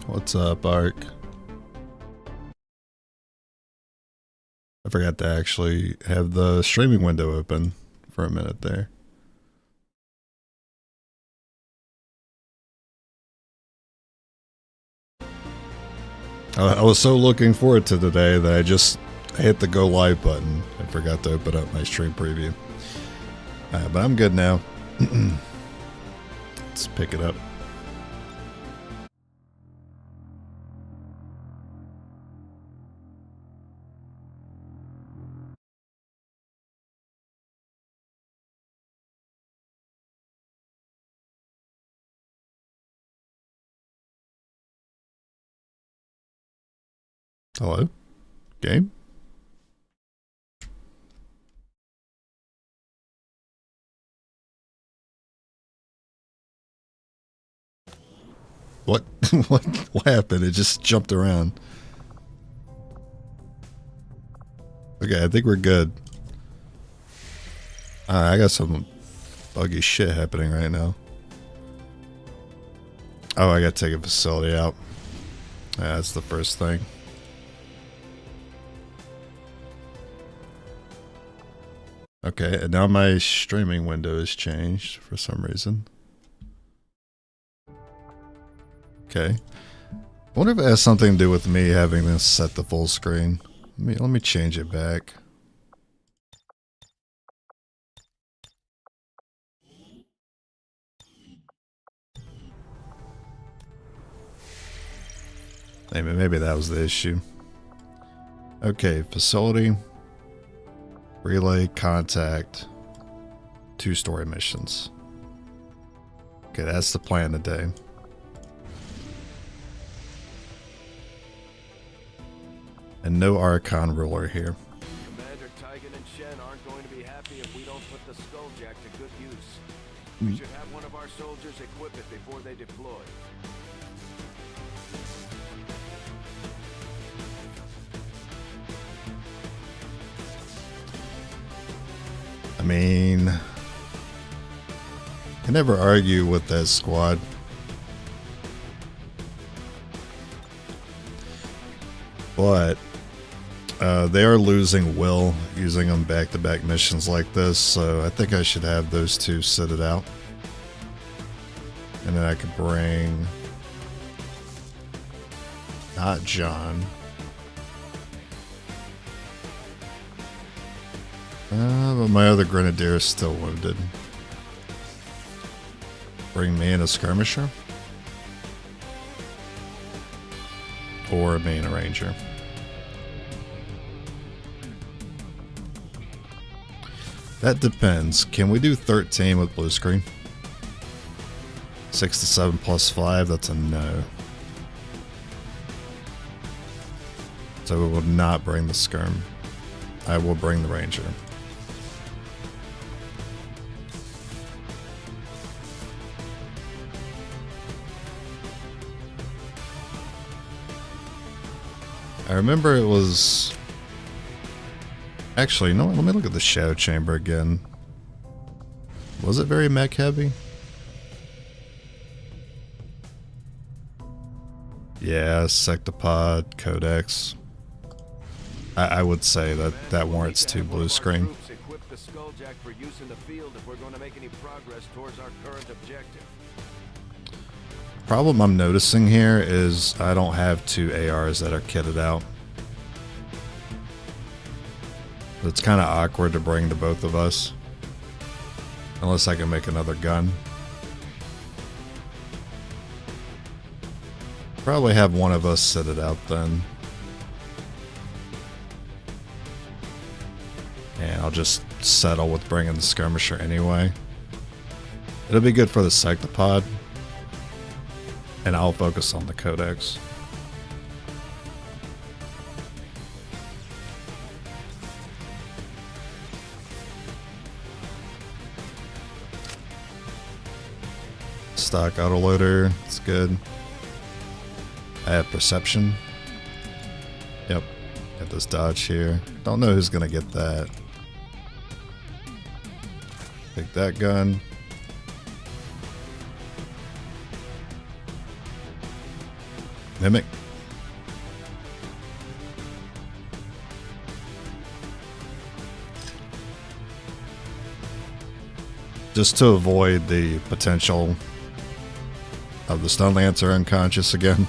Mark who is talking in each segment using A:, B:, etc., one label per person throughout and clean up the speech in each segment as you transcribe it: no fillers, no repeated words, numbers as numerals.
A: What's up, Ark? I forgot to actually have the streaming window open for a minute there. I was so looking forward to today that I hit the go live button. I forgot to open up my stream preview. But I'm good now. Let's pick it up. Hello? Game? What? What happened? It just jumped around. Okay, I think we're good. I got some buggy shit happening right now. Oh, I gotta take a facility out. Yeah, that's the first thing. Okay, and now my streaming window has changed for some reason. Okay. I wonder if it has something to do with me having this set to full screen. Let me change it back. Maybe that was the issue. Okay, facility. Relay, contact. 2-story missions. Okay, that's the plan today. And no Archon ruler here.
B: Commander Tigan and Shen aren't going to be happy if we don't put the Skulljack to good use. We should have one of our soldiers equip it before they deploy.
A: I mean, I never argue with that squad. But they are losing will using them back-to-back missions like this, so I think I should have those two sit it out. And then I could bring not John. But my other grenadier is still wounded. Bring me in a skirmisher. Or me in a ranger. That depends. Can we do 13 with blue screen? 6 to 7 plus 5, that's a no. So we will not bring the skirm. I will bring the ranger. I remember it was... Actually, no, let me look at the shadow chamber again. Was it very mech heavy? Yeah, Sectopod, Codex. I would say that warrants 2 blue screen.
B: Equip the Skulljack for use in the field if we're going to make any progress towards our current objective.
A: Problem I'm noticing here is I don't have 2 ARs that are kitted out. It's kind of awkward to bring to both of us. Unless I can make another gun. Probably have one of us sit it out then. And I'll just settle with bringing the skirmisher anyway. It'll be good for the Sectopod. And I'll focus on the Codex. Stock autoloader, it's good. I have perception. Yep, got this dodge here. Don't know who's gonna get that. Take that gun. Mimic. Just to avoid the potential of the Stun Lancer unconscious again.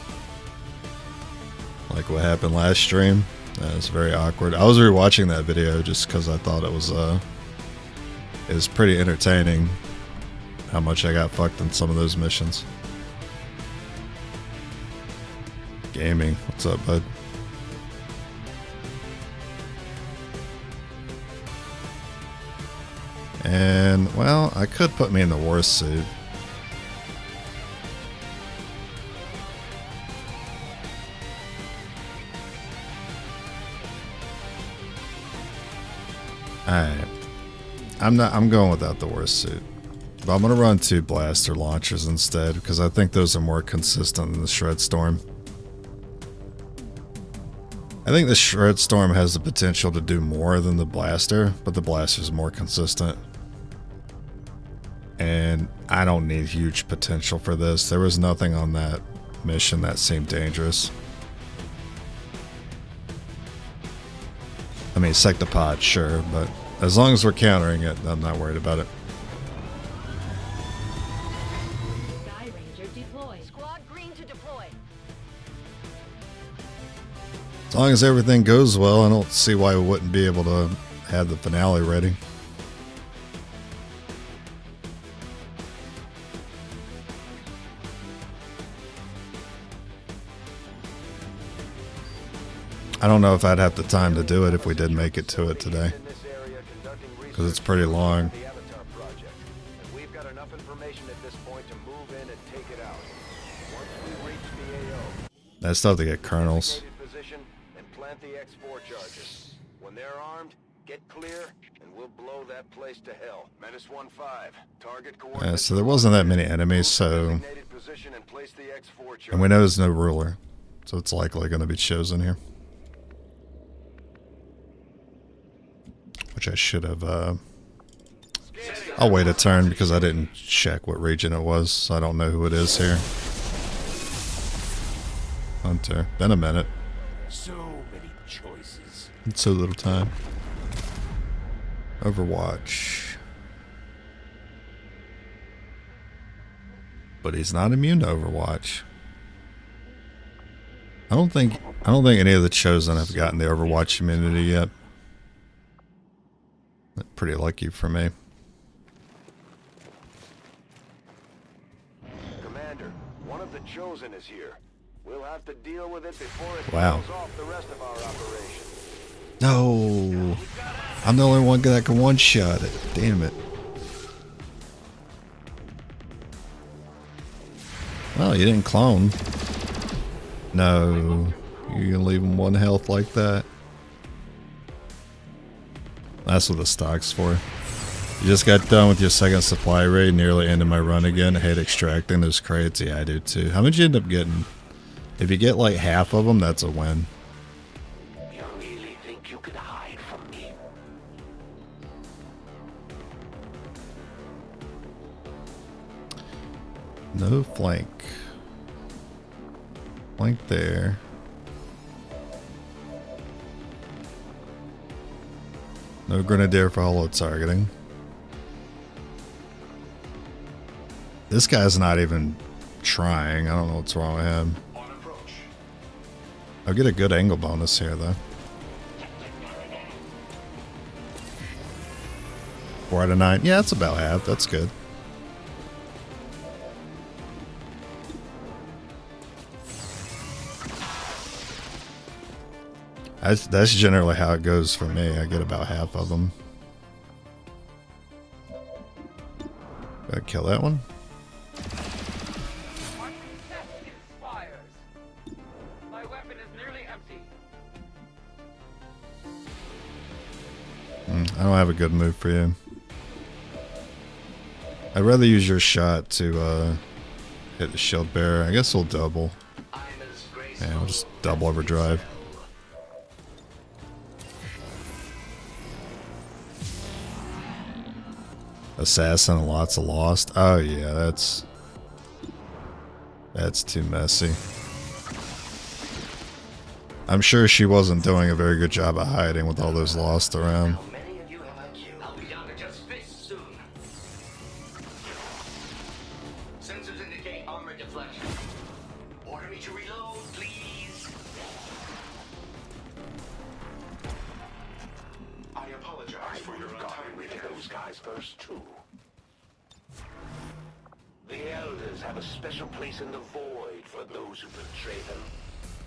A: Like what happened last stream. That was very awkward. I was rewatching that video just because I thought it was pretty entertaining how much I got fucked in some of those missions. Gaming, what's up, bud? And, well, I could put me in the worst suit. Alright. I'm going without the worst suit. But I'm gonna run 2 blaster launchers instead, because I think those are more consistent than the Shred Storm. I think the Shred Storm has the potential to do more than the blaster, but the blaster is more consistent. And I don't need huge potential for this. There was nothing on that mission that seemed dangerous. I mean, Sectopod, sure, but as long as we're countering it, I'm not worried about it.
C: Sky Ranger deployed. Squad green to deploy.
A: As long as everything goes well, I don't see why we wouldn't be able to have the finale ready. I don't know if I'd have the time to do it if we did make it to it today, because it's pretty long.
B: We've got enough information at this point to move in and take it out. Once we reach the AO,
A: I still have to get kernels.
B: position and plant the X4 charges. When they're armed, get clear and we'll blow that place to hell. Menace 1-5. Target coordinates.
A: So there wasn't that many enemies, so
B: Designated position and place the X4
A: and we know there's no ruler, so it's likely going to be chosen here. Which I should have, I'll wait a turn because I didn't check what region it was, so I don't know who it is here. Hunter. Been a minute.
B: So many choices.
A: It's so little time. Overwatch. But he's not immune to Overwatch. I don't think any of the Chosen have gotten the Overwatch immunity yet. Pretty lucky for me.
B: Commander, one of the Chosen is here. We'll have to deal with it before it
A: Wow.
B: kills off the rest of our operation.
A: No, I'm the only one that can one-shot it. Damn it. Well, you didn't clone. No, you're gonna leave him 1 health like that. That's what the stock's for. You just got done with your 2nd supply raid, nearly ended my run again. I hate extracting those crates. Yeah, I do too. How much you end up getting? If you get like half of them, that's a win.
B: You really think you could hide from me?
A: No flank. Flank there. No grenadier for hollow targeting. This guy's not even trying. I don't know what's wrong with him. I'll get a good angle bonus here, though. 4 out of 9. Yeah, that's about half. That's good. That's generally how it goes for me. I get about half of them. Gotta kill that one.
D: My weapon is nearly empty.
A: I don't have a good move for you. I'd rather use your shot to hit the shield bearer. I guess we'll double. Yeah, we'll just double overdrive. Assassin and lots of lost. Oh yeah, that's too messy. I'm sure she wasn't doing a very good job of hiding with all those lost around.
D: How many of you have IQ? I'll be down to just fists soon. Sensors indicate armor deflection. Order me to reload, please.
E: I apologize for your time with those guys first, too. The Elders have a special place in the void for those who betray them.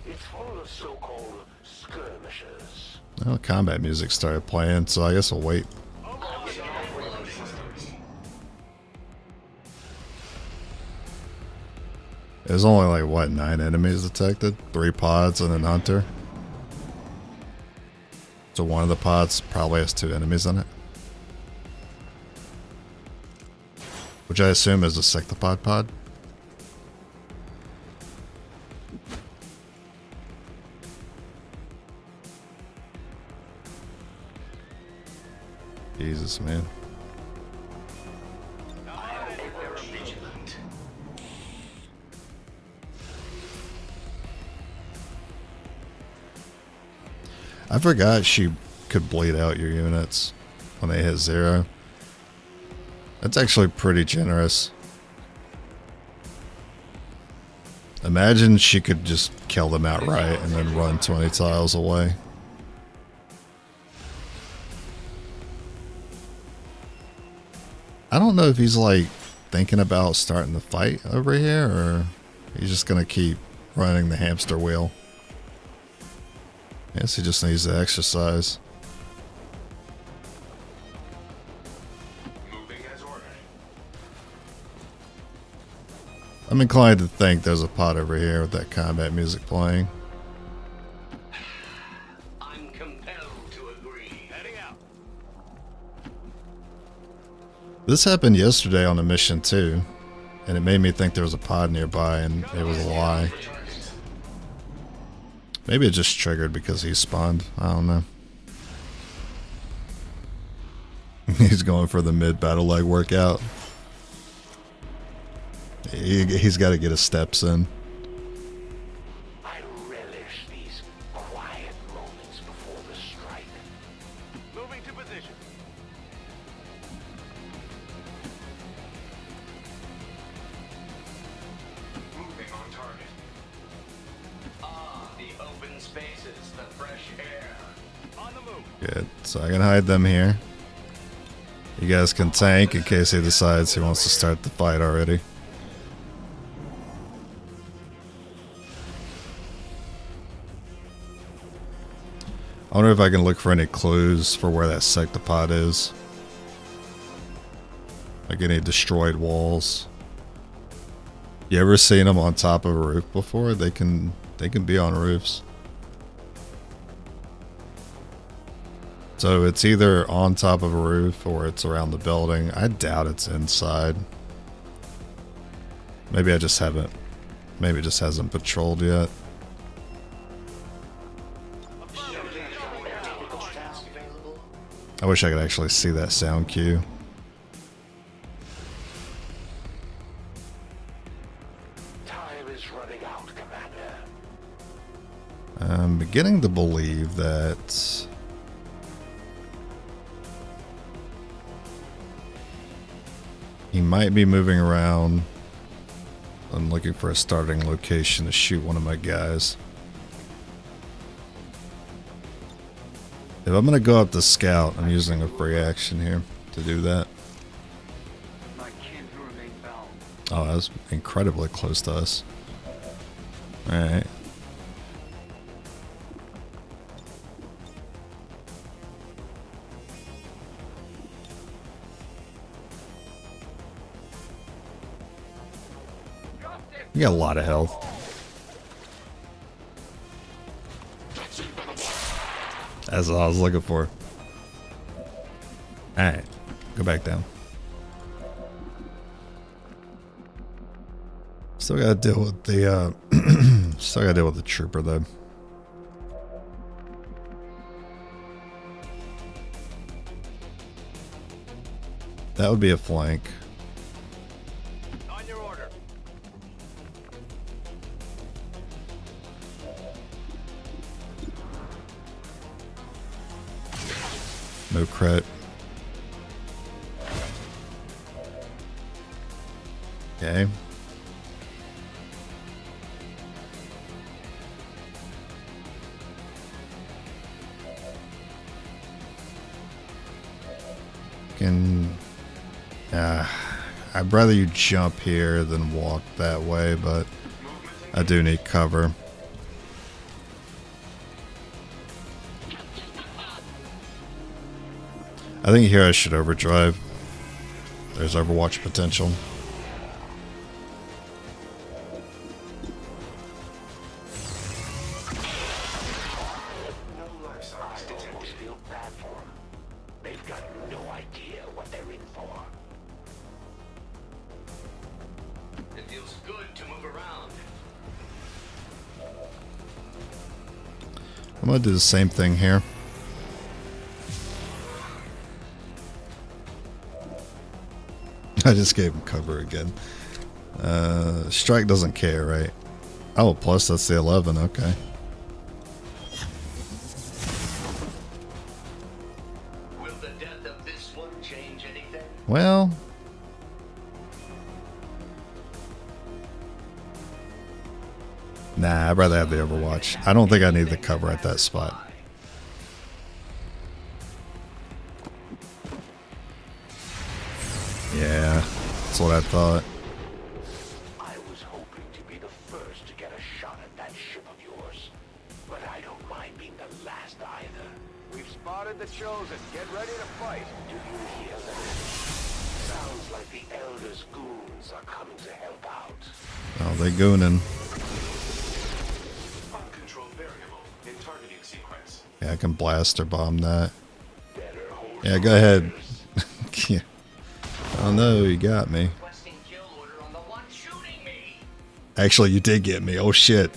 E: It's full of so-called skirmishers.
A: Well, combat music started playing, so I guess we'll wait. There's only like, what, 9 enemies detected? 3 pods and an hunter. So one of the pods probably has 2 enemies in it. Which I assume is a sectopod pod. Jesus, man. I forgot she could bleed out your units when they hit 0. That's actually pretty generous. Imagine she could just kill them outright and then run 20 tiles away. I don't know if he's like thinking about starting the fight over here, or he's just gonna keep running the hamster wheel. I guess he just needs to exercise.
E: Moving as ordered.
A: I'm inclined to think there's a pot over here with that combat music playing.
D: I'm compelled to agree.
B: Heading out.
A: This happened yesterday on a mission too, and it made me think there was a pod nearby, and it was a lie. Maybe it just triggered because he spawned. I don't know. He's going for the mid-battle leg workout. He's got to get his steps in.
E: I relish these quiet moments before the strike.
B: Moving to position.
E: Moving on target.
D: Ah, the open spaces, the fresh air.
B: On the move.
A: Good. So I can hide them here. You guys can tank in case he decides he wants to start the fight already. I wonder if I can look for any clues for where that sectopod is. Like any destroyed walls. You ever seen them on top of a roof before? They can be on roofs. So it's either on top of a roof or it's around the building. I doubt it's inside. Maybe I just haven't. Maybe it just hasn't patrolled yet. I wish I could actually see that sound cue.
E: Time is running out, Commander.
A: I'm beginning to believe that he might be moving around. I'm looking for a starting location to shoot one of my guys. If I'm gonna go up to scout, I'm using a free action here to do that.
D: My kin who remain bound.
A: Oh, that was incredibly close to us. Alright. You got a lot of health. That's what I was looking for. Alright. Go back down. Still gotta deal with the still gotta deal with the trooper though. That would be a flank.
B: On your order.
A: No crit. Okay. I'd rather you jump here than walk that way, but I do need cover. I think here I should overdrive. There's Overwatch potential.
E: They've got no idea what they're in for.
D: It feels good to move around.
A: I'm gonna do the same thing here. I just gave him cover again. Strike doesn't care, right? Oh, plus that's the 11, okay.
D: Will the death of this one change anything?
A: Well, nah, I'd rather have the Overwatch. I don't think I need the cover at that spot. Yeah, that's what I thought.
E: I was hoping to be the first to get a shot at that ship of yours, but I don't mind being the last either.
B: We've spotted the Chosen. Get ready to fight.
E: Do you hear that? Sounds like the Elder's goons are coming to help out.
A: Oh, they gooning.
E: Uncontrolled variable in targeting sequence.
A: Yeah, I can blast or bomb that.
E: Better hold
A: Yeah,
E: your
A: go ahead.
E: orders.
A: Yeah. Oh no, you got me.
D: Requesting kill order on the one shooting me.
A: Actually, you did get me. Oh shit.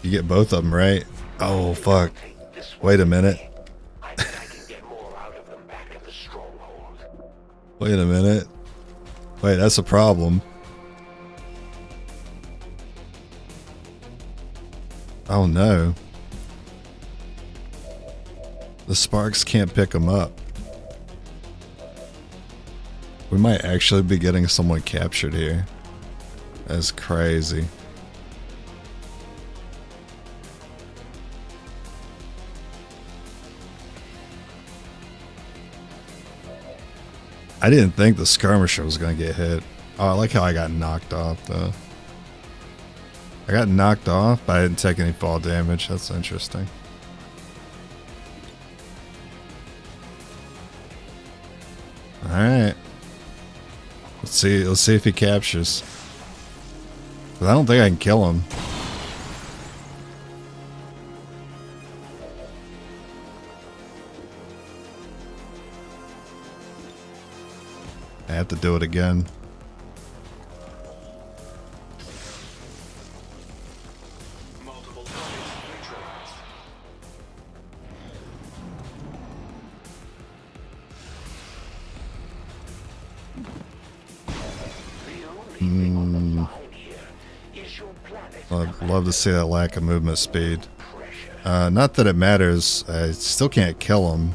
A: You get both of them, right? Oh fuck.
E: Take this one.
A: Wait a minute.
E: I think I can get more out of them back at the stronghold.
A: Wait a minute. Wait, that's a problem. Oh no. The sparks can't pick them up. We might actually be getting someone captured here. That's crazy. I didn't think the skirmisher was going to get hit. Oh, I like how I got knocked off, though. I got knocked off, but I didn't take any fall damage. That's interesting. Alright. Let's see if he captures. But I don't think I can kill him. I have to do it again.
E: Multiple targets neutralized. The only thing on the line here is your planet.
A: I'd love to see that lack of movement speed.
E: Pressure.
A: Not that it matters. I still can't kill him.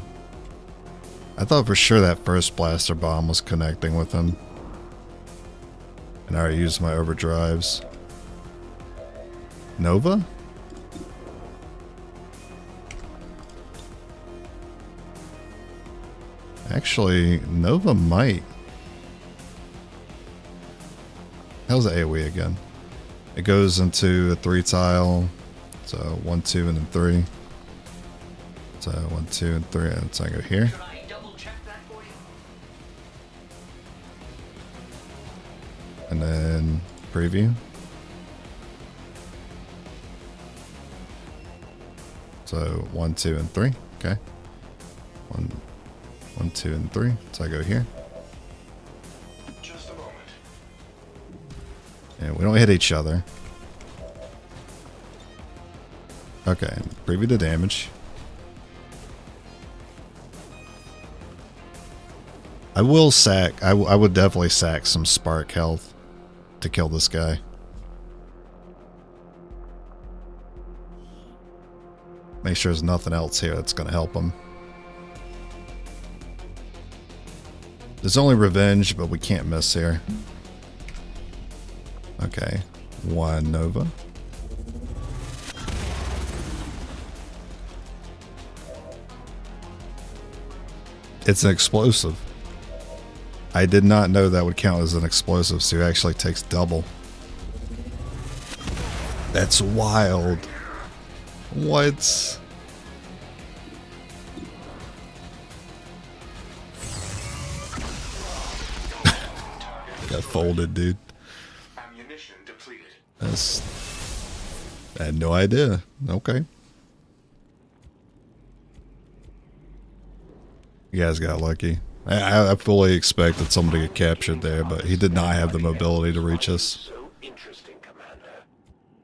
A: I thought for sure that first blaster bomb was connecting with him. And I already used my overdrives. Nova? Actually, Nova might. How's the AoE again? It goes into a 3 tile. So 1, 2, and then 3. So 1, 2, and 3. And so I go here.
D: Should I double check that for you?
A: And then preview. So 1, 2, and 3. Okay. 1, 2, and 3. So I go here.
E: Just a moment.
A: And we don't hit each other. Okay. Preview the damage. I will sack. I would definitely sack some spark health to kill this guy. Make sure there's nothing else here that's going to help him. There's only revenge, but we can't miss here. Okay. 1 Nova. It's an explosive. I did not know that would count as an explosive, so it actually takes double. That's wild. What? Got folded, dude.
E: Ammunition depleted.
A: That's... I had no idea. Okay. You guys got lucky. I fully expected someone to get captured there, but he did not have the mobility to reach us.
E: So interesting, Commander.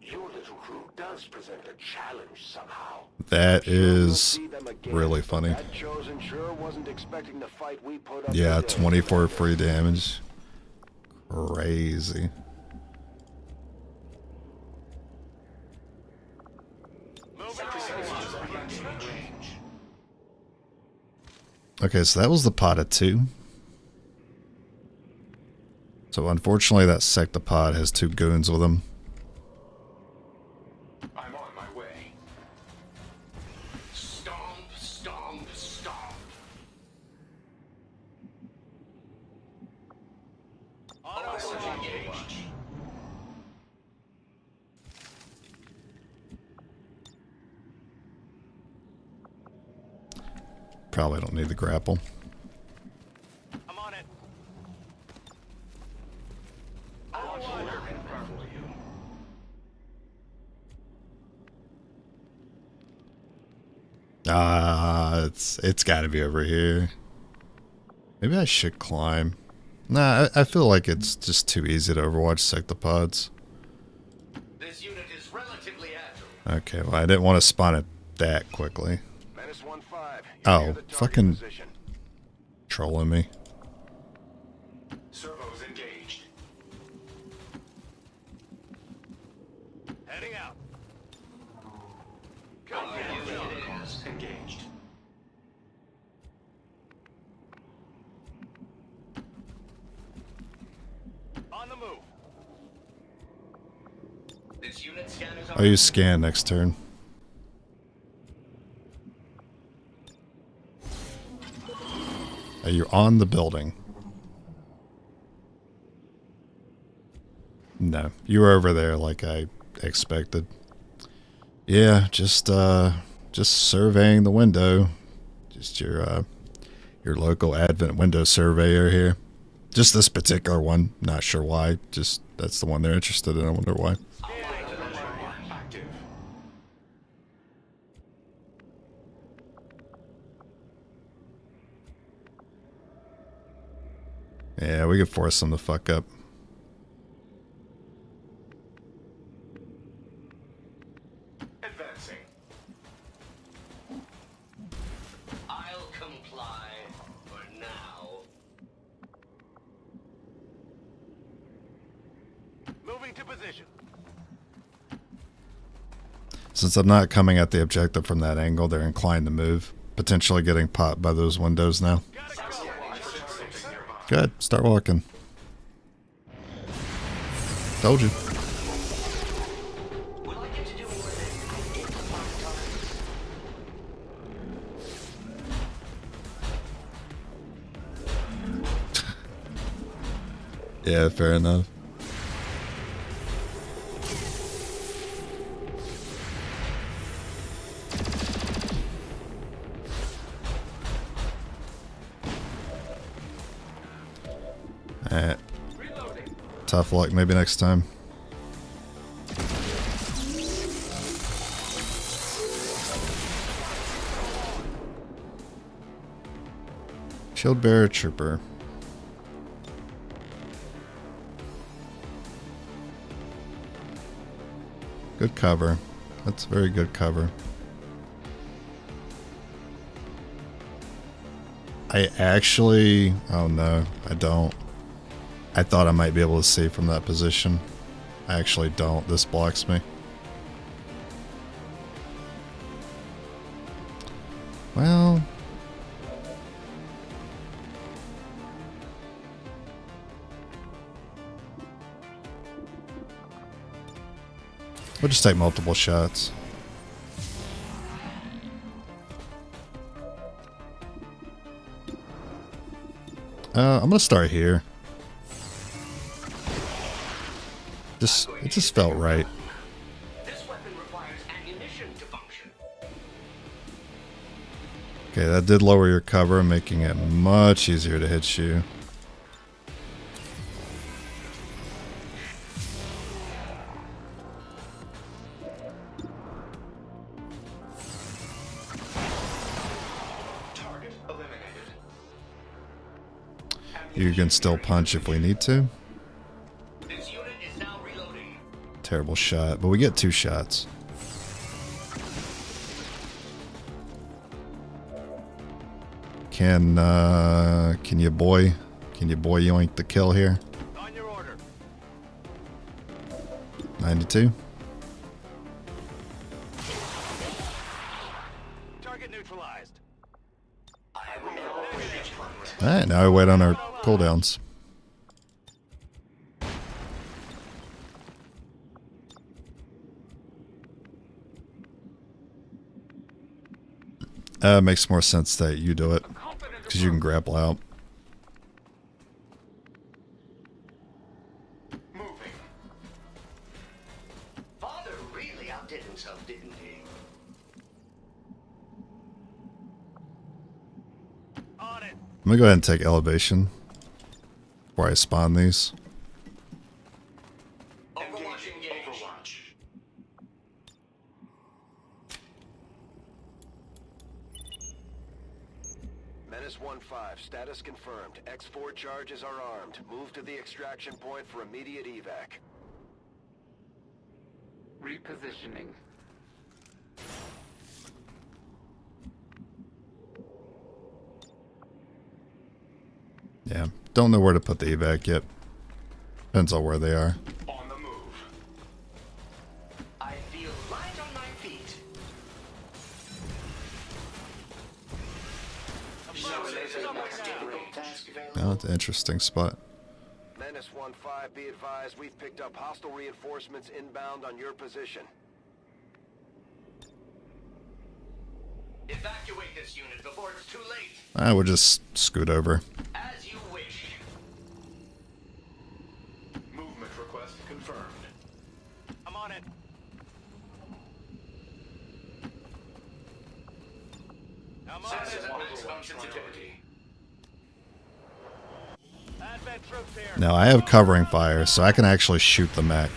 E: Your little crew does present a challenge somehow.
A: That is really funny.
B: That chosen sure wasn't expecting the fight we put up.
A: Yeah,
B: today.
A: 24 free damage. Crazy. Okay, so that was the pot of 2. So unfortunately that sectopod has 2 goons with him.
E: I'm on my way. Stomp, stomp, stomp. Engaged.
A: Probably don't need the grapple.
B: I'm on it.
A: It's got to be over here. Maybe I should climb. Nah, I feel like it's just too easy to overwatch sectopods.
D: This unit is relatively agile.
A: Okay, well I didn't want to spawn it that quickly.
B: Menace 1-5.
A: Oh,
B: Near the target
A: fucking
B: position.
A: trolling me.
E: Servos engaged.
B: Heading out.
E: Engaged.
B: On the move.
D: This unit scan is
A: I'll use scan next turn. Are you on the building? No, you were over there like I expected. Yeah, just surveying the window. Just your local Advent window surveyor here. Just this particular one. Not sure why. Just that's the one they're interested in. I wonder why.
E: Active.
A: Yeah, we could force them to fuck up.
E: Advancing.
D: I'll comply for now.
B: Moving to position.
A: Since I'm not coming at the objective from that angle, they're inclined to move. Potentially getting popped by those windows now.
B: Gotta go.
A: Good. Start walking. Told you.
D: Will I get to do more than hit the mark targets?
A: Yeah, fair enough. Alright. Tough luck, maybe next time. Shield bearer trooper. Good cover. That's very good cover. I actually... Oh no, I don't. I thought I might be able to see from that position. I actually don't. This blocks me. Well... We'll just take multiple shots. I'm gonna start here. It just felt right.
D: This weapon requires ammunition to function.
A: Okay, that did lower your cover, making it much easier to hit you.
D: Target eliminated.
A: You can still punch if we need to.
D: This unit is now reloading.
A: Terrible shot, but we get 2 shots. Can you boy yoink the kill here?
B: On your order.
A: 92.
B: Target neutralized.
A: Alright, now we wait on our cooldowns. Makes more sense that you do it, because you can grapple out.
D: Moving. Father really outdid himself, didn't he?
B: On it.
A: I'm gonna go ahead and take elevation before I spawn these.
D: Overwatch engaged. Overwatch.
B: Menace 1-5, status confirmed. X4 charges are armed. Move to the extraction point for immediate evac.
F: Repositioning.
A: Yeah, don't know where to put the evac yet. Depends on where they are.
D: On the move. I feel light on my feet.
A: Oh, it's an interesting spot.
B: Menace 1-5, be advised, we've picked up hostile reinforcements inbound on your position.
D: Evacuate this unit before it's too late.
A: I would just scoot over.
D: As you wish. Movement request confirmed.
B: I'm on it. I'm on
D: Sensors
B: it.
D: at maximum sensitivity.
B: Advent troops here.
A: Now I have covering fire, so I can actually shoot the mech.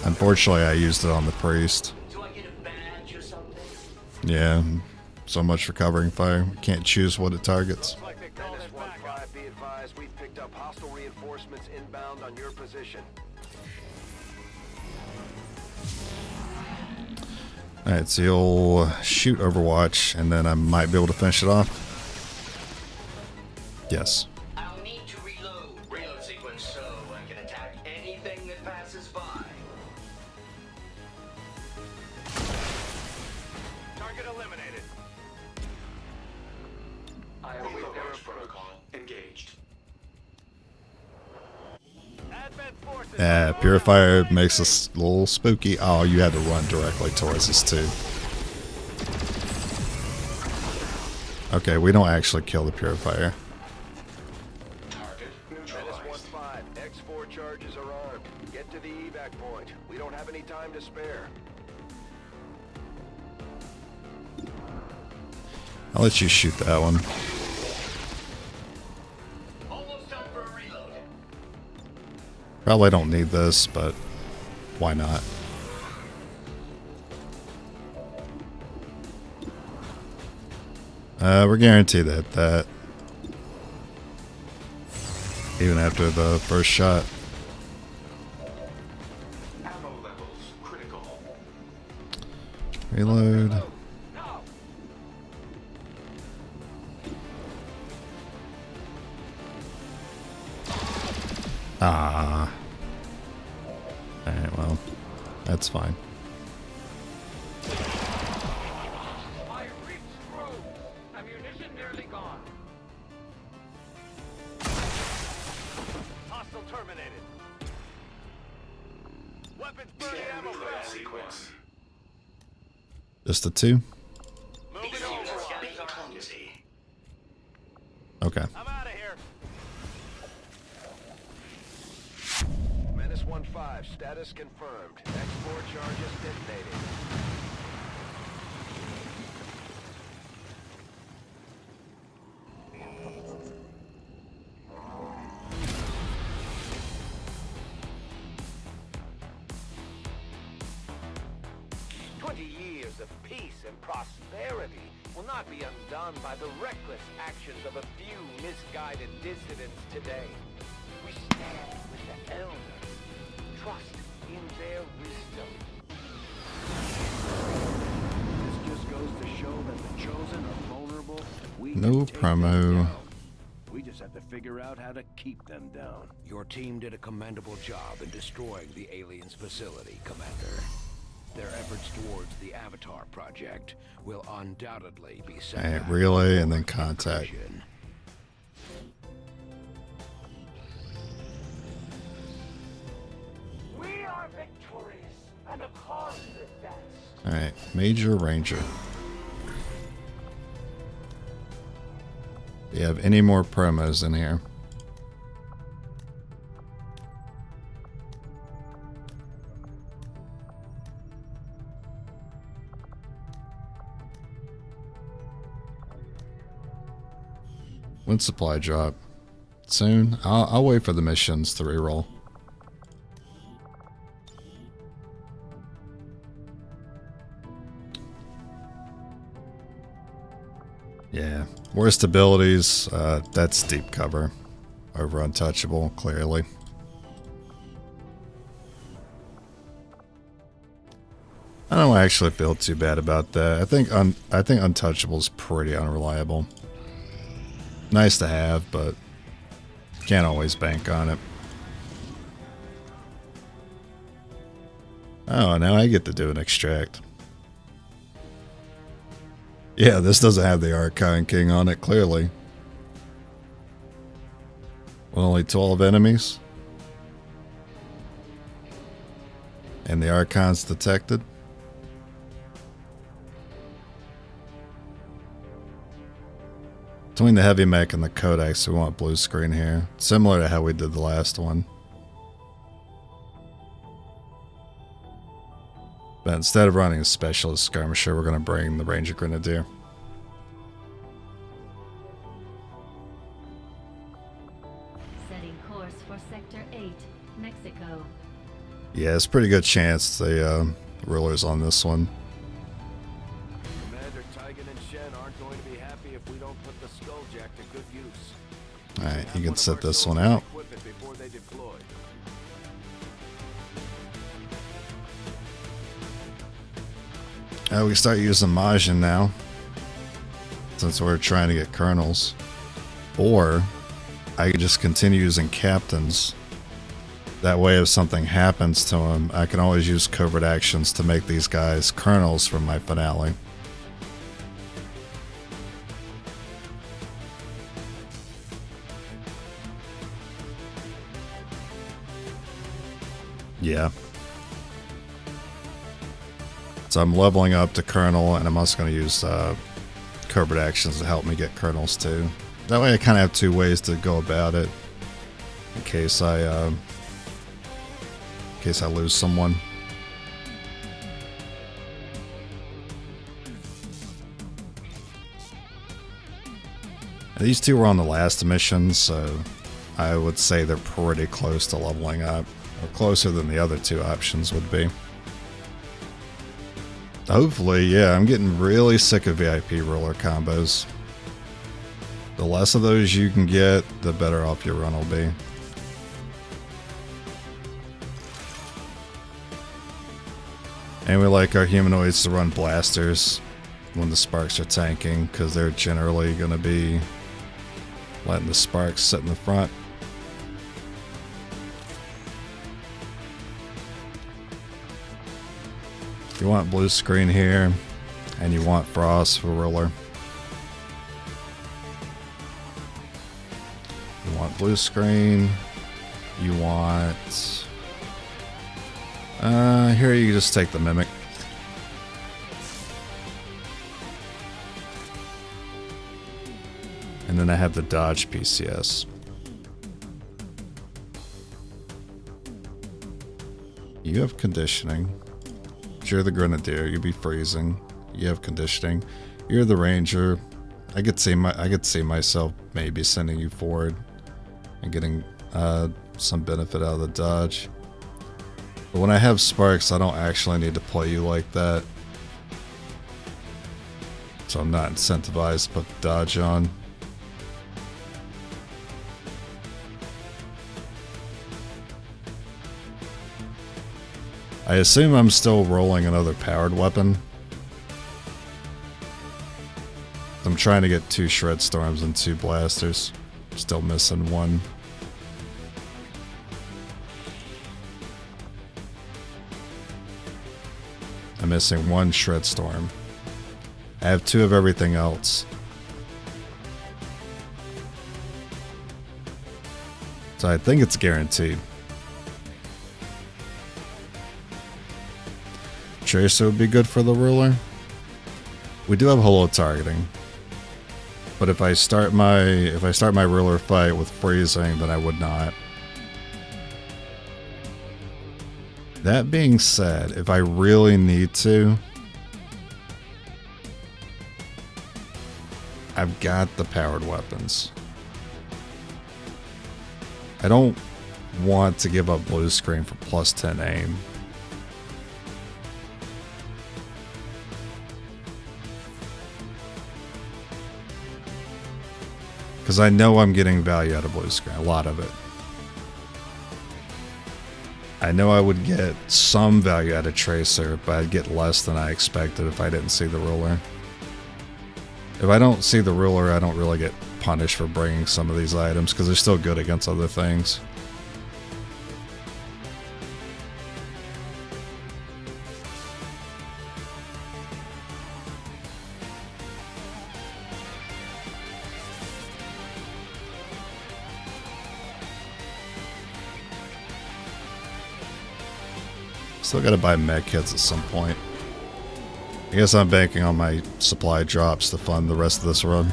A: Unfortunately, I used it on the priest.
D: Do I get a badge or something?
A: Yeah, so much for covering fire. Can't choose what it targets.
B: Like they called it back. 1-5, be advised, we've picked up hostile reinforcements inbound on your position.
A: Alright, so you'll shoot Overwatch, and then I might be able to finish it off. Yes.
D: I'll need to reload. Reload sequence so I can attack anything that passes by.
B: Target eliminated.
F: I await their
D: protocol engaged.
B: Advent forces.
A: Yeah, Purifier makes us a little spooky. Oh, you had to run directly towards us too. Okay, we don't actually kill the Purifier.
D: Target
B: Menace
D: neutralized.
B: 1-5, X4 charges are armed. Get to the evac point. We don't have any time to spare.
A: I'll let you shoot that one.
D: Almost done for a reload.
A: Probably don't need this, but why not? We're guaranteed to hit that. Even after the first shot.
D: Ammo levels critical.
A: Reload. Ah. Alright, well, that's fine.
F: I reached through. Ammunition nearly gone.
B: Hostile terminated. Weapons burning ammo fast.
E: Sequence.
A: Just the two?
B: Moving
E: These
B: over.
E: units are being clumsy.
A: Okay.
B: I'm out of here. Menace 1-5, status confirmed. Export charges detonated. Years of peace and prosperity will not be undone by the reckless actions of a few misguided dissidents today. We stand with the elders, trust in their wisdom. This just goes to show that the chosen are vulnerable. We
A: No
B: can take them
A: promo.
B: down. We just have to figure out how to keep them down. Your team did a commendable job in destroying the aliens' facility, Commander. Their efforts towards the Avatar project will undoubtedly be set
A: Alright,
B: back
A: relay and
B: for
A: then contact.
B: conclusion.
E: We are victorious, and the cause is advanced.
A: Alright, Major Ranger. Do you have any more promos in here? When supply drop? Soon? I'll wait for the missions to reroll. Yeah. Worst abilities, that's deep cover. Over untouchable, clearly. I don't actually feel too bad about that. I think untouchable is pretty unreliable. Nice to have, but can't always bank on it. Oh, now I get to do an extract. Yeah, this doesn't have the Archon King on it, clearly. With only 12 enemies. And the Archon's detected. Between the heavy mech and the codex, we want blue screen here. Similar to how we did the last one. But instead of running a specialist skirmisher, we're going to bring the Ranger Grenadier.
C: Setting course for Sector 8, Mexico.
A: Yeah, it's a pretty good chance the ruler's on this one.
B: Commander Tigan and Shen aren't going to be happy if we don't put the Skulljack to good use.
A: Alright,
B: Have
A: you can
B: of
A: set
B: our
A: this one
B: soldiers
A: out.
B: equip it before they deploy.
A: We can start using Majin now. Since we're trying to get colonels. Or I could just continue using captains. That way if something happens to them, I can always use covert actions to make these guys colonels from my finale. Yeah. So I'm leveling up to Colonel, and I'm also going to use covert actions to help me get Colonels too. That way I kind of have two ways to go about it in case I lose someone. And these two were on the last mission, so I would say they're pretty close to leveling up, or closer than the other two options would be. Hopefully, yeah, I'm getting really sick of VIP ruler combos. The less of those you can get, the better off your run will be. And we like our humanoids to run blasters when the sparks are tanking, because they're generally going to be letting the sparks sit in the front. You want blue screen here, and you want frost for ruler. You want blue screen, you want... here you just take the Mimic. And then I have the Dodge PCS. You have conditioning. You're the Grenadier, you'd be freezing. You have conditioning. You're the Ranger. I could see myself maybe sending you forward and getting some benefit out of the dodge. But when I have Sparks, I don't actually need to play you like that. So I'm not incentivized to put the dodge on. I assume I'm still rolling another powered weapon. I'm trying to get 2 Shred Storms and 2 Blasters. Still missing 1. I'm missing 1 Shred Storm. I have 2 of everything else. So I think it's guaranteed. Tracer would be good for the ruler. We do have holo targeting. But if I start my ruler fight with freezing, then I would not. That being said, if I really need to, I've got the powered weapons. I don't want to give up blue screen for plus 10 aim. Because I know I'm getting value out of blue screen, a lot of it. I know I would get some value out of Tracer, but I'd get less than I expected if I didn't see the ruler. If I don't see the ruler, I don't really get punished for bringing some of these items, because they're still good against other things. Still gotta buy med kits at some point. I guess I'm banking on my supply drops to fund the rest of this run.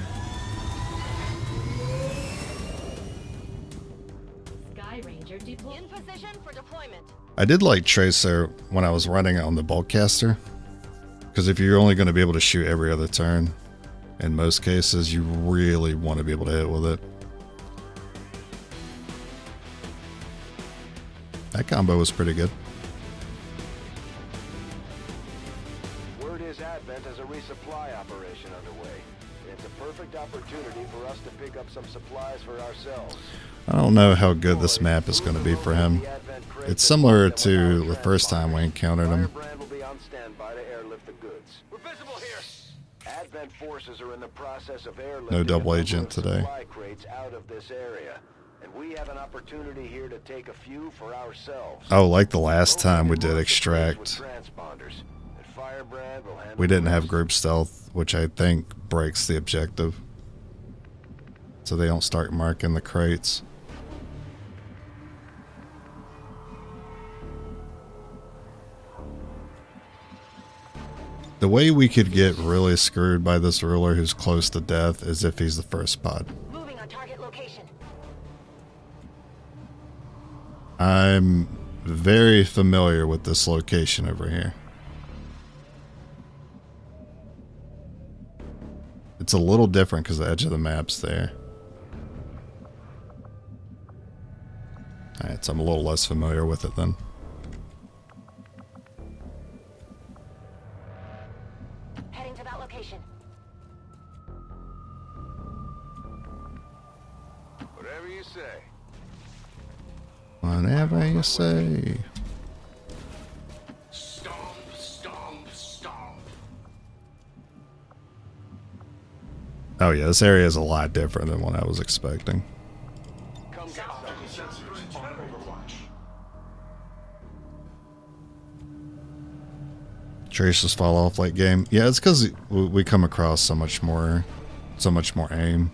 C: Sky Ranger deploy. In position for deployment.
A: I did like Tracer when I was running it on the Bulkcaster, because if you're only going to be able to shoot every other turn, in most cases, you really want to be able to hit with it. That combo was pretty good.
E: Advent has a resupply operation underway. It's a perfect opportunity for us to pick up some supplies for ourselves.
A: I don't know how good this map is going to be for him. It's similar to the first time we encountered him.
E: Firebrand will be on standby to airlift the goods. We're visible here. Advent forces are in the process of airlifting
A: No double
E: a number
A: agent
E: of
A: today.
E: supply crates out of this area, and we have an opportunity here to take a few for ourselves.
A: Oh, like the last time we did extract. We didn't have group stealth, which I think breaks the objective. So they don't start marking the crates. The way we could get really screwed by this ruler who's close to death is if he's the first pod.
C: Moving on target location.
A: I'm very familiar with this location over here. It's a little different because the edge of the map's there. Alright, so I'm a little less familiar with it then.
C: Heading to that location.
E: Whatever you say.
A: Whatever you say.
D: Stomp, stomp, stomp.
A: Oh yeah, this area is a lot different than what I was expecting.
E: Come get some.
D: Sensors on overwatch.
A: Tracers fall off late game. Yeah, it's because we come across so much more aim.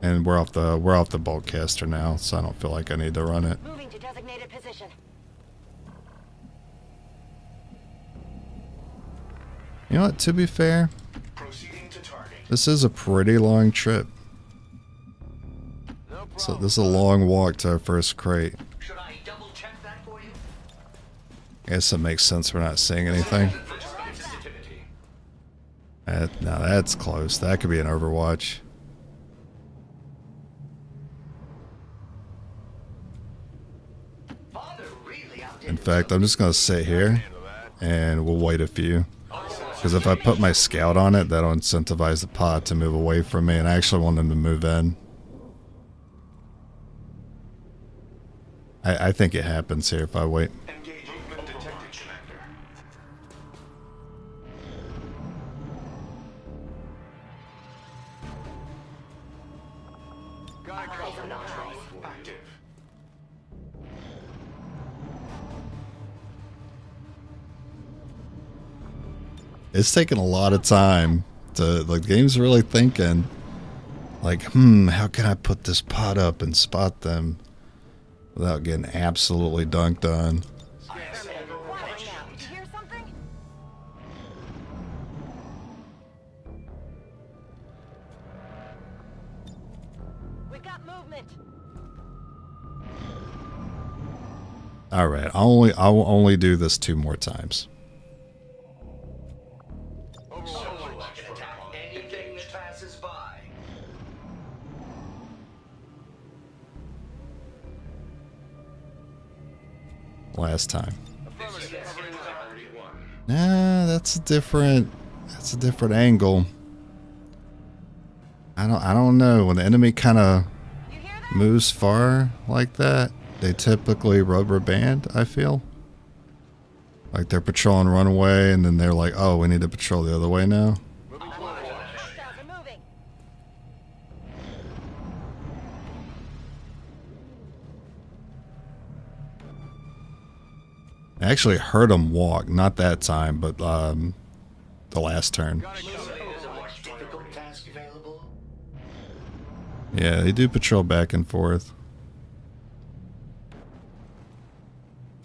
A: And we're off the bulk caster now, so I don't feel like I need to run it.
C: Moving to designated position.
A: You know what, to be fair,
E: Proceeding to target.
A: this is a pretty long trip. So this is a long walk to our first crate.
D: Should I double check that for you?
A: I guess it makes sense we're not seeing anything. Now that's close. That could be an Overwatch.
D: Father really outdid
A: In fact, I'm just going to sit here and we'll wait a few. Because if I put my scout on it, that'll incentivize the pod to move away from me, and I actually want them to move in. I think it happens here if I wait.
E: Engaging movement detected, Commander. Active.
A: It's taking a lot of time to, the game's really thinking, like, how can I put this pod up and spot them without getting absolutely dunked on?
C: What now? You hear something? We've got movement.
A: Alright, I'll only do this 2 more times.
D: attack anything that passes by.
A: Last time. Nah, that's a different angle. I don't know. When the enemy kind of
C: You hear that?
A: moves far like that, they typically rubber band, I feel. Like they're patrolling runaway and then they're like, oh, we need to patrol the other way now.
C: Hostiles are moving.
A: I actually heard them walk, not that time, but the last turn.
D: There's a more difficult task available.
A: Yeah, they do patrol back and forth.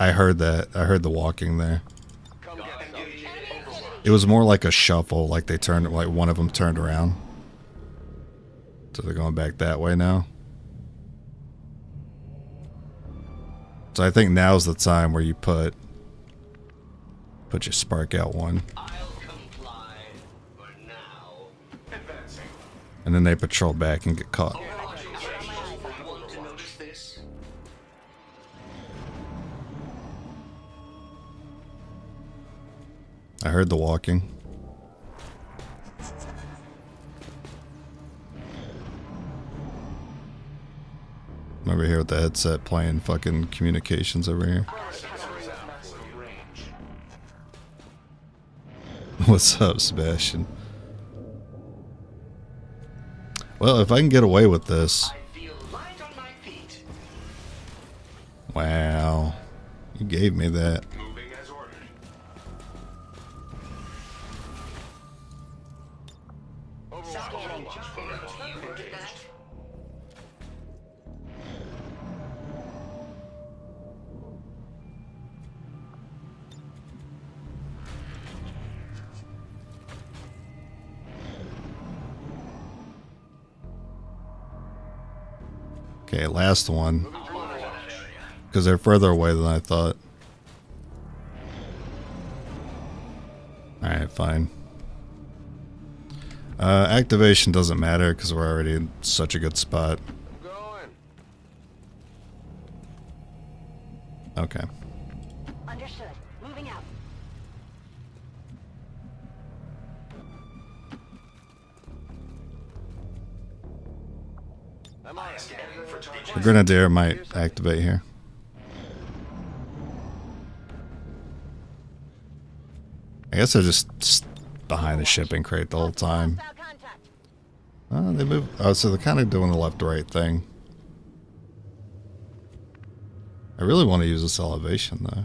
A: I heard that. I heard the walking there. It was more like a shuffle, like they turned, like one of them turned around. So they're going back that way now. So I think now's the time where you put your spark out one.
D: I'll comply for now.
E: Advancing.
A: And then they patrol back and get caught.
D: Want to notice this?
A: I heard the walking. I'm over here with the headset playing fucking communications over here.
E: Range.
A: What's up, Sebastian? Well, if I can get away with this.
D: I feel light on my feet.
A: Wow. You gave me that.
E: Moving as ordered.
A: Okay, last one. Because they're further away than I thought. Alright, fine. Activation doesn't matter because we're already in such a good spot. Okay.
C: Understood. Moving out.
A: The Grenadier might activate here. I guess they're just behind the shipping crate the whole time.
C: Hostile contact.
A: Oh, they move. Oh, so they're kind of doing the left to right thing. I really want to use this elevation though.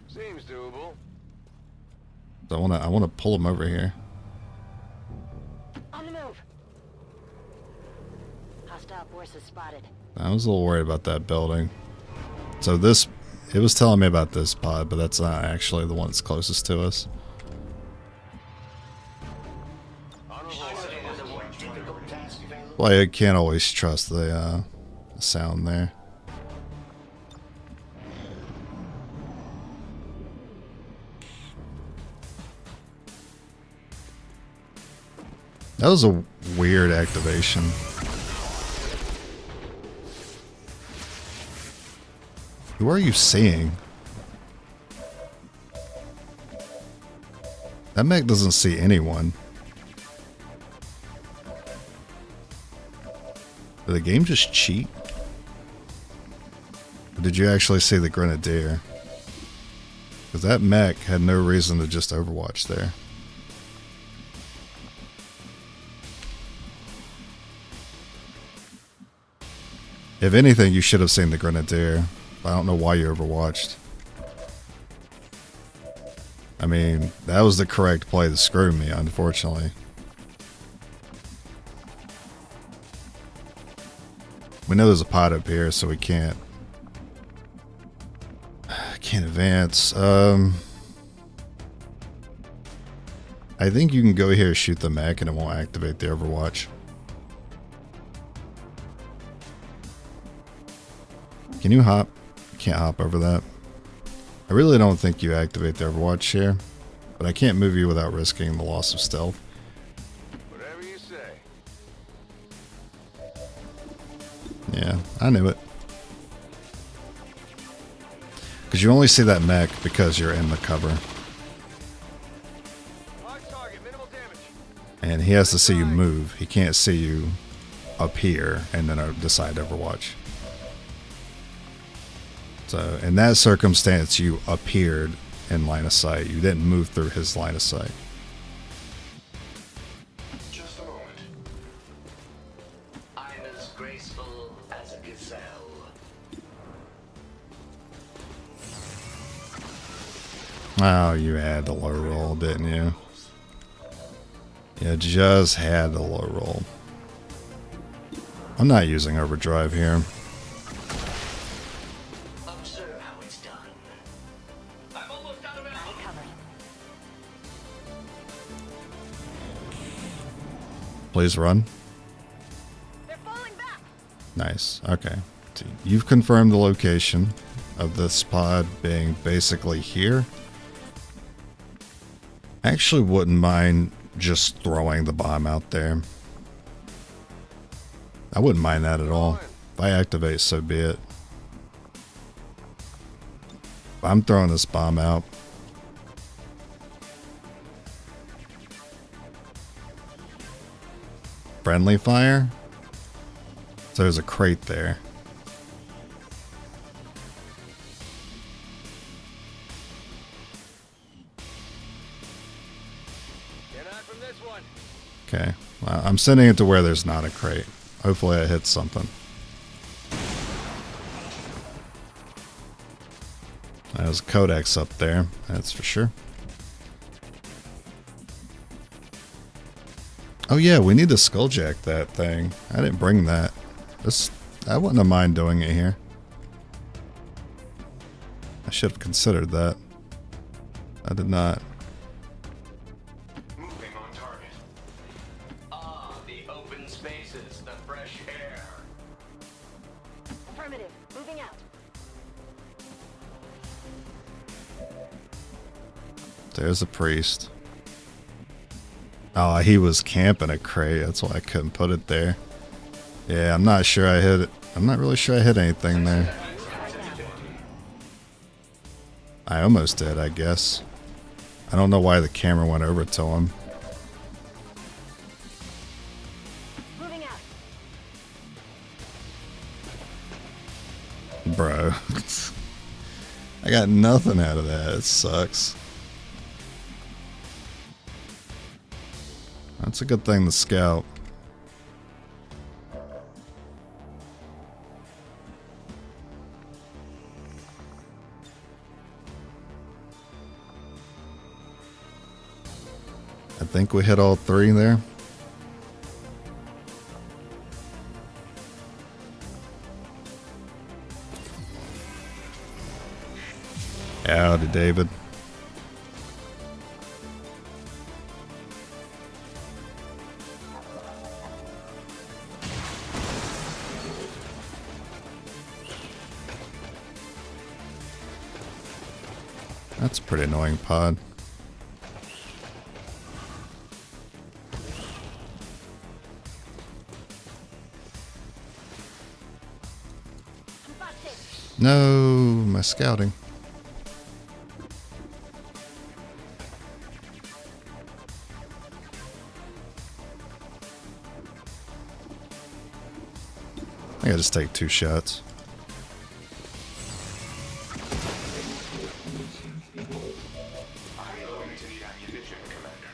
F: Seems doable.
A: So I want to pull them over here.
C: On the move. Hostile forces spotted.
A: I was a little worried about that building. So this, it was telling me about this pod, but that's not actually the one that's closest to us. Well, I can't always trust the sound there. That was a weird activation. Who are you seeing? That mech doesn't see anyone. Did the game just cheat? Or did you actually see the Grenadier? Because that mech had no reason to just overwatch there. If anything, you should have seen the Grenadier. I don't know why you overwatched. I mean, that was the correct play to screw me, unfortunately. We know there's a pod up here, so we can't advance. I think you can go here, shoot the mech, and it won't activate the overwatch. Can you hop? Can't hop over that. I really don't think you activate the overwatch here, but I can't move you without risking the loss of stealth.
B: Whatever you say.
A: Yeah, I knew it. Because you only see that mech because you're in the cover.
B: Hard target, minimal damage.
A: And he has to see you move. He can't see you up here and then decide to overwatch. So in that circumstance, you appeared in line of sight. You didn't move through his line of sight.
E: Just a moment. I'm as graceful as a gazelle.
A: Oh, you had the low roll, didn't you? You just had the low roll. I'm not using overdrive here.
E: Observe how it's done. I'm almost out of ammo.
C: Cover.
A: Please run.
C: They're falling back.
A: Nice. Okay. So you've confirmed the location of this pod being basically here. I actually wouldn't mind just throwing the bomb out there. I wouldn't mind that at all. If I activate, so be it. I'm throwing this bomb out. Friendly fire? So there's a crate there.
B: Get out from this one.
A: Okay. Well, I'm sending it to where there's not a crate. Hopefully I hit something. There's a codex up there, that's for sure. Oh yeah, we need to skulljack that thing. I didn't bring that. I wouldn't have mind doing it here. I should have considered that. I did not.
E: Moving on target. Ah, the open spaces, the fresh air.
C: Affirmative. Moving out.
A: There's a priest. Oh, he was camping a crate. That's why I couldn't put it there. Yeah, I'm not sure I hit it. I'm not really sure I hit anything there. I almost did, I guess. I don't know why the camera went over to him.
C: Moving out.
A: Bro. I got nothing out of that. It sucks. That's a good thing to scout. I think we hit all three there. Howdy, David. That's a pretty annoying pod. No, my scouting. I gotta just take 2 shots.
E: I'm going to the ammunition, Commander.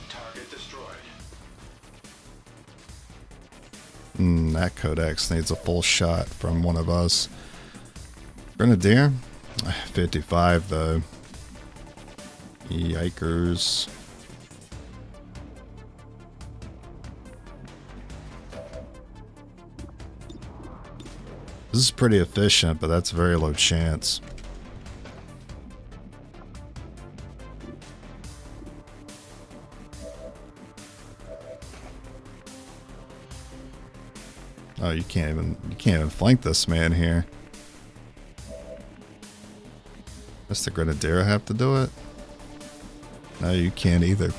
E: Target destroyed.
A: That codex needs a full shot from one of us. Grenadier? 55 though. Yikers. This is pretty efficient, but that's very low chance. Oh, you can't even flank this man here. Does the Grenadier have to do it? No, you can't either.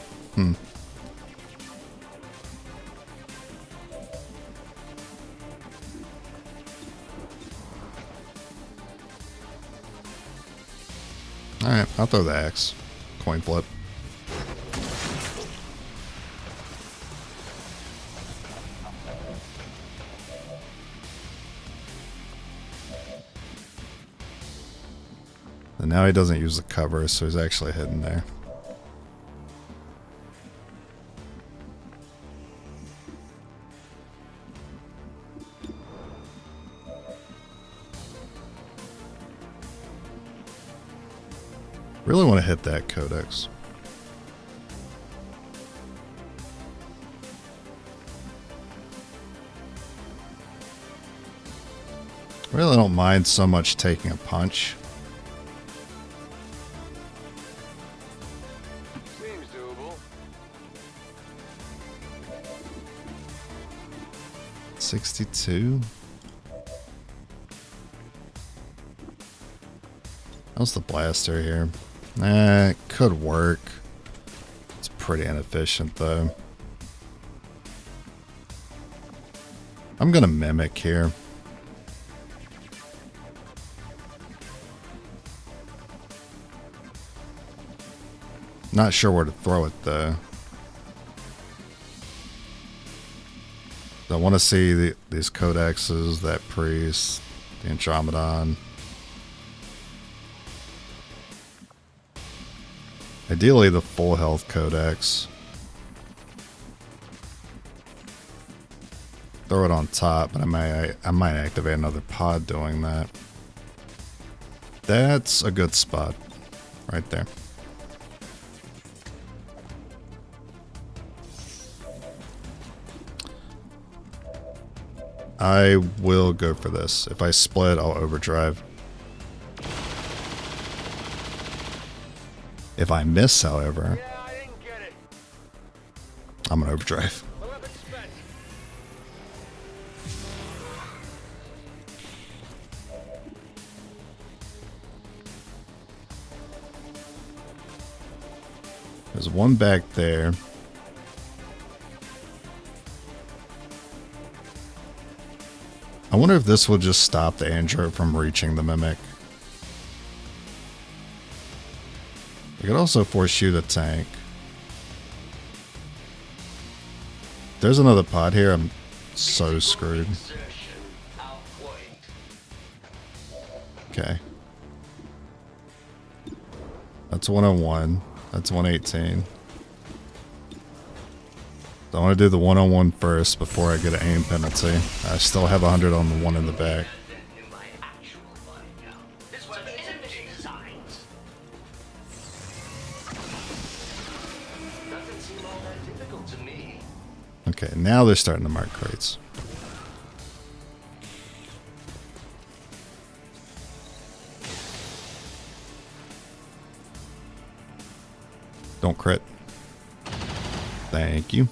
A: Alright, I'll throw the axe. Coin flip. And now he doesn't use the cover, so he's actually hidden there. Really want to hit that codex. Really don't mind so much taking a punch.
F: Seems doable.
A: 62. How's the blaster here? It could work. It's pretty inefficient though. I'm gonna mimic here. Not sure where to throw it though. I want to see these codexes, that priest, the Andromedon. Ideally the full health codex. Throw it on top, but I might activate another pod doing that. That's a good spot. Right there. I will go for this. If I split, I'll overdrive. If I miss, however,
F: Yeah, I didn't get it.
A: I'm gonna overdrive.
F: Well, I'm spent.
A: There's one back there. I wonder if this will just stop the Andro from reaching the Mimic. It could also force you to tank. There's another pod here. I'm so screwed. Okay. That's 101. That's 118. So I want to do the 101 first before I get an aim penalty. I still have 100 on the one in the back.
D: This weapon isn't designed. Doesn't seem all that difficult to me.
A: Okay, now they're starting to mark crates. Don't crit. Thank you.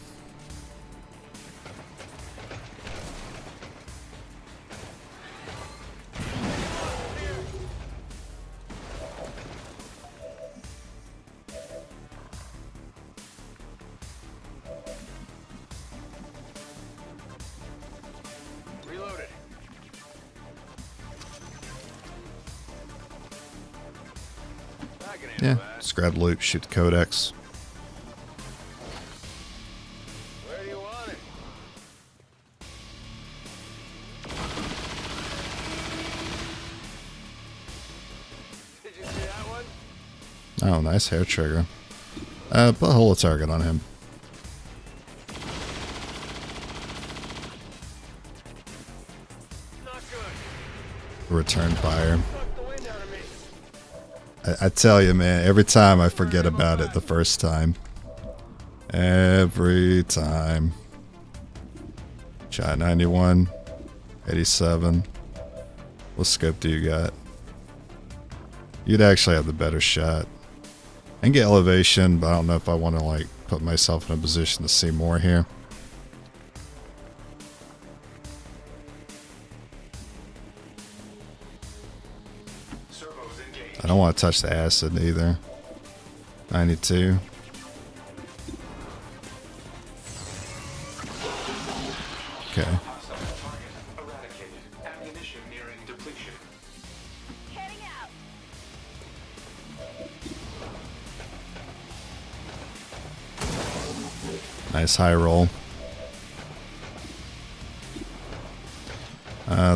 F: Reloaded. I can handle
A: Yeah,
F: that.
A: just grab loot, shoot the codex.
F: Where do you want it? Did you see that one?
A: Oh, nice hair trigger. Put a holo target on him.
F: Not good.
A: Return fire.
F: Sucked the wind out of me.
A: I tell you, man, every time I forget about it the first time. Every time. Shot 91, 87. What scope do you got? You'd actually have the better shot. I can get elevation, but I don't know if I want to like put myself in a position to see more here.
E: Servos engaged.
A: I don't want to touch the acid either. 92. Okay.
E: Hostile target eradicated. Ammunition nearing depletion.
C: Heading out.
A: Nice high roll.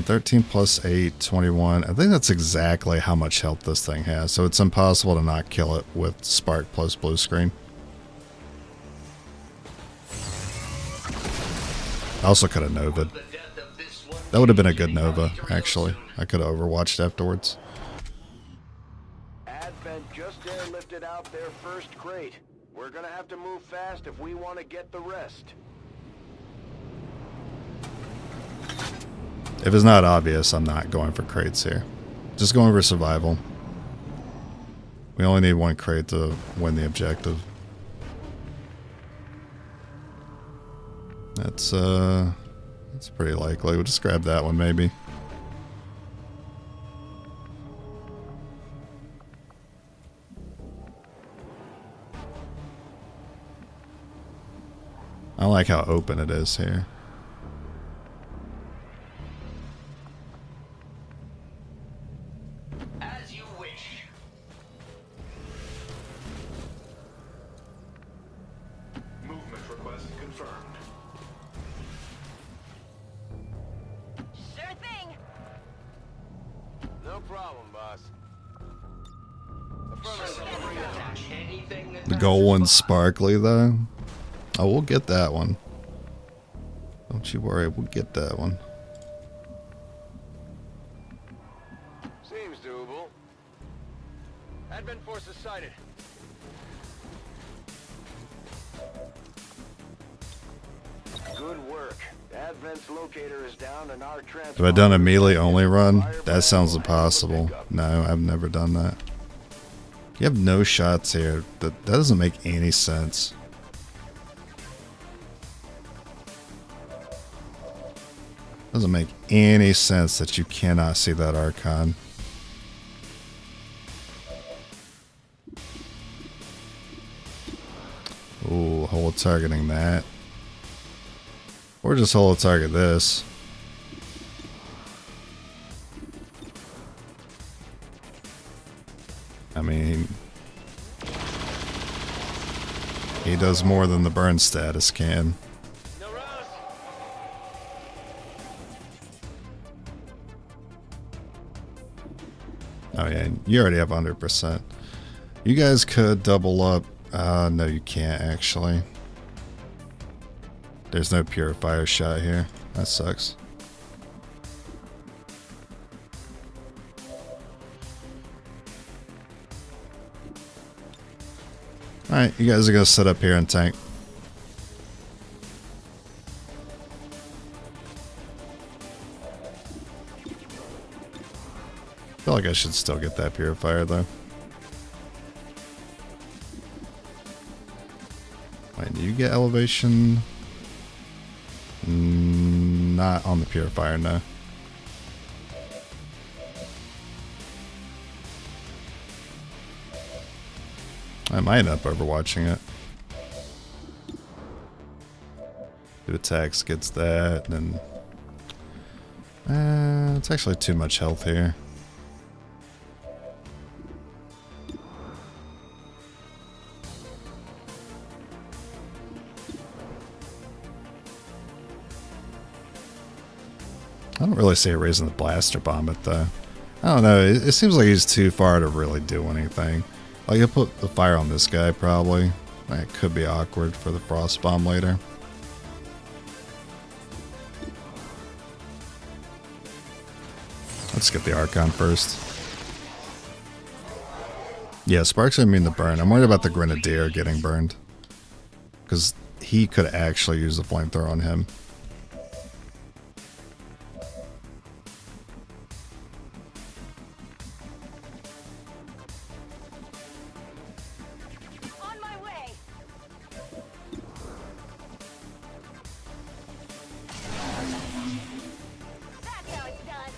A: 13 plus 8, 21. I think that's exactly how much health this thing has. So it's impossible to not kill it with Spark plus blue screen. I also could have Nova'd.
D: The death of this one
A: That would have been a good Nova, actually. I could have overwatched afterwards.
B: Advent just airlifted out their first crate. We're gonna have to move fast if we want to get the rest.
A: If it's not obvious, I'm not going for crates here. Just going for survival. We only need one crate to win the objective. That's pretty likely. We'll just grab that one maybe. I like how open it is here.
D: as you wish.
E: Movement request confirmed.
C: Sure thing.
F: No problem, boss.
D: Attach anything that
A: The gold one's sparkly though. Oh, we'll get that one. Don't you worry, we'll get that one.
F: Seems doable. Advent forces sighted.
B: Good work. Advent's locator is down and our transport.
A: Have I done a melee only run? That sounds impossible. No, I've never done that. You have no shots here. That doesn't make any sense. Doesn't make any sense that you cannot see that Archon. Ooh, holo targeting that. Or just holo target this. I mean, he does more than the burn status can.
F: No rouse.
A: Oh yeah, you already have 100%. You guys could double up. No, you can't actually. There's no purifier shot here. That sucks. Alright, you guys are going to sit up here and tank. I feel like I should still get that purifier though. Wait, do you get elevation? Not on the purifier, no. I might end up overwatching it. It attacks, gets that, and then it's actually too much health here. I don't really see it raising the blaster bomb it though. I don't know, it seems like he's too far to really do anything. Like, he'll put the fire on this guy probably. That could be awkward for the frost bomb later. Let's get the Archon first. Yeah, sparks are mean to burn. I'm worried about the Grenadier getting burned. Because he could actually use the flamethrower on him.
C: On my way. That's how it's done.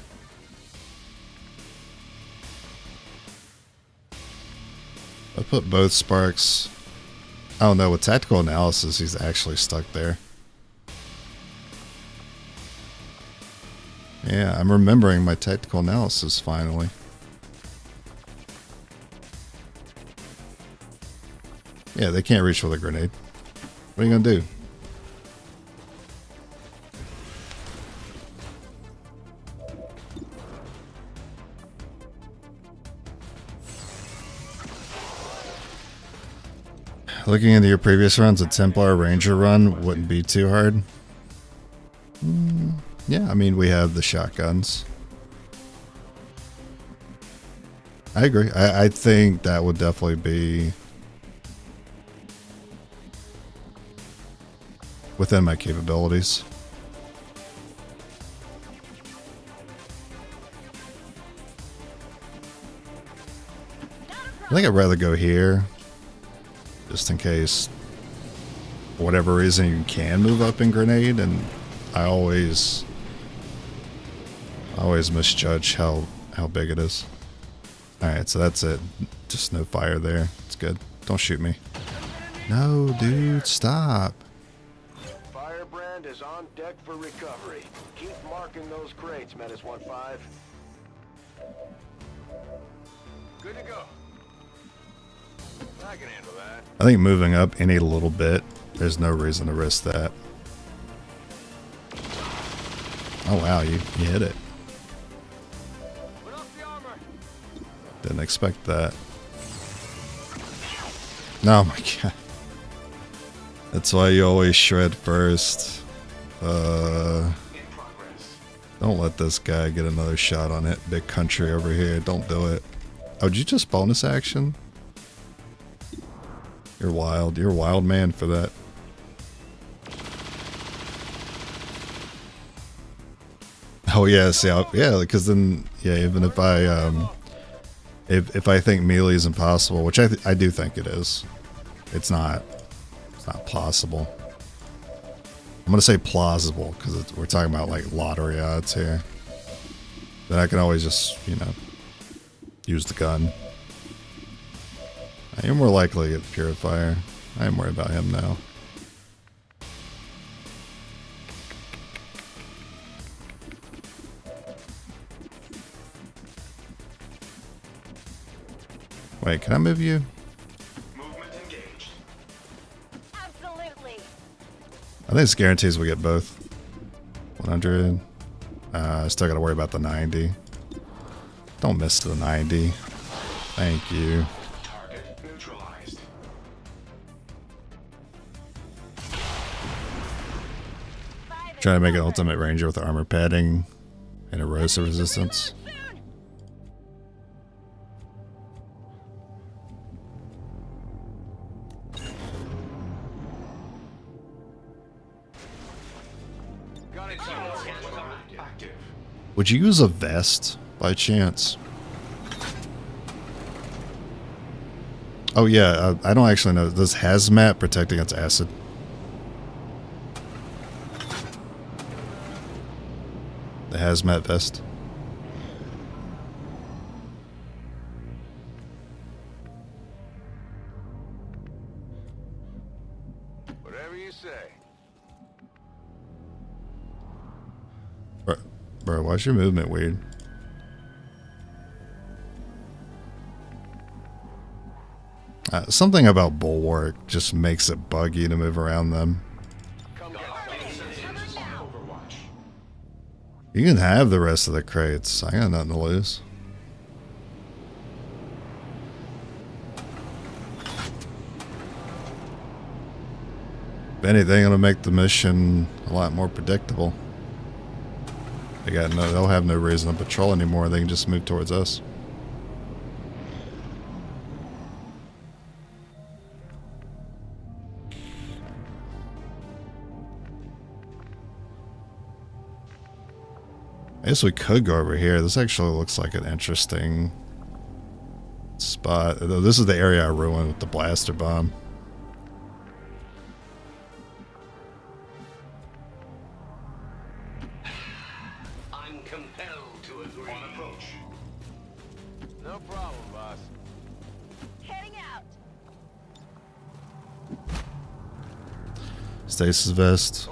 A: I put both sparks. Oh no, with tactical analysis, he's actually stuck there. Yeah, I'm remembering my tactical analysis finally. Yeah, they can't reach with a grenade. What are you gonna do? Looking into your previous runs, a Templar Ranger run wouldn't be too hard. Yeah, I mean, we have the shotguns. I agree. I think that would definitely be within my capabilities. I think I'd rather go here. Just in case, for whatever reason, you can move up in grenade, and I always misjudge how big it is. Alright, so that's it. Just no fire there. It's good. Don't shoot me. No, dude, stop.
F: Firebrand is on deck for recovery. Keep marking those crates, Menace 1-5. Good to go. I can handle that.
A: I think moving up any little bit, there's no reason to risk that. Oh wow, you hit it.
F: Put up the armor.
A: Didn't expect that. Oh my god. That's why you always shred first. Don't let this guy get another shot on it. Big country over here. Don't do it. Oh, did you just bonus action? You're wild. You're a wild man for that. Oh yeah, see, yeah, because then, yeah, even if I think melee is impossible, which I do think it is, it's not possible. I'm gonna say plausible because we're talking about like lottery odds here. Then I can always just, you know, use the gun. I am more likely to get the purifier. I am worried about him now. Wait, can I move you?
D: Movement engaged.
C: Absolutely.
A: I think it's guarantees we get both. 100. Still gotta worry about the 90. Don't miss the 90. Thank you.
D: Target neutralized.
A: Trying to make an ultimate ranger with armor padding and erosive resistance.
F: Got it.
D: Active.
A: Would you use a vest by chance? Oh yeah, I don't actually know. Does hazmat protect against acid? The hazmat vest.
F: Whatever you say.
A: Bro, why's your movement weird? Something about Bulwark just makes it buggy to move around them. You can have the rest of the crates. I got nothing to lose. If anything, it'll make the mission a lot more predictable. They'll have no reason to patrol anymore. They can just move towards us. I guess we could go over here. This actually looks like an interesting spot. This is the area I ruined with the blaster bomb.
D: I'm compelled to agree. On approach.
F: No problem, boss.
C: Heading out.
A: Stasis vest.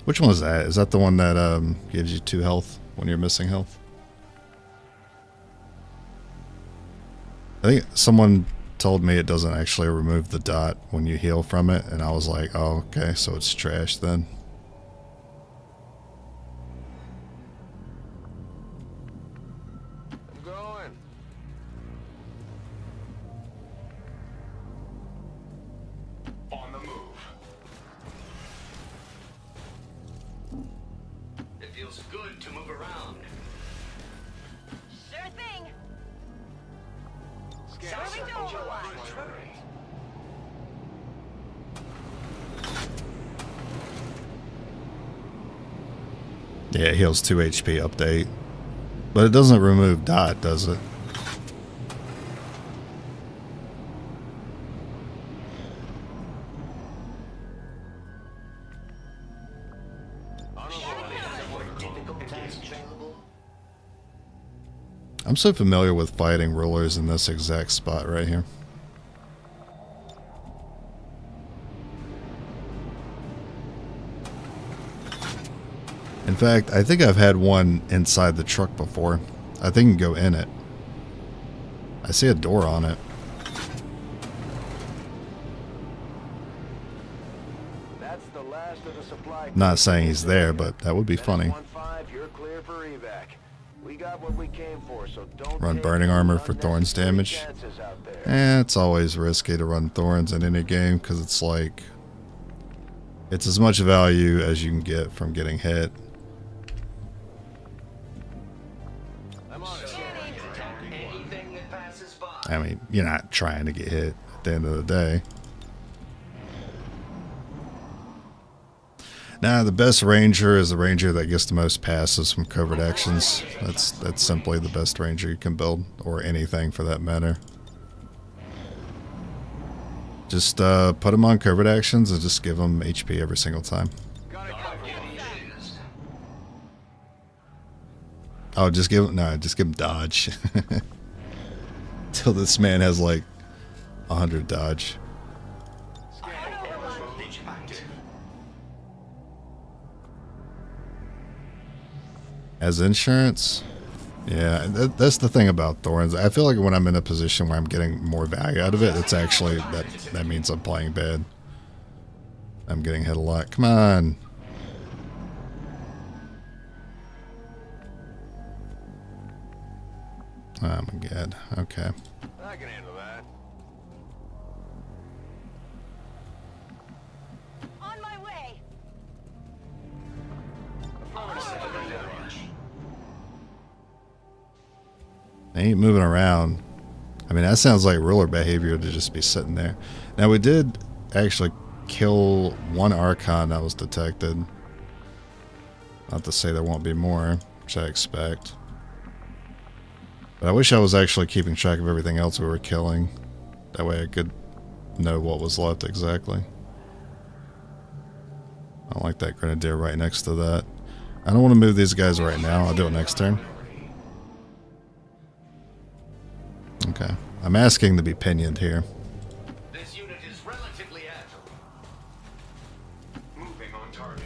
A: Which one is that? Is that the one that gives you 2 health when you're missing health? I think someone told me it doesn't actually remove the dot when you heal from it, and I was like, oh, okay, so it's trash then.
F: I'm going.
D: On the move. It feels good to move around.
C: Sure thing.
F: Moving to overwatch.
A: Yeah, it heals 2 HP update. But it doesn't remove dot, does it? I'm so familiar with fighting rulers in this exact spot right here. In fact, I think I've had one inside the truck before. I think you can go in it. I see a door on it.
F: That's the last of the supply.
A: Not saying he's there, but that would be funny.
F: 1-5, you're clear for evac. We got what we came for, so don't
A: Run
F: take
A: burning
F: any
A: armor for thorns
F: unnecessary
A: damage.
F: chances out there.
A: It's always risky to run thorns in any game because it's like it's as much value as you can get from getting hit.
F: I'm on it.
D: Anything that passes by.
A: I mean, you're not trying to get hit at the end of the day. Nah, the best ranger is the ranger that gets the most passes from covert actions. That's simply the best ranger you can build, or anything for that matter. Just put them on covert actions and just give them HP every single time. Oh, just give him dodge. Till this man has like 100 dodge. As insurance? Yeah, that's the thing about thorns. I feel like when I'm in a position where I'm getting more value out of it, it's actually, that means I'm playing bad. I'm getting hit a lot. Come on. Oh my god. Okay.
F: I can handle that.
C: On my way.
A: They ain't moving around. I mean, that sounds like ruler behavior to just be sitting there. Now, we did actually kill one Archon that was detected. Not to say there won't be more, which I expect. But I wish I was actually keeping track of everything else we were killing. That way I could know what was left exactly. I don't like that grenadier right next to that. I don't want to move these guys right now. I'll do it next turn. Okay. I'm asking to be pinioned here.
D: This unit is relatively agile. Moving on target.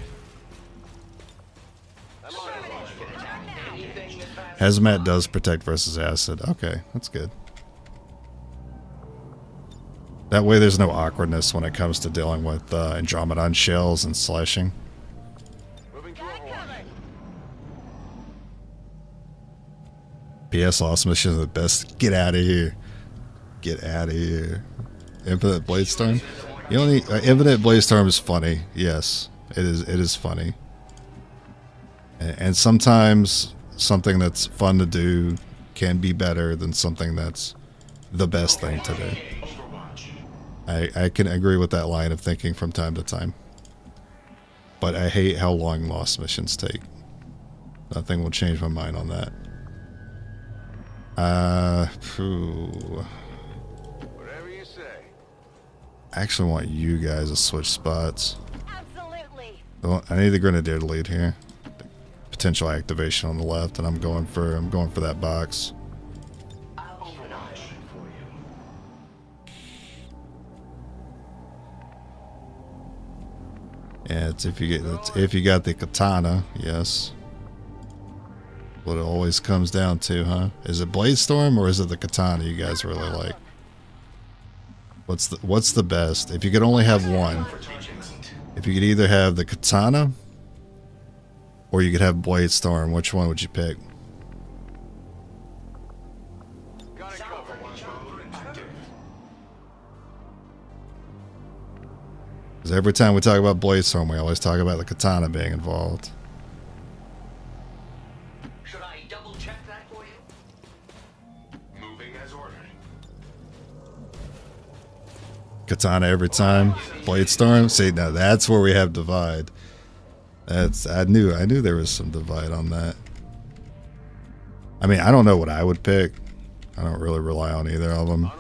D: Anything that passes
A: Hazmat does protect versus acid. Okay, that's good. That way there's no awkwardness when it comes to dealing with Andromedon shells and slashing.
F: Moving to Overwatch.
A: PS Lost Mission is the best. Get out of here. Get out of here. Infinite Bladestorm? You only Infinite Bladestorm is funny. Yes, it is funny. And sometimes something that's fun to do can be better than something that's the best thing to do. I can agree with that line of thinking from time to time. But I hate how long Lost Missions take. Nothing will change my mind on that.
F: Whatever you say.
A: I actually want you guys to switch spots.
C: Absolutely.
A: I need the Grenadier to lead here. Potential activation on the left, and I'm going for that box.
E: I'll keep an eye for you.
A: Yeah, it's if you got the katana, yes. What it always comes down to, huh? Is it Bladestorm or is it the katana you guys really like? What's the best? If you could only have one, if you could either have the katana or you could have Bladestorm, which one would you pick?
F: Got it covered.
A: Because every time we talk about Bladestorm, we always talk about the katana being involved.
D: Should I double check that for you? Moving as ordered.
A: Katana every time. Bladestorm. See, now that's where we have divide. I knew there was some divide on that. I mean, I don't know what I would pick. I don't really rely on either of them.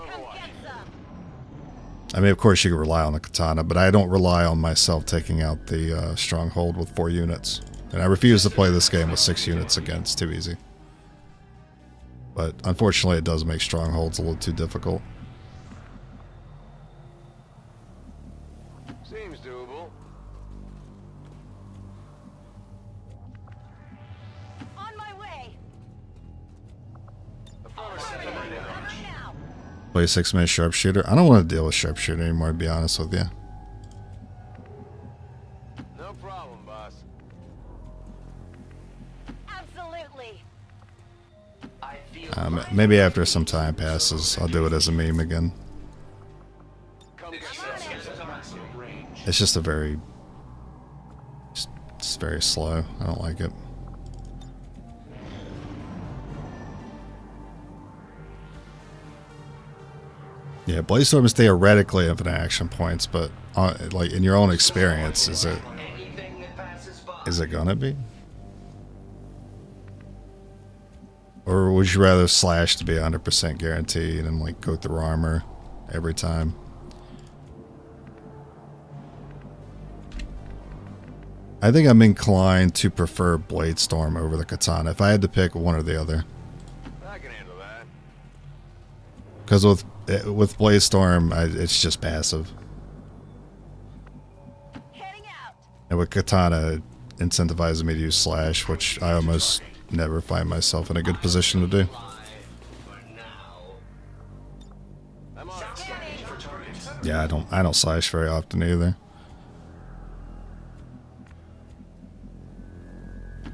A: I mean, of course you could rely on the katana, but I don't rely on myself taking out the stronghold with 4 units. And I refuse to play this game with 6 units again. It's too easy. But unfortunately, it does make strongholds a little too difficult.
F: Seems doable.
C: On my way.
F: The front is
C: Now.
A: Play 6-minute sharpshooter. I don't want to deal with sharpshooter anymore, to be honest with you.
F: no problem, boss.
C: Absolutely.
D: I feel
A: Maybe after some time passes, I'll do it as a meme again.
F: Come
A: It's just it's very slow. I don't like it. Yeah, Bladestorm is theoretically infinite action points, but like in your own experience, is it
D: anything that passes by.
A: gonna be? Or would you rather slash to be 100% guaranteed and like go through armor every time? I think I'm inclined to prefer Bladestorm over the katana if I had to pick one or the other.
F: I can handle that.
A: Because with Bladestorm, it's just passive.
C: Heading out.
A: And with katana, it incentivizes me to use slash, which I almost never find myself in a good position to do.
F: I'm on.
A: Yeah, I don't slash very often either.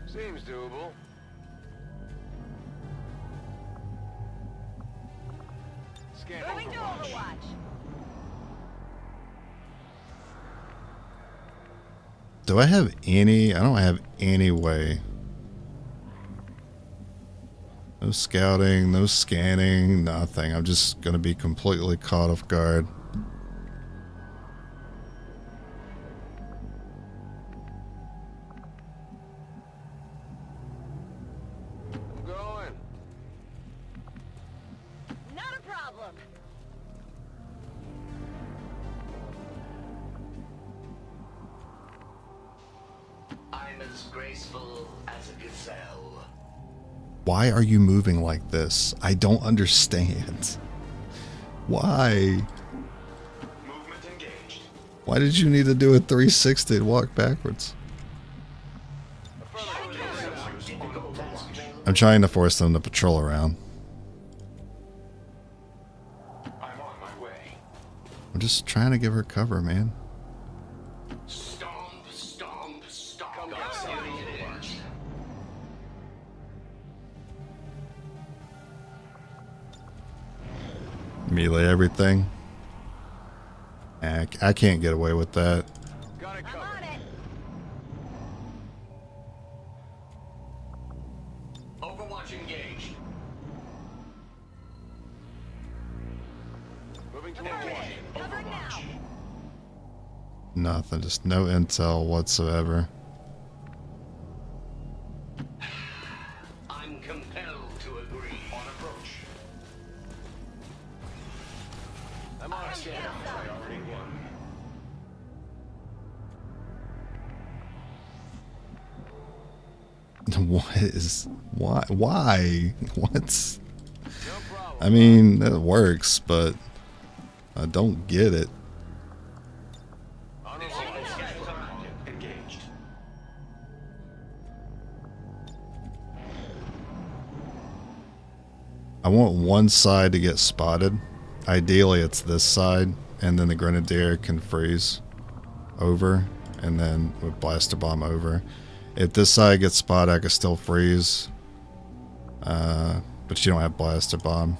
F: Seems doable. Scan
C: Moving to Overwatch.
A: Do I have any? I don't have any way. No scouting, no scanning, nothing. I'm just going to be completely caught off guard.
F: I'm going.
E: as graceful as a gazelle.
A: Why are you moving like this? I don't understand. Why?
E: Movement engaged.
A: Why did you need to do a 360 and walk backwards? I'm trying to force them to patrol around.
E: I'm on my way.
A: I'm just trying to give her cover, man.
E: Stomp, stomp, stomp. Got something it is.
A: Melee everything. I can't get away with that.
F: Got it
C: I'm
F: covered.
C: on it.
E: Overwatch engaged.
F: Moving to
C: I'm on
F: Overwatch.
C: it. Covered now.
A: Nothing, just no intel whatsoever.
E: I'm compelled to agree. On approach.
F: I'm on it.
E: Priority 1.
A: Why? What?
F: No problem.
A: I mean, that works, but I don't get it.
F: On Overwatch.
E: Engaged.
A: I want one side to get spotted. Ideally, it's this side, and then the grenadier can freeze over, and then with blaster bomb over. If this side gets spotted, I can still freeze, but you don't have blaster bomb.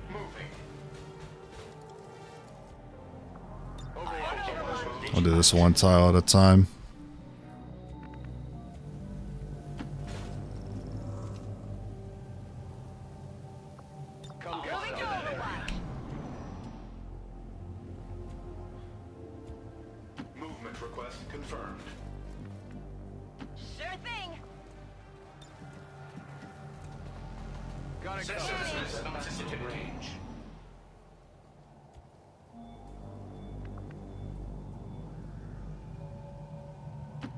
E: Moving.
F: Overwatch.
A: I'll do this one tile at a time.
F: Come get
C: Moving to
F: some.
C: Overwatch.
E: Movement request confirmed.
C: Sure thing.
F: Got it covered.
E: Sensitive range.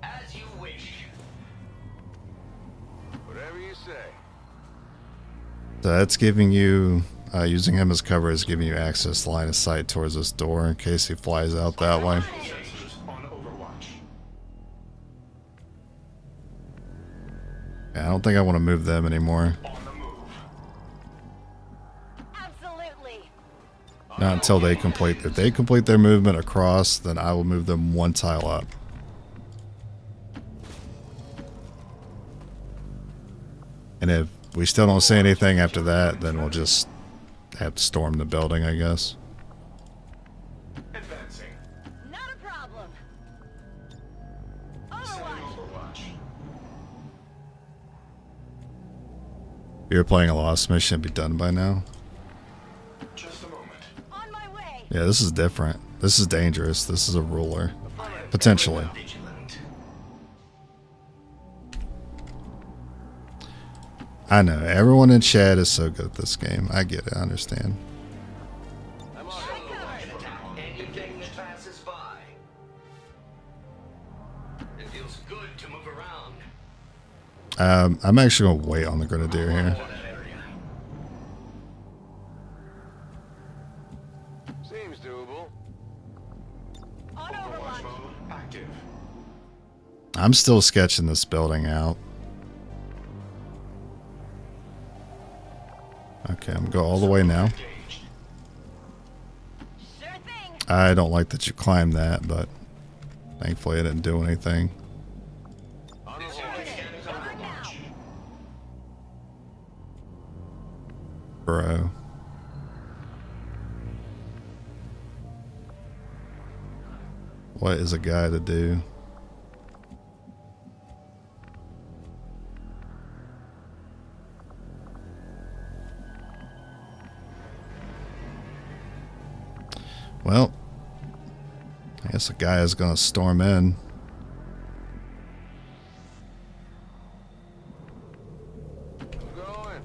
E: As you wish.
F: Whatever you say.
A: So that's giving you, using him as cover is giving you access line of sight towards this door in case he flies out that way.
E: Sensors on Overwatch.
A: Yeah, I don't think I want to move them anymore.
E: On the move.
C: Absolutely.
A: Not until they complete. If they complete their movement across, then I will move them one tile up. And if we still don't say anything after that, then we'll just have to storm the building, I guess.
E: Advancing.
C: Not a problem.
E: Sending
C: Overwatch.
E: Overwatch.
A: If you're playing a Lost mission, it'd be done by now.
E: Just a moment.
C: On my way.
A: Yeah, this is different. This is dangerous. This is a ruler. Potentially.
E: Vigilant.
A: I know. Everyone in chat is so good at this game. I get it. I understand.
F: I'm on it.
E: Attack anything that passes by. It feels good to move around.
A: I'm actually going to wait on the grenadier here.
E: That area.
F: Seems doable.
C: On
E: Overwatch
C: Overwatch.
E: mode active.
A: I'm still sketching this building out. Okay, I'm going to go all the way now.
E: Engaged.
C: Sure thing.
A: I don't like that you climbed that, but thankfully I didn't do anything.
F: On
E: This
F: Overwatch.
E: unit scan is
C: Covered now.
E: Overwatch.
A: Bro. What is a guy to do? Well, I guess a guy is going to storm in.
F: Going.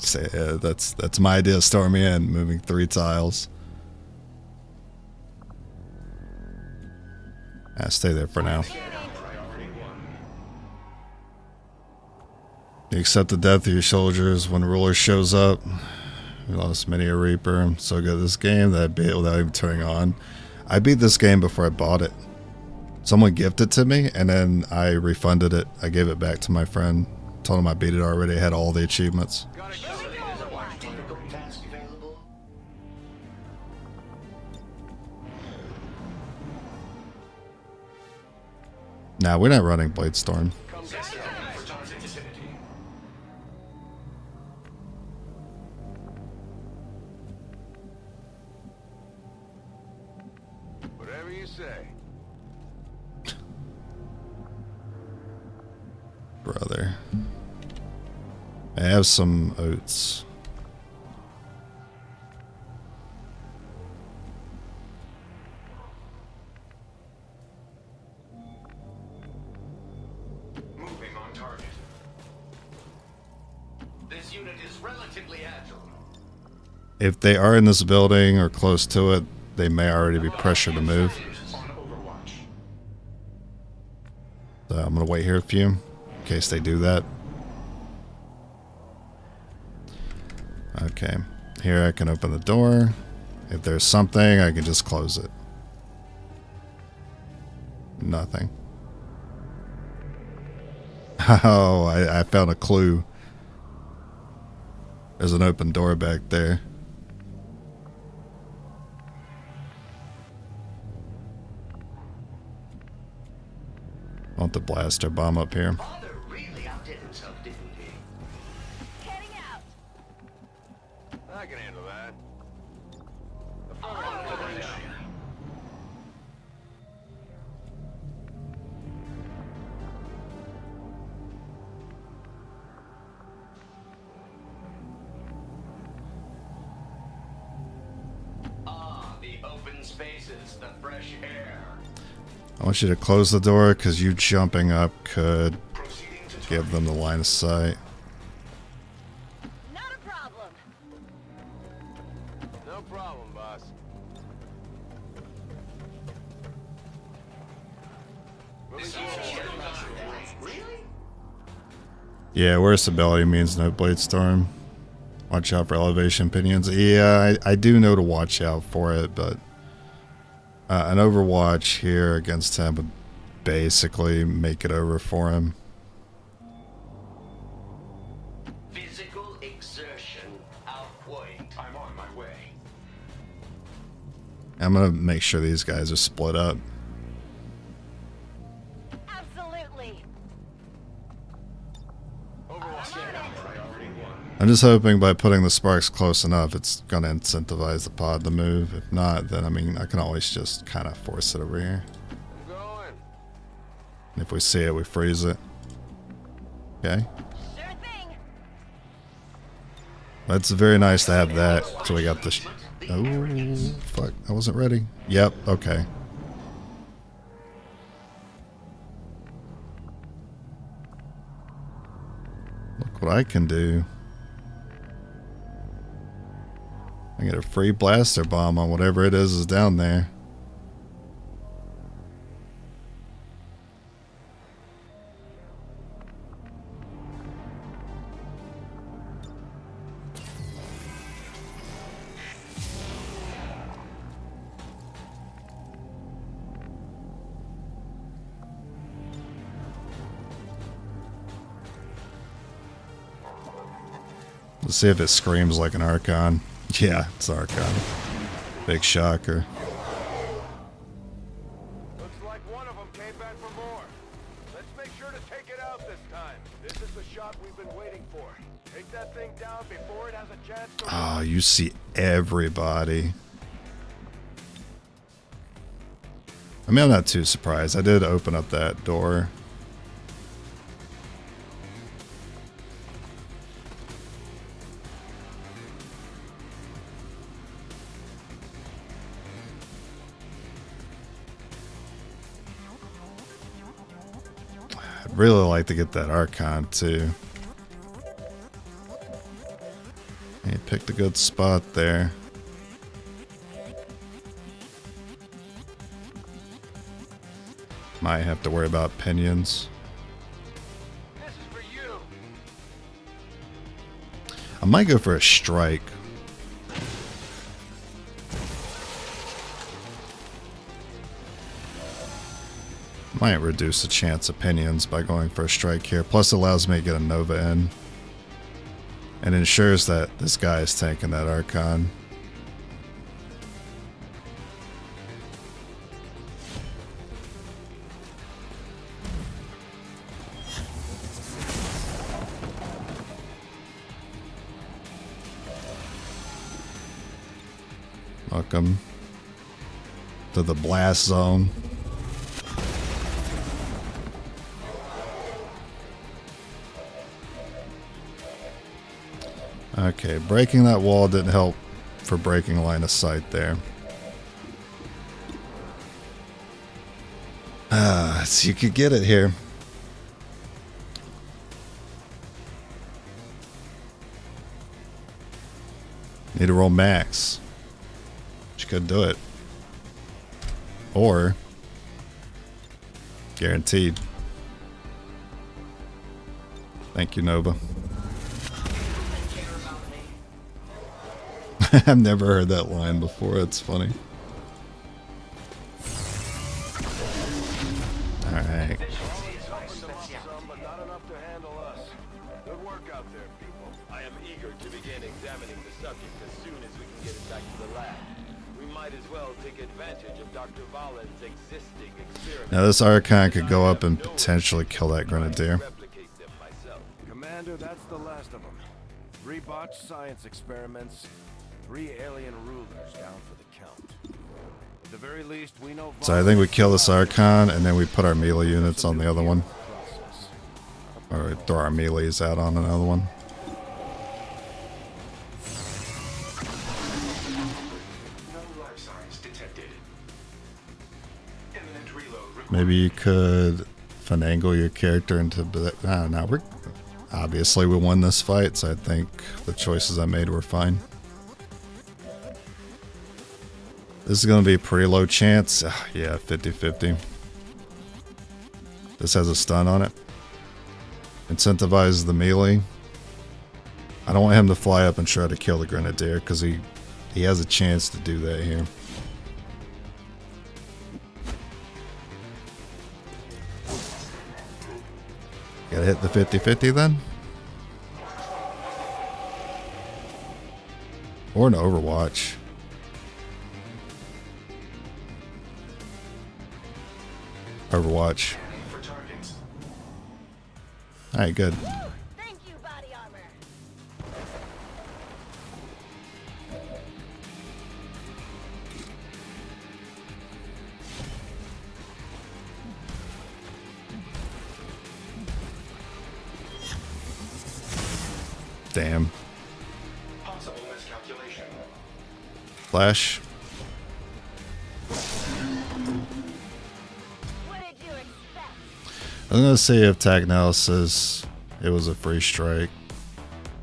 A: So, yeah, that's my idea. Storm me in, moving 3 tiles. Stay there for now. You accept the death of your soldiers when ruler shows up. We lost many a reaper. I'm so good at this game that I beat it without even turning on. I beat this game before I bought it. Someone gifted it to me, and then I refunded it. I gave it back to my friend. Told him I beat it already. I had all the achievements. Nah, we're not running Bladestorm.
F: Whatever you say.
A: Brother. I have some oats.
D: Moving on target. This unit is relatively agile.
A: If they are in this building or close to it, they may already be pressured to move. So I'm going to wait here a few, in case they do that. Okay, here I can open the door. If there's something, I can just close it. Nothing. Oh, I found a clue. There's an open door back there. I want the blaster bomb up here.
D: Father really outdid himself, didn't he?
C: Heading out.
F: I can handle that.
D: Ah, the open spaces, the fresh air.
A: I want you to close the door because you jumping up could
D: Proceeding to
A: give them the line of sight.
C: Not a problem.
F: No problem, boss.
D: Really?
A: Yeah, worst ability means no Bladestorm. Watch out for elevation pinions. Yeah, I do know to watch out for it, but an Overwatch here against him would basically make it over for him.
D: Physical exertion outpoint. I'm on my way.
A: I'm going to make sure these guys are split up.
C: Absolutely.
A: I'm just hoping by putting the sparks close enough, it's going to incentivize the pod to move. If not, then I mean, I can always just kind of force it over here.
F: I'm going.
A: And if we see it, we freeze it. Okay.
C: Sure thing.
A: That's very nice to have that. So we got the... Oh, fuck. I wasn't ready. Yep, okay. Look what I can do. I get a free blaster bomb on whatever it is down there. Let's see if it screams like an Archon. Yeah, it's Archon. Big shocker.
F: Looks like one of them came back for more. Let's make sure to take it out this time. This is the shot we've been waiting for. Take that thing down before it has a chance to...
A: Oh, you see everybody. I mean, I'm not too surprised. I did open up that door. I'd really like to get that Archon too. He picked a good spot there. Might have to worry about pinions.
F: This is for you.
A: I might go for a strike. Might reduce the chance of pinions by going for a strike here. Plus it allows me to get a Nova in. And ensures that this guy is tanking that Archon. Welcome to the blast zone. Okay, breaking that wall didn't help for breaking line of sight there. So you could get it here. Need to roll max. She could do it. Or guaranteed. Thank you, Nova. I've never heard that line before. It's funny. Alright.
F: Some, but not enough to handle us. Good work out there, people. I am eager to begin examining the subject as soon as we can get it back to the lab. We might as well take advantage of Dr. Valen's existing experiments.
A: Now this Archon could go up and potentially kill that Grenadier.
F: Replicate them myself.
B: Commander, that's the last of them. 3 botched science experiments, 3 alien rulers down for the count. At the very least, we know.
A: So I think we kill this Archon and then we put our melee units on the other one. Or we throw our melees out on another one.
E: No life signs detected. Imminent reload.
A: Maybe you could finagle your character into... I don't know. Obviously we won this fight, so I think the choices I made were fine. This is going to be a pretty low chance. Yeah, 50-50. This has a stun on it. Incentivizes the melee. I don't want him to fly up and try to kill the Grenadier because he has a chance to do that here. Gotta hit the 50-50 then? Or an Overwatch. Overwatch. Alright, good.
C: Thank you, body armor.
A: Damn.
E: Possible miscalculation.
A: Flash.
C: What did you expect?
A: I was gonna say if Tagnell says it was a free strike.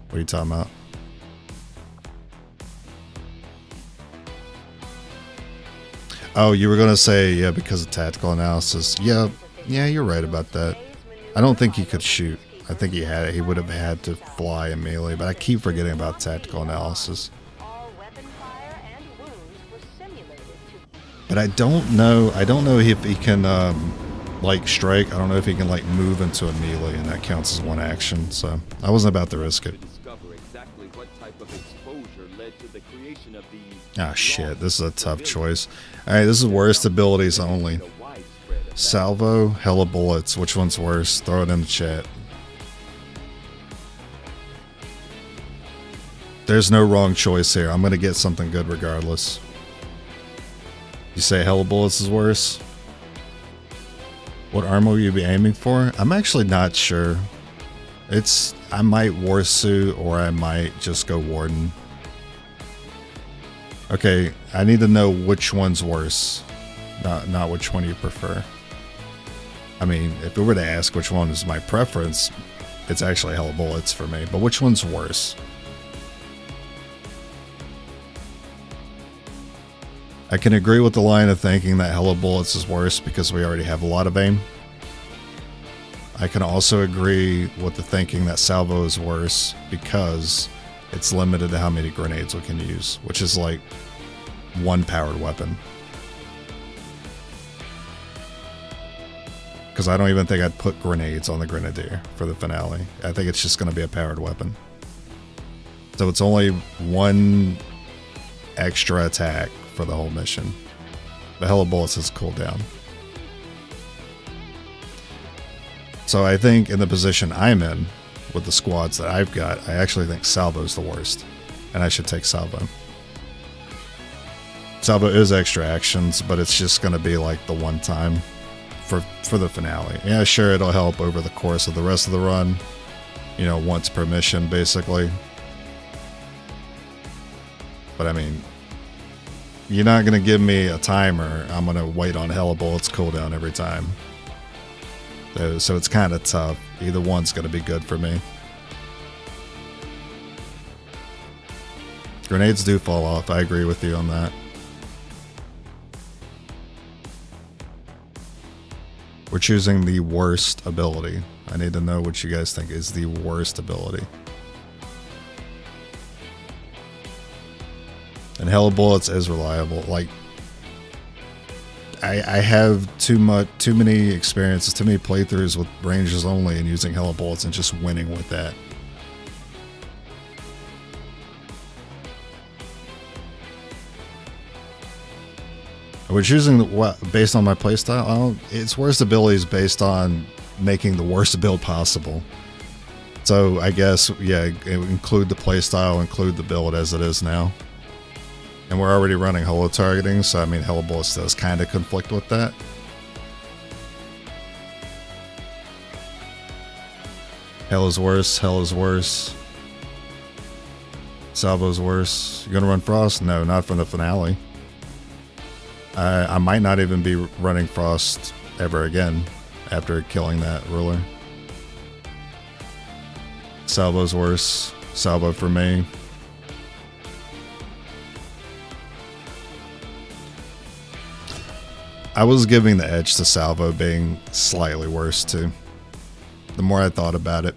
A: What are you talking about? Oh, you were gonna say yeah because of tactical analysis. Yeah, you're right about that. I don't think he could shoot. I think he would have had to fly and melee, but I keep forgetting about tactical analysis.
C: All weapon fire and wounds were simulated to.
A: But I don't know if he can like strike. I don't know if he can like move into a melee and that counts as one action. So I wasn't about to risk it.
G: Discover exactly what type of exposure led to the creation of these.
A: Ah shit, this is a tough choice. Alright, this is worst abilities only. Salvo, hella bullets. Which one's worse? Throw it in the chat. There's no wrong choice here. I'm gonna get something good regardless. You say hella bullets is worse? What armor will you be aiming for? I'm actually not sure. I might Warsuit or I might just go Warden. Okay, I need to know which one's worse. Not which one you prefer. I mean, if we were to ask which one is my preference, it's actually hella bullets for me. But which one's worse? I can agree with the line of thinking that Hello Bullets is worse because we already have a lot of aim. I can also agree with the thinking that Salvo is worse because it's limited to how many grenades we can use, which is like one powered weapon. Because I don't even think I'd put grenades on the Grenadier for the finale. I think it's just going to be a powered weapon. So it's only one extra attack for the whole mission. The Hello Bullets has cooled down. So I think in the position I'm in, with the squads that I've got, I actually think Salvo's the worst. And I should take Salvo. Salvo is extra actions, but it's just going to be like the one time for the finale. Yeah, sure, it'll help over the course of the rest of the run. You know, once per mission, basically. But I mean, you're not going to give me a timer. I'm going to wait on Hello Bullets cooldown every time. So it's kind of tough. Either one's going to be good for me. Grenades do fall off. I agree with you on that. We're choosing the worst ability. I need to know what you guys think is the worst ability. And Hello Bullets is reliable. Like, I have too many experiences, too many playthroughs with Rangers only and using Hello Bullets and just winning with that. We're choosing what based on my playstyle. Its worst ability is based on making the worst build possible. So I guess, yeah, include the playstyle, include the build as it is now. And we're already running holo targeting, so I mean, Hello Bullets does kind of conflict with that. Hell is worse. Hell is worse. Salvo's worse. You gonna run Frost? No, not from the finale. I might not even be running Frost ever again after killing that ruler. Salvo's worse. Salvo for me. I was giving the edge to Salvo being slightly worse too. The more I thought about it.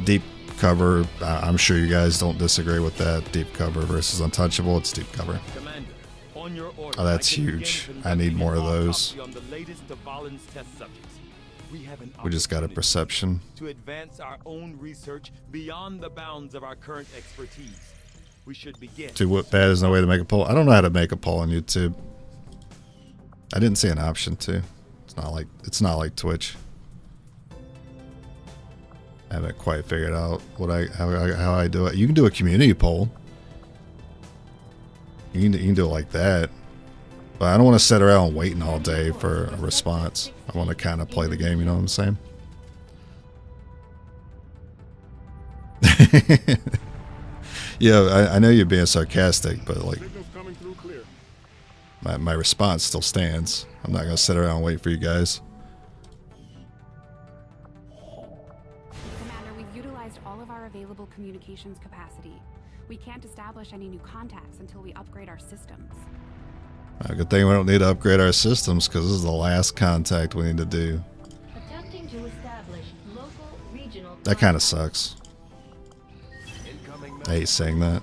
A: Deep cover. I'm sure you guys don't disagree with that. Deep cover versus untouchable. It's deep cover.
G: Commander, on your order,
A: Oh, that's huge. I need more of those. We just got a perception.
G: To advance our own research beyond the bounds of our current expertise. We should begin.
A: Too what bad is no way to make a poll. I don't know how to make a poll on YouTube. I didn't see an option to. It's not like Twitch. I haven't quite figured out how I do it. You can do a community poll. You can do it like that. But I don't want to sit around waiting all day for a response. I want to kind of play the game, you know what I'm saying? Yeah, I know you're being sarcastic, but like my response still stands. I'm not gonna sit around and wait for you guys.
H: Commander, we've utilized all of our available communications capacity. We can't establish any new contacts until we upgrade our systems.
A: Good thing we don't need to upgrade our systems, because this is the last contact we need to do.
C: Attempting to establish local, regional.
A: That kind of sucks. I hate saying that.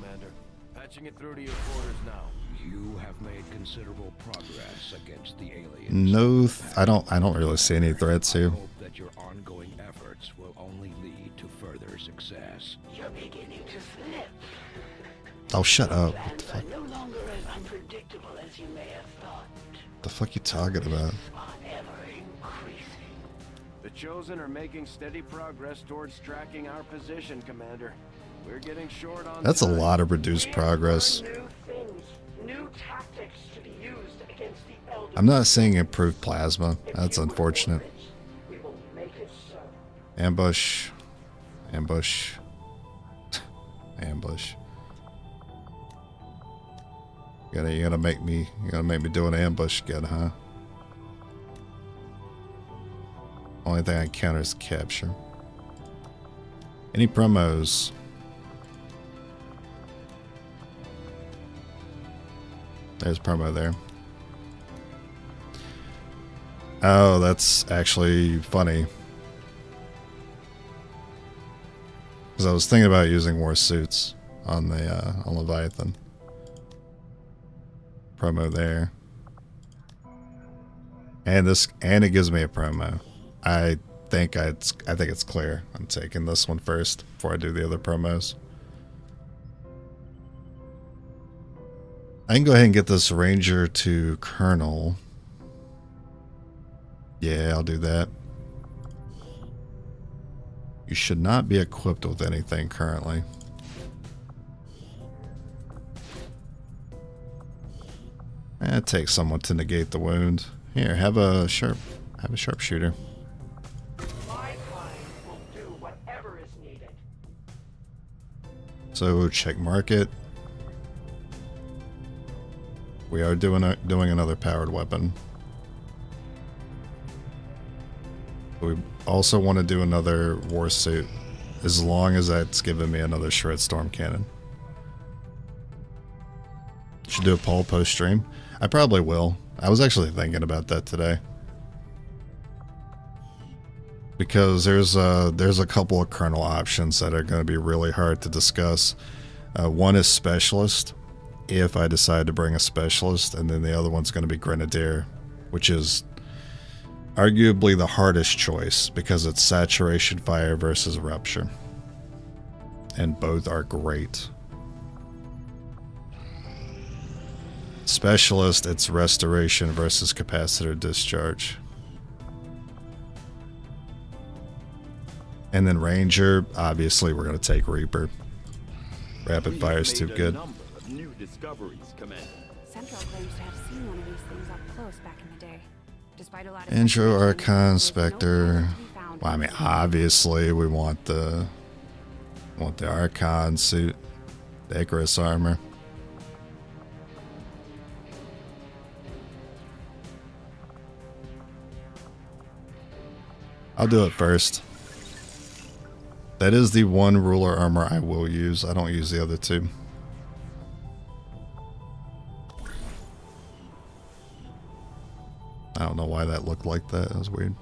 B: Patching it through to your quarters now. You have made considerable progress against the aliens.
A: No, I don't really see any threats here.
B: I hope that your ongoing efforts will only lead to further success.
E: You're beginning to slip.
A: Oh, shut up. What the fuck?
E: No longer as unpredictable as you may have thought.
A: The fuck you talking about?
E: Are ever increasing.
F: The Chosen are making steady progress towards tracking our position, Commander. We're getting short on
A: That's a
E: time.
A: lot of reduced progress.
E: New things, new tactics to be used against the elders.
A: I'm not saying improved plasma. That's unfortunate.
E: We will make it so.
A: Ambush. Ambush. Ambush. You gotta make me do an ambush again, huh? Only thing I encounter is capture. Any promos? There's promo there. Oh, that's actually funny. Because I was thinking about using more suits on the on Leviathan. Promo there. And it gives me a promo. I think it's clear. I'm taking this one first before I do the other promos. I can go ahead and get this Ranger to Colonel. Yeah, I'll do that. You should not be equipped with anything currently. It takes someone to negate the wound. Here, have a sharpshooter.
E: My kind will do whatever is needed.
A: So check market. We are doing another powered weapon. We also want to do another war suit, as long as that's giving me another shred storm cannon. Should do a poll post stream. I probably will. I was actually thinking about that today, because there's a couple of kernel options that are going to be really hard to discuss. One is specialist, if I decide to bring a specialist, and then the other one's going to be grenadier, which is arguably the hardest choice because it's saturation fire versus rupture, and both are great. Specialist, it's restoration versus capacitor discharge. And then Ranger, obviously we're going to take Reaper. Rapid fire is too good.
G: New discoveries, Commander.
H: Central claims to have seen one of these things up close back in the day. Despite a lot of
A: Intro
H: speculation,
A: Archon
H: there was no
A: Spectre.
H: evidence to be found.
A: Well, I mean, obviously we want the Archon suit, the Icarus armor. I'll do it first. That is the one ruler armor I will use. I don't use the other two. I don't know why that looked like that. That was weird.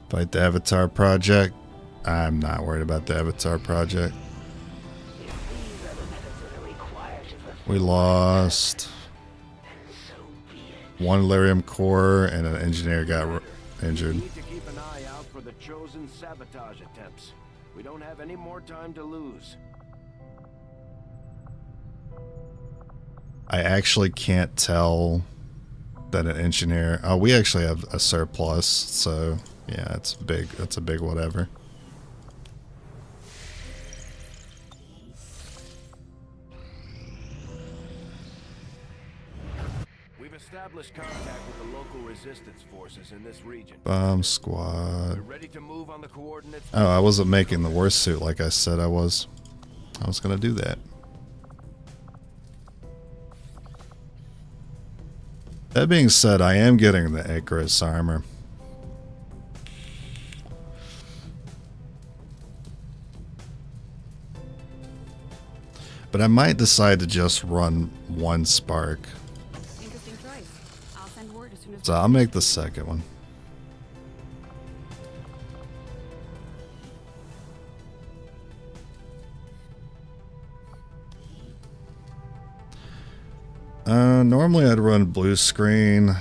A: Fight the Avatar Project. I'm not worried about the Avatar Project. We lost one Lyrium core and an engineer got injured.
B: We need to keep an eye out for the chosen sabotage attempts. We don't have any more time to lose.
A: I actually can't tell that an engineer... Oh, we actually have a surplus, so yeah, it's big. That's a big whatever.
B: We've established contact with the local resistance forces in this region.
A: Bomb squad.
B: We're ready to move on the coordinates.
A: Oh, I wasn't making the worst suit like I said I was. I was going to do that. That being said, I am getting the Icarus armor. But I might decide to just run one spark.
H: Interesting choice. I'll send word as soon as
A: So I'll make the second one. Normally I'd run blue screen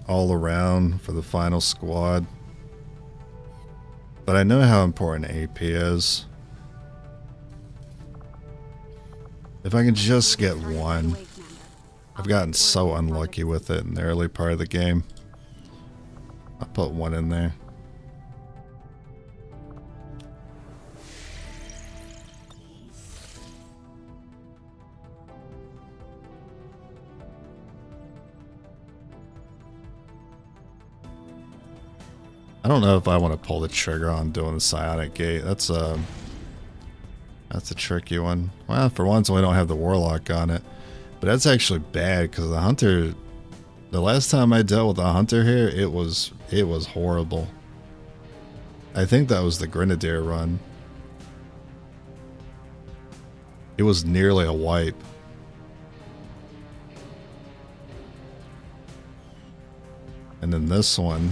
A: all around for the final squad, but I know how important AP is. If I can just get one. I've gotten so unlucky with it in the early part of the game. I'll put one in there. I don't know if I want to pull the trigger on doing the psionic gate. That's a tricky one. Well, for once we don't have the warlock on it, but that's actually bad because the hunter. The last time I dealt with a hunter here, it was horrible. I think that was the grenadier run. It was nearly a wipe. And then this one,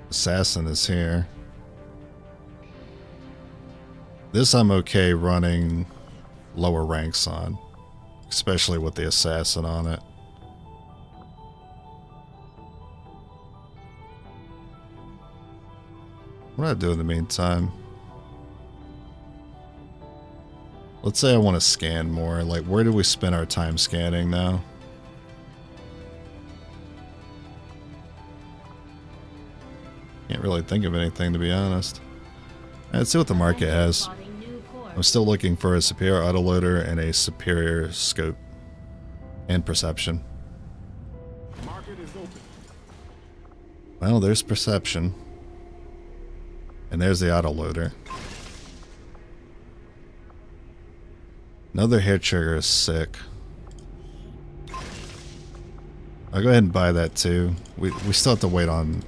A: Assassin is here. This I'm okay running lower ranks on, especially with the Assassin on it. What do I do in the meantime? Let's say I want to scan more. Like, where do we spend our time scanning now? Can't really think of anything, to be honest. Let's see what the market has. I'm still looking for a superior autoloader and a superior scope and perception.
F: Market is open.
A: Well, there's perception. And there's the autoloader. Another hair trigger is sick. I'll go ahead and buy that too. We still have to wait on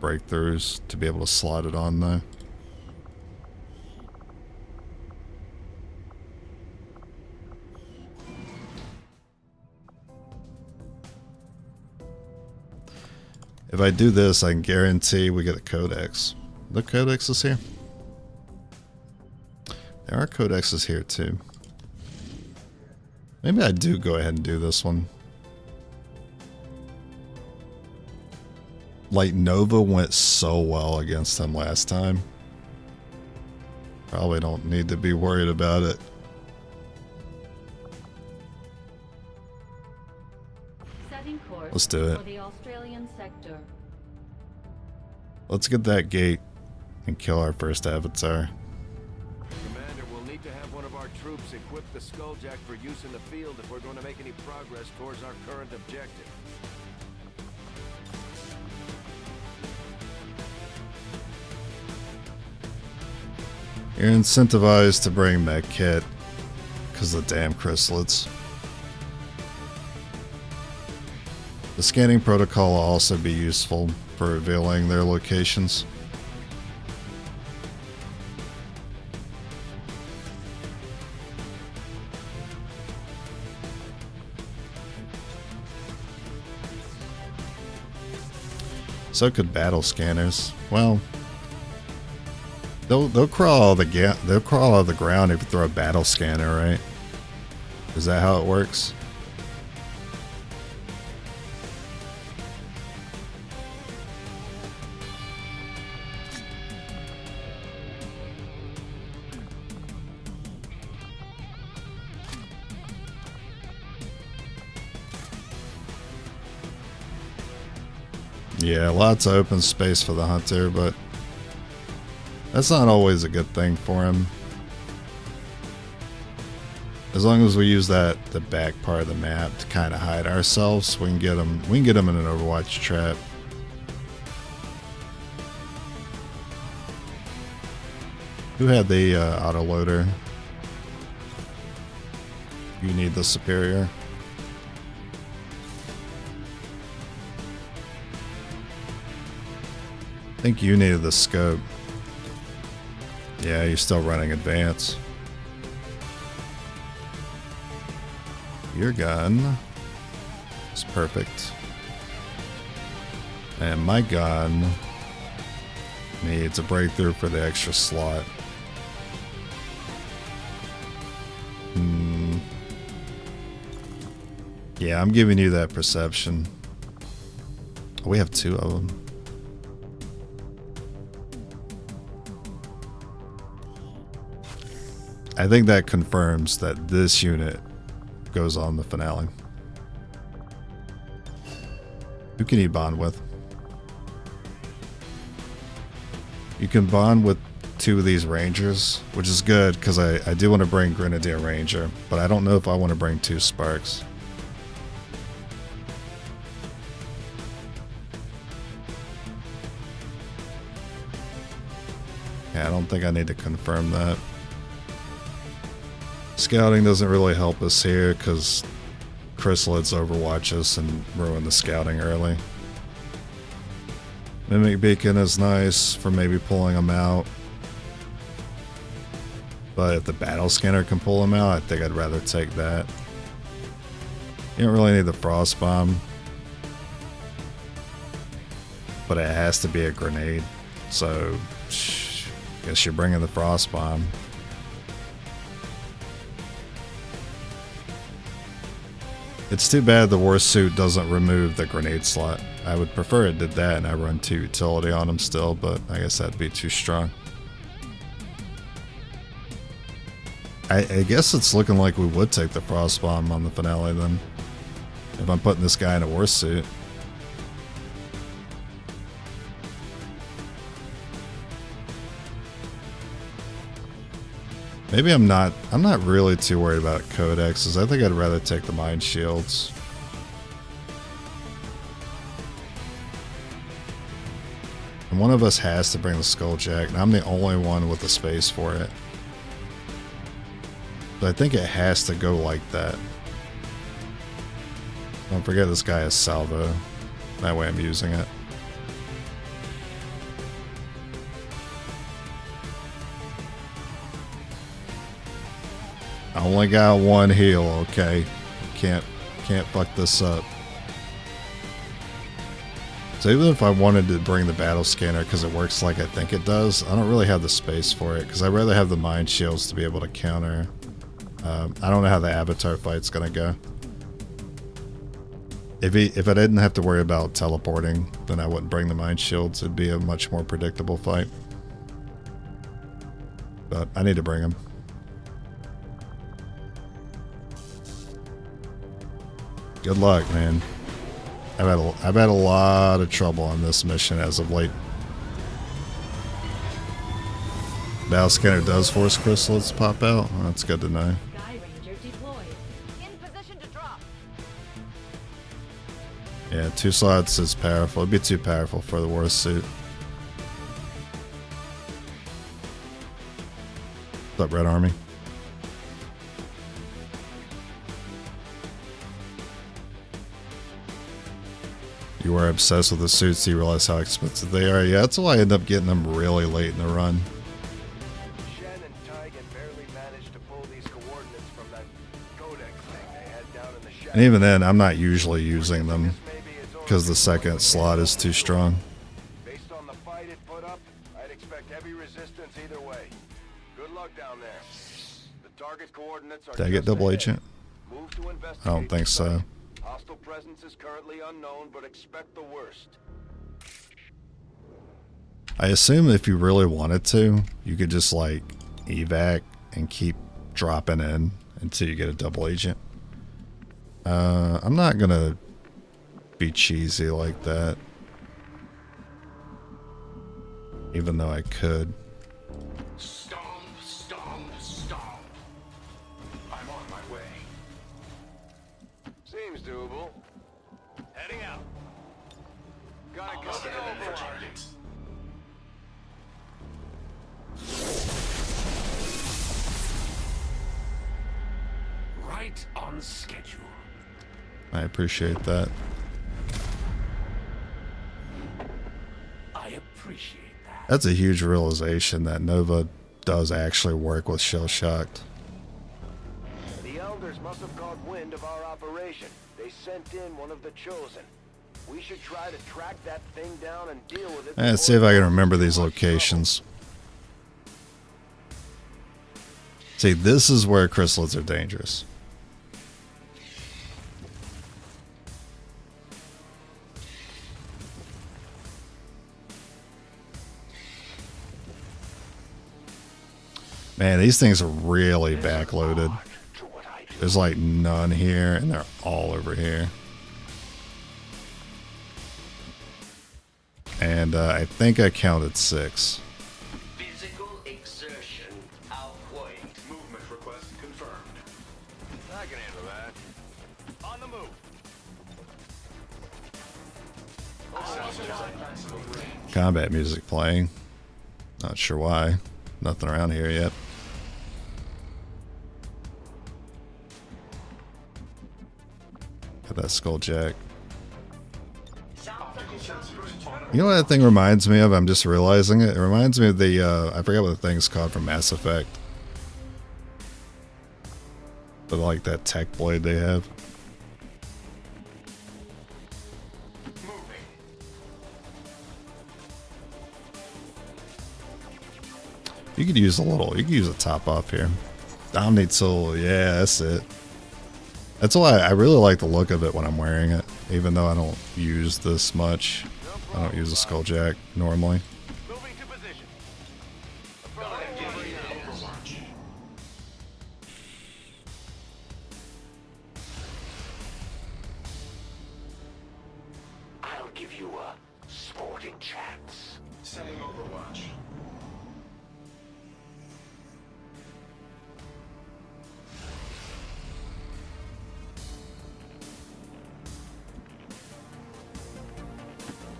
A: breakthroughs to be able to slot it on though. If I do this, I can guarantee we get a codex. The codex is here. There are codexes here too. Maybe I do go ahead and do this one. Like, Nova went so well against him last time. Probably don't need to be worried about it.
C: Setting course
A: Let's do it.
C: for the Australian sector.
A: Let's get that gate and kill our first avatar.
F: Commander, we'll need to have one of our troops equip the Skulljack for use in the field if we're going to make any progress towards our current objective.
A: You're incentivized to bring mech kit because of the damn chrysalids. The scanning protocol will also be useful for revealing their locations. So could battle scanners. Well, they'll crawl out of the ground if you throw a battle scanner, right? Is that how it works? Yeah, lots of open space for the hunter, but that's not always a good thing for him. As long as we use the back part of the map to kind of hide ourselves, we can get him in an Overwatch trap. Who had the autoloader? You need the superior. I think you needed the scope. Yeah, you're still running advance. Your gun is perfect. And my gun needs a breakthrough for the extra slot. Yeah, I'm giving you that perception. Oh, we have two of them. I think that confirms that this unit goes on the finale. Who can you bond with? You can bond with two of these rangers, which is good because I do want to bring Grenadier Ranger, but I don't know if I want to bring two Sparks. Yeah, I don't think I need to confirm that. Scouting doesn't really help us here because chrysalids overwatch us and ruin the scouting early. Mimic Beacon is nice for maybe pulling them out. But if the battle scanner can pull them out, I think I'd rather take that. You don't really need the frost bomb, but it has to be a grenade. So, guess you're bringing the frost bomb. It's too bad the war suit doesn't remove the grenade slot. I would prefer it did that and I run 2 utility on him still, but I guess that'd be too strong. I guess it's looking like we would take the frost bomb on the finale then. If I'm putting this guy in a war suit. Maybe I'm not really too worried about codexes. I think I'd rather take the mind shields. And one of us has to bring the skulljack, and I'm the only one with the space for it. But I think it has to go like that. Don't forget this guy is salvo. That way I'm using it. I only got 1 heal, okay. Can't fuck this up. So even if I wanted to bring the battle scanner because it works like I think it does, I don't really have the space for it because I'd rather have the mind shields to be able to counter. I don't know how the avatar fight's gonna go. If I didn't have to worry about teleporting, then I wouldn't bring the mind shields. It'd be a much more predictable fight. But I need to bring them. Good luck, man. I've had a lot of trouble on this mission as of late. Battle scanner does force chrysalids to pop out. Well, that's good to know.
C: Sky Ranger deployed. In position to drop.
A: Yeah, 2 slots is powerful. It'd be too powerful for the war suit. What's up, Red Army? You were obsessed with the suits, you realize how expensive they are. Yeah, that's why I end up getting them really late in the run.
F: Shen and Tygan barely managed to pull these coordinates from that codex thing they had down in the shadows.
A: And even then, I'm not usually using them because the second slot is too strong.
F: Based on the fight it put up, I'd expect heavy resistance either way. Good luck down there. The target coordinates are
A: Did I get double
F: just
A: agent?
F: ahead. Move to investigate
A: I don't think
F: the
A: so.
F: site. Hostile presence is currently unknown, but expect the worst.
A: I assume if you really wanted to, you could just like evac and keep dropping in until you get a double agent. I'm not gonna be cheesy like that, even though I could.
D: Stomp, stomp, stomp. I'm on my way.
F: Seems doable. Heading out. Gotta
D: I'll
F: go
D: scan them for
F: over.
D: targets. Right on schedule.
A: I appreciate that.
D: I appreciate that.
A: That's a huge realization that Nova does actually work with Shell Shocked.
F: The elders must have caught wind of our operation. They sent in one of the chosen. We should try to track that thing down and deal with it.
A: Let's see if I can remember these locations. See, this is where chrysalids are dangerous. Man, these things are really backloaded. There's like none here, and they're all over here. And I think I counted 6.
D: Physical exertion outweighed. Movement request confirmed.
F: I can handle that. On the move.
A: Combat music playing. Not sure why. Nothing around here yet. Got that skulljack. You know what that thing reminds me of? I'm just realizing it. It reminds me of the, I forgot what the thing's called from Mass Effect. But like that tech blade they have. You could use you could use a top off here. Dominate Soul, yeah, that's it. That's why I really like the look of it when I'm wearing it, even though I don't use this much. I don't use a Skulljack normally.
F: Moving to position.
E: I'll give you a sporting chance.
D: Setting Overwatch.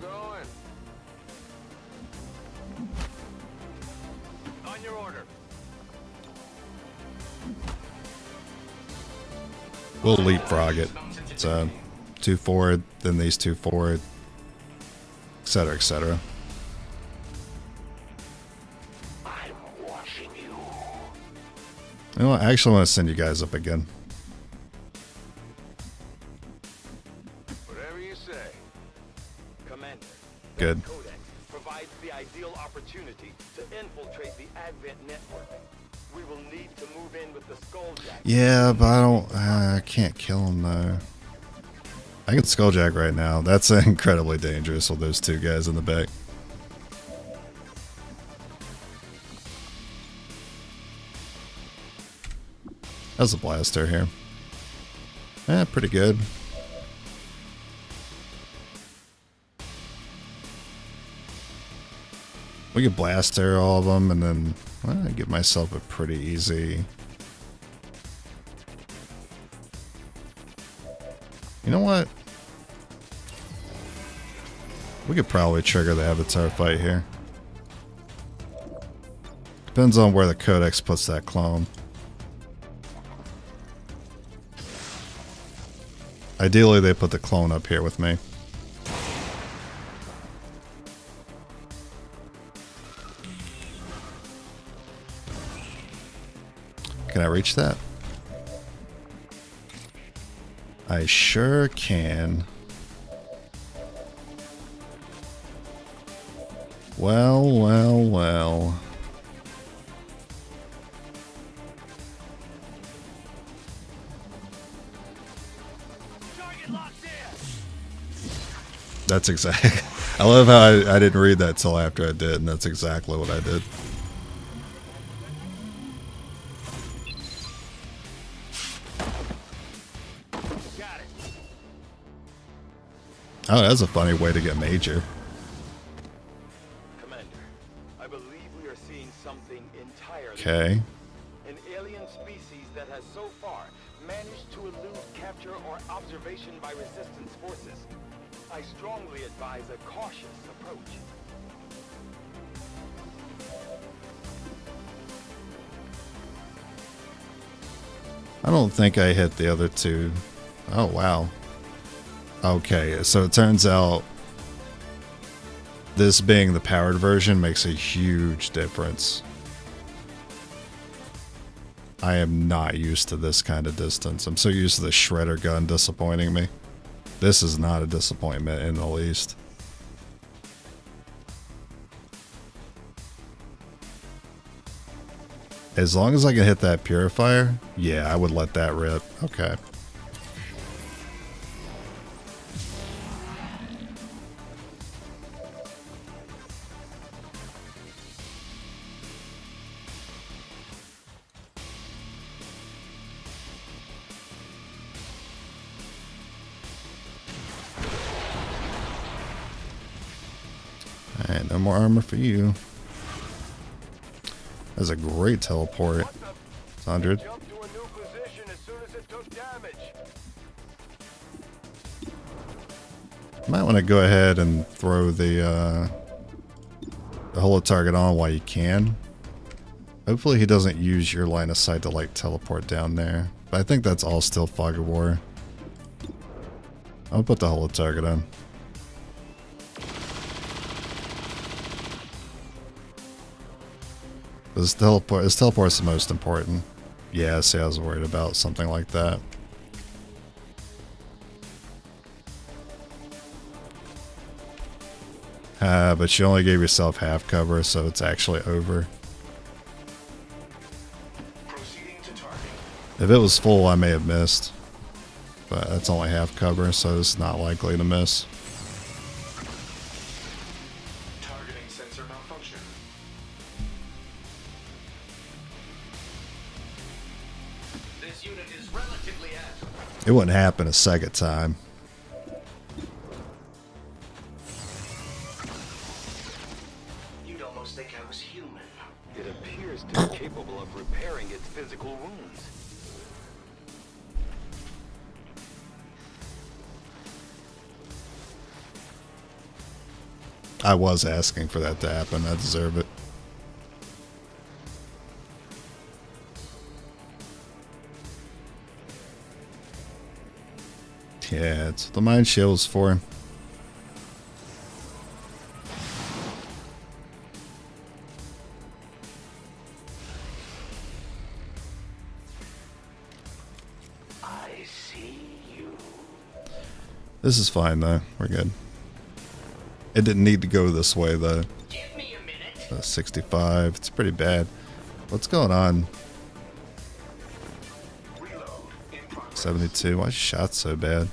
F: Going. On your order.
A: We'll leapfrog it. So 2 forward, then these 2 forward, etc., etc.
E: I'm watching you.
A: You know what? I actually want to send you guys up again.
F: Whatever you say. Commander.
A: Good.
F: That codex provides the ideal opportunity to infiltrate the Advent network. We will need to move in with the Skulljack.
A: Yeah, but I can't kill him though. I can Skulljack right now. That's incredibly dangerous with those 2 guys in the back. How's the blaster here? Pretty good. We could blaster all of them and then give myself a pretty easy... You know what? We could probably trigger the Avatar fight here. Depends on where the Codex puts that clone. Ideally, they put the clone up here with me. Can I reach that? I sure can. Well, well, well. That's exactly. I love how I didn't read that till after I did, and that's exactly what I did. Oh, that's a funny way to get major.
F: Commander, I believe we are seeing something entirely
A: Okay.
F: an alien species that has so far managed to elude capture or observation by resistance forces. I strongly advise a cautious approach.
A: I don't think I hit the other 2. Oh, wow. Okay, so it turns out this being the powered version makes a huge difference. I am not used to this kind of distance. I'm so used to the shredder gun disappointing me. This is not a disappointment in the least. As long as I can hit that purifier, yeah, I would let that rip. Okay. Alright, no more armor for you. That's a great teleport. 100.
F: Jump to a new position as soon as it took damage.
A: Might want to go ahead and throw the holo target on while you can. Hopefully he doesn't use your line of sight to like teleport down there. But I think that's all still fog of war. I'll put the holo target on. His teleport's the most important. Yeah, see, I was worried about something like that. But you only gave yourself half cover, so it's actually over.
E: Proceeding to target.
A: If it was full, I may have missed. But that's only half cover, so it's not likely to miss.
E: Targeting sensor malfunction. This unit is relatively agile.
A: It wouldn't happen a second time.
E: You'd almost think I was human.
F: It appears to be capable of repairing its physical wounds.
A: I was asking for that to happen. I deserve it. Yeah, it's what the mind shield's for.
E: I see you.
A: This is fine though. We're good. It didn't need to go this way though.
D: Give me a minute.
A: 65. It's pretty bad. What's going on?
E: Reload in progress.
A: 72. Why is shot so bad?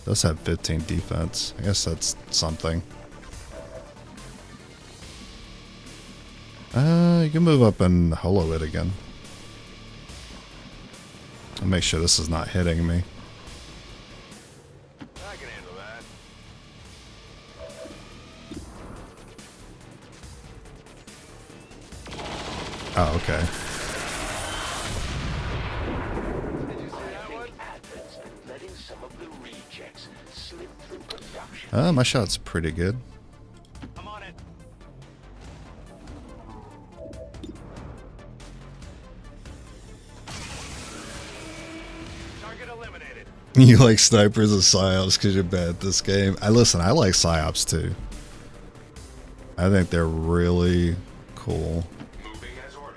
A: Does have 15 defense. I guess that's something. You can move up and holo it again. I'll make sure this is not hitting me.
F: I can handle that.
A: Oh, okay.
F: Did you see that one?
E: Advent's been letting some of the rejects slip through production.
A: My shot's pretty good.
F: I'm on it. Target eliminated.
A: You like snipers and psyops because you're bad at this game. I like psyops too. I think they're really cool.
E: Moving as ordered.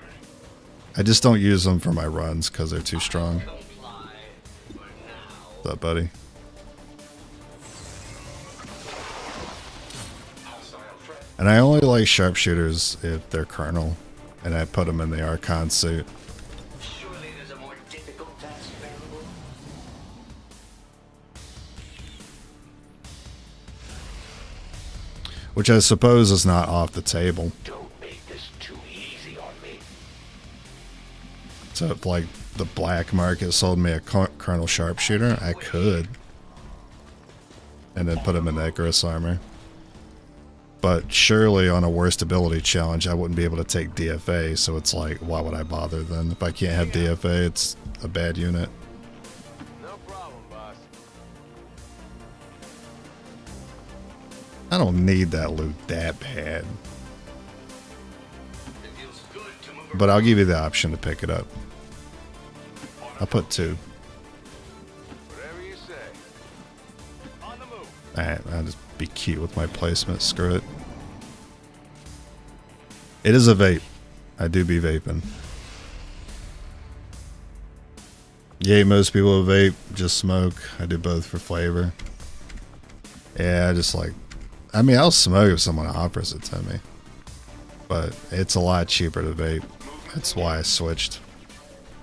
A: I just don't use them for my runs because they're too strong.
D: Comply for now.
A: What's up, buddy?
E: Hostile threat.
A: And I only like sharpshooters if they're colonel, and I put them in the Archon suit.
D: Surely there's a more difficult task available.
A: Which I suppose is not off the table.
E: Don't make this too easy on me.
A: So if like the black market sold me a colonel sharpshooter, I could. And then put him in Icarus armor. But surely on a worst ability challenge, I wouldn't be able to take DFA, so it's like, why would I bother then? If I can't have DFA, it's a bad unit.
F: No problem, boss.
A: I don't need that loot that bad.
D: It feels good to move
A: But I'll give you the option to pick it up. I'll put 2.
F: Whatever you say. On the move.
A: Alright, I'll just be cute with my placement. Screw it. It is a vape. I do be vaping. Yeah, most people vape, just smoke. I do both for flavor. Yeah, I just like... I mean, I'll smoke if someone offers it to me. But it's a lot cheaper to vape. That's why I switched.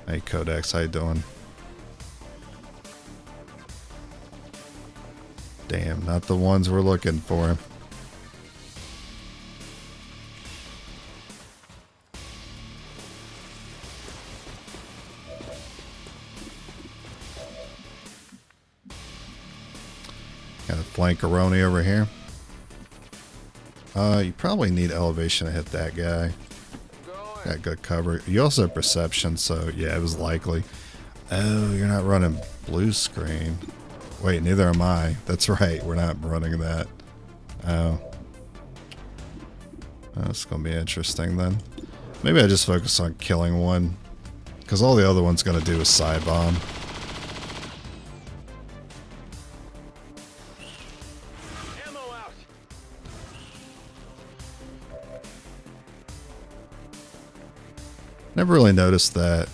A: Hey, Codex, how you doing? Damn, not the ones we're looking for. Got a flankeroni over here. You probably need elevation to hit that guy. Got good cover. You also have perception, so yeah, it was likely. Oh, you're not running blue screen. Wait, neither am I. That's right, we're not running that. Oh. That's gonna be interesting then. Maybe I just focus on killing one. Because all the other one's gonna do is side bomb.
F: Ammo out.
A: Never really noticed that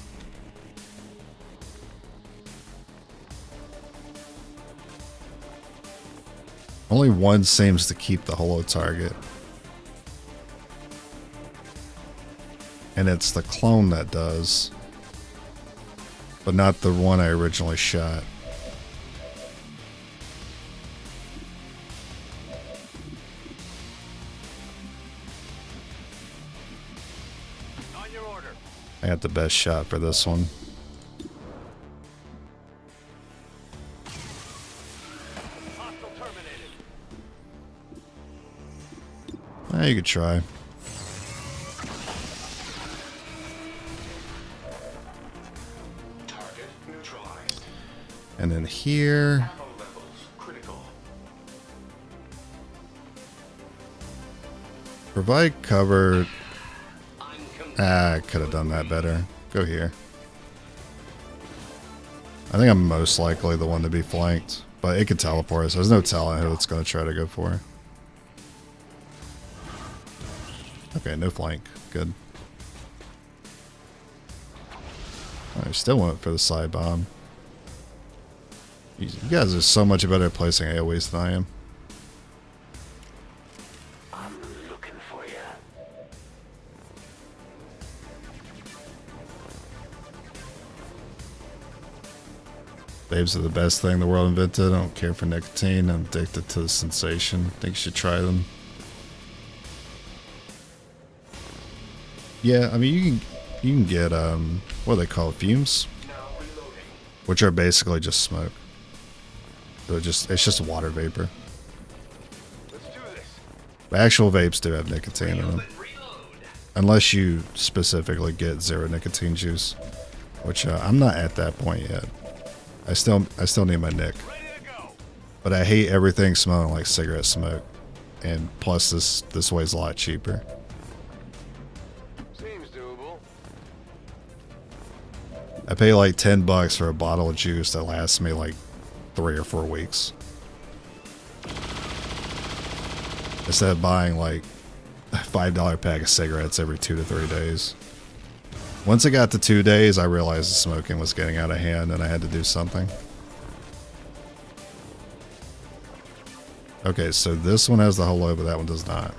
A: Only one seems to keep the holo target. And it's the clone that does. But not the one I originally shot.
F: On your order.
A: I got the best shot for this one.
F: Hostile terminated.
A: You could try.
D: Target neutralized.
A: And then here,
D: Ammo levels critical.
A: provide cover.
D: I'm
A: I could have done that better. Go here. I think I'm most likely the one to be flanked, but it could teleport us. There's no telling who it's going to try to go for. Okay, no flank. Good. I still went for the side bomb. You guys are so much better at placing AoEs than I am.
E: I'm looking for you.
A: Babes are the best thing the world invented. I don't care for nicotine. I'm addicted to the sensation. Think you should try them. Yeah, I mean you can get what do they call it? Fumes,
D: now reloading.
A: which are basically just smoke. So it's just water vapor.
F: Let's do this.
A: The actual vapes do have nicotine in them,
D: Reload.
A: unless you specifically get zero nicotine juice, which I'm not at that point yet. I still need my nic,
F: Ready to go.
A: but I hate everything smelling like cigarette smoke, and plus this way's a lot cheaper.
F: Seems doable.
A: I pay like $10 for a bottle of juice that lasts me like 3 or 4 weeks. Instead of buying like a $5 pack of cigarettes every 2 to 3 days. Once it got to 2 days, I realized the smoking was getting out of hand and I had to do something. Okay, so this one has the holo, but that one does not.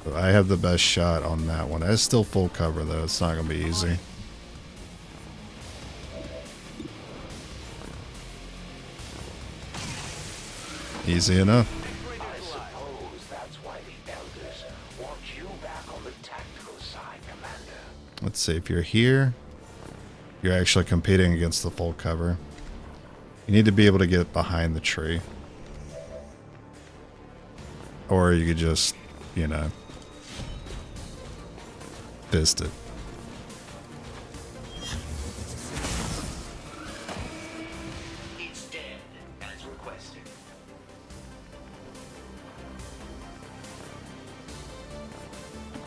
A: So I have the best shot on that one. That's still full cover though. It's not going to be easy. Easy enough.
E: I suppose that's why the elders want you back on the tactical side, Commander.
A: Let's see, if you're here, you're actually competing against the full cover. You need to be able to get behind the tree. Or you could just, you know, fist it.
D: It's dead, as requested.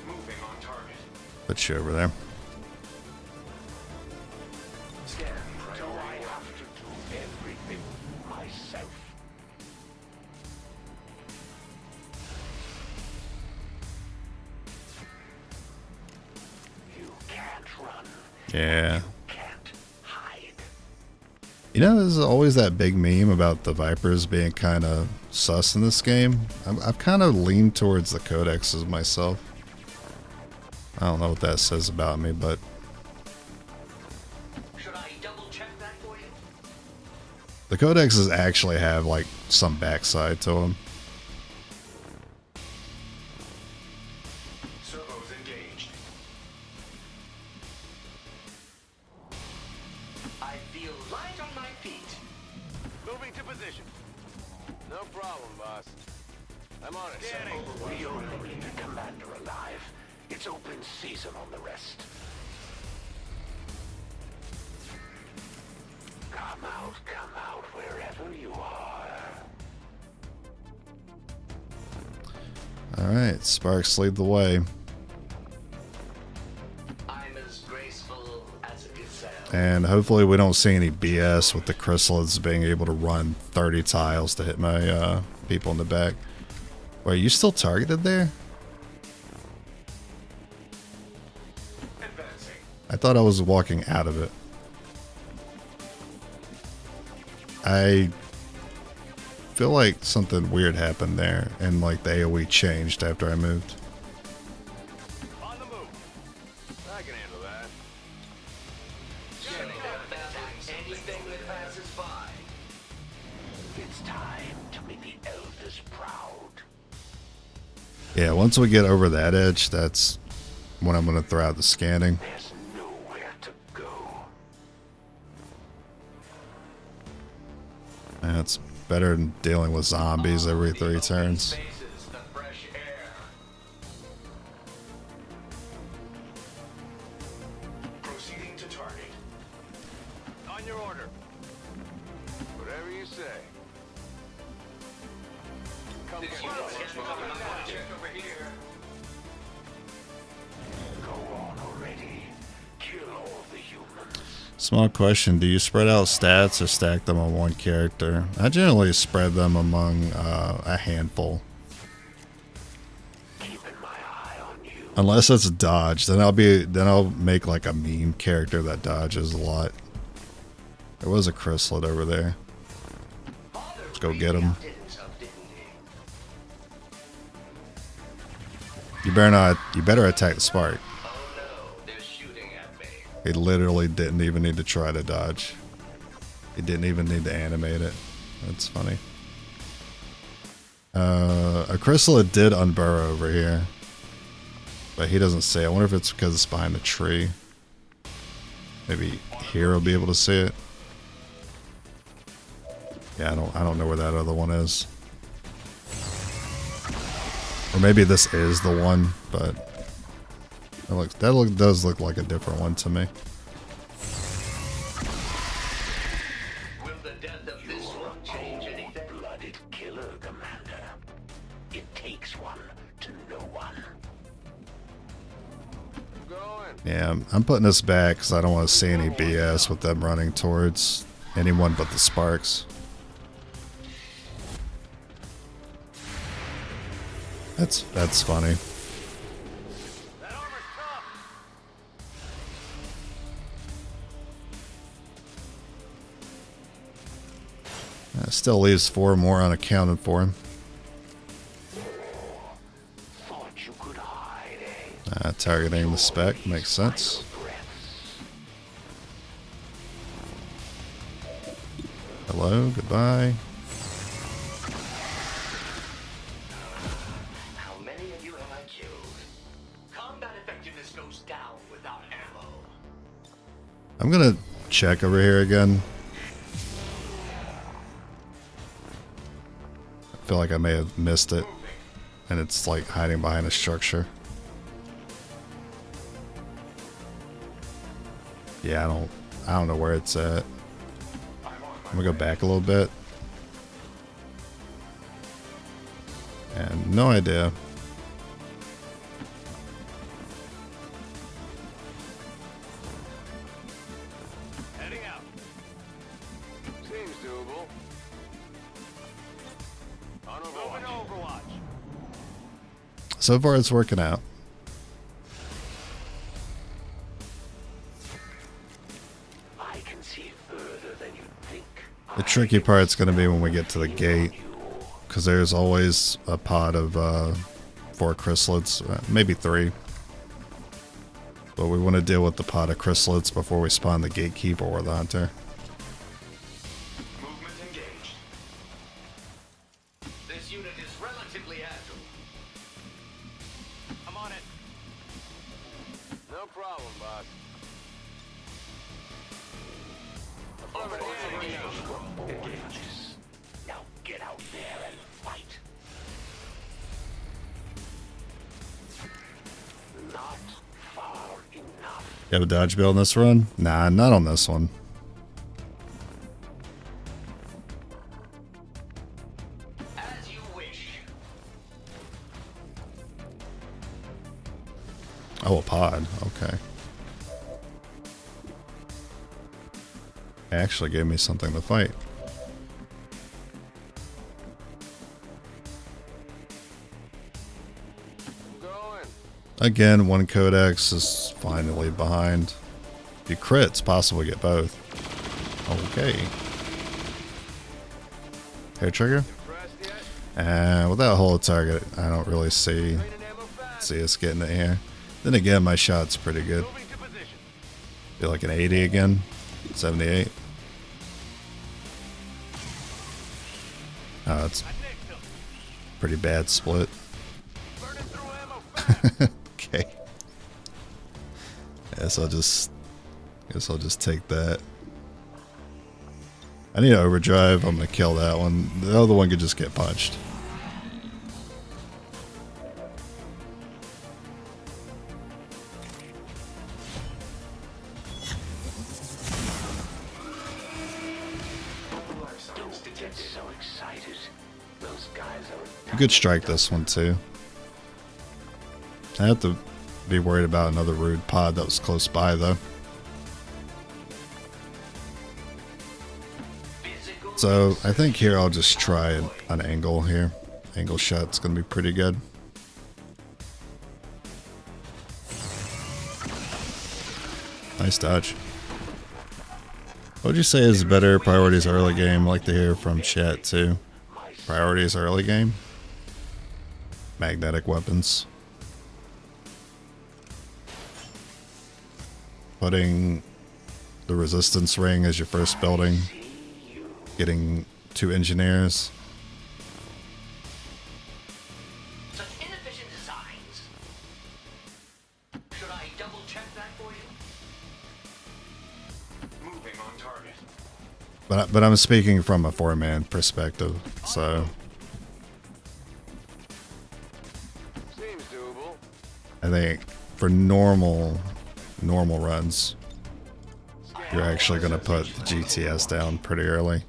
D: Moving on target.
A: Put you over there.
E: Do I have to do everything myself? You can't run.
A: Yeah.
E: Can't hide.
A: You know, there's always that big meme about the Vipers being kind of sus in this game. I've kind of leaned towards the codexes myself. I don't know what that says about me, but
D: Should I double check that for you?
A: the codexes actually have like some backside to them.
D: Servos engaged. I feel light on my feet.
F: Moving to position. No problem, boss. I'm on it. Scanning.
E: We only need the commander alive. It's open season on the rest. Come out wherever you are.
A: Alright, Sparks, lead the way.
D: I'm as graceful as a gazelle.
A: And hopefully we don't see any BS with the chrysalids being able to run 30 tiles to hit my people in the back. Wait, you still targeted there?
D: Advancing.
A: I thought I was walking out of it. feel like something weird happened there, and like the AoE changed after I moved.
F: On the move. I can handle that.
E: Anything that passes by. It's time to make the elders proud.
A: Yeah, once we get over that edge, that's when I'm going to throw out the scanning.
E: There's nowhere to go.
A: That's better than dealing with zombies every 3 turns.
D: Spaces, the fresh air.
E: Proceeding to target.
F: On your order. Whatever you say. Come get me.
D: Check over here.
E: Go on already. Kill all the humans.
A: Small question, do you spread out stats or stack them on one character? I generally spread them among a handful.
E: Keeping my eye on you.
A: Unless it's dodge, then I'll make like a meme character that dodges a lot. There was a chrysalid over there. Let's go get him. You better attack the spark.
D: Oh no, they're shooting at me.
A: He literally didn't even need to try to dodge. He didn't even need to animate it. That's funny. A chrysalid did unburrow over here, but he doesn't see it. I wonder if it's because it's behind the tree. Maybe here will be able to see it. Yeah, I don't know where that other one is. Or maybe this is the one, but that does look like a different one to me.
D: Will the death of this one change anything?
E: Blooded killer, Commander. It takes one to know one.
F: I'm going.
A: Yeah, I'm putting this back because I don't want to see any BS with them running towards anyone but the sparks. That's funny.
F: That armor's tough.
A: Still leaves 4 more unaccounted for him.
E: Thought you could hide, eh?
A: Targeting the spec makes sense. Hello, goodbye.
D: How many of you have I killed? Combat effectiveness goes down without ammo.
A: I'm gonna check over here again. I feel like I may have missed it, and it's like hiding behind a structure. Yeah, I don't know where it's at. I'm gonna go back a little bit. And no idea.
F: Heading out. Seems doable. On Overwatch.
A: So far it's working out.
E: I can see further than you think.
A: The tricky part's going to be when we get to the gate, because there's always a pod of 4 chrysalids, maybe 3. But we want to deal with the pod of chrysalids before we spawn the gatekeeper or the hunter.
D: Movement engaged. This unit is relatively agile.
F: I'm on it. No problem, boss.
E: Now get out there and fight. Not far enough.
A: You have a dodge build in this run? Nah, not on this one.
D: As you wish.
A: Oh, a pod. Okay. It actually gave me something to fight.
F: Going.
A: Again, 1 codex is finally behind. If you crits, possibly get both. Okay. Hair trigger? With that whole target, I don't really see us getting it here. Then again, my shot's pretty good. Be like an 80 again, 78. Oh, it's pretty bad split. Okay. Guess I'll just take that. I need an overdrive. I'm gonna kill that one. The other one could just get punched. You could strike this one too. I have to be worried about another rude pod that was close by though. So I think here I'll just try an angle here. Angle shot's gonna be pretty good. Nice dodge. What would you say is better, priorities early game? I'd like to hear from chat too. Priorities early game? Magnetic weapons. Putting the resistance ring as your first building. Getting 2 engineers.
D: Such inefficient designs. Should I double check that for you? Moving on target.
A: But I'm speaking from a 4-man perspective, so
F: Seems doable.
A: I think for normal runs, you're actually going to put the GTS down pretty early.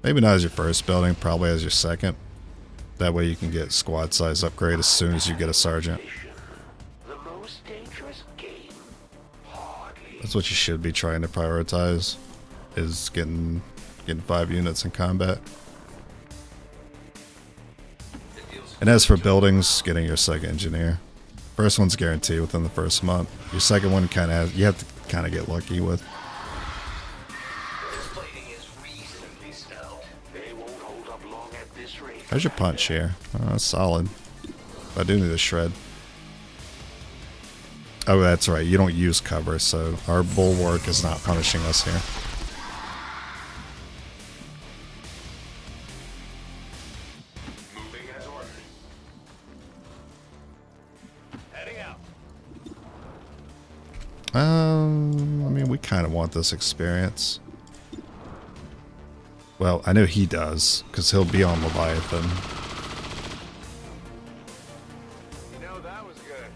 A: Maybe not as your first building, probably as your second. That way you can get squad size upgrade as soon as you get a sergeant.
E: The most dangerous game. Hardly.
A: That's what you should be trying to prioritize, is getting 5 units in combat. And as for buildings, getting your second engineer. First one's guaranteed within the first month. Your second one you have to kind of get lucky with.
D: This plating is reasonably stout.
E: They won't hold up long at this rate.
A: How's your punch here? Oh, that's solid. I do need a shred. Oh, that's right. You don't use cover, so our bulwark is not punishing us here.
F: Moving as ordered. Heading out.
A: I mean, we kind of want this experience. Well, I know he does, because he'll be on Leviathan.
F: You know, that was good.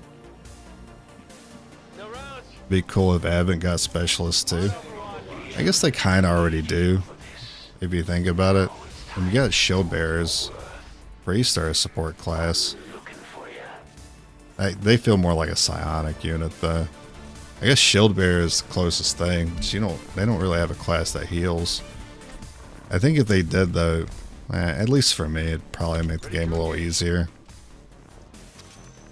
F: No rounds.
A: Be cool if Advent got specialists too. I guess they kind of already do, if you think about it. When you got shield bearers, Priest are a support class. They feel more like a psionic unit though. I guess shield bearer is the closest thing, but they don't really have a class that heals. I think if they did though, at least for me, it'd probably make the game a little easier.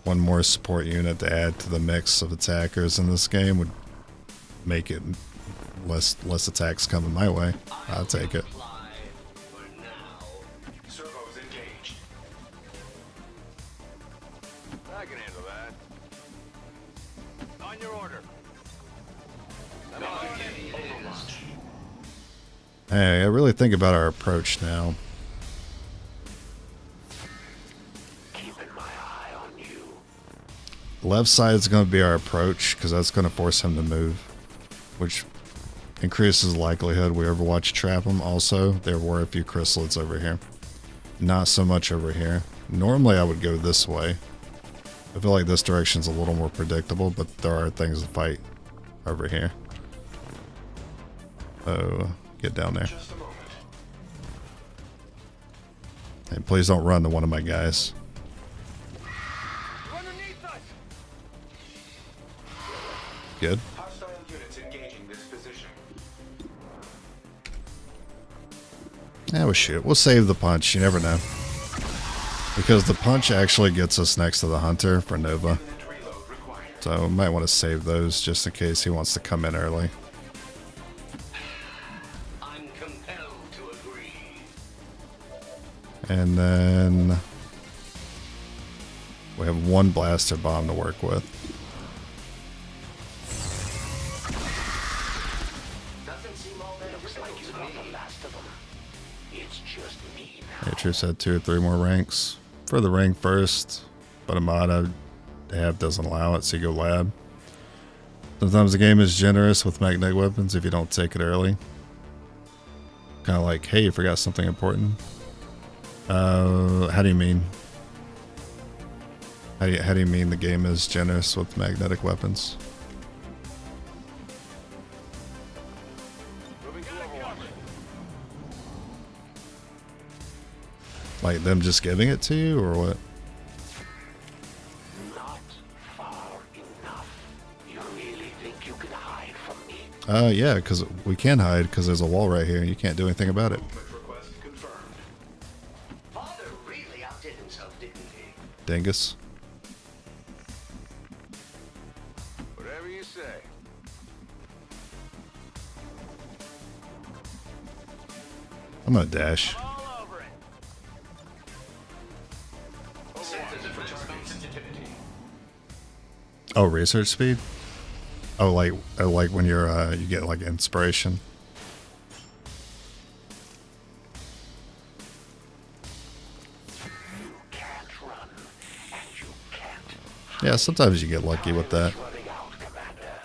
A: One more support unit to add to the mix of attackers in this game would make it less attacks coming my way. I'll take it.
F: Servos engaged. I can handle that. On your order.
A: Hey, I really think about our approach now.
E: Keeping my eye on you.
A: Left side is going to be our approach, because that's going to force him to move, which increases the likelihood we Overwatch trap him. Also, there were a few chrysalids over here. Not so much over here. Normally I would go this way. I feel like this direction's a little more predictable, but there are things to fight over here. Oh, get down there.
F: Just a moment.
A: Hey, please don't run to one of my guys.
F: Underneath us.
A: Good.
F: Hostile units engaging this position.
A: Yeah, we'll shoot. We'll save the punch. You never know. Because the punch actually gets us next to the hunter for Nova.
F: Reload required.
A: So we might want to save those just in case he wants to come in early.
D: I'm compelled to agree.
A: And then we have one blaster bomb to work with.
D: Doesn't seem all that
E: Looks like you're not the last of them. It's just me now.
A: Atreus had 2 or 3 more ranks. For the rank first, but a mod I have doesn't allow it, so you go lab. Sometimes the game is generous with magnetic weapons if you don't take it early. Kind of like, hey, you forgot something important. How do you mean? How do you mean the game is generous with magnetic weapons? Like them just giving it to you, or what?
E: Not far enough. You really think you can hide from me?
A: Yeah, because we can hide because there's a wall right here and you can't do anything about it.
D: Father really outdid himself, didn't he?
A: Dingus.
F: Whatever you say.
A: I'm gonna dash.
F: All over it.
A: Oh, research speed? Oh, like when you're you get like inspiration.
E: You can't run, and you can't.
A: Yeah, sometimes you get lucky with that.
E: Running out, Commander.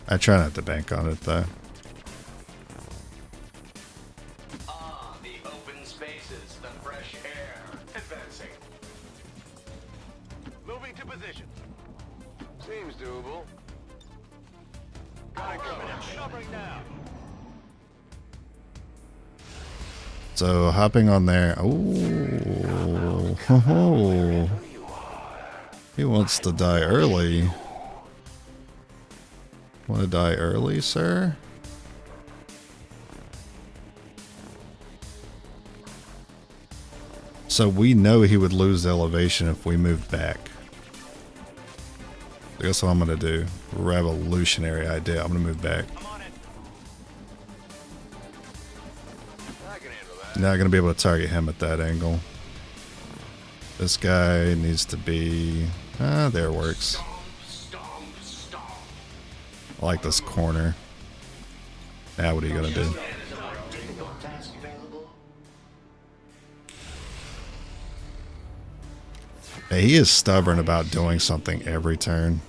A: I try not to bank on it though.
D: Ah, the open spaces, the fresh air. Advancing.
F: Moving to position. Seems doable. Gotta go. Covering now.
A: So hopping on there. Oh, ho. He wants to die early. Want to die early, sir? So we know he would lose the elevation if we moved back. I guess what I'm gonna do. Revolutionary idea. I'm gonna move back.
F: I'm on it. I can handle that.
A: Not gonna be able to target him at that angle. This guy needs to be... there works.
D: Stomp, stomp.
A: I like this corner. Now what are you gonna do?
D: Difficult task available.
A: Hey, he is stubborn about doing something every turn.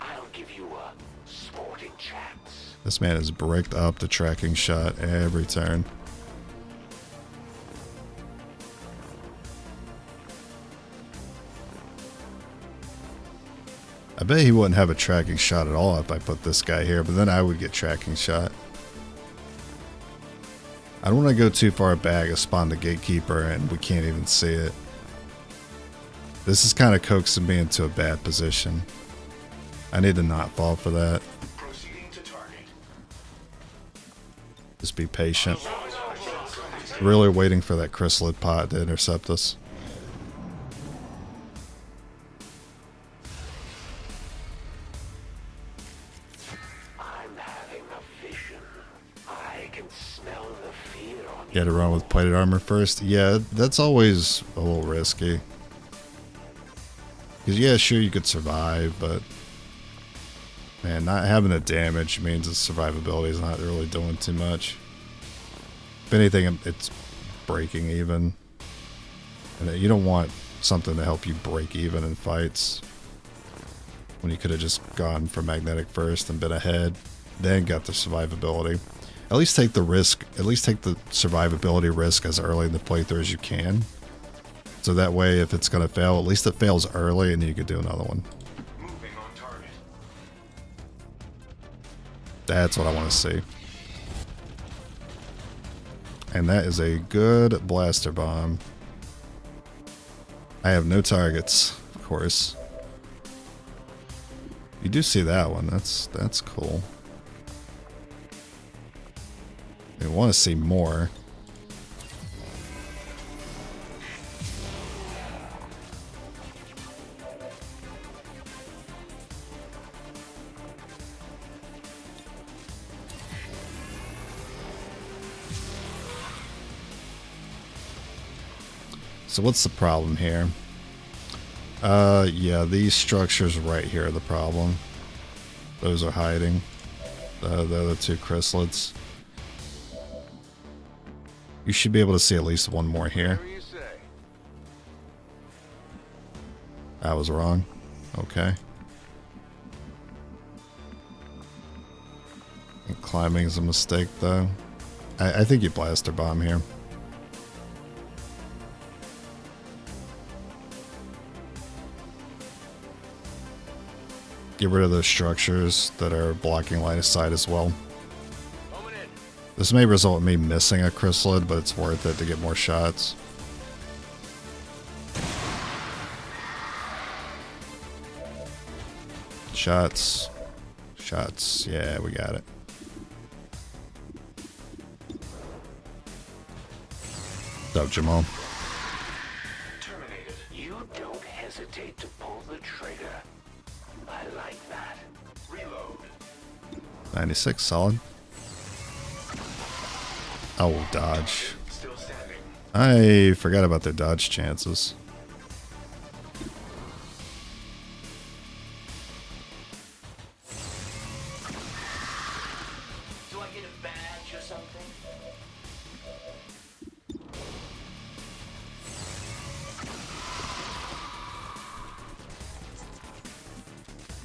E: I'll give you a sporting chance.
A: This man is bricked up the tracking shot every turn. I bet he wouldn't have a tracking shot at all if I put this guy here, but then I would get tracking shot. I don't want to go too far back and spawn the gatekeeper and we can't even see it. This is kind of coaxing me into a bad position. I need to not fall for that.
D: Proceeding to target.
A: Just be patient. Really waiting for that chrysalid pot to intercept us.
E: I'm having a vision. I can smell the fear on
A: You had to run with plated armor first? Yeah, that's always a little risky. Because, yeah, sure, you could survive, but... Man, not having the damage means the survivability is not really doing too much. If anything, it's breaking even. And you don't want something to help you break even in fights. When you could have just gone for magnetic first and been ahead, then got the survivability. At least take the risk, at least take the survivability risk as early in the playthrough as you can. So that way, if it's going to fail, at least it fails early and then you could do another one.
D: Moving on target.
A: That's what I want to see. And that is a good blaster bomb. I have no targets, of course. You do see that one. That's cool. I want to see more. So what's the problem here? Yeah, these structures right here are the problem. Those are hiding. The other two chrysalids. You should be able to see at least one more here.
F: Whatever you say.
A: I was wrong. Okay. And climbing is a mistake, though. I think you blaster bomb here. Get rid of those structures that are blocking line of sight as well.
F: Coming in.
A: This may result in me missing a chrysalid, but it's worth it to get more shots. Shots. Shots. Yeah, we got it. What's up, Jamal?
E: Terminated. You don't hesitate to pull the trigger. I like that. Reload.
A: 96, solid. Oh, dodge.
E: Still standing.
A: I forgot about their dodge chances.
D: Do I get a badge or something?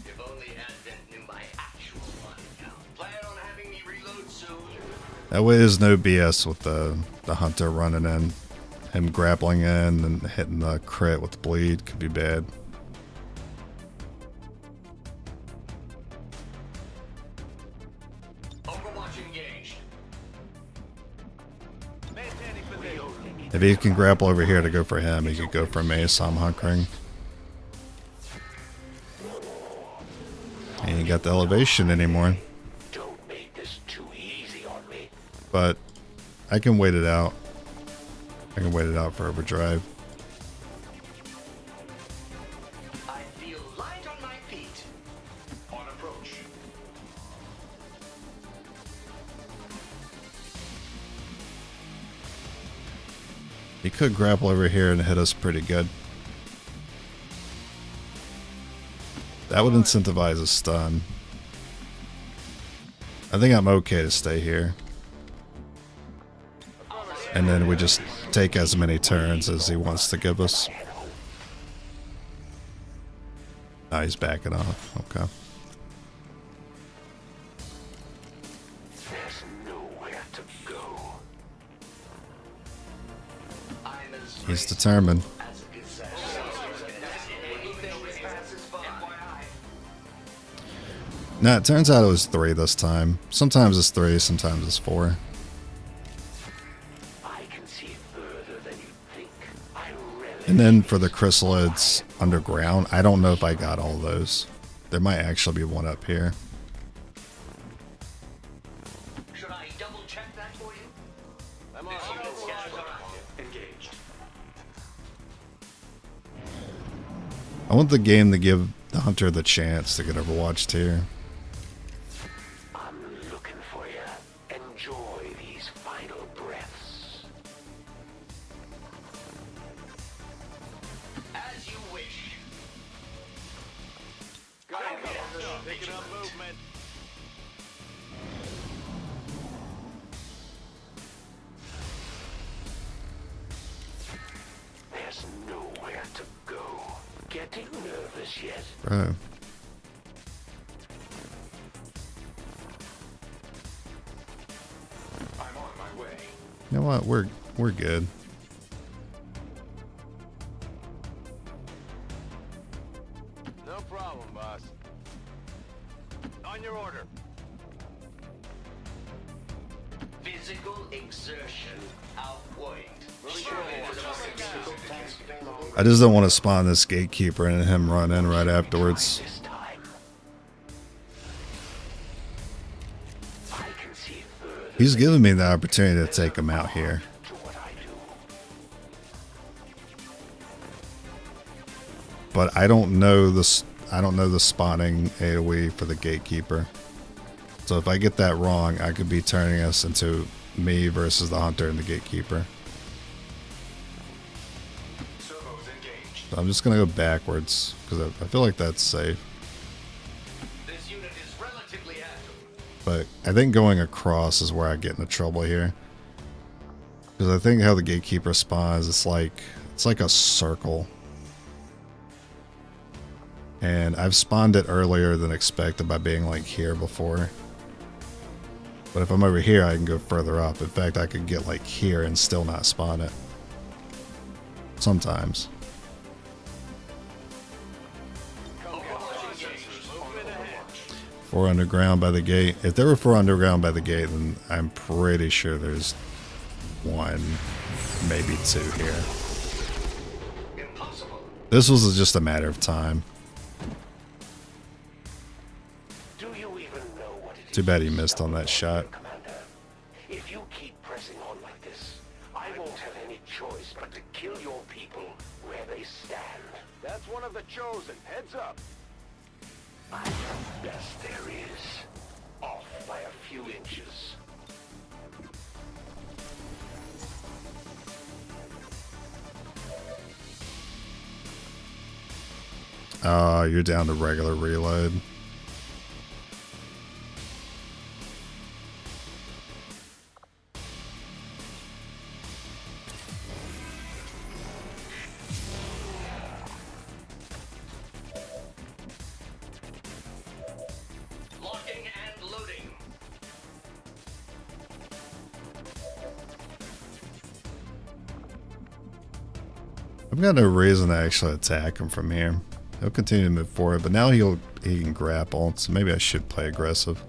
D: If only Advent knew my actual body count. Plan on having me reload soon.
A: That way there's no BS with the hunter running in. Him grappling in and hitting the crit with bleed could be bad.
D: Overwatch engaged.
F: Maintaining position.
A: If he can grapple over here to go for him, he could go for me, so I'm hunkering. He ain't got the elevation anymore.
E: Don't make this too easy on me.
A: But I can wait it out. I can wait it out for overdrive.
D: I feel light on my feet. On approach.
A: He could grapple over here and hit us pretty good. That would incentivize a stun. I think I'm okay to stay here. And then we just take as many turns as he wants to give us. Oh, he's backing off. Okay.
E: There's nowhere to go.
D: I'm as
A: He's determined.
D: as a gazelle. FYI.
A: Nah, it turns out it was 3 this time. Sometimes it's 3, sometimes it's 4.
E: I can see further than you think. I really.
A: And then for the chrysalids underground, I don't know if I got all those. There might actually be one up here.
D: Should I double check that for you?
F: I'm on
D: Engaged.
A: I want the game to give the hunter the chance to get overwatched here.
E: I'm looking for you. Enjoy these final breaths.
D: As you wish.
F: Go. Picking up movement.
E: There's nowhere to go. Getting nervous yet?
A: Bro.
E: I'm on my way.
A: You know what? We're good.
F: No problem, boss. On your order.
D: Physical exertion outweighed.
A: I just don't want to spawn this gatekeeper and him run in right afterwards.
E: This time. I can see further
A: He's giving me the opportunity to take him out here.
E: to what I do.
A: But I don't know this. I don't know the spawning AoE for the gatekeeper. So if I get that wrong, I could be turning us into me versus the hunter and the gatekeeper. I'm just gonna go backwards because I feel like that's safe.
D: This unit is relatively agile.
A: But I think going across is where I get into trouble here. Because I think how the gatekeeper spawns, it's like a circle. And I've spawned it earlier than expected by being like here before. But if I'm over here, I can go further up. In fact, I could get like here and still not spawn it. Sometimes. Four underground by the gate. If there were 4 underground by the gate, then I'm pretty sure there's 1, maybe 2 here.
D: Impossible.
A: This was just a matter of time.
E: Do you even know what it
A: Too
E: is
A: bad he
E: to
A: missed on that
E: stumble,
A: shot.
E: Commander? If you keep pressing on like this, I won't have any choice but to kill your people where they stand.
F: That's one of the chosen. Heads up.
E: I'm the best there is. Off by a few inches.
A: You're down to regular reload.
D: Locking and loading.
A: I've got no reason to actually attack him from here. He'll continue to move forward, but now he can grapple, so maybe I should play aggressive.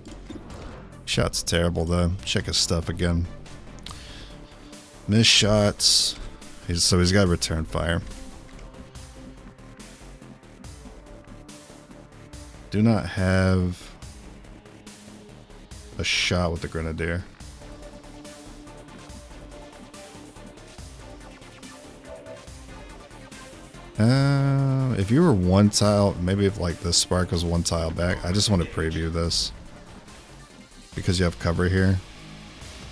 A: Shot's terrible though. Check his stuff again. Missed shots. So he's got return fire. Do not have a shot with the grenadier. If you were 1 tile, maybe if like the spark was 1 tile back, I just want to preview this. Because you have cover here.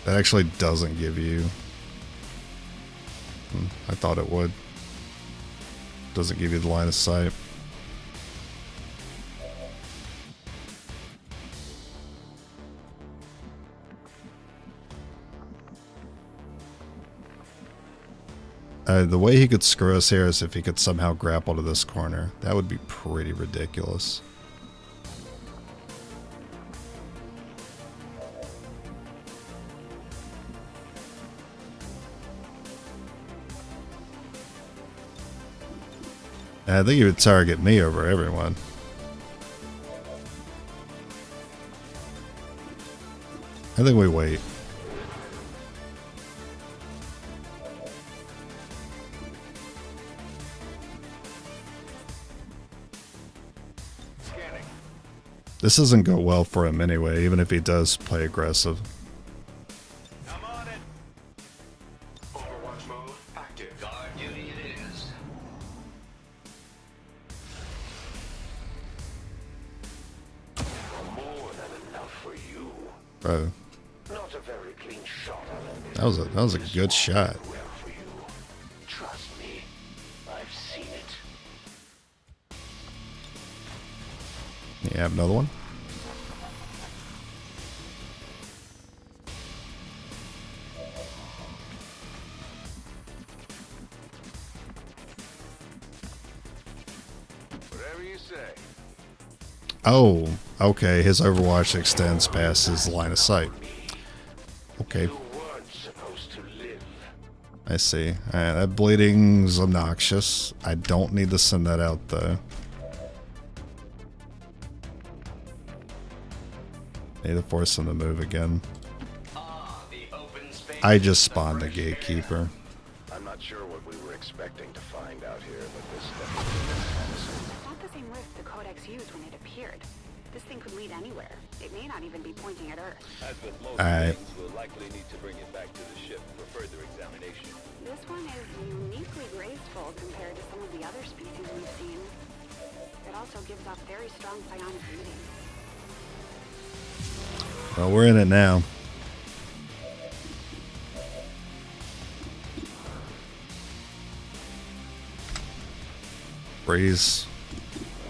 A: That actually doesn't give you... I thought it would. Doesn't give you the line of sight. The way he could screw us here is if he could somehow grapple to this corner. That would be pretty ridiculous. I think he would target me over everyone. I think we wait. This doesn't go well for him anyway, even if he does play aggressive.
F: I'm on it.
D: Overwatch mode active. Guard duty it is.
E: More than enough for you.
A: Bro,
E: Not a very clean shot.
A: that was a good shot.
E: Well for you. Trust me. I've seen it.
A: You have another one?
F: Whatever you say.
A: Oh, okay. His Overwatch extends past his line of sight. Okay,
E: You weren't supposed to live.
A: I see. Alright, that bleeding's obnoxious. I don't need to send that out though. Need to force him to move again.
D: The open space.
A: I just spawned a gatekeeper.
F: I'm not sure what we were expecting to find out here, but this definitely looks promising.
H: It's not the same rift the Codex used when it appeared. This thing could lead anywhere. It may not even be pointing at Earth.
F: As with most
A: Alright.
F: things, we'll likely need to bring it back to the ship for further examination.
H: This one is uniquely graceful compared to some of the other species we've seen. It also gives off very strong psionic readings.
A: Well, we're in it now. Breeze.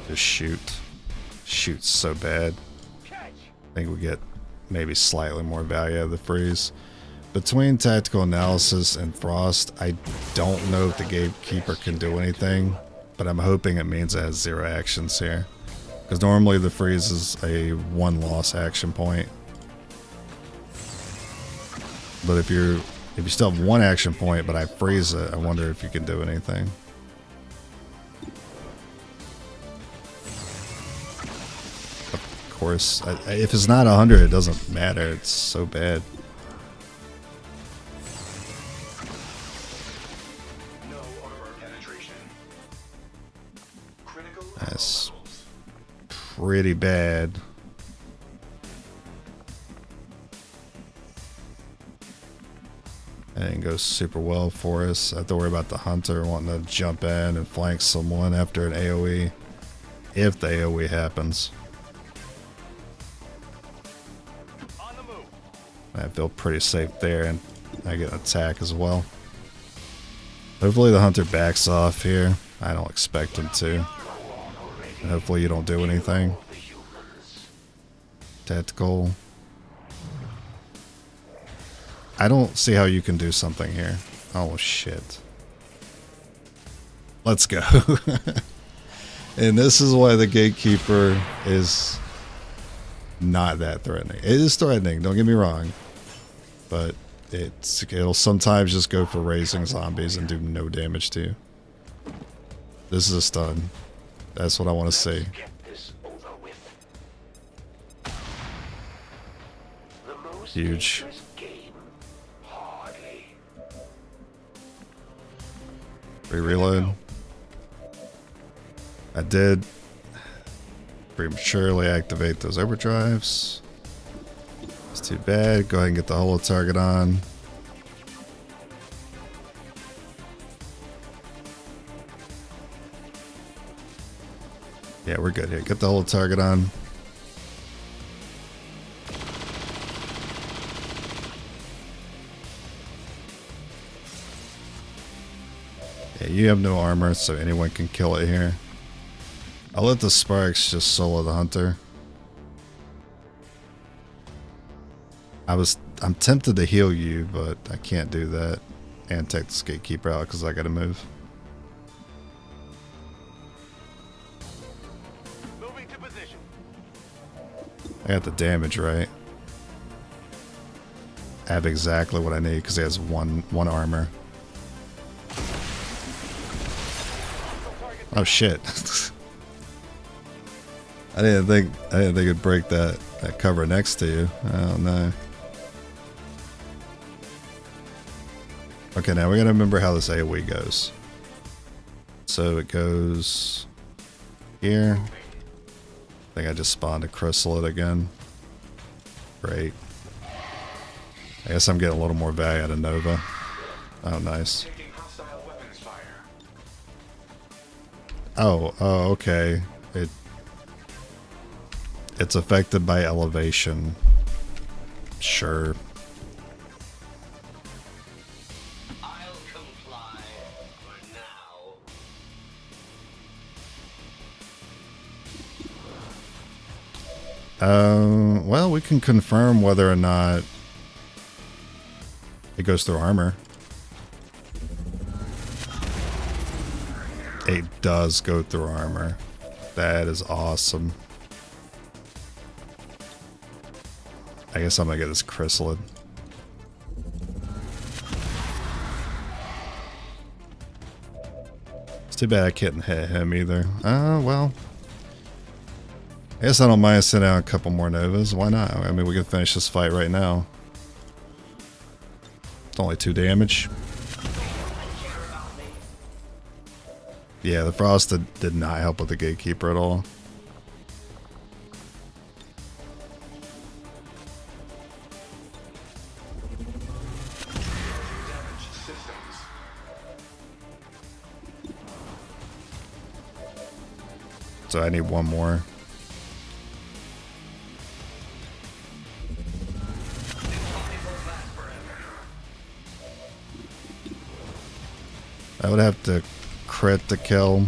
A: Just shoot. Shoots so bad. I think we get maybe slightly more value out of the freeze. Between tactical analysis and frost, I don't know if the gatekeeper can do anything, but I'm hoping it means it has 0 actions here. Because normally the freeze is a 1 loss action point. But if you still have 1 action point, but I freeze it, I wonder if you can do anything. Of course, if it's not 100, it doesn't matter. It's so bad. That's pretty bad. That didn't go super well for us. I have to worry about the hunter wanting to jump in and flank someone after an AoE, if the AoE happens. I feel pretty safe there, and I get an attack as well. Hopefully the hunter backs off here. I don't expect him to. And hopefully you don't do anything. Tactical. I don't see how you can do something here. Oh shit. Let's go. And this is why the gatekeeper is not that threatening. It is threatening, don't get me wrong. But it'll sometimes just go for raising zombies and do no damage to you. This is a stun. That's what I want to see. Huge. Reload. I did prematurely activate those overdrives. It's too bad. Go ahead and get the holo target on. Yeah, we're good here. Get the holo target on. Yeah, you have no armor, so anyone can kill it here. I'll let the sparks just solo the hunter. I'm tempted to heal you, but I can't do that and take this gatekeeper out because I gotta move.
F: Moving to position.
A: I got the damage right. I have exactly what I need because he has one armor. Oh shit. I didn't think it'd break that cover next to you. Oh no. Okay, now we gotta remember how this AoE goes. So it goes here. I think I just spawned a chrysalid again. Great. I guess I'm getting a little more value out of Nova. Oh, nice. Oh, okay. It's affected by elevation. Sure.
D: I'll comply for now.
A: Well, we can confirm whether or not it goes through armor. It does go through armor. That is awesome. I guess I'm gonna get this chrysalid. It's too bad I couldn't hit him either. Well. I guess I don't mind sending out a couple more Novas. Why not? I mean, we can finish this fight right now. It's only 2 damage. Yeah, the frost did not help with the gatekeeper at all. So I need one more. I would have to crit to kill.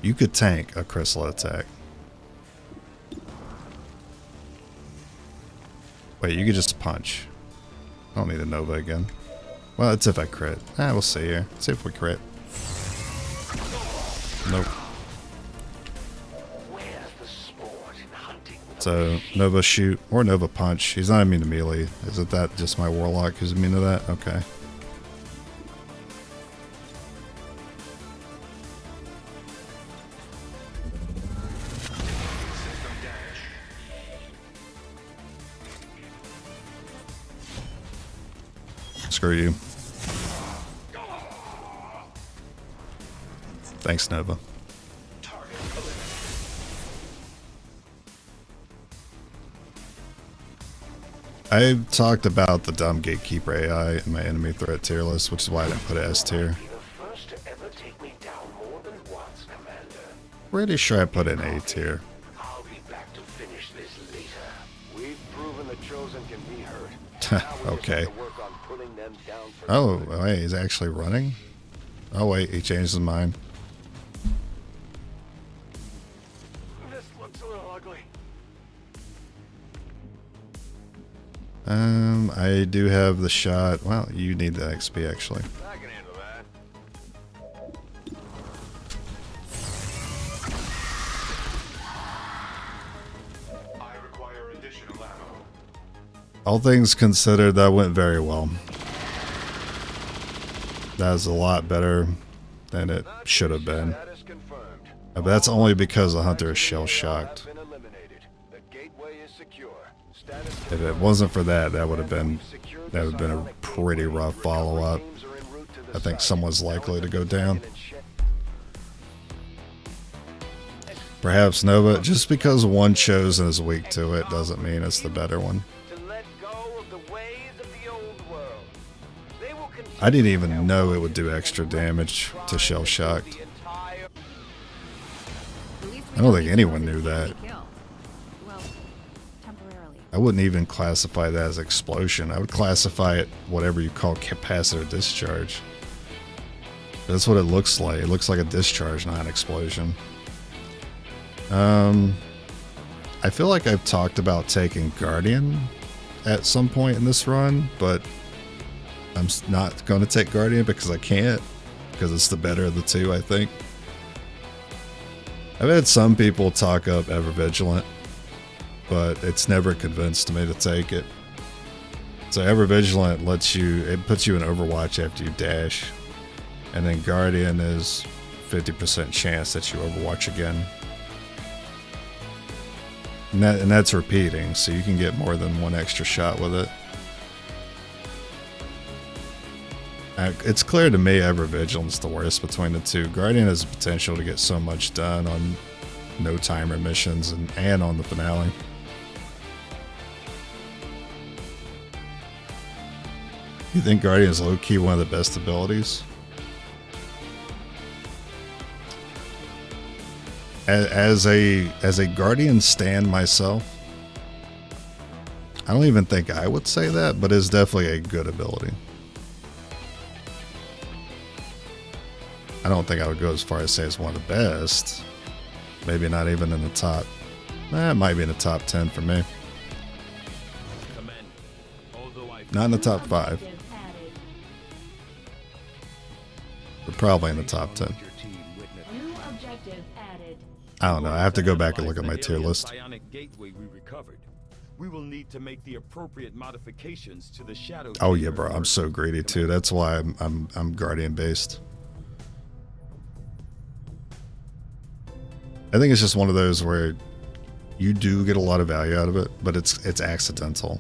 A: You could tank a chrysalid attack. Wait, you could just punch. I don't need a Nova again. Well, it's if I crit. We'll see here. See if we crit. Nope. So, Nova shoot or Nova punch. He's not immune to melee. Isn't that just my Warlock who's immune to that? Okay. Screw you. Thanks, Nova. I talked about the dumb gatekeeper AI in my enemy threat tier list, which is why I didn't put it S tier. Pretty sure I put it in A tier.
E: I'll be back to finish this later.
F: We've proven the Chosen can be hurt.
A: Okay.
F: Work on pulling them down for
A: Oh, wait, he's actually running? Oh, wait, he changed his mind.
F: This looks a little ugly.
A: I do have the shot. Well, you need the XP actually.
F: I can handle that.
E: I require additional ammo.
A: All things considered, that went very well. That was a lot better than it should have been.
F: That is confirmed.
A: But that's only because the hunter is shell-shocked.
F: Been eliminated. The gateway is secure. Status
A: If it wasn't for that, that would have been a pretty rough follow-up. I think someone's likely to go down. Perhaps Nova. Just because one chosen is weak to it doesn't mean it's the better one.
F: to let go of the ways of the old world. They will continue
A: I didn't even know it would do extra damage to shell-shocked.
F: the entire
A: I don't think anyone knew that.
H: Well, temporarily.
A: I wouldn't even classify that as explosion. I would classify it whatever you call capacitor discharge. That's what it looks like. It looks like a discharge, not an explosion. I feel like I've talked about taking Guardian at some point in this run, but I'm not going to take Guardian because I can't, because it's the better of the two, I think. I've had some people talk up Ever Vigilant, but it's never convinced me to take it. So Ever Vigilant puts you in Overwatch after you dash, and then Guardian is 50% chance that you Overwatch again. And that's repeating, so you can get more than one extra shot with it. It's clear to me Ever Vigilant's the worst between the two. Guardian has the potential to get so much done on no timer missions and on the finale. You think Guardian is low-key one of the best abilities? As a Guardian stan myself, I don't even think I would say that, but it's definitely a good ability. I don't think I would go as far as say it's one of the best. Maybe not even in the top. It might be in the top 10 for me. Not in the top 5. But probably in the top 10.
C: New objective added.
A: I don't know. I have to go back and look at my tier list.
G: Bionic gateway we recovered. We will need to make the appropriate modifications to the shadow.
A: Oh yeah, bro. I'm so greedy too. That's why I'm Guardian based. I think it's just one of those where you do get a lot of value out of it, but it's accidental.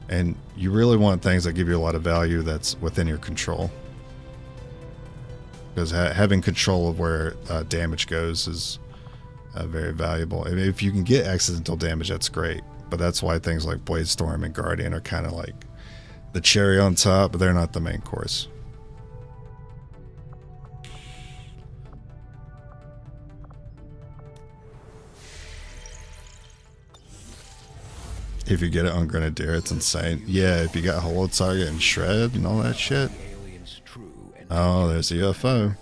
A: And you really want things that give you a lot of value that's within your control. Because having control of where damage goes is very valuable. I mean, if you can get accidental damage, that's great. But that's why things like Blade Storm and Guardian are kind of like the cherry on top, but they're not the main course. If you get it on Grenadier, it's insane. Yeah, if you got Holo Target and Shred and all that shit.
B: Aliens true and
A: Oh, there's a UFO.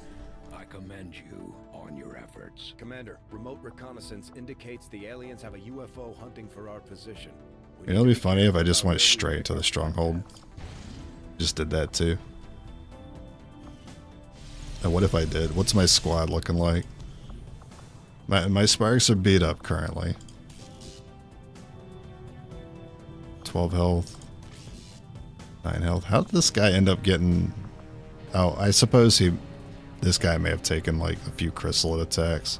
B: I commend you on your reconnaissance indicates the aliens have a UFO hunting for our position.
A: You know, it'd be funny if I just went straight to the stronghold. Just did that too. And what if I did? What's my squad looking like? My sparks are beat up currently. 12 health. 9 health. How did this guy end up getting... Oh, I suppose this guy may have taken like a few chrysalid attacks.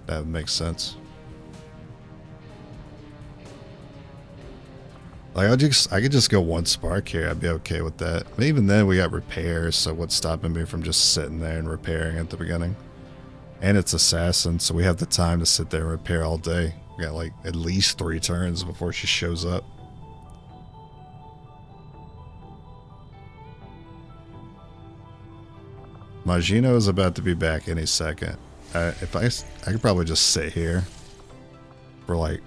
A: That makes sense. Like I could just go one spark here. I'd be okay with that. But even then, we got repairs. So what's stopping me from just sitting there and repairing at the beginning? And it's assassin, so we have the time to sit there and repair all day. We got like at least 3 turns before she shows up. Magino is about to be back any second. I could probably just sit here for like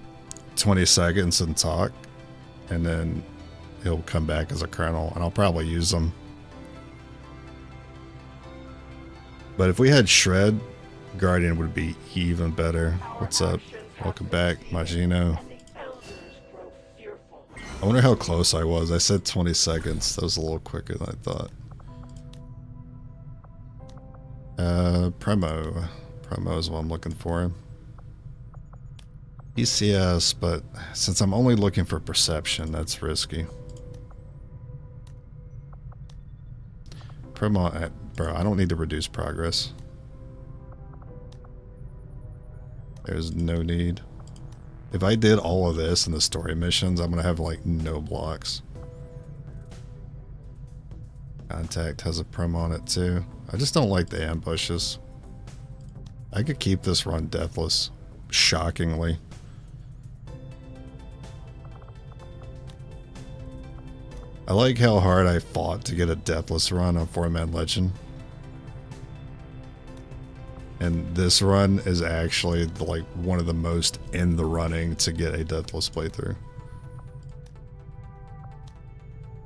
A: 20 seconds and talk, and then he'll come back as a colonel, and I'll probably use him. But if we had Shred, Guardian would be even better. What's up? Welcome back, Magino. I wonder how close I was. I said 20 seconds. That was a little quicker than I thought. Premo. Premo is what I'm looking for. ECS, but since I'm only looking for perception, that's risky. Premo, bro, I don't need to reduce progress. There's no need. If I did all of this in the story missions, I'm gonna have like no blocks. Contact has a promo on it too. I just don't like the ambushes. I could keep this run deathless, shockingly. I like how hard I fought to get a deathless run on 4-Man Legend. And this run is actually like one of the most in the running to get a deathless playthrough.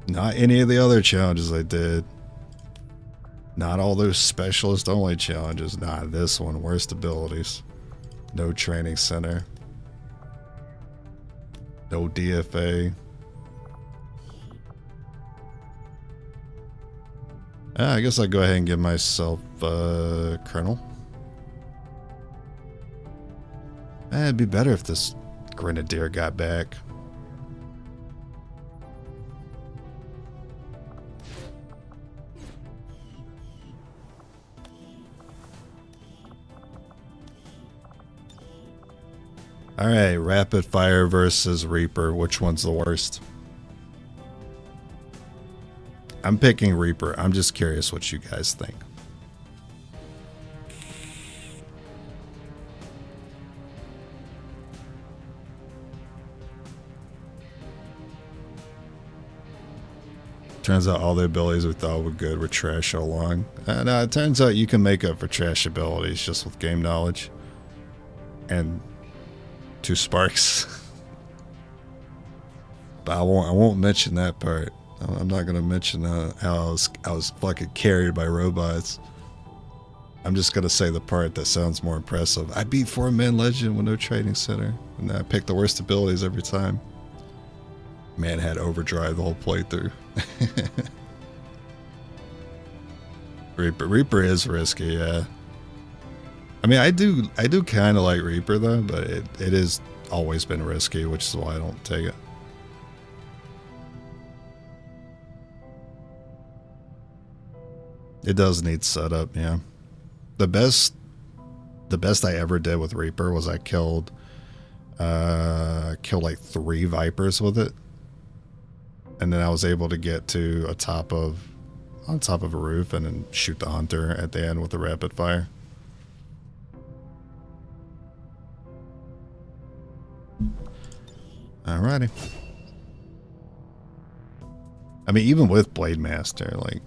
A: Not any of the other challenges I did. Not all those specialist only challenges. Nah, this one, worst abilities. No training center. No DFA. I guess I'll go ahead and give myself Colonel. It'd be better if this Grenadier got back. Alright, Rapid Fire versus Reaper. Which one's the worst? I'm picking Reaper. I'm just curious what you guys think. Turns out all the abilities we thought were good were trash all along. No, it turns out you can make up for trash abilities just with game knowledge. And 2 sparks. But I won't mention that part. I'm not gonna mention how I was fucking carried by robots. I'm just gonna say the part that sounds more impressive. I beat 4-Man Legend with no training center, and I picked the worst abilities every time. Man had overdrive the whole playthrough. Reaper is risky, yeah. I mean, I do kind of like Reaper though, but it has always been risky, which is why I don't take it. It does need setup, yeah. The best I ever did with Reaper was I killed like 3 Vipers with it. And then I was able to get to on top of a roof and then shoot the hunter at the end with the rapid fire. Alrighty. I mean, even with Blade Master, like,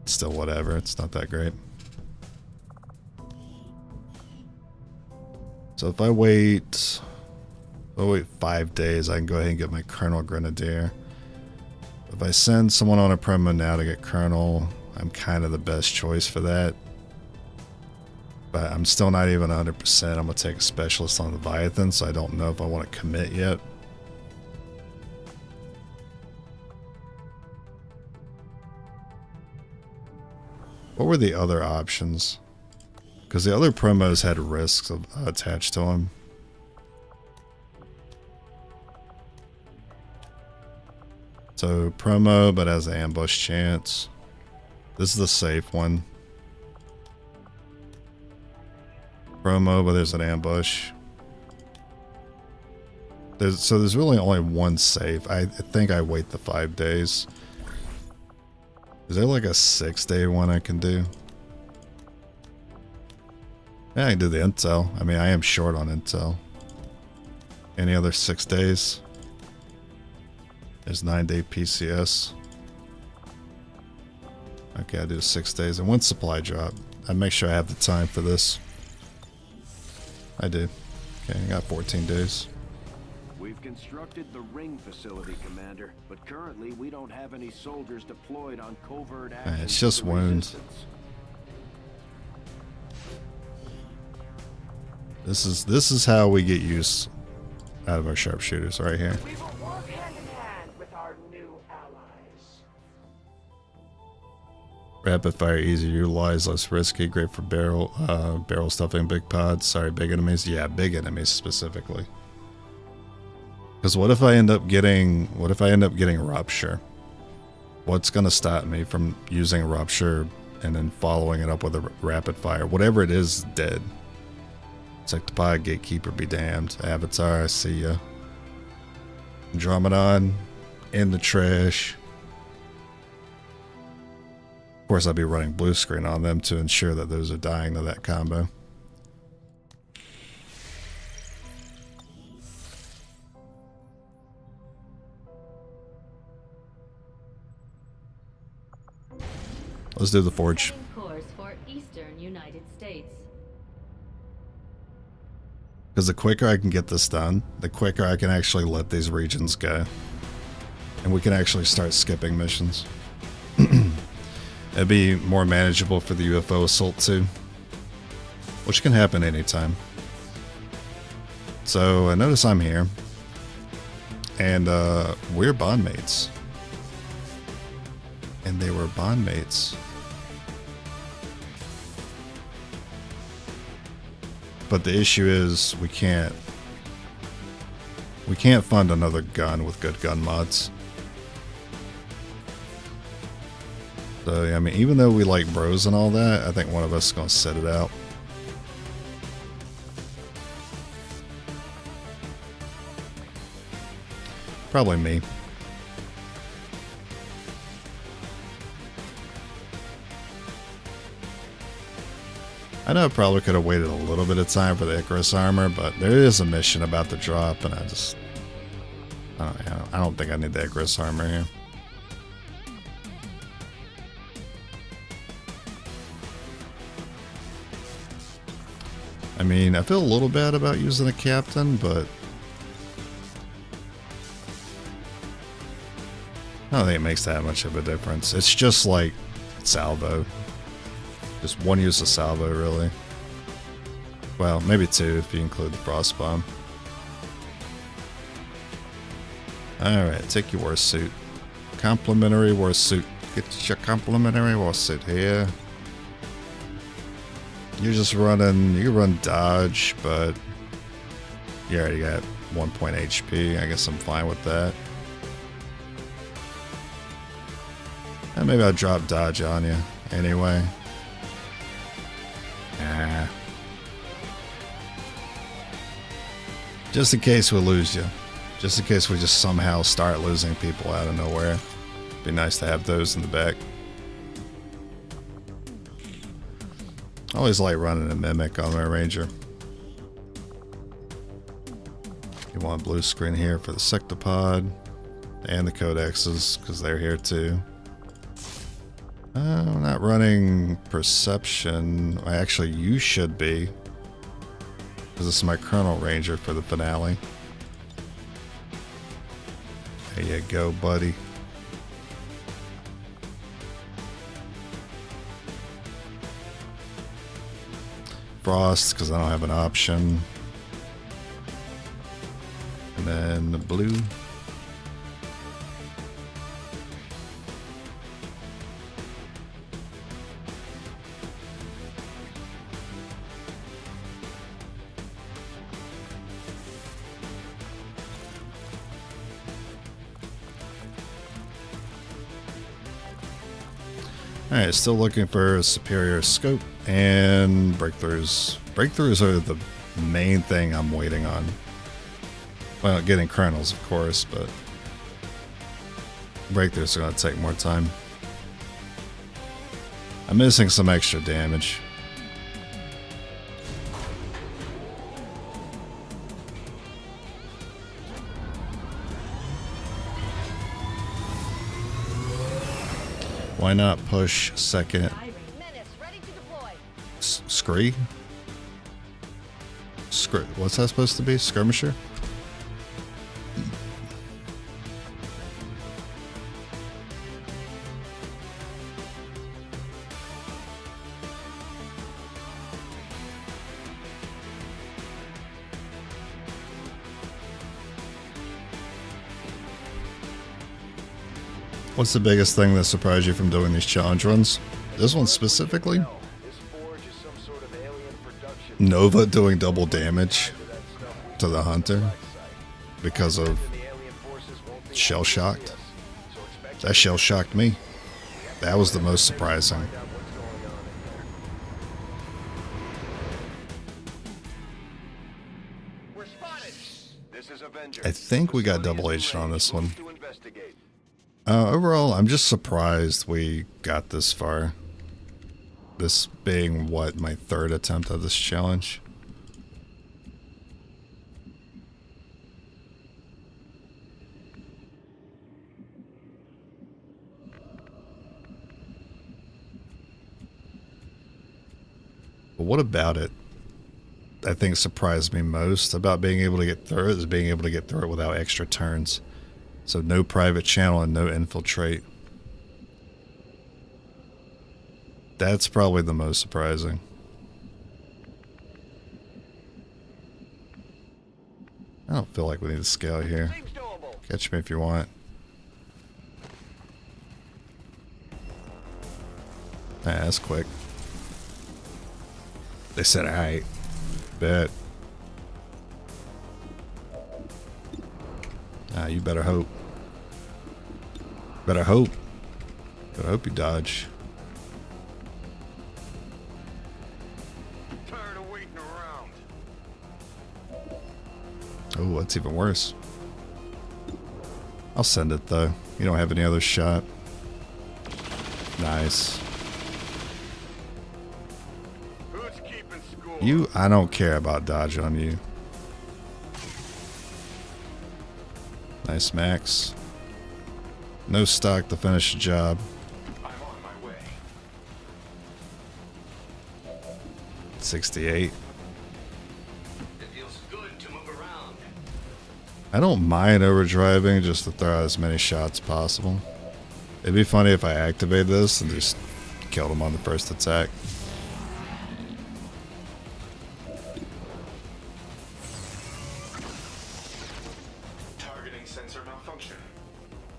A: still whatever. It's not that great. So if I wait 5 days, I can go ahead and get my Colonel Grenadier. If I send someone on a promo now to get Colonel, I'm kind of the best choice for that. But I'm still not even 100%. I'm going to take a specialist on Leviathan, so I don't know if I want to commit yet. What were the other options? Because the other promos had risks attached to them. So promo, but has an ambush chance. This is the safe one. Promo, but there's an ambush. So there's really only one safe. I think I wait the 5 days. Is there like a 6-day one I can do? Yeah, I can do the intel. I mean, I am short on intel. Any other 6 days? There's 9-day PCS. Okay, I do 6 days and 1 supply drop. I make sure I have the time for this. I do. Okay, I got 14 days.
B: We've constructed the ring facility, Commander, but currently we don't have any soldiers deployed on covert actions.
A: It's just wounds. This is how we get use out of our sharpshooters right here.
E: We will work hand in hand with our new allies.
A: Rapid fire, easy to utilize, less risky, great for barrel stuffing, big pods. Sorry, big enemies. Yeah, big enemies specifically. Because what if I end up getting rupture? What's gonna stop me from using rupture and then following it up with a rapid fire? Whatever it is, dead. Sectopod, gatekeeper, be damned. Avatar, I see ya. Andromedon, in the trash. Of course, I'll be running blue screen on them to ensure that those are dying to that combo. Let's do the forge.
C: Course for Eastern United States.
A: Because the quicker I can get this done, the quicker I can actually let these regions go. And we can actually start skipping missions. It'd be more manageable for the UFO assault too. Which can happen anytime. So I notice I'm here. And we're bondmates. And they were bondmates. But the issue is we can't fund another gun with good gun mods. So I mean, even though we like bros and all that, I think one of us is gonna sit it out. Probably me. I know I probably could have waited a little bit of time for the Icarus armor, but there is a mission about to drop, and I don't think I need the Icarus armor here. I mean, I feel a little bad about using a captain, but I don't think it makes that much of a difference. It's just like salvo. Just one use of salvo, really. Well, maybe 2 if you include the frost bomb. Alright, take your war suit. Complimentary war suit. Get your complimentary war suit here. You're just running, you can run dodge, but you already got 1 point HP. I guess I'm fine with that. And maybe I'll drop dodge on you anyway. Just in case we lose you. Just in case we just somehow start losing people out of nowhere. Be nice to have those in the back. I always like running a mimic on my ranger. You want blue screen here for the sectopod and the codexes because they're here too. I'm not running perception. Actually, you should be. Because this is my Colonel Ranger for the finale. There you go, buddy. Frost, because I don't have an option. And then the blue. Alright, still looking for a superior scope and breakthroughs. Breakthroughs are the main thing I'm waiting on. Well, getting kernels, of course, but breakthroughs are going to take more time. I'm missing some extra damage. Why not push second? Scree? What's that supposed to be? Skirmisher? What's the biggest thing that surprised you from doing these challenge runs? This one specifically? Nova doing double damage to the hunter because of shell shocked. That shell shocked me. That was the most surprising. I think we got double agent on this one. Overall, I'm just surprised we got this far. This being, what, my third attempt at this challenge. But what about it, I think, surprised me most about being able to get through it is being able to get through it without extra turns. So no private channel and no infiltrate. That's probably the most surprising. I don't feel like we need to scale here. Catch me if you want. Ah, that's quick. They said, alright. Bet. Ah, you better hope. Better hope. Better hope you dodge.
F: Tired of waiting around.
A: Oh, that's even worse. I'll send it though. You don't have any other shot. Nice.
F: Who's keeping score?
A: You, I don't care about dodge on you. Nice, Max. No stock to finish the job.
F: I'm on my way.
A: 68.
D: It feels good to move around.
A: I don't mind overdriving just to throw out as many shots as possible. It'd be funny if I activated this and just killed him on the first attack.
F: Targeting sensor malfunction.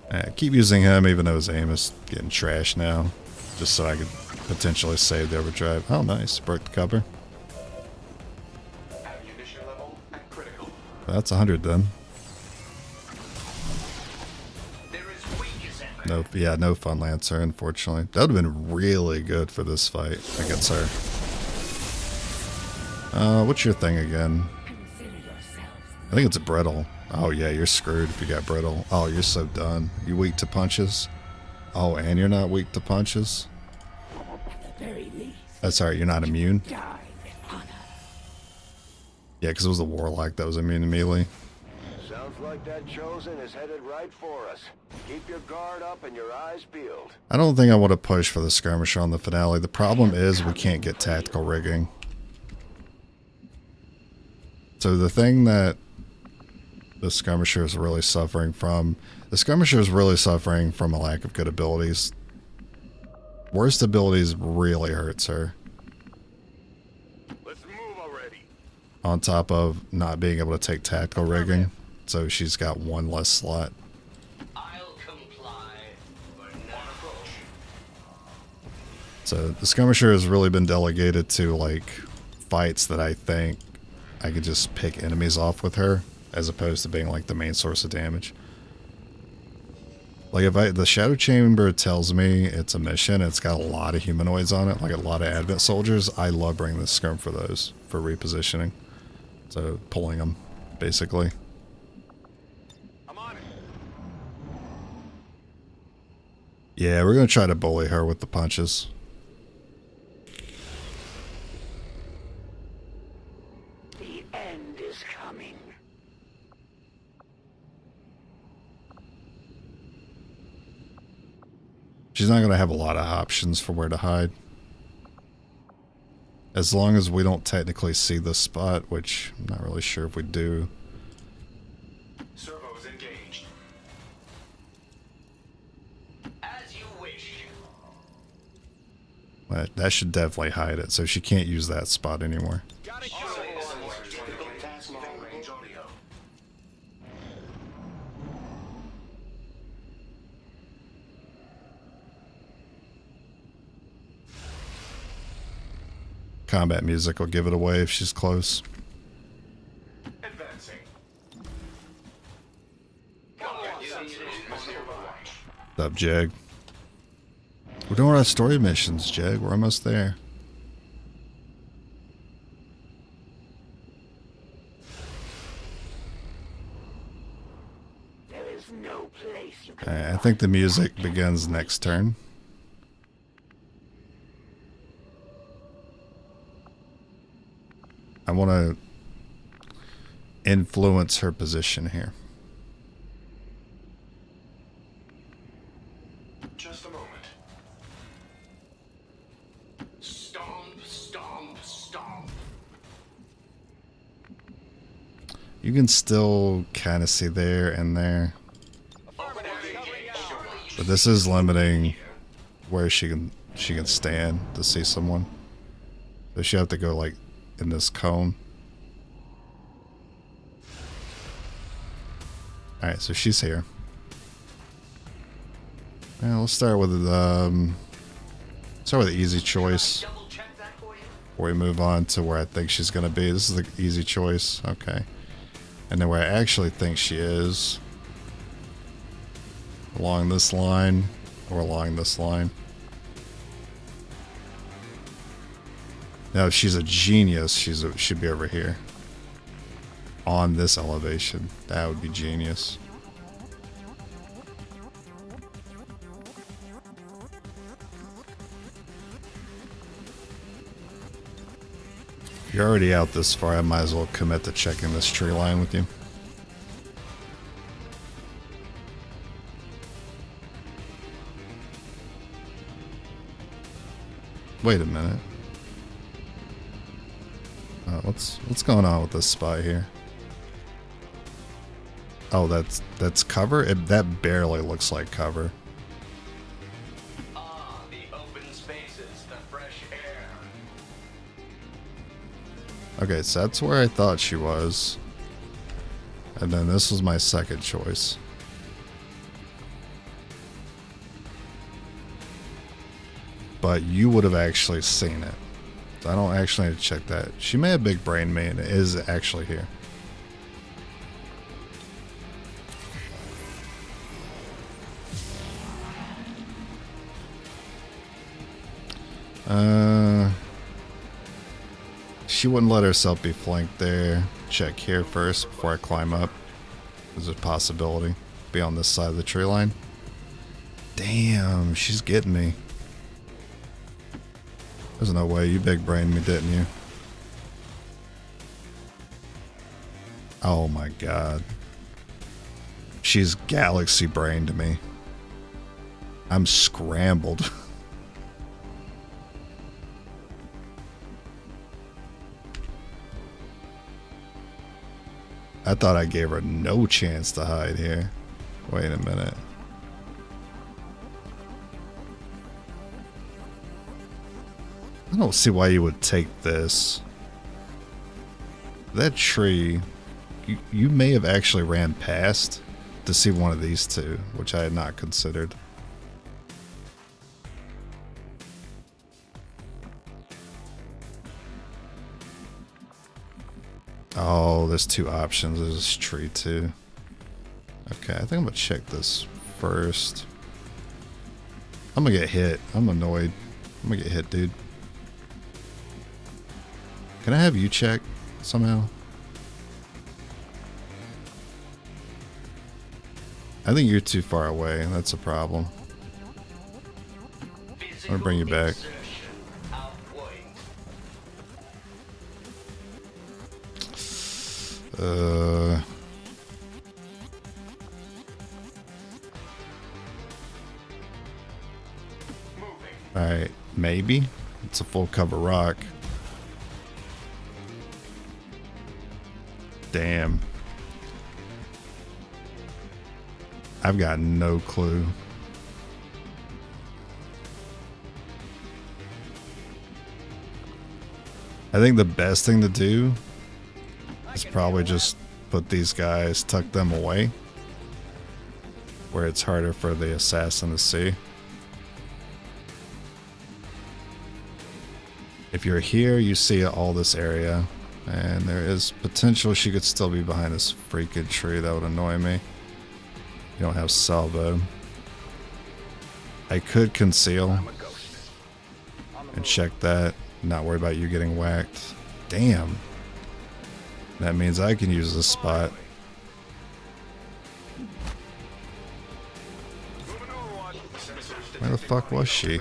A: I keep using him even though his aim is getting trashed now. Just so I could potentially save the overdrive. Oh nice, broke the cover.
F: Ammunition level at critical.
A: That's 100 then.
D: There is weakness at
A: No, yeah, no Fun Lancer, unfortunately. That would have been really good for this fight against her. What's your thing again? I think it's a brittle. Oh yeah, you're screwed if you got brittle. Oh, you're so done. You weak to punches? Oh, and you're not weak to punches? That's alright, you're not immune? Yeah, because it was the Warlock that was immune to melee.
E: Sounds like that Chosen is headed right for us. Keep your guard up and your eyes peeled.
A: I don't think I want to push for the skirmisher on the finale. The problem is we can't get tactical rigging. So the thing that the skirmisher is really suffering from, a lack of good abilities. Worst abilities really hurts her.
F: Let's move.
A: On top of not being able to take tactical rigging. So she's got one less slot.
D: I'll comply, but not approach.
A: So the skirmisher has really been delegated to like fights that I think I could just pick enemies off with her, as opposed to being like the main source of damage. Like if the Shadow Chamber tells me it's a mission, it's got a lot of humanoids on it, like a lot of Advent soldiers, I love bringing the skirm for those, for repositioning. So pulling them, basically.
F: I'm on it.
A: Yeah, we're going to try to bully her with the punches.
E: The end is coming.
A: She's not going to have a lot of options for where to hide. As long as we don't technically see the spot, which I'm not really sure if we do.
F: Servos engaged.
D: As you wish.
A: But that should definitely hide it, so she can't use that spot anymore.
F: Got it.
E: Typical task long range audio.
A: Combat music will give it away if she's close.
F: Advancing.
A: What's up, Jeg? We're doing our story missions, Jeg. We're almost there.
E: There is no place you can.
A: Alright, I think the music begins next turn. I want to influence her position here.
F: Just a moment.
D: Stomp, stomp, stomp.
A: You can still kind of see there and there, but this is limiting where she can stand to see someone. So she have to go like in this cone. Alright, so she's here. Yeah, let's start with the easy choice
D: Double check that for you.
A: before we move on to where I think she's gonna be. This is the easy choice. Okay. And then where I actually think she is, along this line or along this line. Now, if she's a genius, should be over here. On this elevation. That would be genius. If you're already out this far, I might as well commit to checking this tree line with you. Wait a minute. What's going on with this spot here? Oh, that's cover? That barely looks like cover.
D: Ah, the open spaces, the fresh air.
A: Okay, so that's where I thought she was. And then this was my second choice. But you would have actually seen it. So I don't actually need to check that. She may have big brain me and it is actually here. She wouldn't let herself be flanked there. Check here first before I climb up. There's a possibility. Be on this side of the tree line. Damn, she's getting me. There's no way. You big brained me, didn't you? Oh my god. She's galaxy brained me. I'm scrambled. I thought I gave her no chance to hide here. Wait a minute. I don't see why you would take this. That tree, you may have actually ran past to see one of these two, which I had not considered. Oh, there's two options. There's this tree too. Okay, I think I'm gonna check this first. I'm gonna get hit. I'm annoyed. I'm gonna get hit, dude. Can I have you check somehow? I think you're too far away. That's a problem. I'm gonna bring you back. Alright, maybe. It's a full cover rock. Damn. I've got no clue. I think the best thing to do is probably just put these guys, tuck them away where it's harder for the assassin to see. If you're here, you see all this area, and there is potential she could still be behind this freaking tree. That would annoy me. You don't have salvo. I could conceal and check that. Not worry about you getting whacked. Damn. That means I can use this spot. Where the fuck was she?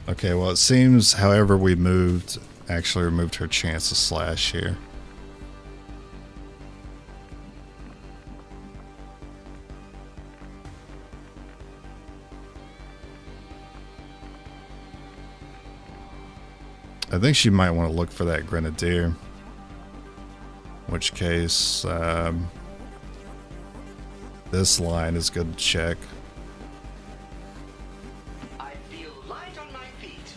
A: Okay, well it seems however we moved actually removed her chance to slash here. I think she might want to look for that grenadier. In which case, this line is good to check.
D: I feel light on my feet.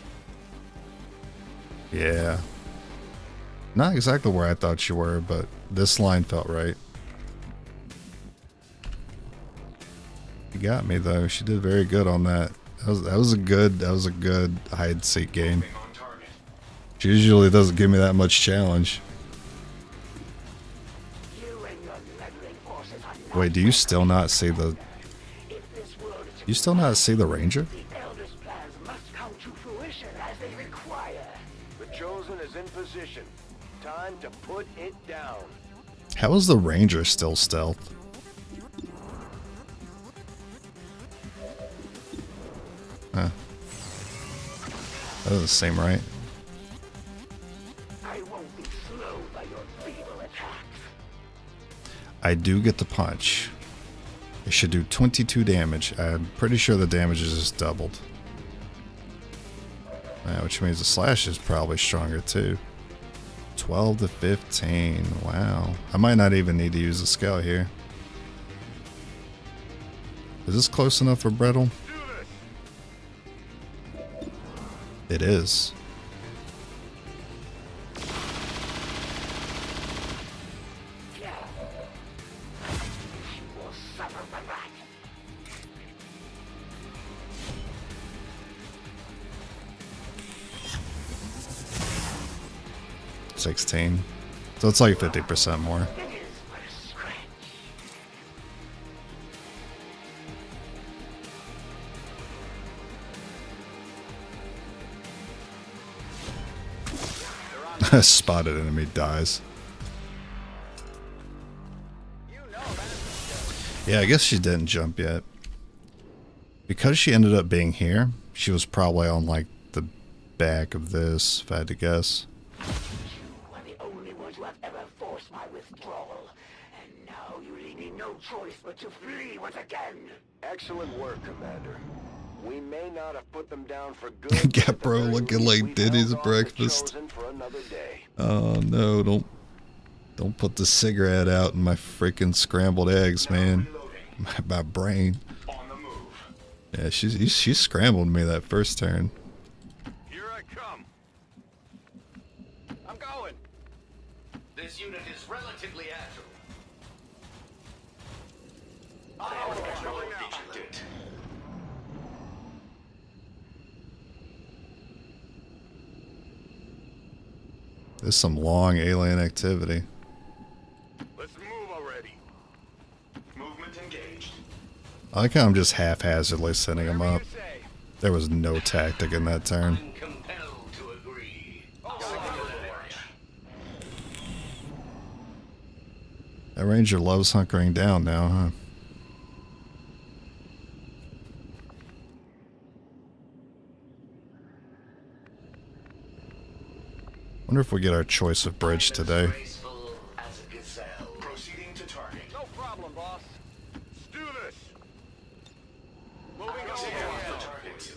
A: Yeah. Not exactly where I thought you were, but this line felt right. You got me though. She did very good on that. That was a good hide and seek game. She usually doesn't give me that much challenge. Wait, do you still not see the... You still not see the ranger?
F: The chosen is in position. Time to put it down.
A: How is the ranger still stealth? Huh. That doesn't seem right. I do get the punch. It should do 22 damage. I'm pretty sure the damage is just doubled. Which means the slash is probably stronger too. 12 to 15. Wow. I might not even need to use the scout here. Is this close enough for Brettle? It is. $16. So it's like 50% more. Spotted enemy dies. Yeah, I guess she didn't jump yet. Because she ended up being here, she was probably on like the back of this, if I had to guess.
E: To flee once again.
F: Excellent work, Commander. We may not have put them down for good.
A: Get bro looking like Diddy's breakfast. Oh no, don't put the cigarette out in my freaking scrambled eggs, man. My brain.
F: On the move.
A: Yeah, she scrambled me that first turn.
F: Here I come. I'm going.
D: This unit is relatively agile. Detected.
A: There's some long alien activity.
F: Let's move already.
E: Movement engaged.
A: I like how I'm just haphazardly setting them up.
F: You say.
A: There was no tactic in that turn.
D: I'm compelled to agree.
A: That ranger loves hunkering down now, huh? Wonder if we get our choice of bridge today.
D: Graceful as a gazelle.
E: Proceeding to target.
F: No problem, boss. Let's do this. Moving
E: Proceeding
F: on.
E: for target.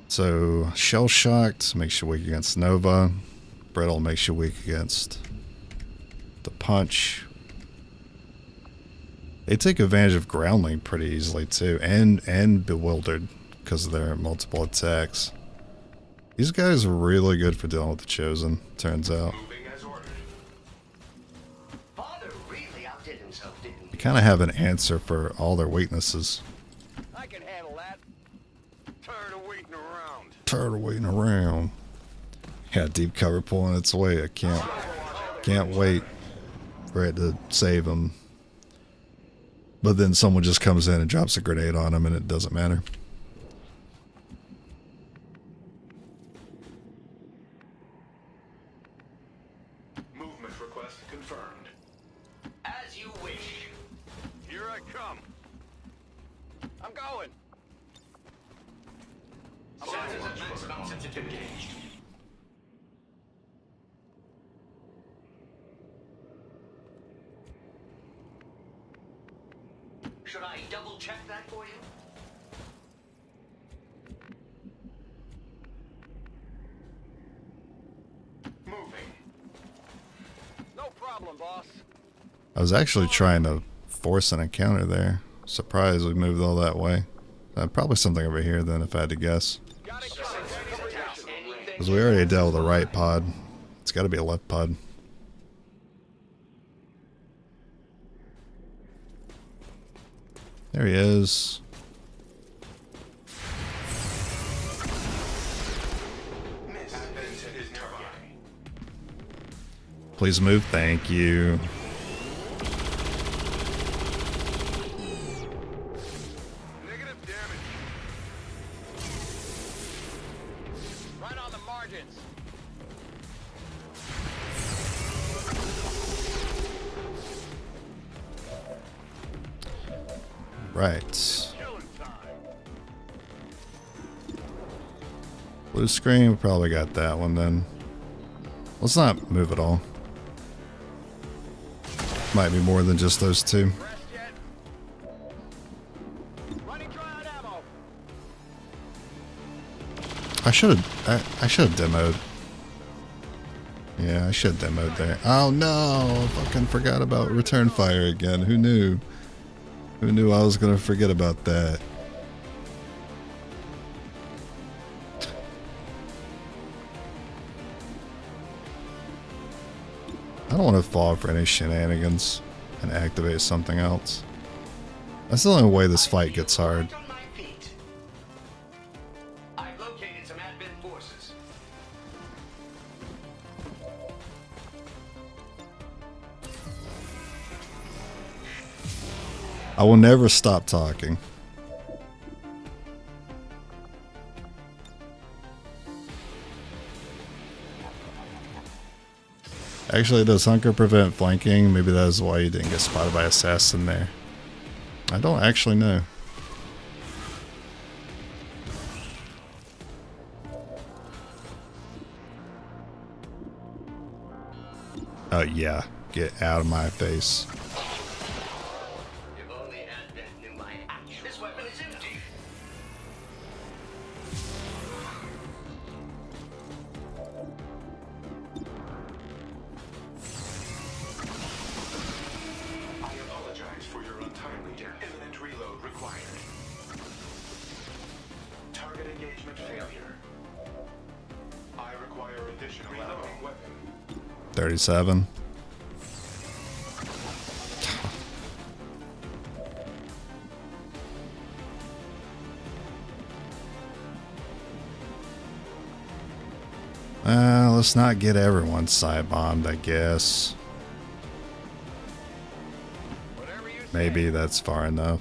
A: So, shell shocked makes you weak against Nova. Brittle makes you weak against the punch. They take advantage of groundling pretty easily too, and bewildered because of their multiple attacks. These guys are really good for dealing with the Chosen, turns out.
E: Moving as ordered.
D: Father really outdid himself, didn't he?
A: You kind of have an answer for all their weaknesses.
F: I can handle that. Tired of waiting around.
A: Tired of waiting around. Yeah, deep cover pulling its way. I can't wait for it to save them. But then someone just comes in and drops a grenade on them and it doesn't matter.
E: Movement request confirmed.
D: As you wish.
F: Here I come. I'm going.
D: Sensors at maximum sensitivity. Should I double check that for you?
E: Moving.
F: No problem, boss.
A: I was actually trying to force an encounter there. Surprised we moved all that way. Probably something over here then if I had to guess.
F: Got it.
A: Because we already dealt with the right pod. It's got to be a left pod. There he is.
E: Miss. Advent is nearby.
A: Please move. Thank you.
F: Negative damage. Right on the margins.
A: Right.
F: Killing time.
A: Blue screen. We probably got that one then. Let's not move at all. Might be more than just those two.
F: Rest yet? Running dry on ammo.
A: I should have demoed. Yeah, I should have demoed there. Oh no! I fucking forgot about return fire again. Who knew? Who knew I was gonna forget about that? I don't want to fall for any shenanigans and activate something else. That's the only way this fight gets hard.
D: On my feet. I've located some admin forces.
A: I will never stop talking. Actually, does Hunker prevent flanking? Maybe that is why you didn't get spotted by assassin there. I don't actually know. Oh yeah, get out of my face.
D: If only admin knew my action. This weapon is empty.
E: I apologize for your untimely death. Imminent reload required.
I: require additional ammo.
A: 37. Let's not get everyone side bombed, I guess. Maybe that's far enough.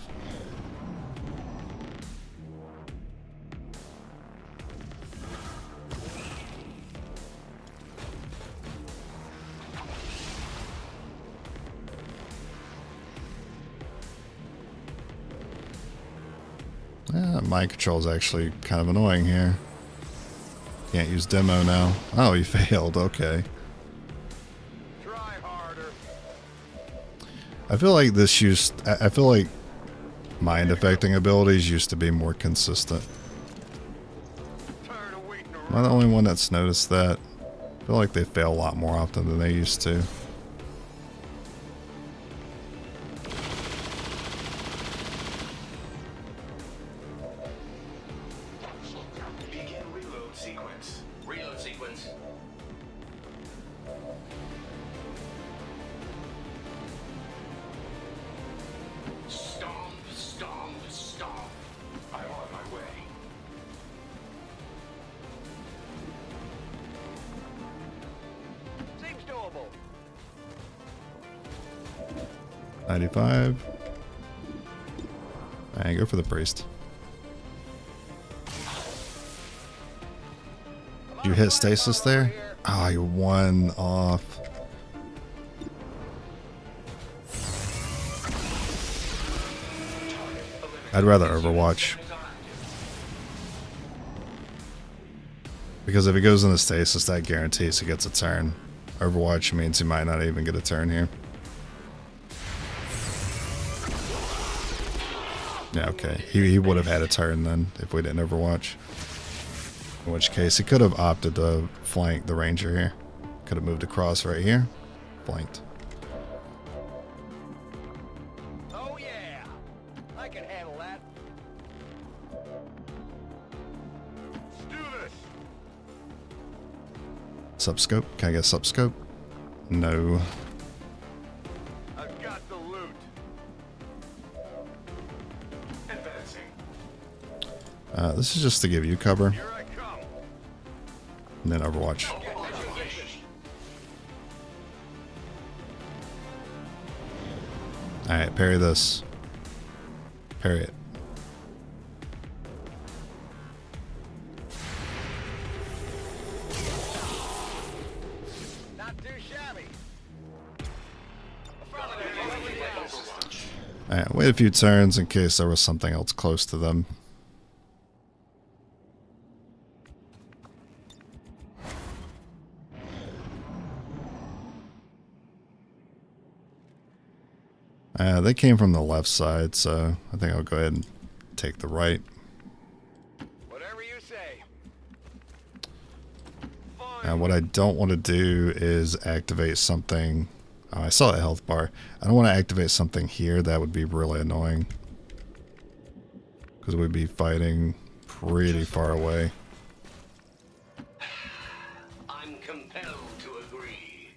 A: Mind control is actually kind of annoying here. Can't use demo now. Oh, you failed. Okay.
F: Try harder.
A: I feel like this I feel like mind affecting abilities used to be more consistent. Am I the only one that's noticed that? I feel like they fail a lot more often than they used to.
I: Begin reload sequence.
D: Reload sequence. Stomp, stomp, stomp.
I: I'm on my way.
F: Seems doable.
A: 95. Alright, go for the priest. Did you hit stasis there? Oh, you're one off. I'd rather Overwatch. Because if he goes into stasis, that guarantees he gets a turn. Overwatch means he might not even get a turn here. Yeah, okay. He would have had a turn then if we didn't Overwatch. In which case, he could have opted to flank the ranger here. Could have moved across right here. Flanked.
F: Oh yeah, I can handle that. Let's do this.
A: Subscope? Can I get subscope? No.
F: I've got the loot.
I: Advancing.
A: This is just to give you cover.
F: Here I come.
A: And then Overwatch. Alright, parry this. Parry it.
F: Not too shabby.
A: Alright, wait a few turns in case there was something else close to them. They came from the left side, so I think I'll go ahead and take the right.
F: Whatever you say.
A: What I don't want to do is activate something. Oh, I saw a health bar. I don't want to activate something here. That would be really annoying. Because we'd be fighting pretty far away.
D: I'm compelled to agree.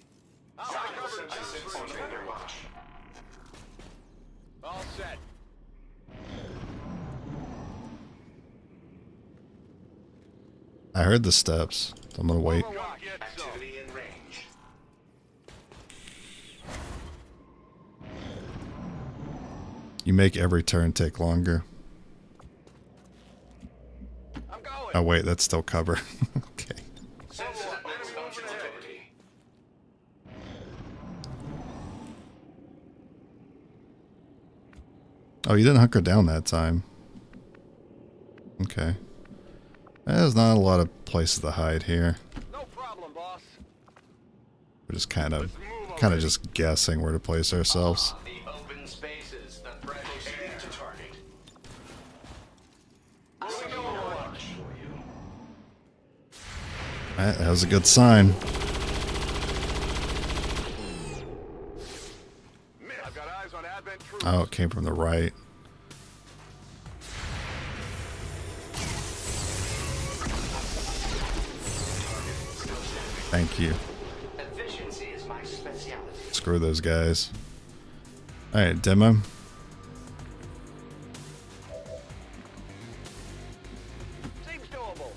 F: All set.
A: I heard the steps. So I'm going to wait.
I: Activity in range.
A: You make every turn take longer.
F: I'm going.
A: Oh wait, that's still cover. Okay.
I: Senses at maximum sensitivity.
A: Oh, you didn't hunker down that time. Okay. There's not a lot of places to hide here.
F: No problem, boss.
A: We're just kind of just guessing where to place ourselves.
D: The open spaces, the fresh
I: Proceeding
D: air.
I: to target.
A: That was a good sign.
F: I've got eyes on Advent troops.
A: Oh, it came from the right. Thank you.
D: Efficiency is my specialty.
A: Screw those guys. Alright, demo.
F: Seems doable.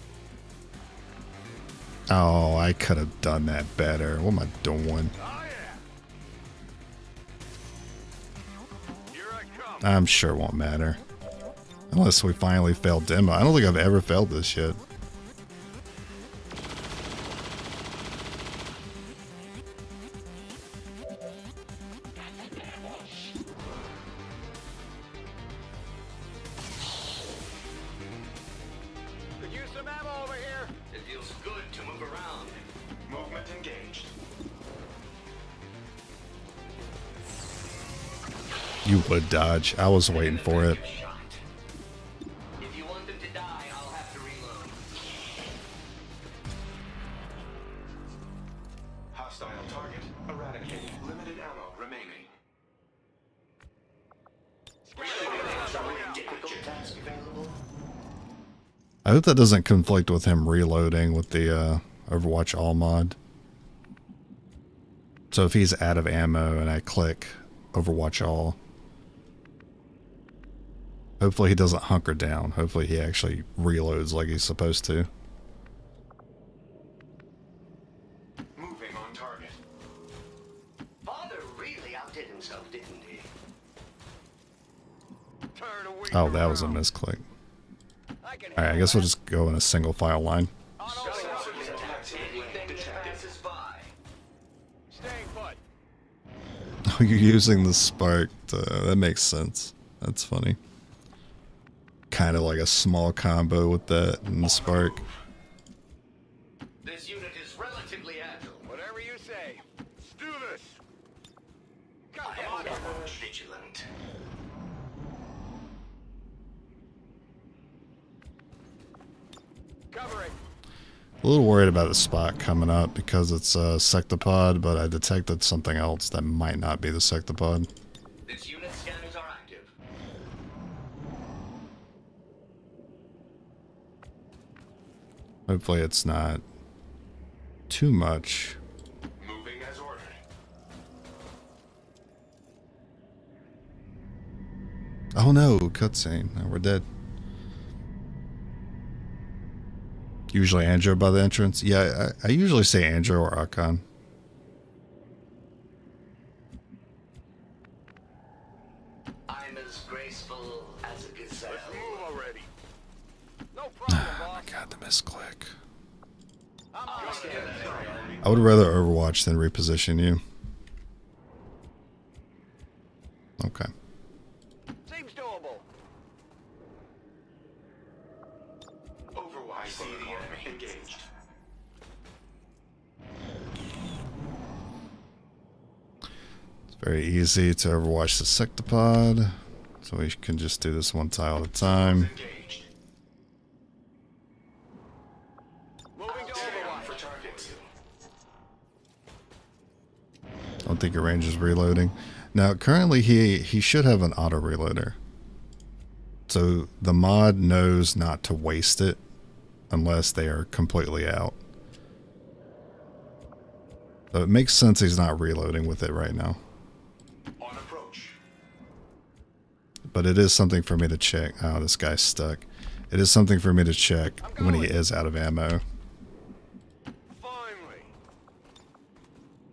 A: Oh, I could have done that better. What am I doing?
F: Oh yeah. Here I come.
A: I'm sure it won't matter. Unless we finally failed demo. I don't think I've ever failed this yet.
F: Could use some ammo over here.
D: It feels good to move around.
I: Movement engaged.
A: You would dodge. I was waiting for it.
D: Shot. If you want them to die, I'll have to reload.
I: Hostile target eradicated. Limited ammo remaining.
D: Difficult task available.
A: I hope that doesn't conflict with him reloading with the Overwatch All mod. So if he's out of ammo and I click Overwatch All, hopefully he doesn't hunker down. Hopefully he actually reloads like he's supposed to.
I: Moving on target.
D: Father really outdid himself, didn't he?
F: Turn away.
A: Oh, that was a misclick.
F: I can
A: Alright, I guess we'll just go in a single file line.
D: Anything that passes by.
F: Staying put.
A: Oh, you're using the spark. That makes sense. That's funny. Kind of like a small combo with that and the spark.
D: This unit is relatively agile.
F: Whatever you say. Let's do this. Come
D: I am
F: on.
D: ever vigilant.
F: Cover it.
A: A little worried about the spot coming up because it's a sectopod, but I detected something else that might not be the sectopod.
D: This unit scanners are active.
A: Hopefully it's not too much.
I: Moving as ordered.
A: Oh no, cutscene. No, we're dead. Usually Andrew by the entrance. Yeah, I usually say Andrew or Archon.
D: I'm as graceful as a gazelle.
F: Let's move already. No problem,
A: Oh my
F: boss.
A: god, the misclick.
F: I'm on it.
A: I would rather Overwatch than reposition you. Okay.
F: Seems doable.
I: Overwatch protocol engaged.
A: It's very easy to Overwatch the sectopod. So we can just do this one tile at a time.
I: Engaged.
F: Moving to
I: Scan
F: Overwatch.
I: for targets.
A: I don't think your range is reloading. Now, currently he should have an auto reloader. So the mod knows not to waste it unless they are completely out. So it makes sense he's not reloading with it right now.
I: On approach.
A: But it is something for me to check. Oh, this guy's stuck. It is something for me to check when he is out of ammo.
F: Finally.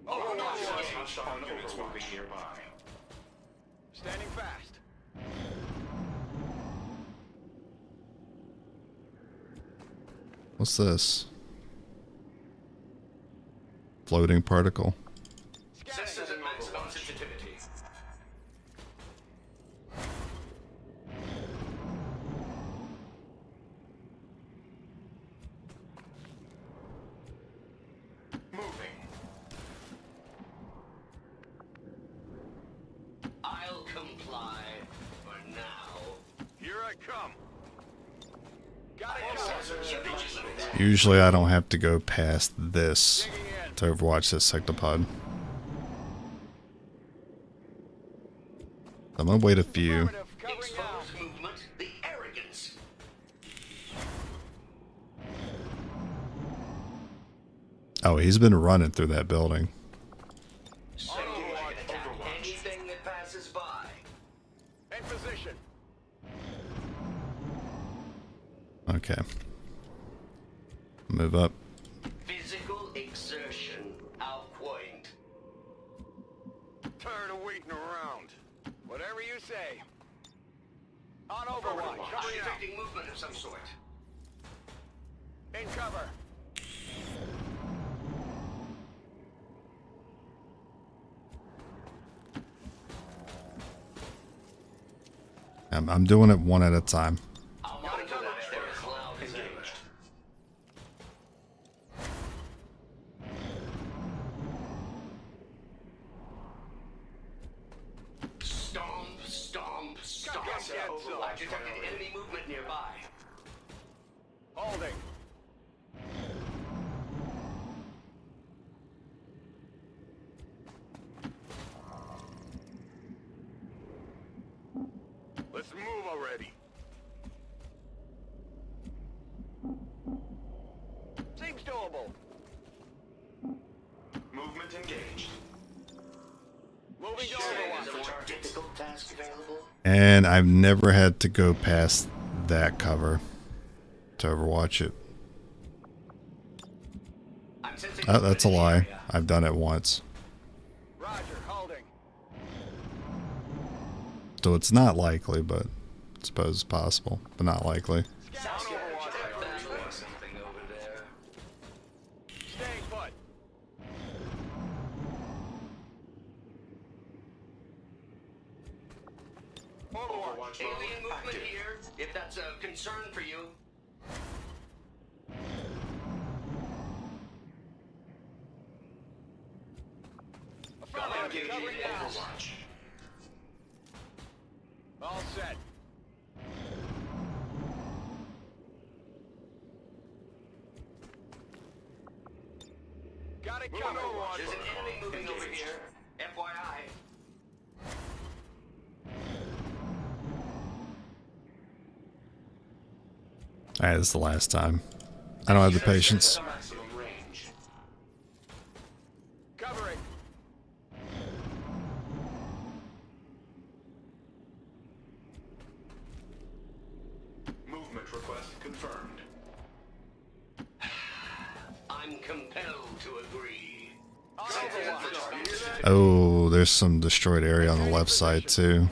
I: Hostile units moving nearby.
F: Standing fast.
A: What's this? Floating particle.
D: Sensors at maximum sensitivity.
I: Moving.
D: I'll comply for now.
F: Here I come. Got it covered.
A: Usually I don't have to go past this
F: Digging in.
A: to Overwatch this sectopod. I'm gonna wait a few.
F: Affirmative. Covering now.
D: Expose movement, the arrogance.
A: Oh, he's been running through that building.
D: Anything that passes by.
F: In position.
A: Okay. Move up.
D: Physical exertion out point.
F: Tired of waiting around. Whatever you say. On Overwatch.
D: I'm
F: Covering out.
D: detecting movement of some sort.
F: In cover.
A: I'm doing it one at a time.
D: I'll monitor that area as loud as ever. Stomp, stomp, stomp. I've detected enemy movement nearby.
F: Holding. Let's move already. Seems doable.
I: Movement engaged.
F: Moving to
D: Is
F: Overwatch.
D: a more difficult task available?
A: And I've never had to go past that cover to overwatch it.
D: I'm sensing
A: Oh, that's a
D: movement in the
A: lie.
D: area.
A: I've done it once.
F: Roger, holding.
A: So it's not likely, but I suppose it's possible, but not likely.
F: Scout on Overwatch.
D: Battling something over there.
F: Staying put. Overwatch.
D: Alien movement here, if that's a concern for you.
F: Affirmative. Covering now.
I: Overwatch.
F: All set. Got it covered.
D: There's an enemy moving over here. FYI.
A: Alright, this is the last time. I don't have the patience.
I: Maximum range.
F: Covering.
I: Movement request confirmed.
D: I'm compelled to agree.
F: On Overwatch.
A: Oh, there's some destroyed area on the left side too.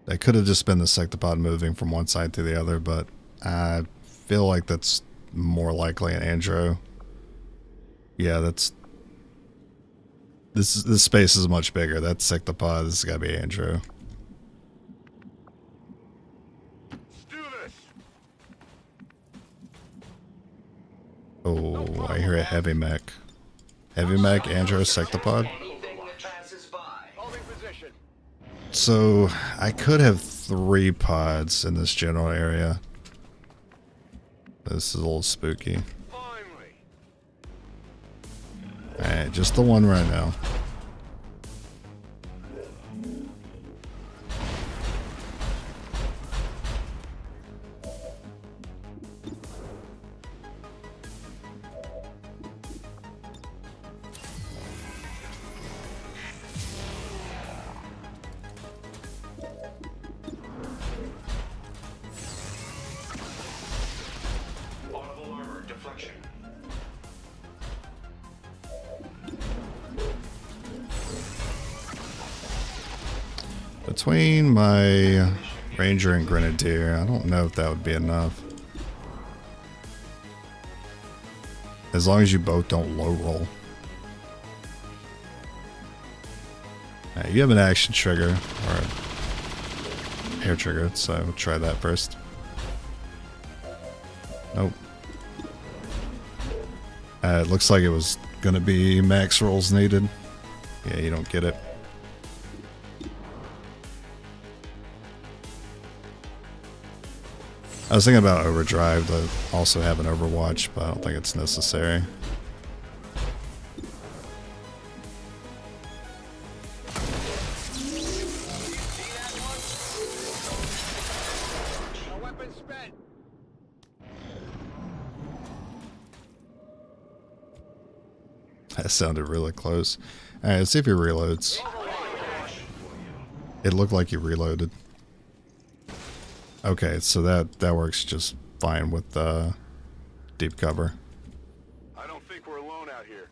A: That could have just been the sectopod moving from one side to the other, but I feel like that's more likely an Andro. Yeah, that's... This space is much bigger. That's sectopod. This has got to be Andro.
F: Let's do this.
A: Oh, I hear a heavy mech. Heavy mech, Andro, sectopod.
D: Anything that passes by.
F: Holding position.
A: So, I could have 3 pods in this general area. This is a little spooky.
F: Finally.
A: Alright, just the one right now.
I: Audible armor deflection.
A: Between my Ranger and Grenadier, I don't know if that would be enough. As long as you both don't low roll. Alright, you have an action trigger, or a hair trigger, so we'll try that first. Nope. It looks like it was gonna be max rolls needed. Yeah, you don't get it. I was thinking about Overdrive to also have an Overwatch, but I don't think it's necessary.
F: No weapon spent.
A: That sounded really close. Alright, let's see if he reloads. It looked like he reloaded. Okay, so that works just fine with deep cover.
F: I don't think we're alone out here.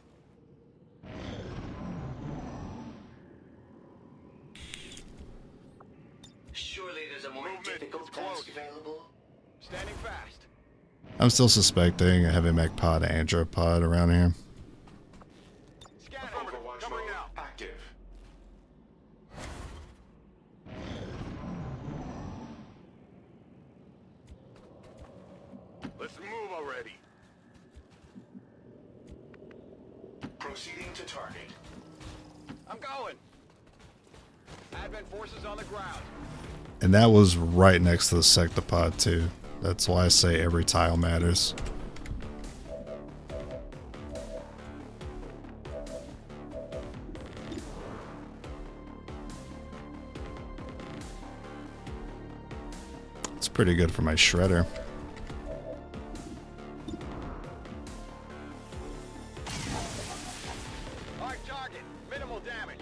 D: Surely there's a more difficult task available.
F: Standing fast.
A: I'm still suspecting a heavy mech pod, Andro pod around here.
F: Scanning.
I: Overwatch
F: Covering
I: mode
F: now.
I: active.
F: Let's move already.
I: Proceeding to target.
F: I'm going. Advent forces on the ground.
A: And that was right next to the sectopod too. That's why I say every tile matters. It's pretty good for my shredder.
F: Hard target. Minimal damage.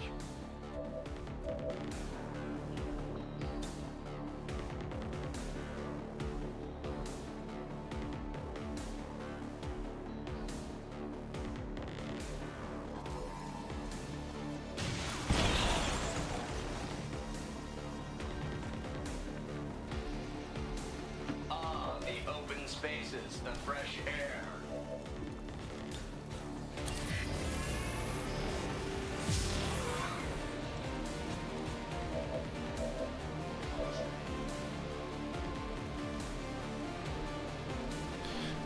D: Ah, the open spaces, the fresh air.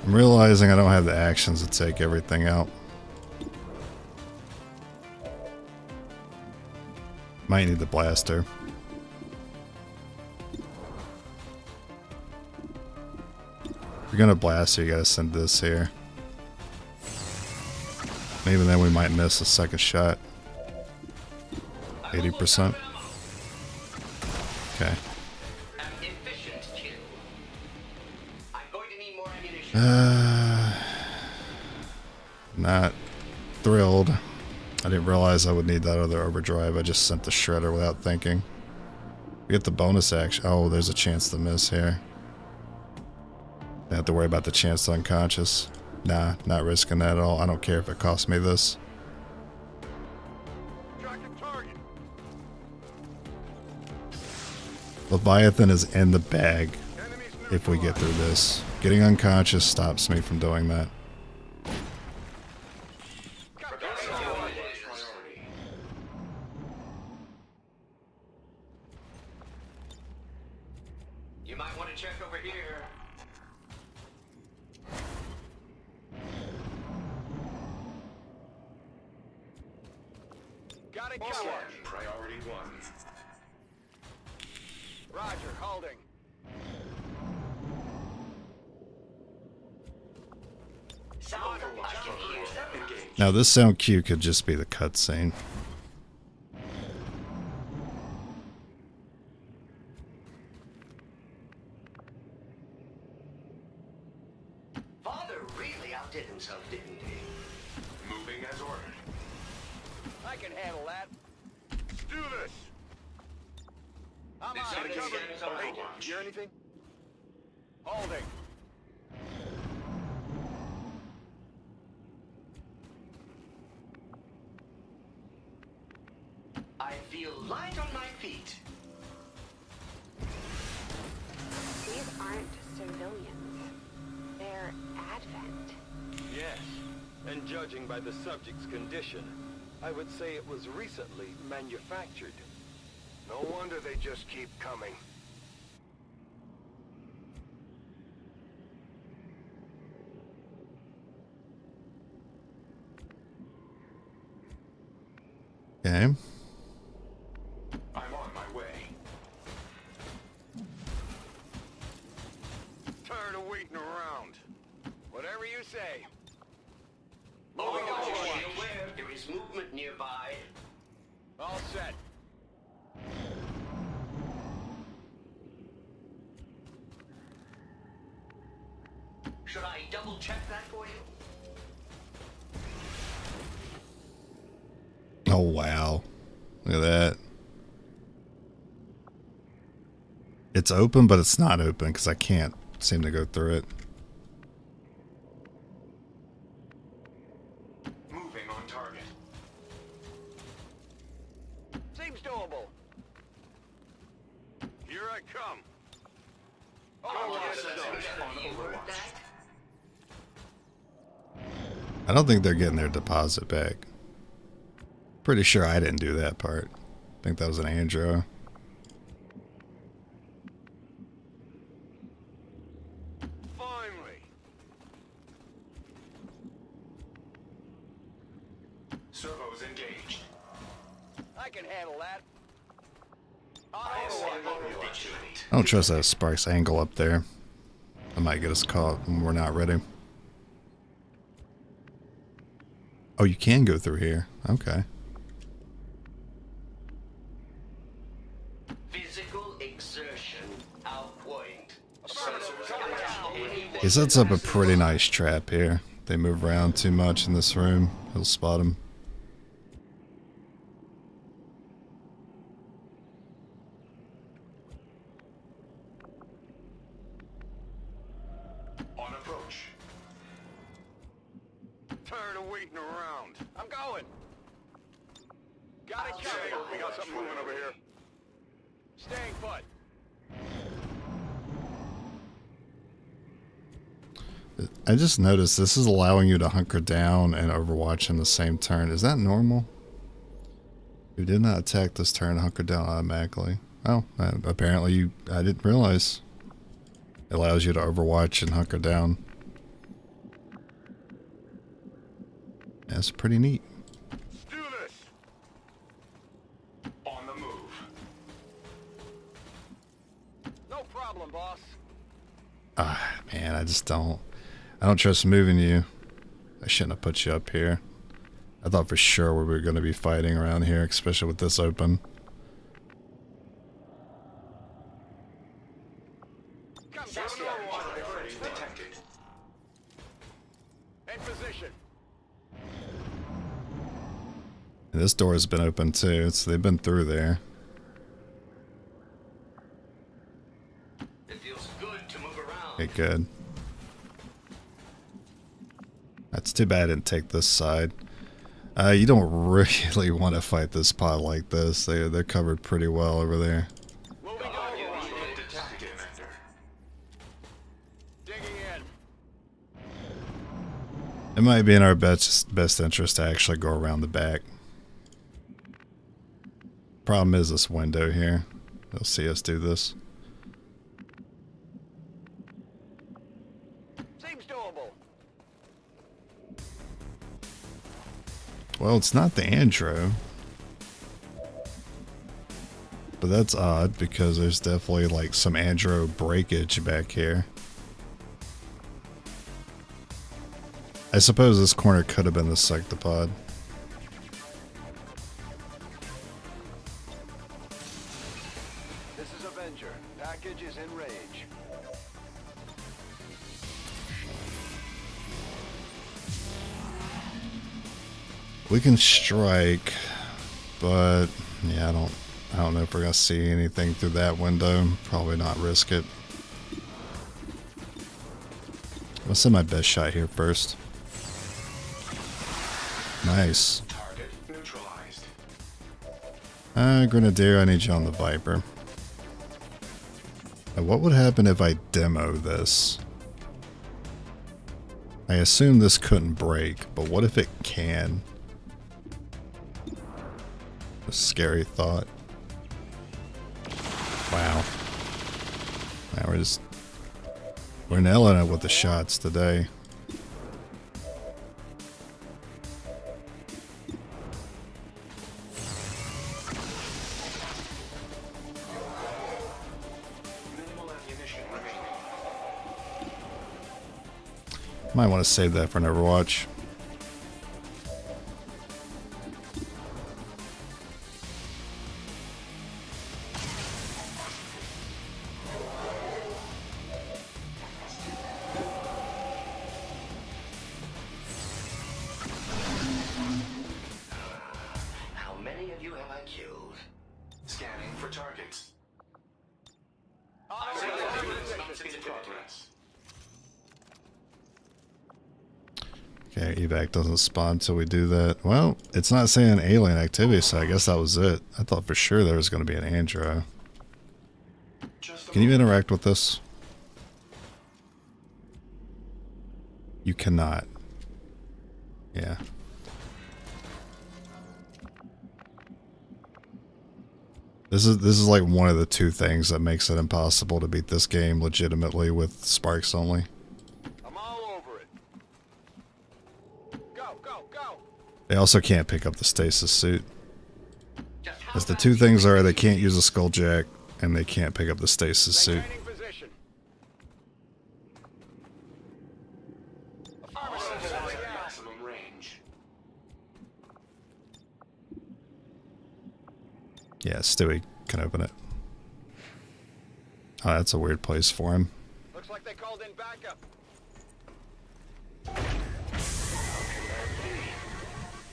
A: I'm realizing I don't have the actions to take everything out. Might need the blaster. If you're gonna blast her, you gotta send this here. Maybe then we might miss a second shot. 80%. Okay.
D: An efficient kill. I'm going to need more ammunition.
A: Not thrilled. I didn't realize I would need that other overdrive. I just sent the shredder without thinking. We get the bonus action. Oh, there's a chance to miss here. Don't have to worry about the chance to unconscious. Nah, not risking that at all. I don't care if it costs me this.
F: Tracking target.
A: Leviathan is in the bag
F: Enemies
A: if we get through this. Getting unconscious stops me from doing that.
I: Priority.
D: You might want to check over here.
F: Got it covered.
I: Scan. Priority 1.
F: Roger, holding.
D: Sound, I can hear them.
I: Engage.
A: Now this sound cue could just be the cutscene.
D: Father really outdid himself, didn't he?
I: Moving as ordered.
F: I can handle that. Let's do this. I'm
D: This
F: on.
D: is
F: Covered.
D: Overwatch.
F: Agent, hear anything? Holding.
D: I feel light on my feet.
H: These aren't civilians. They're Advent.
F: Yes. And judging by the subject's condition, I would say it was recently manufactured. No wonder they just keep coming.
A: Okay.
I: I'm on my way.
F: Tired of waiting around. Whatever you say.
D: Overwatch, be aware there is movement nearby.
F: All set.
D: Should I double check that for you?
A: Oh, wow. Look at that. It's open, but it's not open because I can't seem to go through it.
I: Moving on target.
F: Seems doable. Here I come.
A: I don't think they're getting their deposit back. Pretty sure I didn't do that part. I think that was an Andro.
F: Finally.
I: Servos engaged.
F: I can handle that.
A: I don't trust that Sparks angle up there. I might get us caught when we're not ready. Oh, you can go through here. Okay.
D: Physical exertion outpoint.
A: He sets up a pretty nice trap here. They move around too much in this room. He'll spot him.
I: On approach.
F: Tired of waiting around. I'm going. Got it covered. We got something moving over here. Staying put.
A: I just noticed this is allowing you to hunker down and overwatch in the same turn. Is that normal? You did not attack this turn, hunker down automatically. Oh, apparently I didn't realize. It allows you to overwatch and hunker down. That's pretty neat.
F: Let's do this.
I: On the move.
F: No problem, boss.
A: Ah, man, I don't trust moving you. I shouldn't have put you up here. I thought for sure we were going to be fighting around here, especially with this open.
F: Come down.
I: Detected.
F: In position.
A: And this door has been open too, so they've been through there.
D: It feels good to move around.
A: Okay, good. That's too bad I didn't take this side. You don't really want to fight this pod like this. They're covered pretty well over there.
F: Moving over.
I: Detected.
F: Digging in.
A: It might be in our best interest to actually go around the back. Problem is this window here. They'll see us do this.
F: Seems doable.
A: Well, it's not the Andro. But that's odd because there's definitely like some Andro breakage back here. I suppose this corner could have been the Sectopod.
F: This is Avenger. Package is in range.
A: We can strike, but yeah, I don't know if we're gonna see anything through that window. Probably not risk it. I'll send my best shot here first. Nice.
I: Target neutralized.
A: Grenadier, I need you on the Viper. Now, what would happen if I demo this? I assume this couldn't break, but what if it can? A scary thought. Wow. Now we're nailing it with the shots today.
I: Minimal ammunition remaining.
A: Might want to save that for an Overwatch.
D: How
A: Okay, evac doesn't spawn until we do that. Well, it's not saying alien activity, so I guess that was it. I thought for sure there was going to be an Andro. Can you interact with this? You cannot. Yeah. This is like one of the two things that makes it impossible to beat this game legitimately with sparks only.
F: I'm all over it. Go, go, go!
A: They also can't pick up the stasis suit. As the two things are, they can't use a skulljack and they can't pick up the stasis suit.
F: Maintaining position.
I: Maximum range.
A: Yeah, Stewie can open it. Oh, that's a weird place for him.
F: Looks like they called in backup.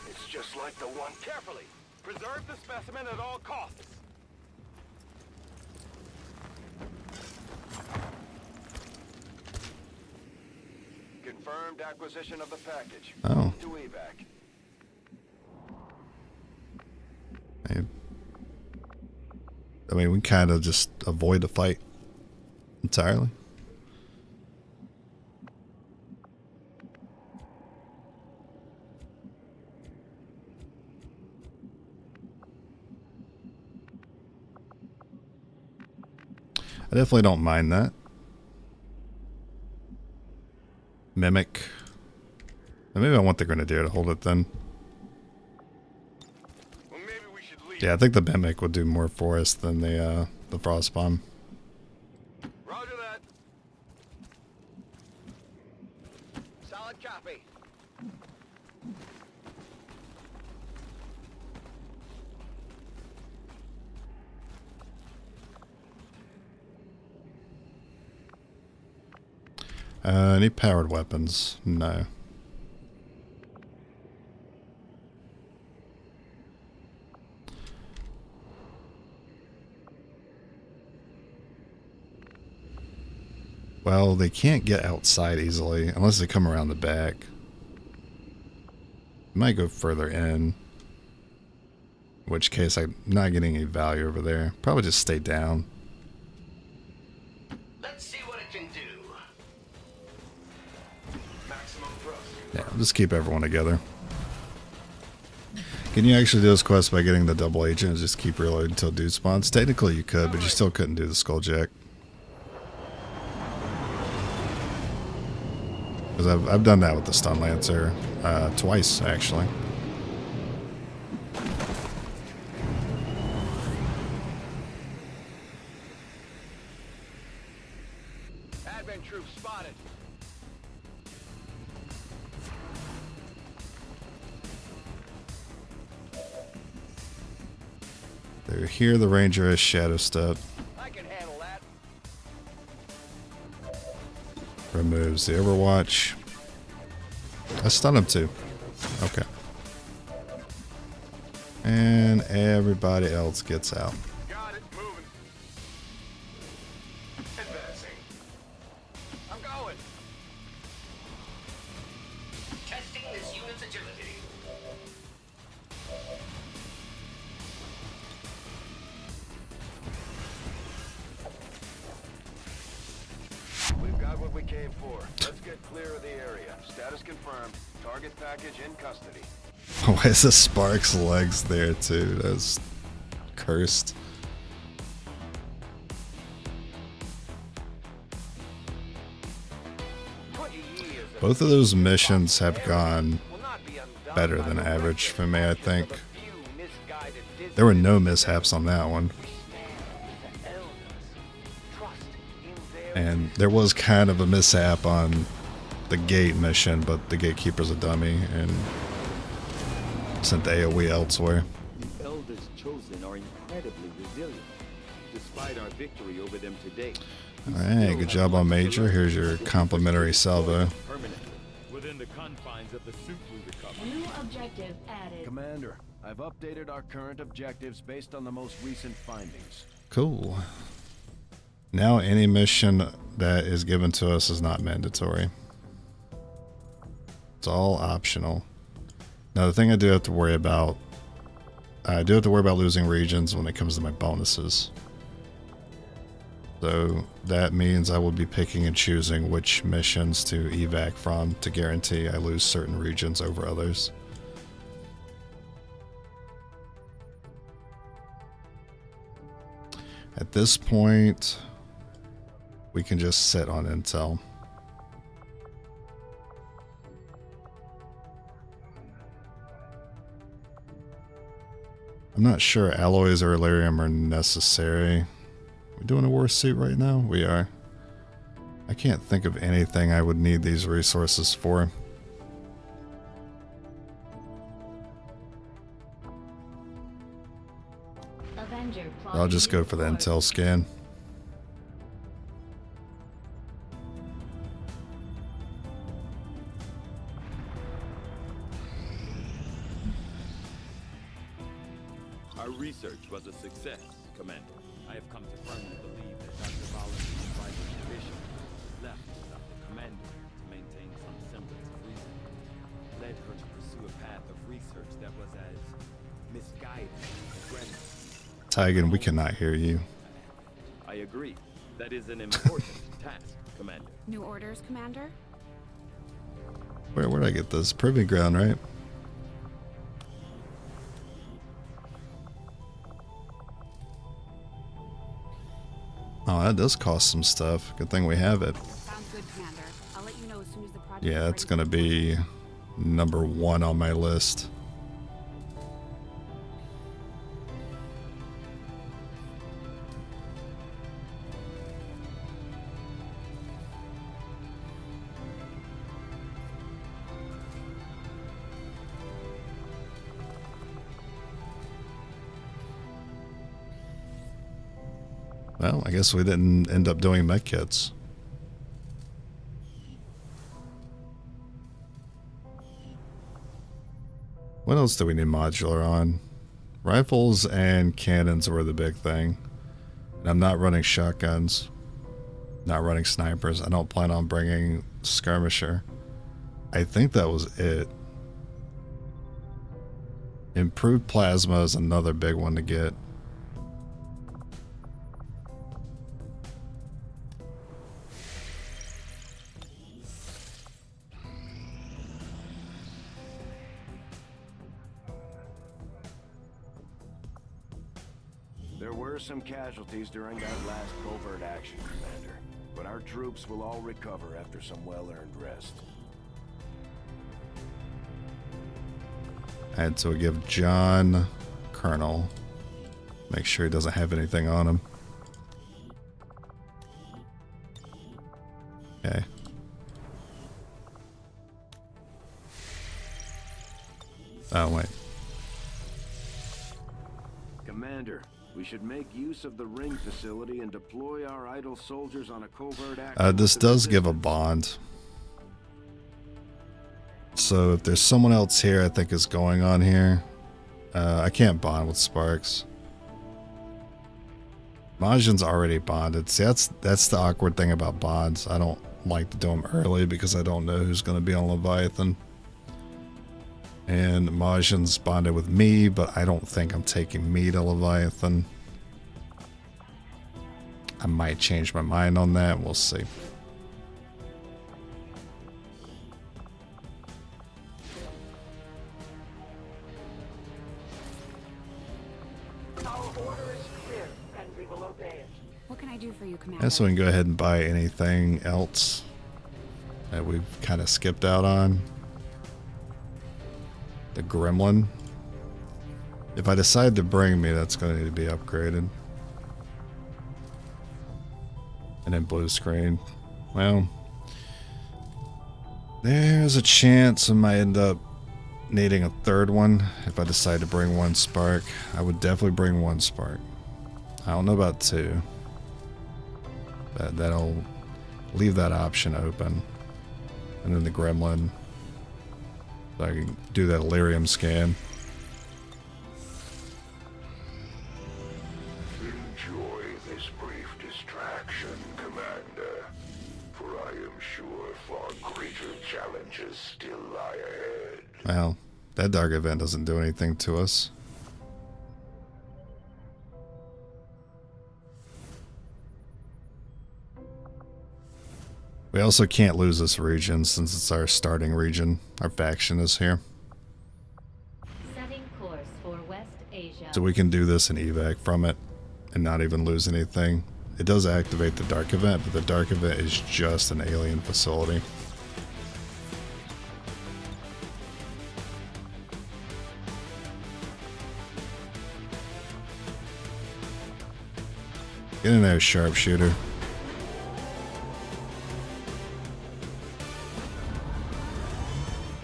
E: It's just like the one.
F: Carefully. Preserve the specimen at all costs. Confirmed acquisition of the package.
A: Oh.
F: To evac.
A: I mean, we kind of just avoid the fight entirely. I definitely don't mind that. Mimic. Maybe I want the Grenadier to hold it then.
F: Well, maybe we should leave.
A: Yeah, I think the Mimic would do more for us than the Frost Bomb.
F: Roger that. Solid copy.
A: Any powered weapons? No. Well, they can't get outside easily unless they come around the back. Might go further in. In which case I'm not getting any value over there. Probably just stay down.
D: Let's see what it can do.
I: Maximum thrust.
A: Yeah, just keep everyone together. Can you actually do this quest by getting the double agent and just keep reloading until dude spawns? Technically you could, but you still couldn't do the skulljack. Because I've done that with the stun lancer twice actually.
F: Advent troops spotted.
A: They're here. The ranger has shadow step.
F: I can handle that.
A: Removes the overwatch. I stun him too. Okay. And everybody else gets out.
F: Got it. Moving.
I: Advancing.
F: I'm going.
D: Testing this unit's agility.
F: We've got what we came for. Let's get clear of the area. Status confirmed. Target package in custody.
A: Why is the Spark's legs there too? That's cursed. Both of those missions have gone better than average for me, I think. There were no mishaps on that one. And there was kind of a mishap on the gate mission, but the gatekeeper's a dummy and sent the AoE elsewhere.
G: The elders chosen are incredibly resilient, despite our victory over them today.
A: Alright, good job on Major. Here's your complimentary salvo.
G: Permanently within the confines of the suit we recovered.
C: New objective added.
B: Commander, I've updated our current objectives based on the most recent findings.
A: Cool. Now any mission that is given to us is not mandatory. It's all optional. Now the thing I do have to worry about, losing regions when it comes to my bonuses. So that means I will be picking and choosing which missions to evac from to guarantee I lose certain regions over others. At this point, we can just sit on intel. I'm not sure alloys or Illyrium are necessary. We doing a war suit right now? We are. I can't think of anything I would need these resources for. I'll just go for the intel scan.
G: Our research was a success, Commander. I have come to firmly believe that Dr. Ballard's private division left without the commander to maintain some semblance of reason, led her to pursue a path of research that was as misguided as aggressive.
A: Tygan, we cannot hear you.
G: I agree. That is an important task, Commander.
H: New orders, Commander?
A: Where'd I get this? Proving ground, right? Oh, that does cost some stuff. Good thing we have it.
H: Sounds good, Commander. I'll let you know as soon as the project
A: Yeah,
H: is
A: it's
H: ready.
A: gonna be number 1 on my list. Well, I guess we didn't end up doing mech kits. What else do we need modular on? Rifles and cannons were the big thing. And I'm not running shotguns. Not running snipers. I don't plan on bringing skirmisher. I think that was it. Improved plasma is another big one to get.
B: There were some casualties during that last covert action, Commander. But our troops will all recover after some well-earned rest.
A: I had to give John Colonel. Make sure he doesn't have anything on him. Okay. Oh, wait.
B: Commander, we should make use of the ring facility and deploy our idle soldiers on a covert action.
A: This does give a bond. So if there's someone else here I think is going on here, I can't bond with Sparks. Majin's already bonded. See, that's the awkward thing about bonds. I don't like to do them early because I don't know who's going to be on Leviathan. And Majin's bonded with me, but I don't think I'm taking me to Leviathan. I might change my mind on that. We'll see.
E: Our order is clear, and we will obey it.
H: What can I do for you, Commander?
A: Yeah, so we can go ahead and buy anything else that we've kind of skipped out on. The Gremlin. If I decide to bring me, that's going to need to be upgraded. And then blue screen. Well, there's a chance I might end up needing a third one if I decide to bring one spark. I would definitely bring one spark. I don't know about two. That'll leave that option open. And then the Gremlin. So I can do that Illyrium scan.
E: Enjoy this brief distraction, Commander, for I am sure far greater challenges still lie ahead.
A: Well, that dark event doesn't do anything to us. We also can't lose this region since it's our starting region. Our faction is here.
C: Setting course for West Asia.
A: So we can do this and evac from it and not even lose anything. It does activate the dark event, but the dark event is just an alien facility. Get in there, sharpshooter.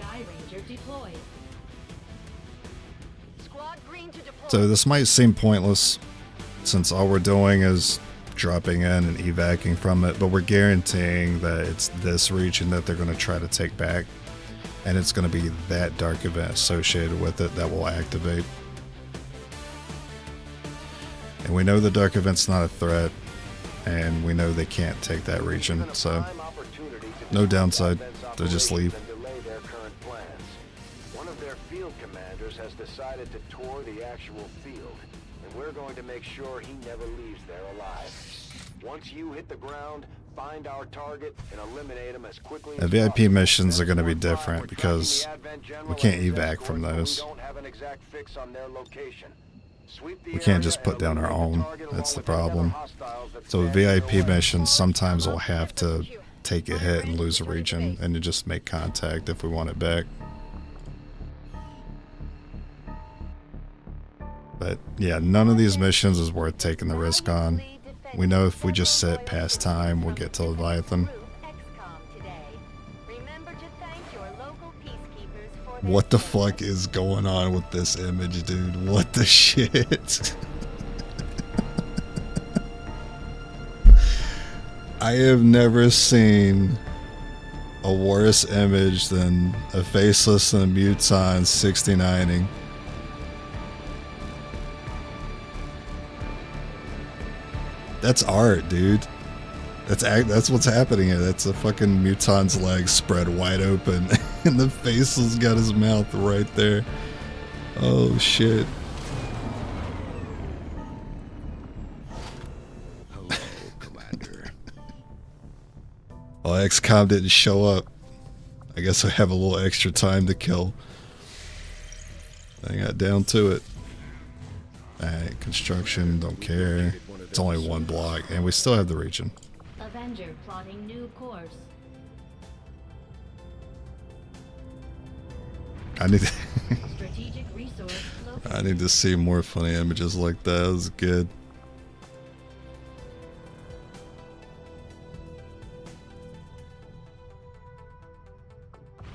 C: Sky Ranger deployed.
H: Squad green to deploy.
A: So this might seem pointless since all we're doing is dropping in and evacing from it, but we're guaranteeing that it's this region that they're going to try to take back, and it's going to be that dark event associated with it that will activate. And we know the dark event's not a threat, and we know they can't take that region, so no downside. They just leave.
F: One of their field commanders has decided to tour the actual field, and we're going to make sure he never leaves there alive. Once you hit the ground, find our target and eliminate him as quickly as
A: The VIP
F: possible.
A: missions are going to be different because we can't evac from those.
F: We don't have an exact fix on their location. Sweep the
A: We can't
F: area
A: just put
F: and
A: down our
F: eliminate the
A: own.
F: target
A: That's the
F: along with any other
A: problem.
F: hostiles that
A: So
F: stand in
A: VIP
F: their way.
A: missions, sometimes we'll have to take a hit and lose a region and just make contact if we want it back. But yeah, none of these missions is worth taking the risk on. We know if we just sit past time, we'll get to Leviathan.
C: XCOM today. Remember to thank your local peacekeepers for their
A: What the fuck is going on with this image, dude? What the shit? I have never seen a worse image than a faceless and a muton 69ing. That's art, dude. That's what's happening here. That's a fucking muton's legs spread wide open, and the faceless got his mouth right there. Oh shit.
B: Hello, Commander.
A: Well, XCOM didn't show up. I guess I have a little extra time to kill. I got down to it. Alright, construction, don't care. It's only one block, and we still have the region.
C: Avenger plotting new course.
A: I need
C: Strategic resource located.
A: I need to see more funny images like that. That was good.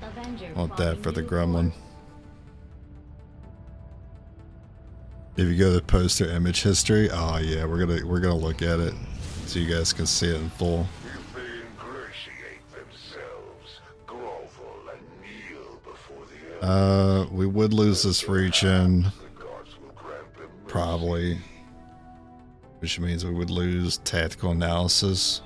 C: Avenger
A: I want that
C: plotting
A: for the
C: new
A: gremlin.
C: course.
A: If you go to poster image history, oh yeah, we're gonna look at it so you guys can see it in full.
E: If they ingratiate themselves, grovel and kneel before the
A: We would lose this region,
E: the gods will grant them mercy.
A: probably, which means we would lose tactical analysis.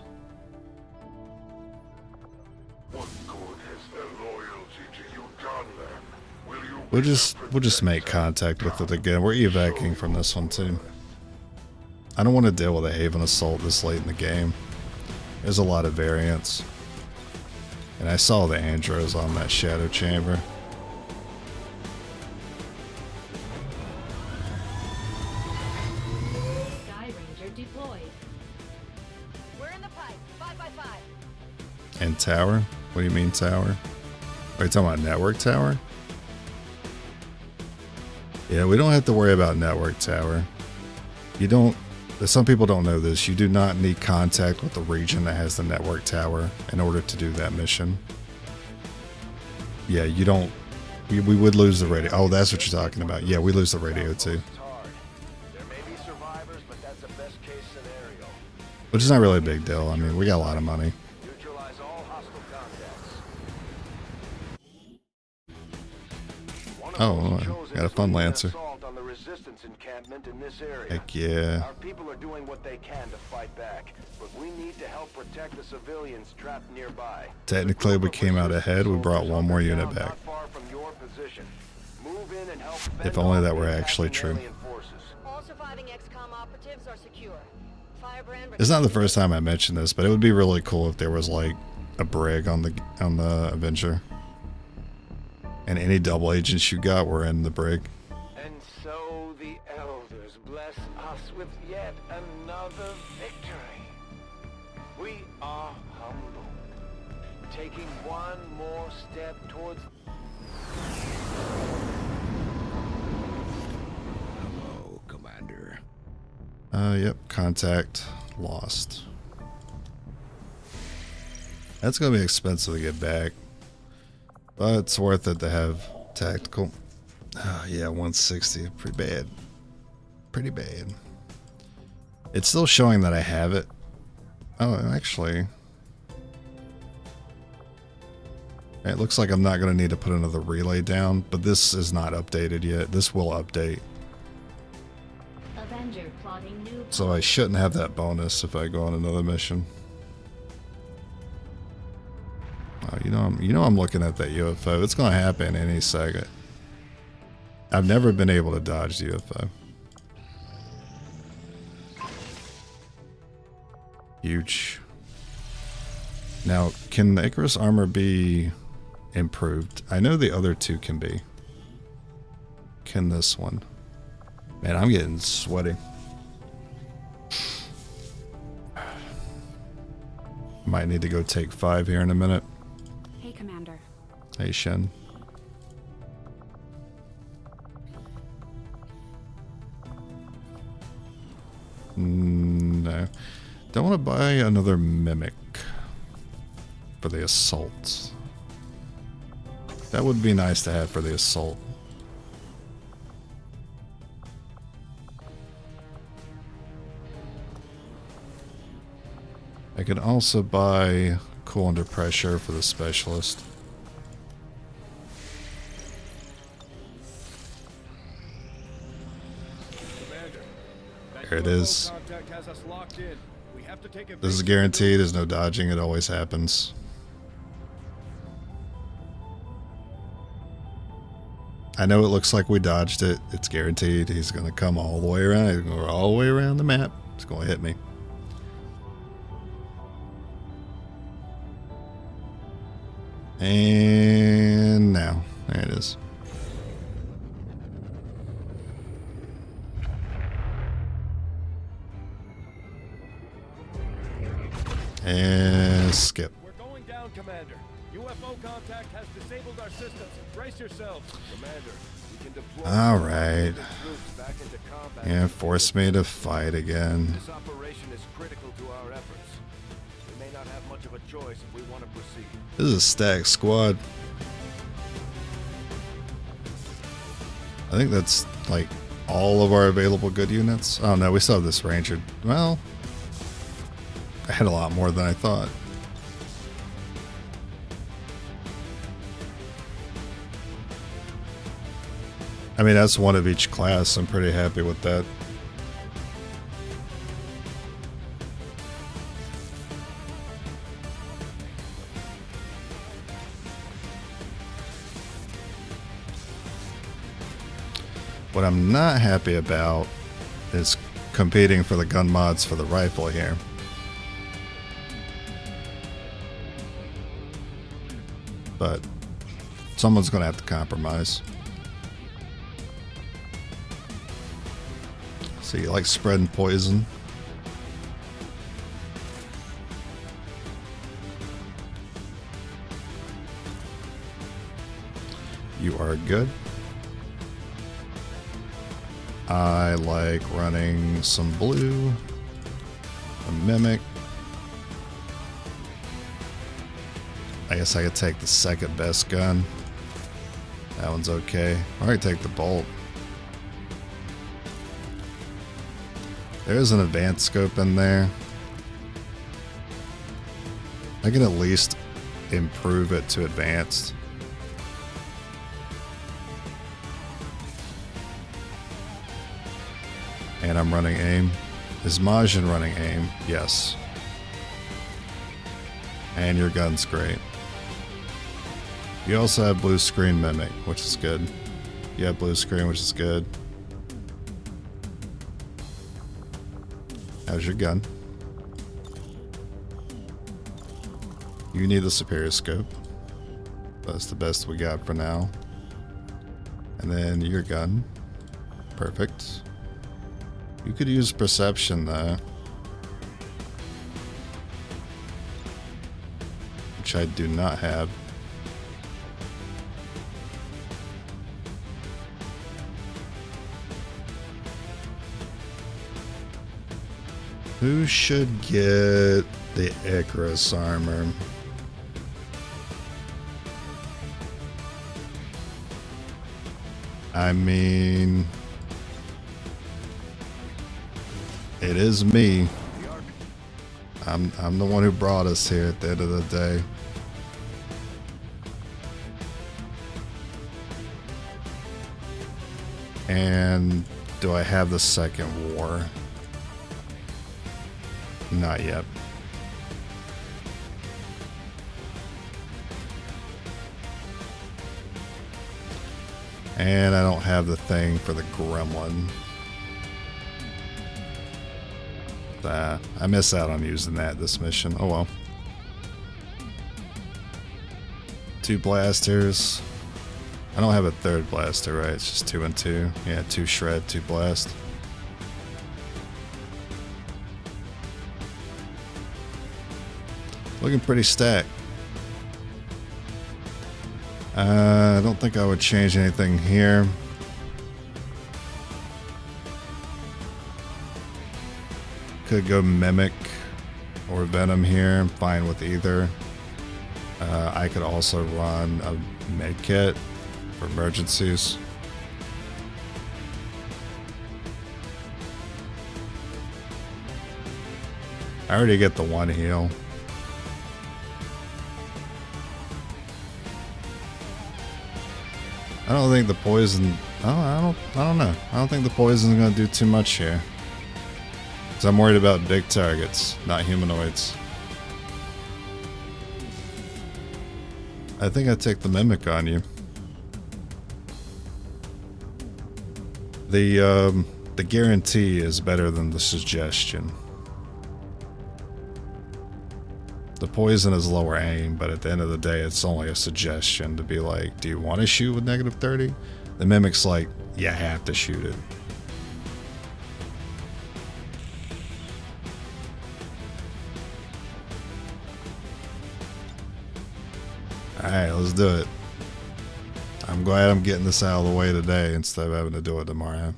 E: What good has their loyalty to you done them? Will you
A: We'll just make contact with it again. We're evacuating from this one too. I don't want to deal with a Haven assault this late in the game. There's a lot of variance, and I saw the Andros on that shadow chamber.
C: Sky Ranger deployed.
H: We're in the pipe. 5x5.
A: And tower? What do you mean tower? Are you talking about network tower? Yeah, we don't have to worry about network tower. You don't, some people don't know this, you do not need contact with the region that has the network tower in order to do that mission. Yeah, you don't, we would lose the radio. Oh, that's what you're talking about. Yeah, we lose the radio too.
F: It's hard. There may be survivors, but that's a best case scenario.
A: Which is not really a big deal. I mean, we got a lot of money.
F: Neutralize all hostile contacts. One of
A: Oh,
F: those
A: I
F: chosen
A: got a
F: is
A: fun
F: leading an
A: Lancer.
F: assault on the resistance encampment in this area.
A: Heck yeah.
F: Our people are doing what they can to fight back, but we need to help protect the civilians trapped nearby.
A: Technically, we came out ahead. We brought one more unit back.
F: Not far from your position. Move in and help
A: If only that were actually true.
C: All surviving XCOM operatives are secure. Firebrand.
A: It's not the first time I mentioned this, but it would be really cool if there was like a brig on the Avenger, and any double agents you got were in the brig.
F: And so the elders bless us with yet another victory. We are humbled, taking one more step towards.
B: Hello, Commander.
A: Yep, contact lost. That's gonna be expensive to get back, but it's worth it to have tactical. Yeah, 160, pretty bad. Pretty bad. It's still showing that I have it. Oh, actually, it looks like I'm not gonna need to put another relay down, but this is not updated yet. This will update.
C: Avenger plotting new.
A: So I shouldn't have that bonus if I go on another mission. Oh, you know I'm looking at that UFO. It's gonna happen any second. I've never been able to dodge the UFO. Huge. Now, can the Icarus armor be improved? I know the other two can be. Can this one? Man, I'm getting sweaty. Might need to go take 5 here in a minute.
H: Hey, Commander.
A: Hey, Shen. No. Don't want to buy another Mimic for the assault. That would be nice to have for the assault. I could also buy Cool Under Pressure for the specialist. There it is. This is guaranteed. There's no dodging. It always happens. I know it looks like we dodged it. It's guaranteed. He's going to come all the way around. He's going to go all the way around the map. He's going to hit me. And now, there it is. And skip.
F: We're going down, Commander. UFO contact has disabled our systems. Brace yourselves, Commander. We can deploy
A: All right.
F: troops back into combat.
A: Yeah, force me to fight again.
F: This operation is critical to our efforts. We may not have much of a choice if we want to proceed.
A: This is a stacked squad. I think that's like all of our available good units. Oh no, we still have this ranger. Well, I had a lot more than I thought. I mean, that's one of each class. I'm pretty happy with that. What I'm not happy about is competing for the gun mods for the rifle here. But someone's going to have to compromise. So you like spreading poison? You are good. I like running some blue, a mimic. I guess I could take the second best gun. That one's okay. Or I could take the bolt. There's an advanced scope in there. I can at least improve it to advanced. And I'm running aim. Is Majin running aim? Yes. And your gun's great. You also have blue screen mimic, which is good. You have blue screen, which is good. How's your gun? You need the superior scope. That's the best we got for now. And then your gun. Perfect. You could use perception though. Which I do not have. Who should get the Icarus armor? I mean, it is me. I'm the one who brought us here at the end of the day. And do I have the second war? Not yet. And I don't have the thing for the gremlin. I miss out on using that this mission. Oh well. 2 blasters. I don't have a third blaster, right? It's just 2 and 2. Yeah, 2 shred, 2 blast. Looking pretty stacked. I don't think I would change anything here. Could go Mimic or Venom here. I'm fine with either. I could also run a med kit for emergencies. I already get the 1 heal. I don't think the poison. I don't know. I don't think the poison is gonna do too much here. Cause I'm worried about big targets, not humanoids. I think I take the mimic on you. The guarantee is better than the suggestion. The poison is lower aim, but at the end of the day, it's only a suggestion to be like, do you want to shoot with -30? The mimic's like, you have to shoot it. Alright, let's do it. I'm glad I'm getting this out of the way today instead of having to do it tomorrow.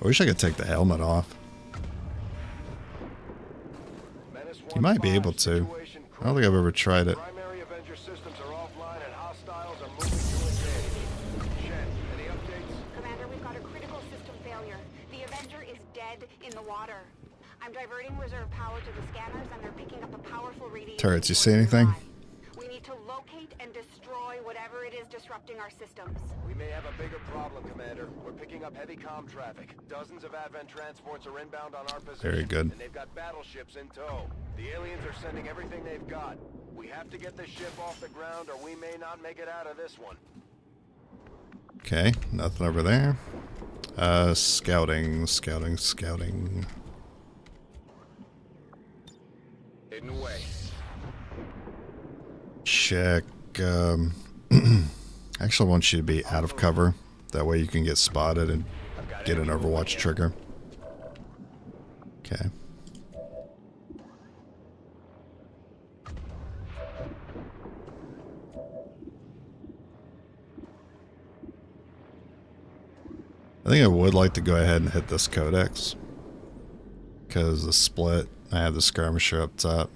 A: I wish I could take the helmet off. You might be able to. I don't think I've ever tried it.
F: Primary Avenger systems are offline and hostiles are moving to engage. Shen, any updates?
H: Commander, we've got a critical system failure. The Avenger is dead in the water. I'm diverting reserve power to the scanners and they're picking up a powerful radiation.
A: Turrets, you see anything?
H: We need to locate and destroy whatever it is disrupting our systems.
F: We may have a bigger problem, Commander. We're picking up heavy comm traffic. Dozens of Advent transports are inbound on our position.
A: Very good.
F: And they've got battleships in tow. The aliens are sending everything they've got. We have to get this ship off the ground or we may not make it out of this one.
A: Okay, nothing over there. Scouting.
F: Hidden away.
A: Check. Actually, I want you to be out of cover. That way you can get spotted and get an Overwatch trigger. Okay. I think I would like to go ahead and hit this codex. Because the split, I have the skirmisher up top.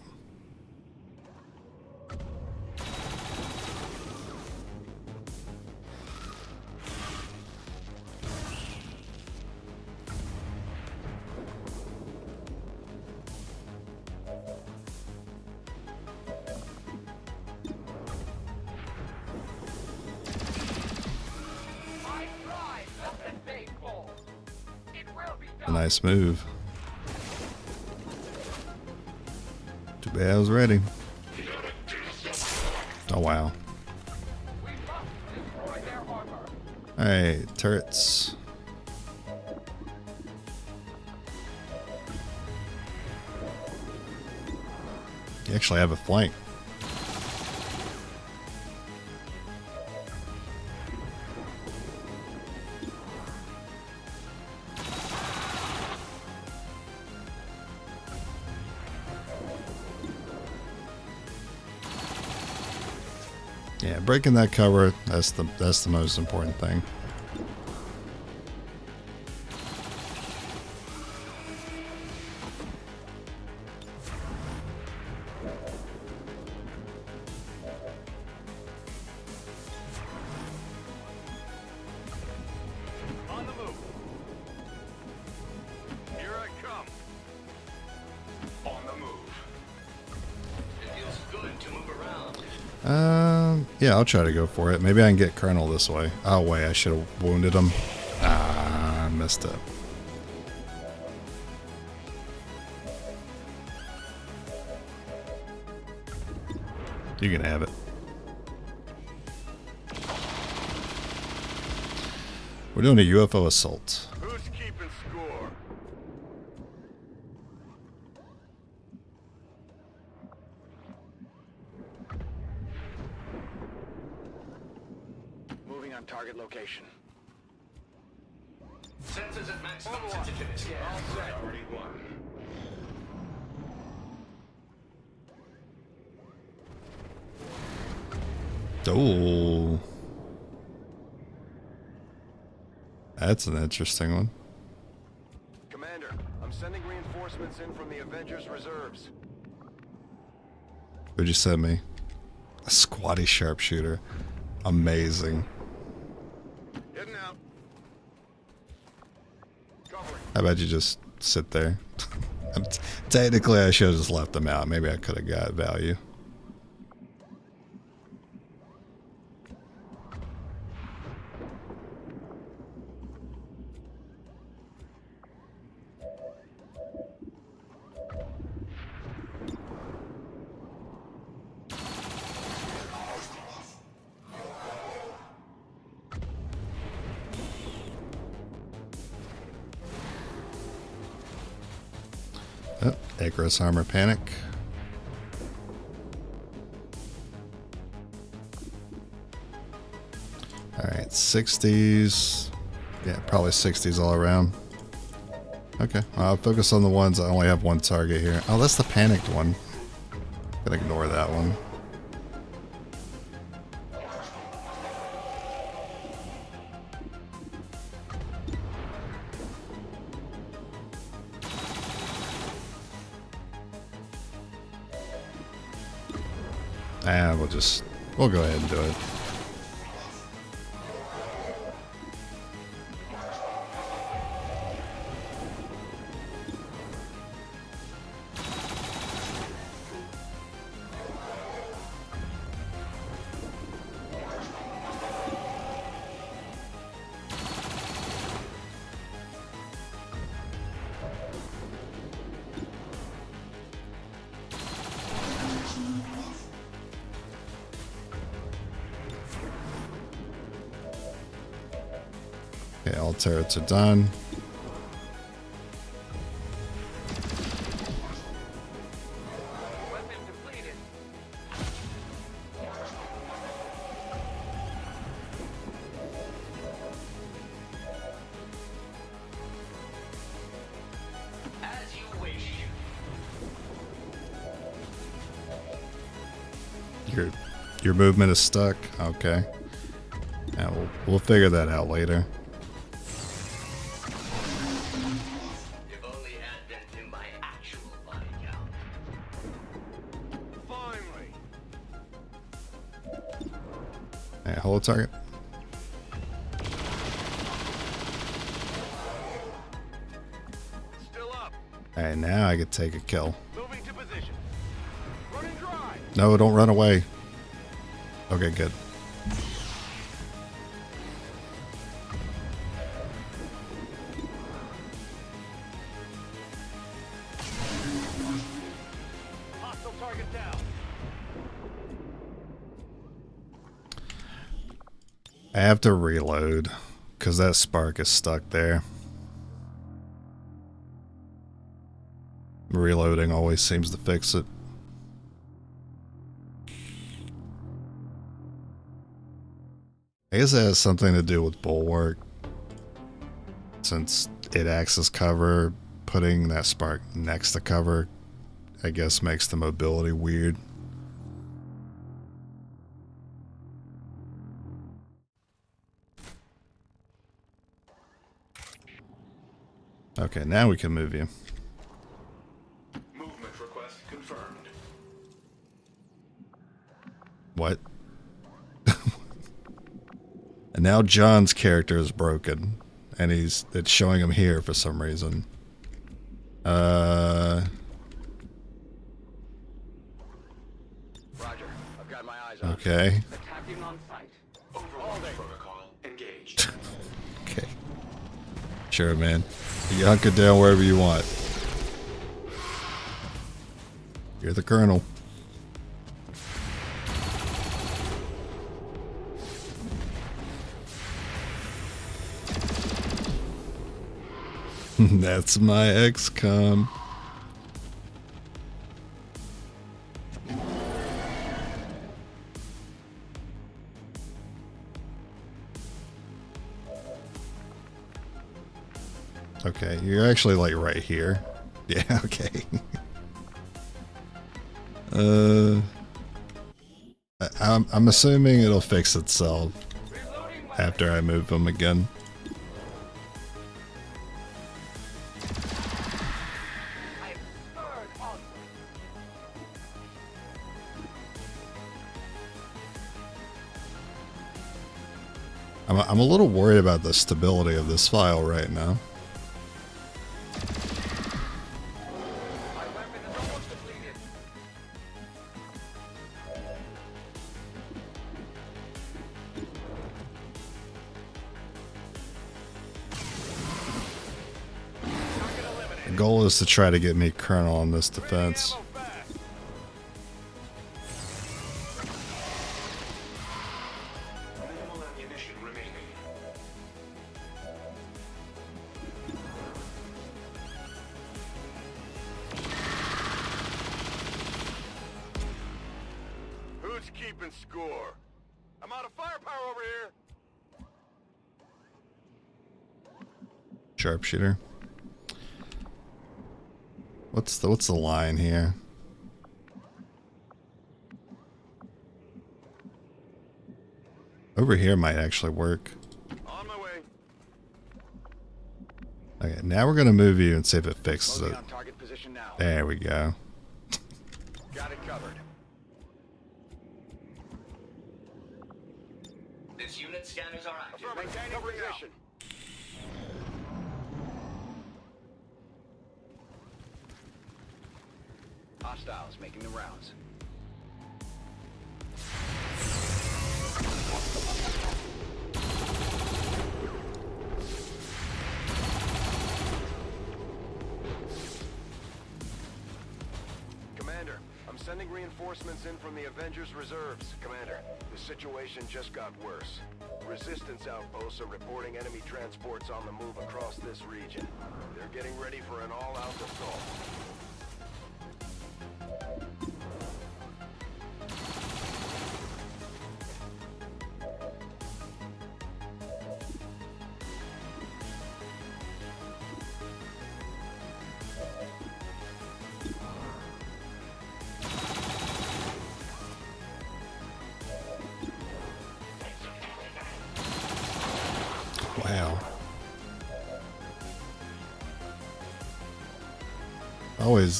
A: A nice move. Too bad I was ready. Oh wow. Alright, turrets. You actually have a flank. Yeah, breaking that cover, that's the most important thing.
F: On the move. Here I come.
I: On the move.
D: It feels good to move around.
A: Yeah, I'll try to go for it. Maybe I can get Colonel this way. Oh wait, I should have wounded him. Ah, I messed up. You can have it. We're doing a UFO assault.
F: Who's keeping score?
B: Moving on target location.
D: Sensors at maximum sensitivity.
F: All set.
I: Priority 1.
A: Oh. That's an interesting one.
F: Commander, I'm sending reinforcements in from the Avengers reserves.
A: Who'd you send me? A squatty sharpshooter. Amazing.
F: Heading out. Covering.
A: How about you just sit there? Technically, I should have just left them out. Maybe I could have got value. Oh, Icarus armor panic. Alright, 60s. Yeah, probably 60s all around. Okay, I'll focus on the ones I only have one target here. Oh, that's the panicked one. Gonna ignore that one. Ah, we'll go ahead and do it. Okay, all turrets are done.
F: Weapon depleted.
D: As you wish.
A: Your movement is stuck. Okay. Yeah, we'll figure that out later.
D: If only had been in my actual body count.
F: Finally.
A: Alright, hold target.
F: Still up.
A: Alright, now I can take a kill.
F: Moving to position. Running dry.
A: No, don't run away. Okay, good. I have to reload because that spark is stuck there. Reloading always seems to fix it. I guess it has something to do with bulwark. Since it acts as cover, putting that spark next to cover, I guess, makes the mobility weird. Okay, now we can move you.
I: Movement request confirmed.
A: What? And now John's character is broken. And it's showing him here for some reason.
F: Roger. I've got my eyes on.
A: Okay.
F: Attacking on sight.
I: Overall protocol engaged.
A: Okay. Sure, man. You hunker down wherever you want. You're the colonel. That's my XCOM. Okay, you're actually like right here. Yeah, okay. I'm assuming it'll fix itself after I move them again. I'm a little worried about the stability of this file right now. The goal is to try to get me Colonel on this defense.
I: Minimal ammunition remaining.
F: Who's keeping score? I'm out of firepower over here.
A: Sharpshooter. What's the line here? Over here might actually work.
F: On my way.
A: Okay, now we're gonna move you and see if it fixes it.
F: On target position now.
A: There we go.
F: Got it covered.
D: This unit scanners are active.
F: Maintaining position. Hostiles making the rounds. Commander, I'm sending reinforcements in from the Avengers Reserves. Commander, the situation just got worse. Resistance outposts are reporting enemy transports on the move across this region. They're getting ready for an all-out assault.
A: Wow.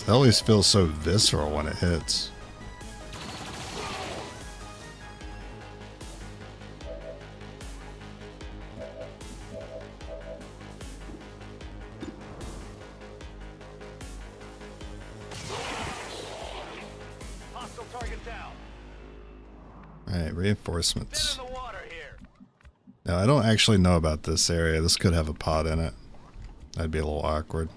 A: Always feels so visceral when it hits.
F: Hostile target down.
A: Alright, reinforcements.
F: In the water here.
A: Now, I don't actually know about this area. This could have a pod in it. That'd be a little awkward.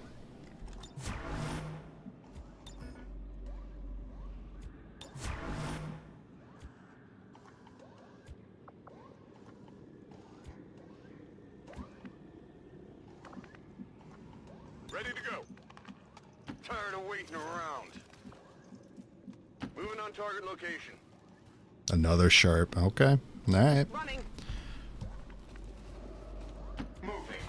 F: Ready to go. Tired of waiting around. Moving on target location.
A: Another sharp. Okay. Alright.
H: Running.
I: Moving.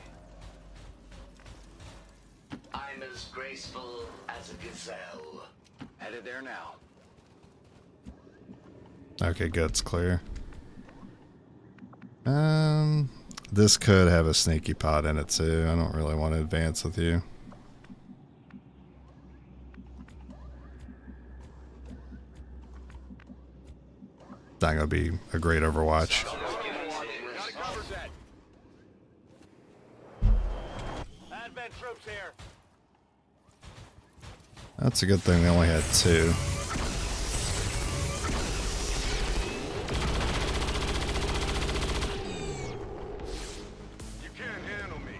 E: I'm as graceful as a gazelle.
B: Headed there now.
A: Okay, good. It's clear. This could have a sneaky pot in it too. I don't really want to advance with you. Not gonna be a great Overwatch.
F: Advent troops here.
A: That's a good thing they only had 2.
F: You can't handle me.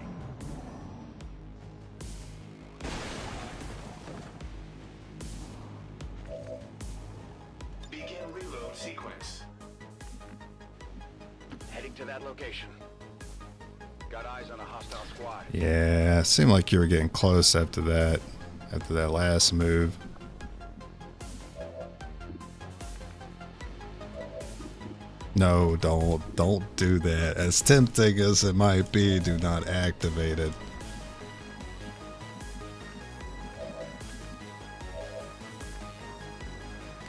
I: Begin reload sequence.
B: Heading to that location. Got eyes on a hostile squad.
A: Yeah, it seemed like you were getting close after that last move. No, don't do that. As tempting as it might be, do not activate it.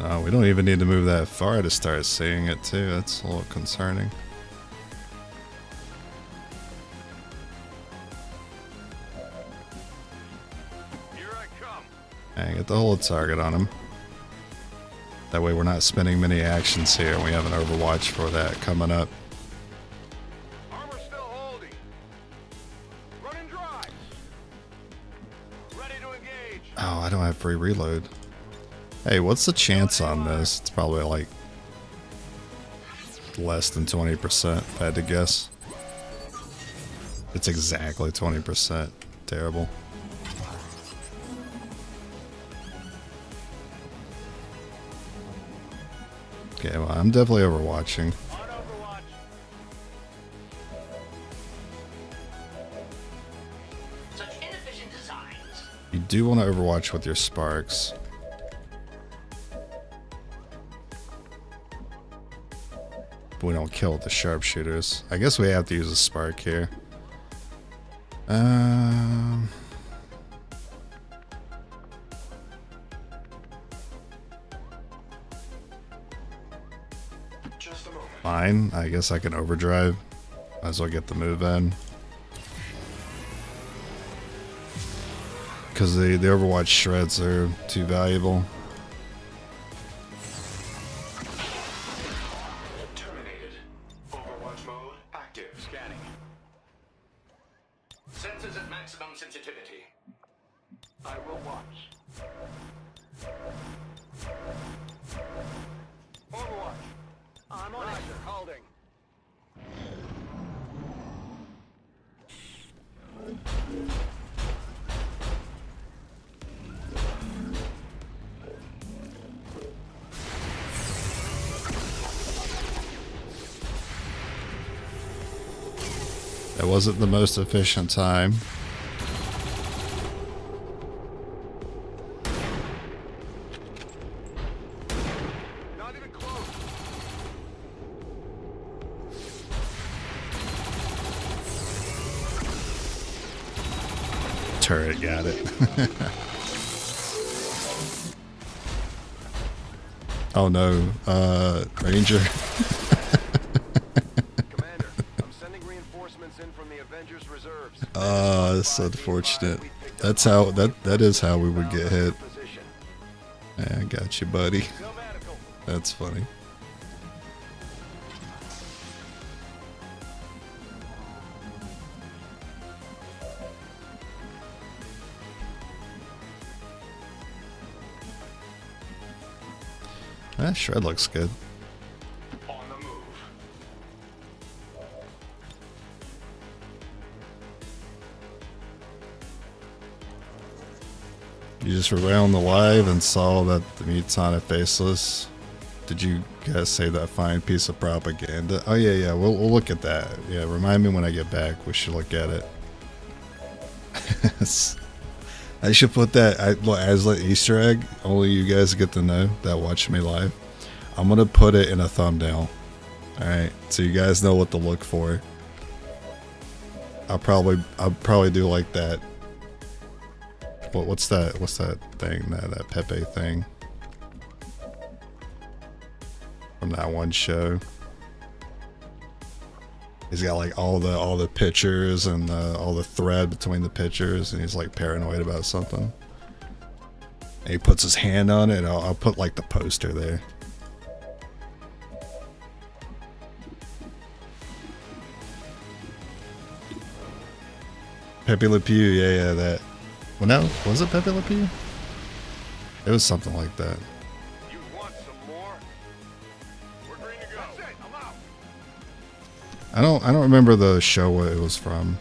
A: Oh, we don't even need to move that far to start seeing it too. That's a little concerning.
F: Here I come.
A: And get the whole target on him. That way we're not spending many actions here. We have an Overwatch for that coming up.
F: Armor still holding. Running dry. Ready to engage.
A: Oh, I don't have free reload. Hey, what's the chance on this? It's probably like less than 20%, if I had to guess. It's exactly 20%. Terrible. Okay, well, I'm definitely overwatching.
F: On Overwatch.
D: Such inefficient designs.
A: You do want to overwatch with your sparks. But we don't kill the sharpshooters. I guess we have to use a spark here.
I: Just a moment.
A: Fine. I guess I can overdrive. Might as well get the move in. Because the Overwatch shreds are too valuable.
I: Terminated. Overwatch mode active.
F: Scanning.
E: Sensors at maximum sensitivity.
B: I will watch.
F: Overwatch.
B: I'm on
F: Roger.
B: it.
F: Holding.
A: That wasn't the most efficient time.
F: Not even close.
A: Turret got it. Oh no, Ranger.
F: Commander, I'm sending reinforcements in from the Avengers reserves.
A: That's unfortunate. That's how that is how we would get hit.
F: Position.
A: Yeah, I got you, buddy.
F: Nomadical.
A: That's funny. That shred looks good.
I: On the move.
A: You just were around the live and saw that the Muton are faceless. Did you guys say that fine piece of propaganda? Oh yeah, we'll look at that. Yeah, remind me when I get back. We should look at it. I should put that as an Easter egg. Only you guys get to know that watch me live. I'm gonna put it in a thumbnail. All right, so you guys know what to look for. I'll probably do like that. What's that thing? That Pepe thing from that one show. He's got like all the pictures and all the thread between the pictures, and he's like paranoid about something. And he puts his hand on it. And I'll put like the poster there. Pepe Le Pew, yeah, that. Well, no, was it Pepe Le Pew? It was something like that.
F: You want some more? We're green to go. That's it, I'm out.
A: I don't remember the show what it was from.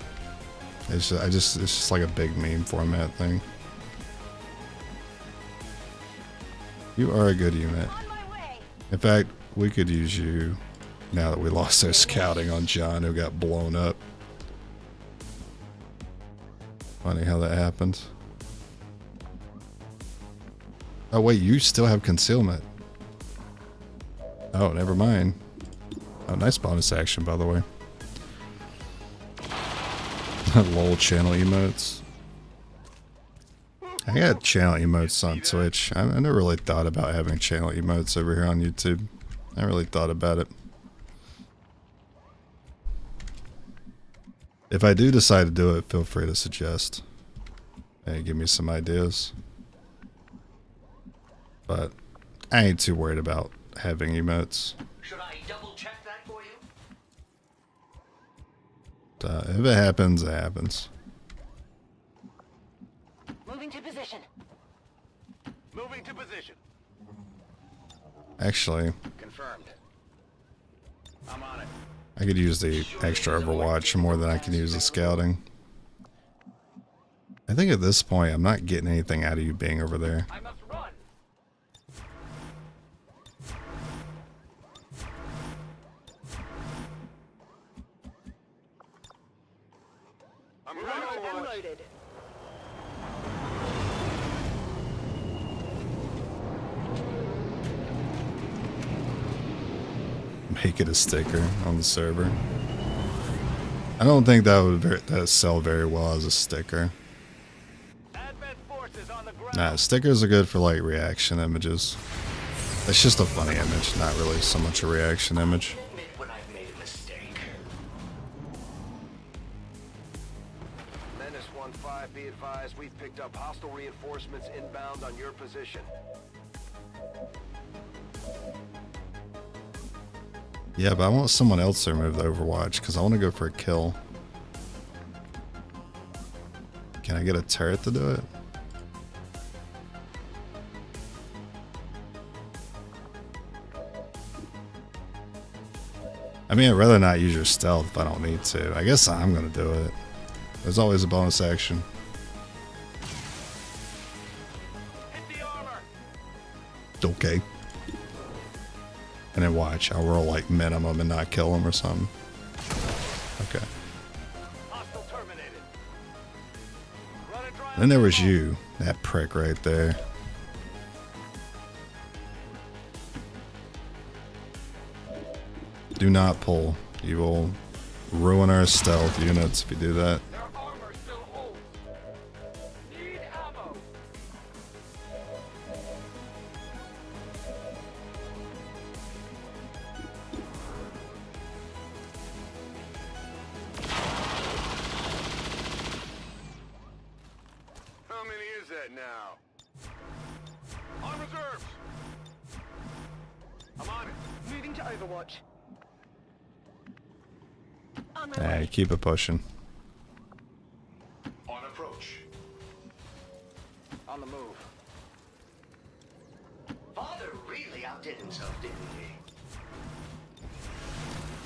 A: It's just like a big meme format thing. You are a good unit. In fact, we could use you now that we lost our scouting on John, who got blown up. Funny how that happens. Oh wait, you still have concealment. Oh, never mind. Oh, nice bonus action, by the way. LOL channel emotes. I got channel emotes on Twitch. I never really thought about having channel emotes over here on YouTube. I really thought about it. If I do decide to do it, feel free to suggest and give me some ideas. But I ain't too worried about having emotes.
D: Should I double check that for you?
A: If it happens, it happens.
C: Moving to position.
F: Moving to position.
A: Actually,
F: Confirmed. I'm on it.
A: I could use the extra Overwatch more than I can use the scouting. I think at this point, I'm not getting anything out of you being over there.
F: I must run. I'm ready.
C: Loaded.
A: Make it a sticker on the server. I don't think that would sell very well as a sticker.
F: Advent forces on the ground.
A: Nah, stickers are good for like reaction images. It's just a funny image, not really so much a reaction image.
D: Admit when I've made a mistake.
F: Menace 1-5, be advised, we've picked up hostile reinforcements inbound on your position.
A: Yeah, but I want someone else to remove the Overwatch because I want to go for a kill. Can I get a turret to do it? I mean, I'd rather not use your stealth if I don't need to. I guess I'm going to do it. There's always a bonus action.
F: Hit the armor.
A: Okay. And then watch, I'll roll like minimum and not kill him or something. Okay.
F: Hostile terminated. Run and drive.
A: Then there was you, that prick right there. Do not pull. You will ruin our stealth units if you do that.
F: Their armor still holds. Need ammo. How many is that now? On reserves. I'm on it.
C: Moving to Overwatch. On my
A: Hey,
C: way.
A: keep it pushing.
I: On approach.
F: On the move.
D: Father really outdid himself, didn't he?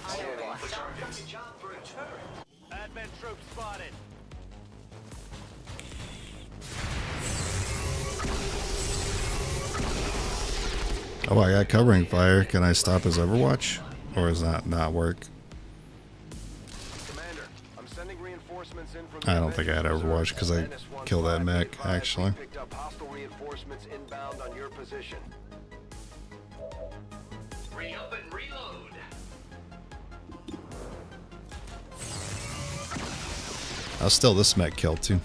C: Overwatch.
D: But sounds like a job for a turret.
F: Advent troops spotted.
A: Oh, I got covering fire. Can I stop his Overwatch? Or does that not work?
F: Commander, I'm sending reinforcements in from
A: I don't think I had Overwatch because I killed that mech, actually.
F: Picked up hostile reinforcements inbound on your position.
D: Re-up and reload.
A: Still, this mech killed too.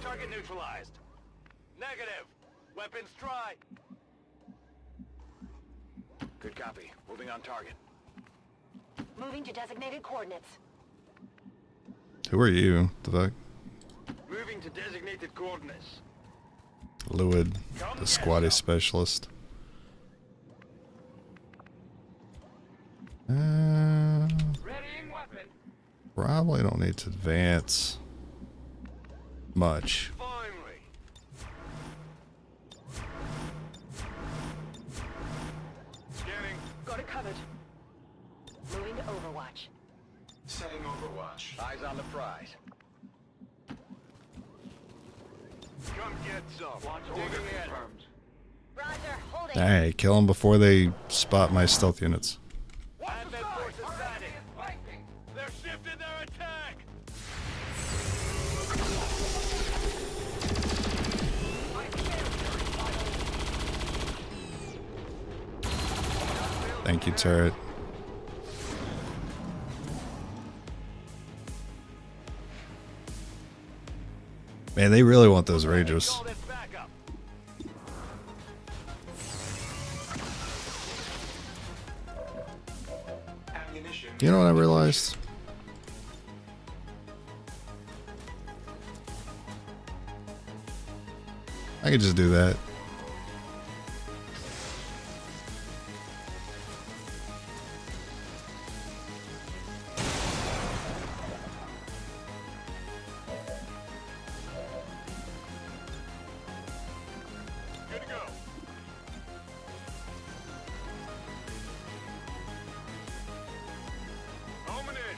F: Target neutralized. Negative. Weapons dry. Good copy. Moving on target.
C: Moving to designated coordinates.
A: Who are you? The fuck?
F: Moving to designated coordinates.
A: Luid, the squatty specialist.
F: Readying weapon.
A: Probably don't need to advance much.
F: Finally. Scanning.
C: Got it covered. Moving to Overwatch.
I: Setting Overwatch.
F: Eyes on the prize. Come get some. Digging in.
C: Roger, holding.
A: Hey, kill them before they spot my stealth units.
F: Advent forces sighted. They're shifting their attack.
A: Thank you, turret. Man, they really want those Rangers.
F: Call this backup.
I: Ammunition.
A: You know what I realized? I could just do that.
F: Good to go. Homing in.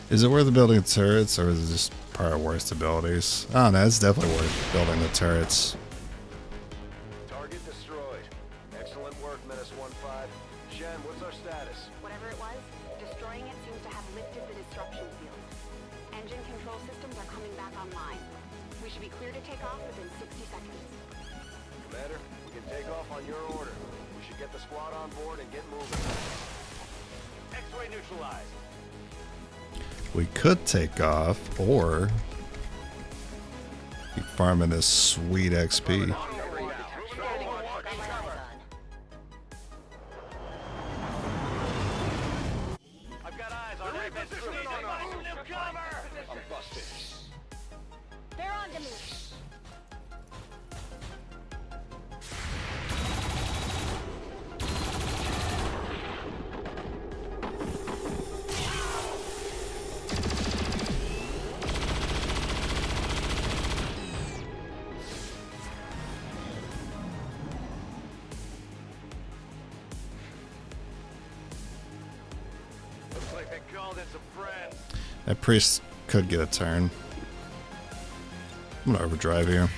A: Is it worth building turrets, or is it just part of worst abilities? Oh no, it's definitely worth building the turrets.
F: Target destroyed. Excellent work, Menace 1-5. Shen, what's our status?
H: Whatever it was, destroying it seems to have lifted the disruption field. Engine control systems are coming back online. We should be clear to take off within 60 seconds.
F: Commander, we can take off on your order. We should get the squad on board and get moving. X-ray neutralized.
A: We could take off, or keep farming this sweet XP.
F: I've got eyes on repositioning. I'm busted.
C: They're on to me.
F: Looks like they called in some friends.
A: That priest could get a turn. I'm gonna overdrive here.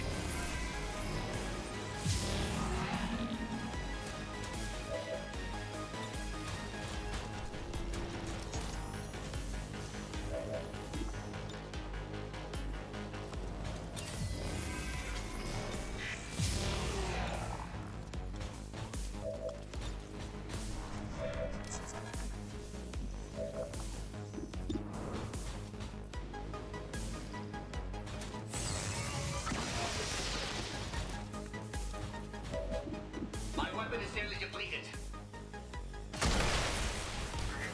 D: My weapon is nearly depleted.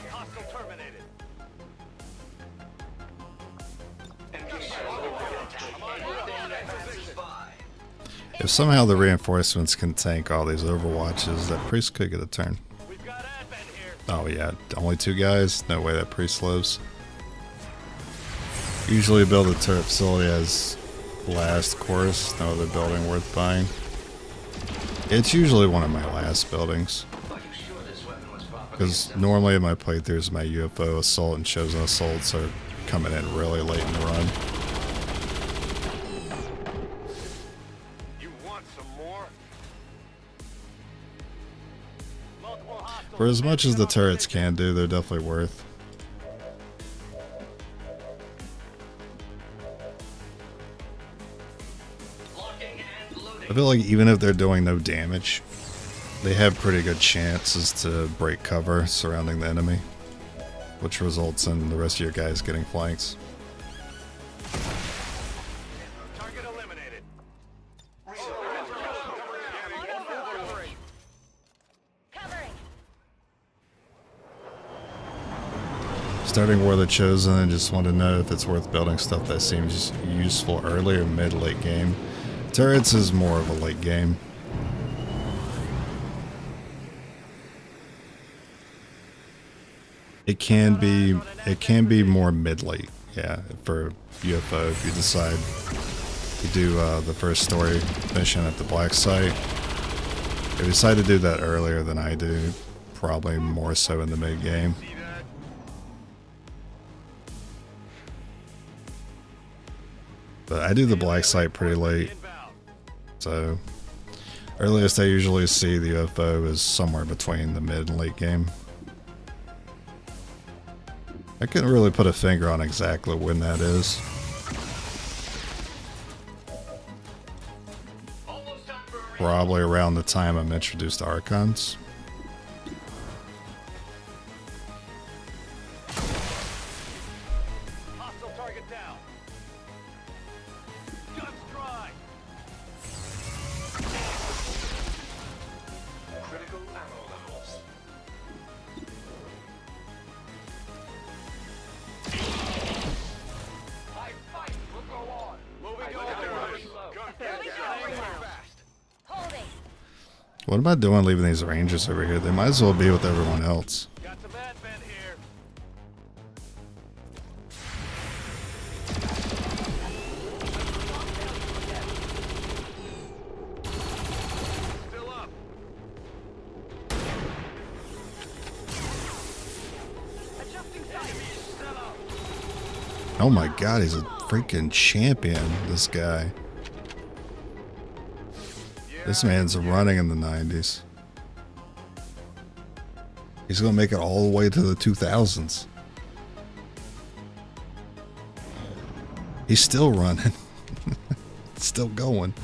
F: Hostile terminated.
A: If somehow the reinforcements can tank all these overwatches, that priest could get a turn.
F: We've got Advent here.
A: Oh yeah, only 2 guys? No way that priest lives. Usually build a turret facility as last course, no other building worth buying. It's usually one of my last buildings.
D: Are you sure this weapon was properly
A: Because normally in my playthroughs, my UFO assault and chosen assaults are coming in really late in the run.
F: You want some
A: For as much as the turrets can do, they're definitely worth. I feel like even if they're doing no damage, they have pretty good chances to break cover surrounding the enemy, which results in the rest of your guys getting flanks.
F: Target eliminated.
C: Covering.
A: Starting War of the Chosen, I just want to know if it's worth building stuff that seems useful early or mid-late game. Turrets is more of a late game. It can be more mid-late, yeah, for UFO if you decide to do the first story mission at the black site. If you decide to do that earlier than I do, probably more so in the mid-game. But I do the black site pretty late, so earliest I usually see the UFO is somewhere between the mid and late game. I couldn't really put a finger on exactly when that is. Probably around the time I'm introduced to Archons.
F: Hostile target down. Guns dry.
I: Critical ammo levels.
F: High fight will go on. Moving on. Fast.
C: Holding.
A: What am I doing leaving these rangers over here? They might as well be with everyone else.
F: Got some advent here. Still up. Adjusting sight. Set up.
A: Oh my god, he's a freaking champion, this guy. This man's running in the 90s. He's gonna make it all the way to the 2000s. He's still running. Still going.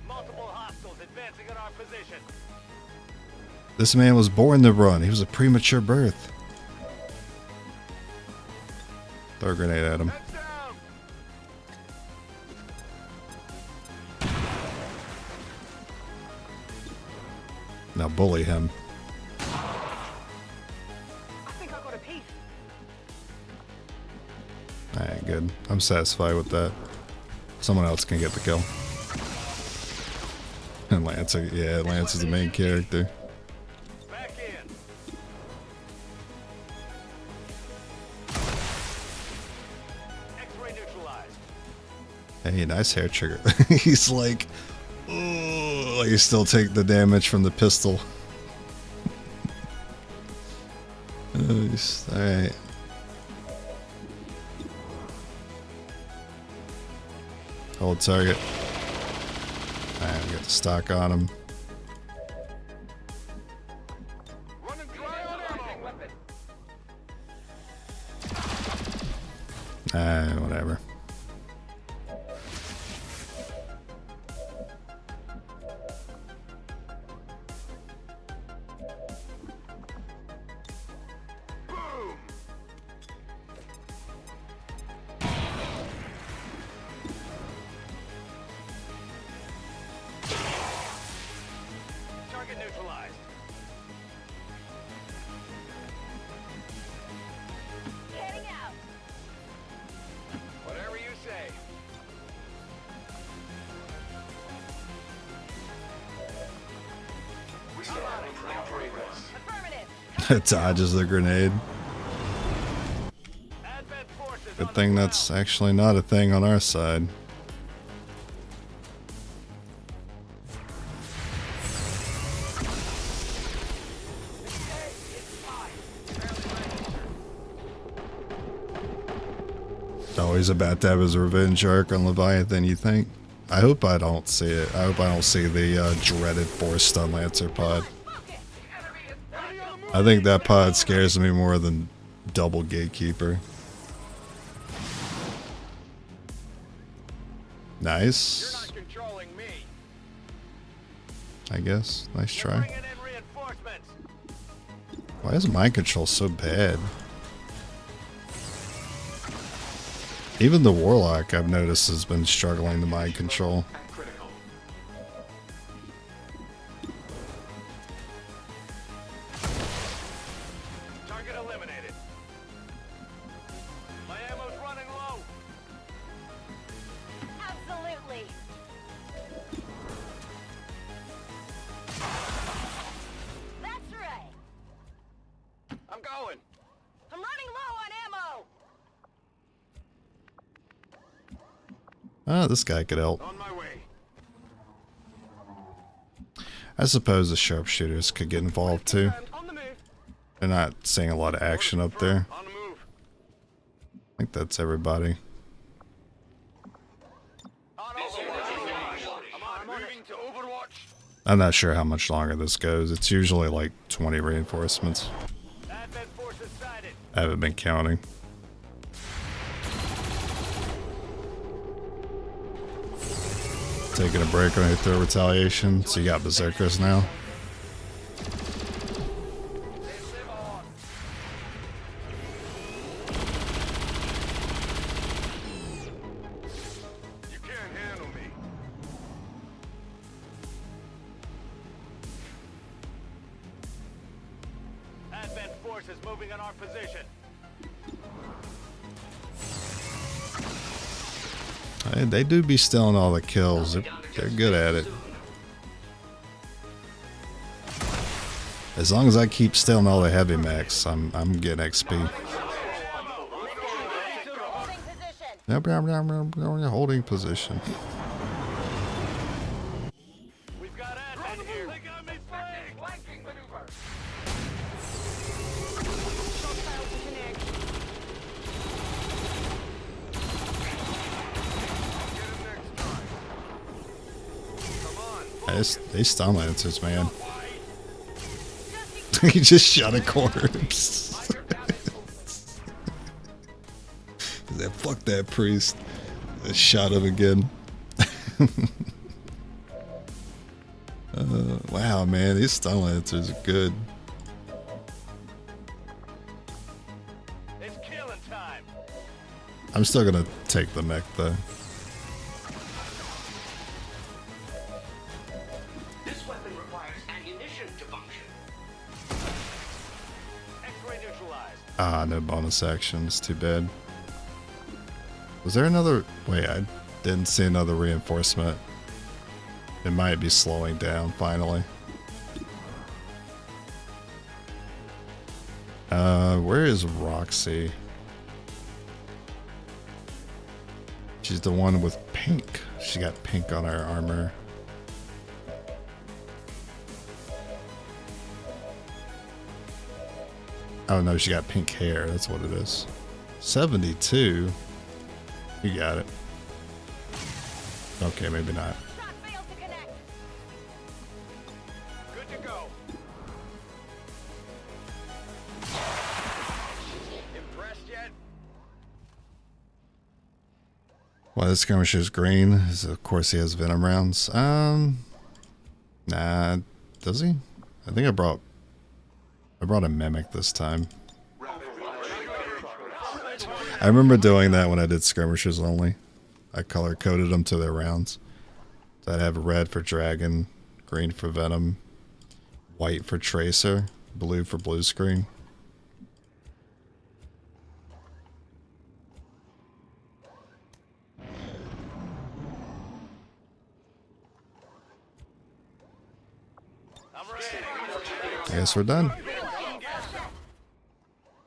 F: Multiple hostiles advancing in our position.
A: This man was born to run. He was a premature birth. Throw a grenade at him.
F: Heads down.
A: Now bully him.
H: I think I got a piece.
A: Alright, good. I'm satisfied with that. Someone else can get the kill. And Lance, yeah, Lance is the main character.
F: Back in. X-ray neutralized.
A: Hey, nice hair trigger. He's like, oh, you still take the damage from the pistol. Alright. Hold target. Alright, we got the stock on him.
F: Running dry on ammo. Weapon.
A: Whatever.
F: Boom. Target neutralized.
C: Heading out.
F: Whatever you say.
I: We stand ready for progress.
C: Affirmative.
A: Dodges the grenade.
F: Advent forces
A: Good
F: on
A: thing
F: the
A: that's
F: ground.
A: actually not a thing on our side. Oh, he's about to have his revenge arc on Leviathan, you think? I hope I don't see it. I hope I don't see the dreaded Force Stun Lancer pod. I think that pod scares me more than double Gatekeeper. Nice.
F: You're not controlling me.
A: I guess. Nice try.
F: Bringing in reinforcements.
A: Why is mind control so bad? Even the Warlock, I've noticed, has been struggling to mind control.
I: At critical.
F: Target eliminated. My ammo's running low.
C: Absolutely. That's right.
F: I'm going.
C: I'm running low on ammo.
A: Ah, this guy could help.
F: On my way.
A: I suppose the sharpshooters could get involved too.
F: On the move.
A: They're not seeing a lot of action up there.
F: On the move.
A: I think that's everybody.
F: On Overwatch. I'm moving to Overwatch.
A: I'm not sure how much longer this goes. It's usually like 20 reinforcements.
F: Advent forces sighted.
A: I haven't been counting. Taking a break on through retaliation, so you got berserkers now.
F: You can't handle me. Advent forces moving in our position.
A: Hey, they do be stealing all the kills. They're good at it. As long as I keep stealing all the heavy mechs, I'm getting XP. Holding position.
F: We've got Advent here. They got me flanked. Flanking maneuver.
A: They stun lancers, man. He just shot a corpse. He said, fuck that priest. I shot him again. Wow, man, these stun lancers are good.
F: It's killing time.
A: I'm still gonna take the mech though.
D: This weapon requires ammunition to function.
F: X-ray neutralized.
A: Ah, no bonus actions. Too bad. Was there another? Wait, I didn't see another reinforcement. It might be slowing down finally. Where is Roxy? She's the one with pink. She got pink on her armor. Oh no, she got pink hair. That's what it is. 72. You got it. Okay, maybe not.
C: Shot failed to connect.
F: Good to go. Impressed yet?
A: Well, this skirmisher's green. Of course, he has venom rounds. Nah, does he? I think I brought a mimic this time. I remember doing that when I did skirmishers only. I color coded them to their rounds. So I'd have red for dragon, green for venom, white for tracer, blue for blue screen.
F: I'm ready.
A: I guess we're done.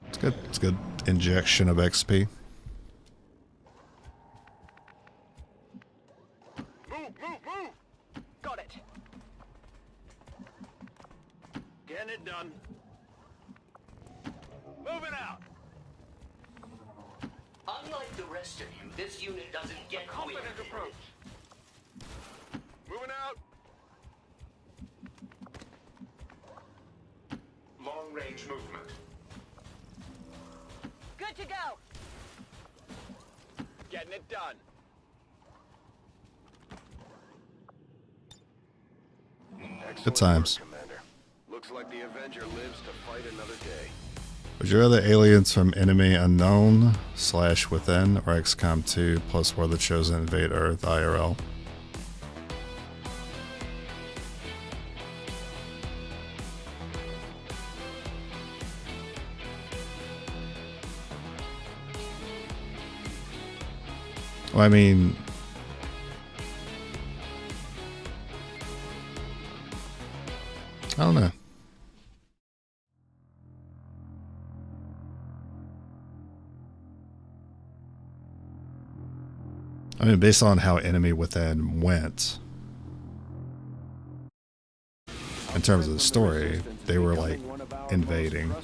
A: It's good. It's a good injection of XP.
F: Move. Got it. Getting it done. Moving out.
D: Unlike the rest of you, this unit doesn't get
F: Confident
D: winded.
F: approach.
I: range movement.
C: Good to go.
F: Getting it done.
A: Good times.
F: Commander. Looks like the Avenger lives to fight another day.
A: Would you rather aliens from Enemy Unknown / Within or XCOM 2 plus War of the Chosen invade Earth IRL? Well, I mean, I don't know. I mean, based on how Enemy Within went, in terms of the story, they were like invading.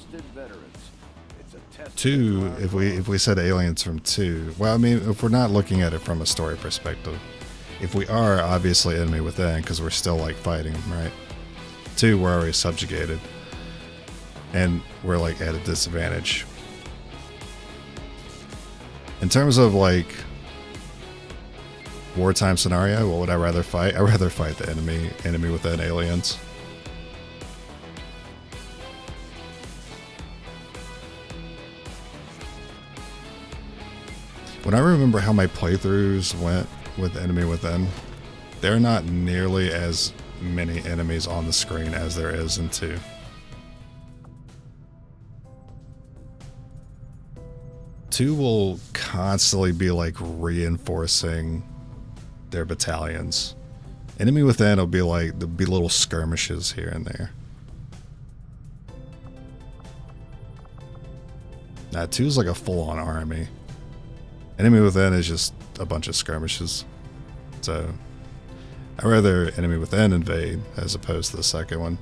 A: 2, if we said aliens from 2, well, I mean, if we're not looking at it from a story perspective, if we are obviously Enemy Within because we're still like fighting them, right? 2, we're already subjugated, and we're like at a disadvantage. In terms of like wartime scenario, what would I rather fight? I'd rather fight the enemy within aliens. When I remember how my playthroughs went with Enemy Within, there are not nearly as many enemies on the screen as there is in 2. 2 will constantly be like reinforcing their battalions. Enemy Within will be like, there'll be little skirmishes here and there. Now 2 is like a full-on army. Enemy Within is just a bunch of skirmishes. So I'd rather Enemy Within invade as opposed to the second one.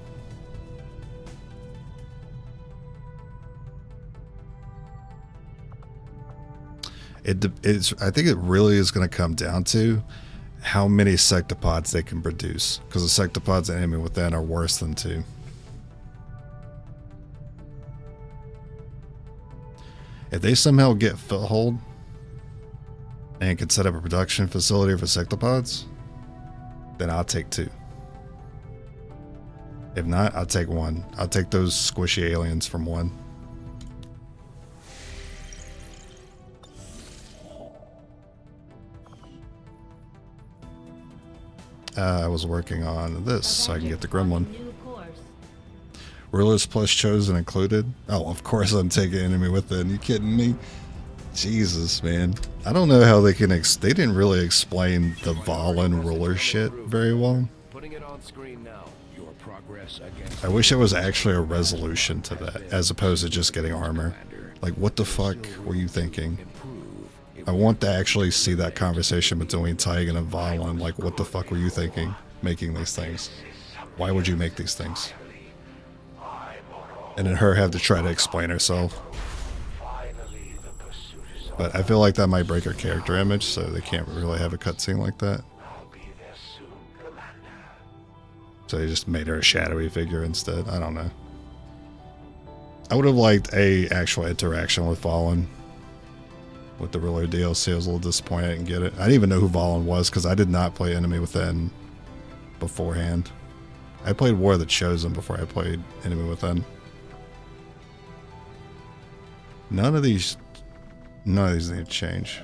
A: I think it really is going to come down to how many sectopods they can produce, because the sectopods in Enemy Within are worse than 2. If they somehow get foothold and can set up a production facility for sectopods, then I'll take 2. If not, I'll take 1. I'll take those squishy aliens from 1. I was working on this so I can get the gremlin. Rulers plus chosen included. Oh, of course I'm taking Enemy Within. You kidding me? Jesus, man. I don't know how they can they didn't really explain the Valen ruler shit very well.
B: Putting it on screen now. Your progress against
A: I wish there was actually a resolution to that, as opposed to just getting armor. Like, what the fuck were you thinking? I want to actually see that conversation between Tigan and Valen. Like, what the fuck were you thinking making these things? Why would you make these things? And then her have to try to explain herself. But I feel like that might break her character image, so they can't really have a cutscene like that. So they just made her a shadowy figure instead. I don't know. I would have liked a actual interaction with Valen. With the Ruler DLC, I was a little disappointed I didn't get it. I didn't even know who Valen was because I did not play Enemy Within beforehand. I played War of the Chosen before I played Enemy Within. None of these need to change.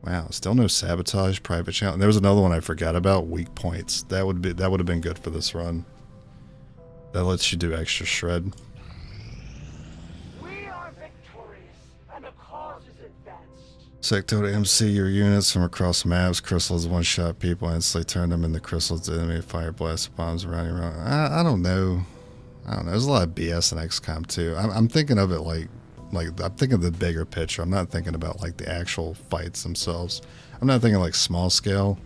A: Wow, still no sabotage, private channel. There was another one I forgot about, weak points. That would have been good for this run. That lets you do extra shred.
E: We are victorious, and the cause is advanced.
A: Sector to MC your units from across maps. Chrysalids one-shot people, instantly turn them into chrysalids. Enemy fire blast bombs around you. I don't know. There's a lot of BS in XCOM 2. I'm thinking of it like I'm thinking of the bigger picture. I'm not thinking about like the actual fights themselves. I'm not thinking like small scale.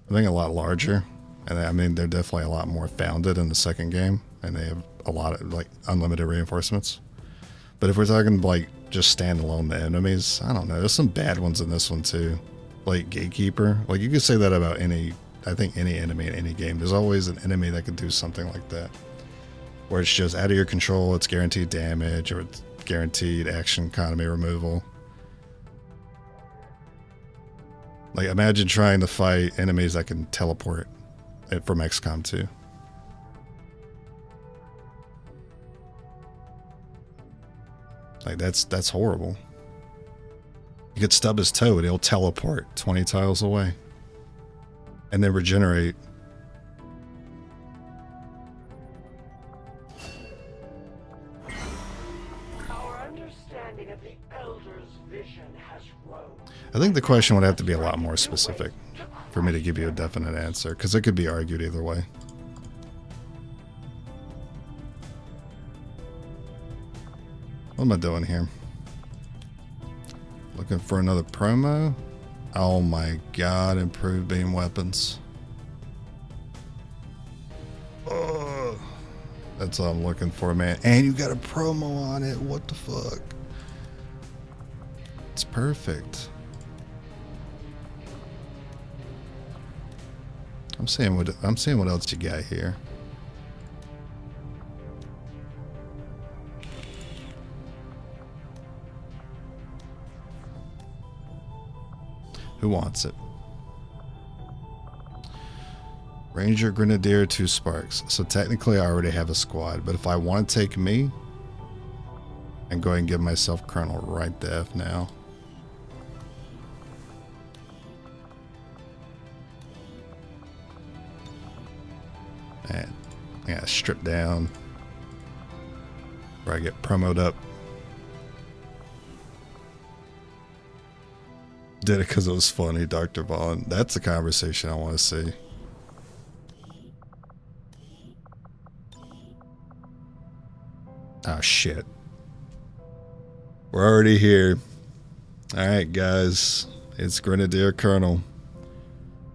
A: I'm thinking a lot larger. And I mean, they're definitely a lot more founded in the second game, and they have a lot of like unlimited reinforcements. But if we're talking like just standalone the enemies, I don't know. There's some bad ones in this one too, like Gatekeeper. Like you could say that about I think any enemy in any game. There's always an enemy that could do something like that. where it's just out of your control, it's guaranteed damage, or it's guaranteed action economy removal. Like, imagine trying to fight enemies that can teleport from XCOM 2. Like, that's horrible. You could stub his toe and he'll teleport 20 tiles away. And then regenerate.
E: Our understanding of the Elder's vision has grown.
A: I think the question would have to be a lot more specific for me to give you a definite answer, because it could be argued either way. What am I doing here? Looking for another promo? Oh my god, improved beam weapons. Oh, that's all I'm looking for, man. And you got a promo on it. What the fuck? It's perfect. I'm seeing what else you got here. Who wants it? Ranger, Grenadier, 2 Sparks. So technically I already have a squad, but if I want to take me, I'm going to give myself Colonel right the F now. And I gotta strip down where I get promoted up. Did it because it was funny, Dr. Vaughn. That's a conversation I want to see. Oh, shit. We're already here. Alright, guys. It's Grenadier Colonel.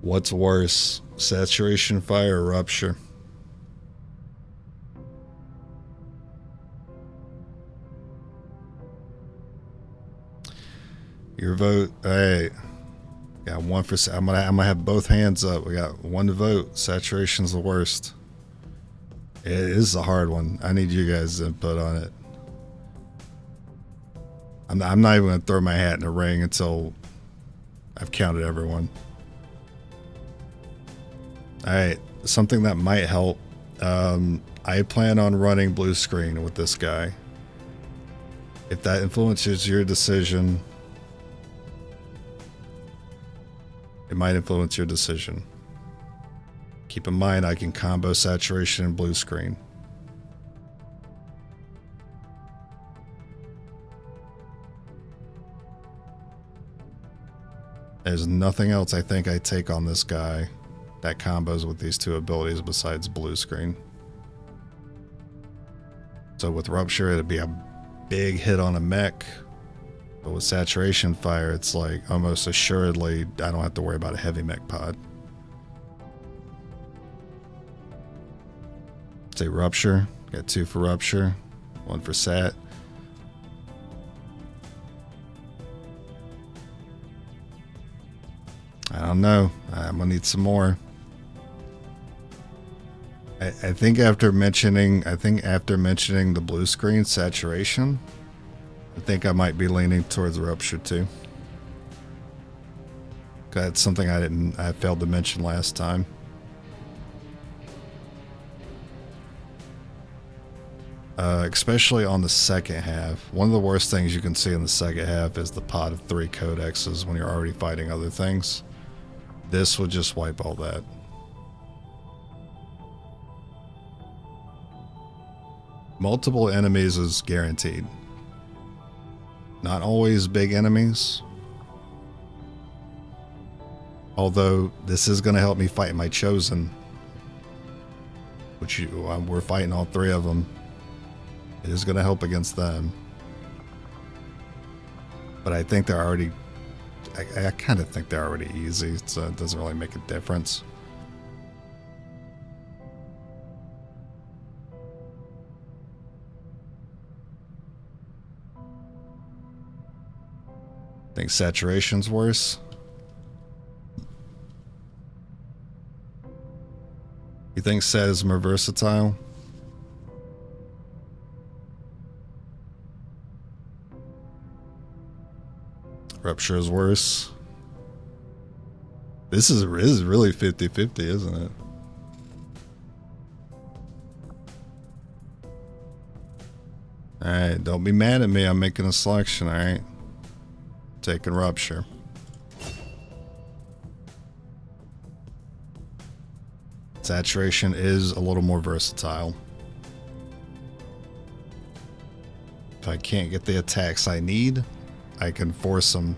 A: What's worse? Saturation fire or rupture? Your vote. Hey, got one for. I'm gonna have both hands up. We got one to vote. Saturation's the worst. It is a hard one. I need you guys' input on it. I'm not even gonna throw my hat in the ring until I've counted everyone. All right, something that might help. I plan on running blue screen with this guy. If that influences your decision. It might influence your decision. Keep in mind, I can combo saturation and blue screen. There's nothing else I think I take on this guy that combos with these 2 abilities besides blue screen. So with Rupture, it'd be a big hit on a mech. But with Saturation Fire, it's like almost assuredly I don't have to worry about a heavy mech pod. Say Rupture. Got 2 for Rupture. 1 for Sat. I don't know. I'm gonna need some more. I think after mentioning the blue screen saturation, I think I might be leaning towards Rupture too. That's something I failed to mention last time. Especially on the second half. One of the worst things you can see in the second half is the pot of 3 codexes when you're already fighting other things. This would just wipe all that. Multiple enemies is guaranteed. Not always big enemies. Although this is going to help me fight my Chosen. Which we're fighting all 3 of them. It is going to help against them. But I think they're already... I kind of think they're already easy, so it doesn't really make a difference. Think saturation's worse? You think Sat is more versatile? rupture is worse. This is really 50-50, isn't it? Alright, don't be mad at me. I'm making a selection, alright? Taking rupture. Saturation is a little more versatile. If I can't get the attacks I need, I can force them.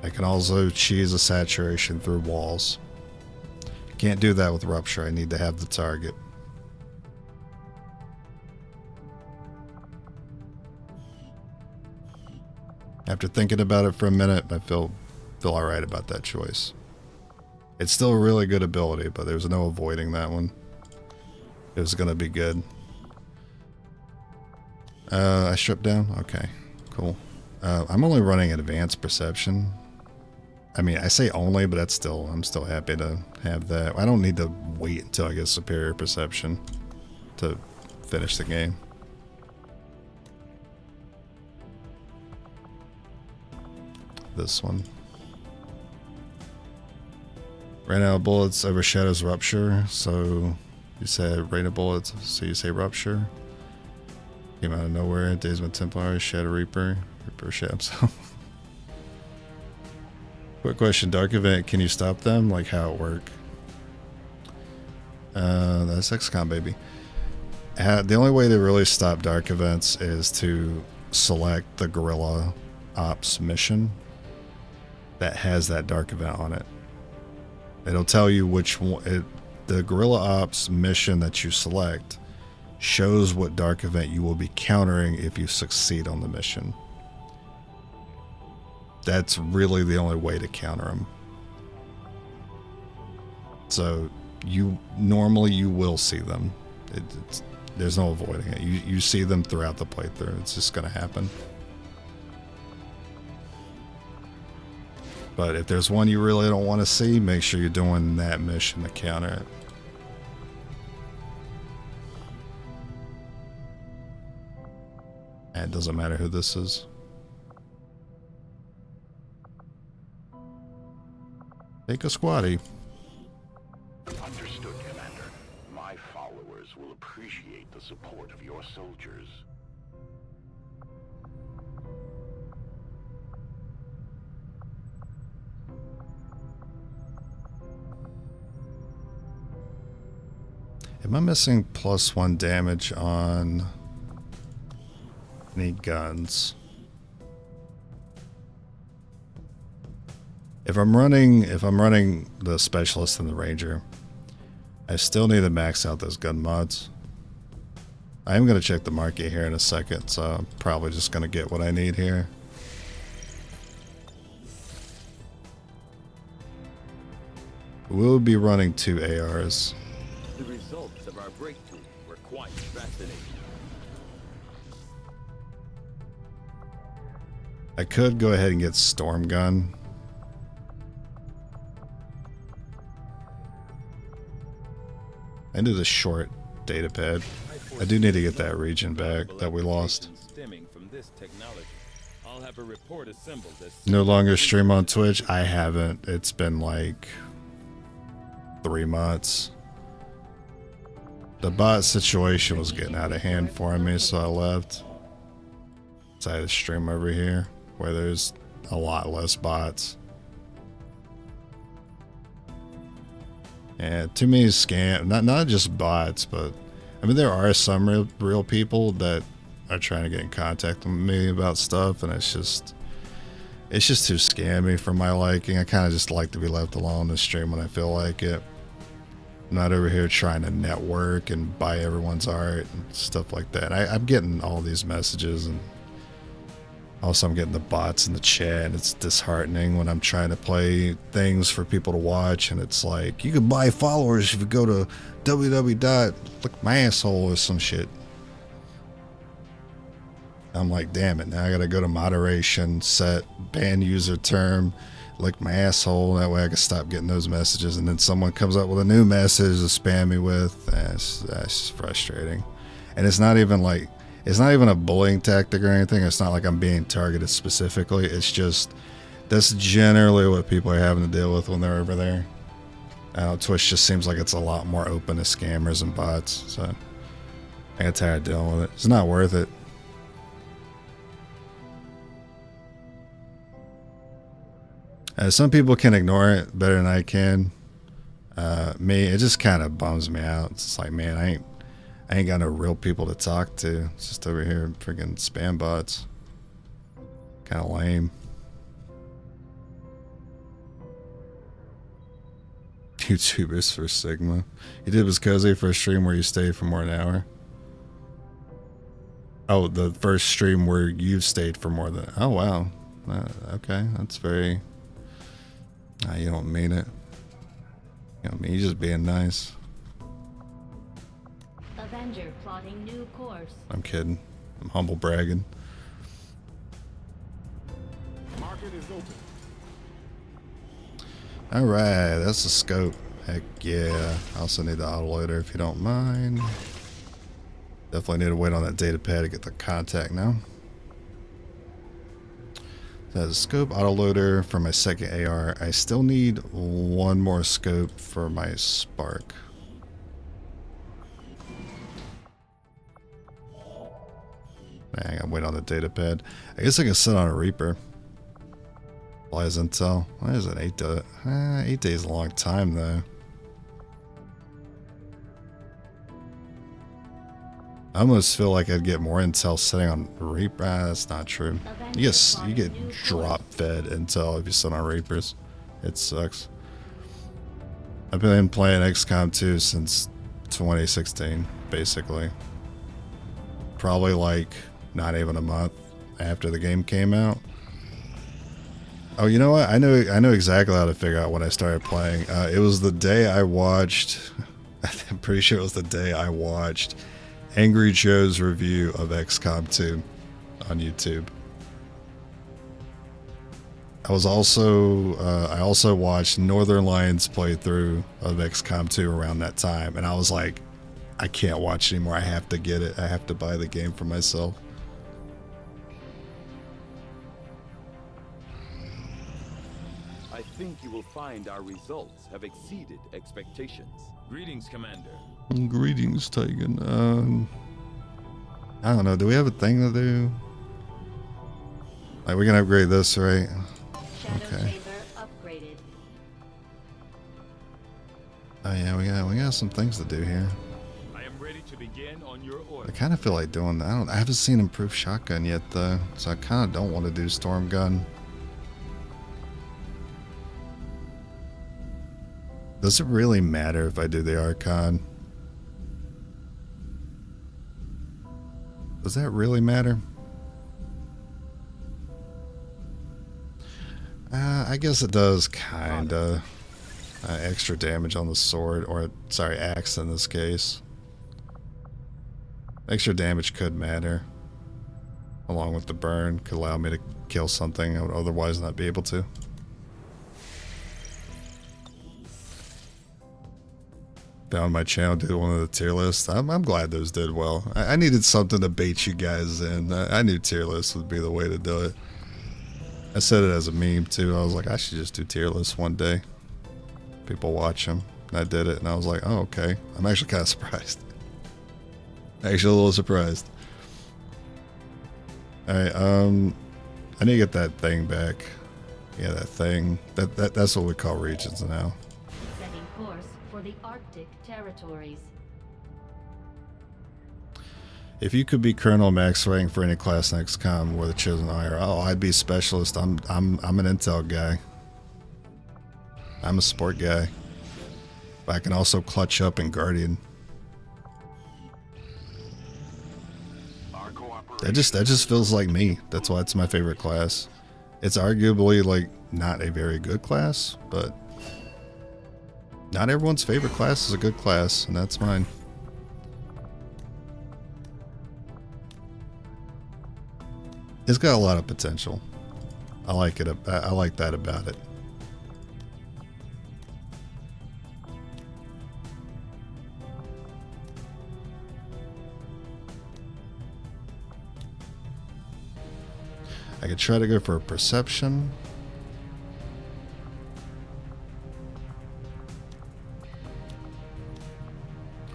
A: I can also cheese a saturation through walls. Can't do that with rupture. I need to have the target. After thinking about it for a minute, I feel alright about that choice. It's still a really good ability, but there's no avoiding that one. It was gonna be good. I stripped down? Okay, cool. I'm only running advanced perception. I mean, I say only, but that's still, I'm still happy to have that. I don't need to wait until I get superior perception to finish the game. This one. Ran out of bullets overshadows rupture, so you said rain of bullets, so you say rupture. Came out of nowhere. Daysman Templar, Shadow Reaper, Reaper shot himself. Quick question, Dark Event, can you stop them? Like how it work? That's XCOM, baby. The only way to really stop Dark Events is to select the Guerrilla Ops mission that has that Dark Event on it. It'll tell you which one. The Guerrilla Ops mission that you select shows what Dark Event you will be countering if you succeed on the mission. That's really the only way to counter them. So normally you will see them. There's no avoiding it. You see them throughout the playthrough. It's just going to happen. But if there's one you really don't want to see, make sure you're doing that mission to counter it. And it doesn't matter who this is. Take a squatty.
E: Understood, Commander. My followers will appreciate the support of your soldiers.
A: Am I missing +1 damage on any guns? If I'm running the specialist and the ranger, I still need to max out those gun mods. I am going to check the market here in a second, so I'm probably just going to get what I need here. We'll be running 2 ARs.
G: The results of our breakthrough were quite fascinating.
A: I could go ahead and get Storm Gun. I do the short data pad. I do need to get that region back that we lost.
G: Stemming from this technology. I'll have a report assembled as
A: No longer stream on Twitch. I haven't. It's been like 3 months. The bot situation was getting out of hand for me, so I left. Decided to stream over here where there's a lot less bots. And too many scam, not just bots, but I mean there are some real people that are trying to get in contact with me about stuff, and it's just too scammy for my liking. I kind of just like to be left alone to stream when I feel like it. I'm not over here trying to network and buy everyone's art and stuff like that. I'm getting all these messages, and also I'm getting the bots in the chat, and it's disheartening when I'm trying to play things for people to watch, and it's like, you can buy followers if you go to www.lickmyasshole or some shit. I'm like, damn it, now I gotta go to moderation, set, ban user term, lick my asshole, that way I can stop getting those messages, and then someone comes up with a new message to spam me with. That's just frustrating. And it's not even a bullying tactic or anything. It's not like I'm being targeted specifically. It's just That's generally what people are having to deal with when they're over there. Twitch just seems like it's a lot more open to scammers and bots, so I get tired dealing with it. It's not worth it. Some people can ignore it better than I can. Me, it just kind of bums me out. It's like, man, I ain't got no real people to talk to. It's just over here freaking spam bots. Kind of lame. YouTubers for Sigma. You did was cozy for a stream where you stayed for more than an hour. Oh, the first stream where you've stayed for more than... Oh, wow. Okay, that's very... you don't mean it. You know, me just being nice.
C: Avenger plotting new course.
A: I'm kidding. I'm humble bragging.
I: Market is open.
A: Alright, that's the scope. Heck yeah. I also need the autoloader if you don't mind. Definitely need to wait on that data pad to get the contact now. That's a scope autoloader for my second AR. I still need one more scope for my Spark. Man, I gotta wait on the data pad. I guess I can sit on a Reaper. Why is intel? Why is it 8 days? 8 days is a long time though. I almost feel like I'd get more intel sitting on Reaper. That's not true. You get drop fed intel if you sit on Reapers. It sucks. I've been playing XCOM 2 since 2016, basically. Probably like not even a month after the game came out. Oh, you know what? I know exactly how to figure out when I started playing. It was the day I watched. I'm pretty sure it was the day I watched Angry Joe's review of XCOM 2 on YouTube. I also watched Northern Lions playthrough of XCOM 2 around that time, and I was like, I can't watch anymore. I have to get it. I have to buy the game for myself.
G: I think you will find our results have exceeded expectations. Greetings, Commander.
A: Greetings, Tigan. I don't know. Do we have a thing to do? Like, we can upgrade this, right?
C: Shadow
A: Okay.
C: chamber upgraded.
A: Oh yeah, we got some things to do here.
G: I am ready to begin on your
A: I
G: order.
A: kind of feel like doing that. I haven't seen improved shotgun yet though, so I kind of don't want to do storm gun. Does it really matter if I do the Archon? Does that really matter? I guess it does, kinda. Extra damage on the sword, or sorry, axe in this case. Extra damage could matter. Along with the burn, could allow me to kill something I would otherwise not be able to. Found my channel, did one of the tier lists. I'm glad those did well. I needed something to bait you guys in. I knew tier lists would be the way to do it. I said it as a meme too. I was like, I should just do tier lists one day. People watch them. And I did it, and I was like, oh, okay. I'm actually kind of surprised. Actually, a little surprised. Alright, I need to get that thing back. Yeah, that thing. That's what we call regions now.
C: Setting course for the Arctic territories.
A: If you could be Colonel Max rank for any class in XCOM where the chosen are, oh, I'd be specialist. I'm an intel guy. I'm a sport guy. But I can also clutch up in Guardian. That just feels like me. That's why it's my favorite class. It's arguably like not a very good class, but not everyone's favorite class is a good class, and that's mine. It's got a lot of potential. I like it. I like that about it. I could try to go for a perception.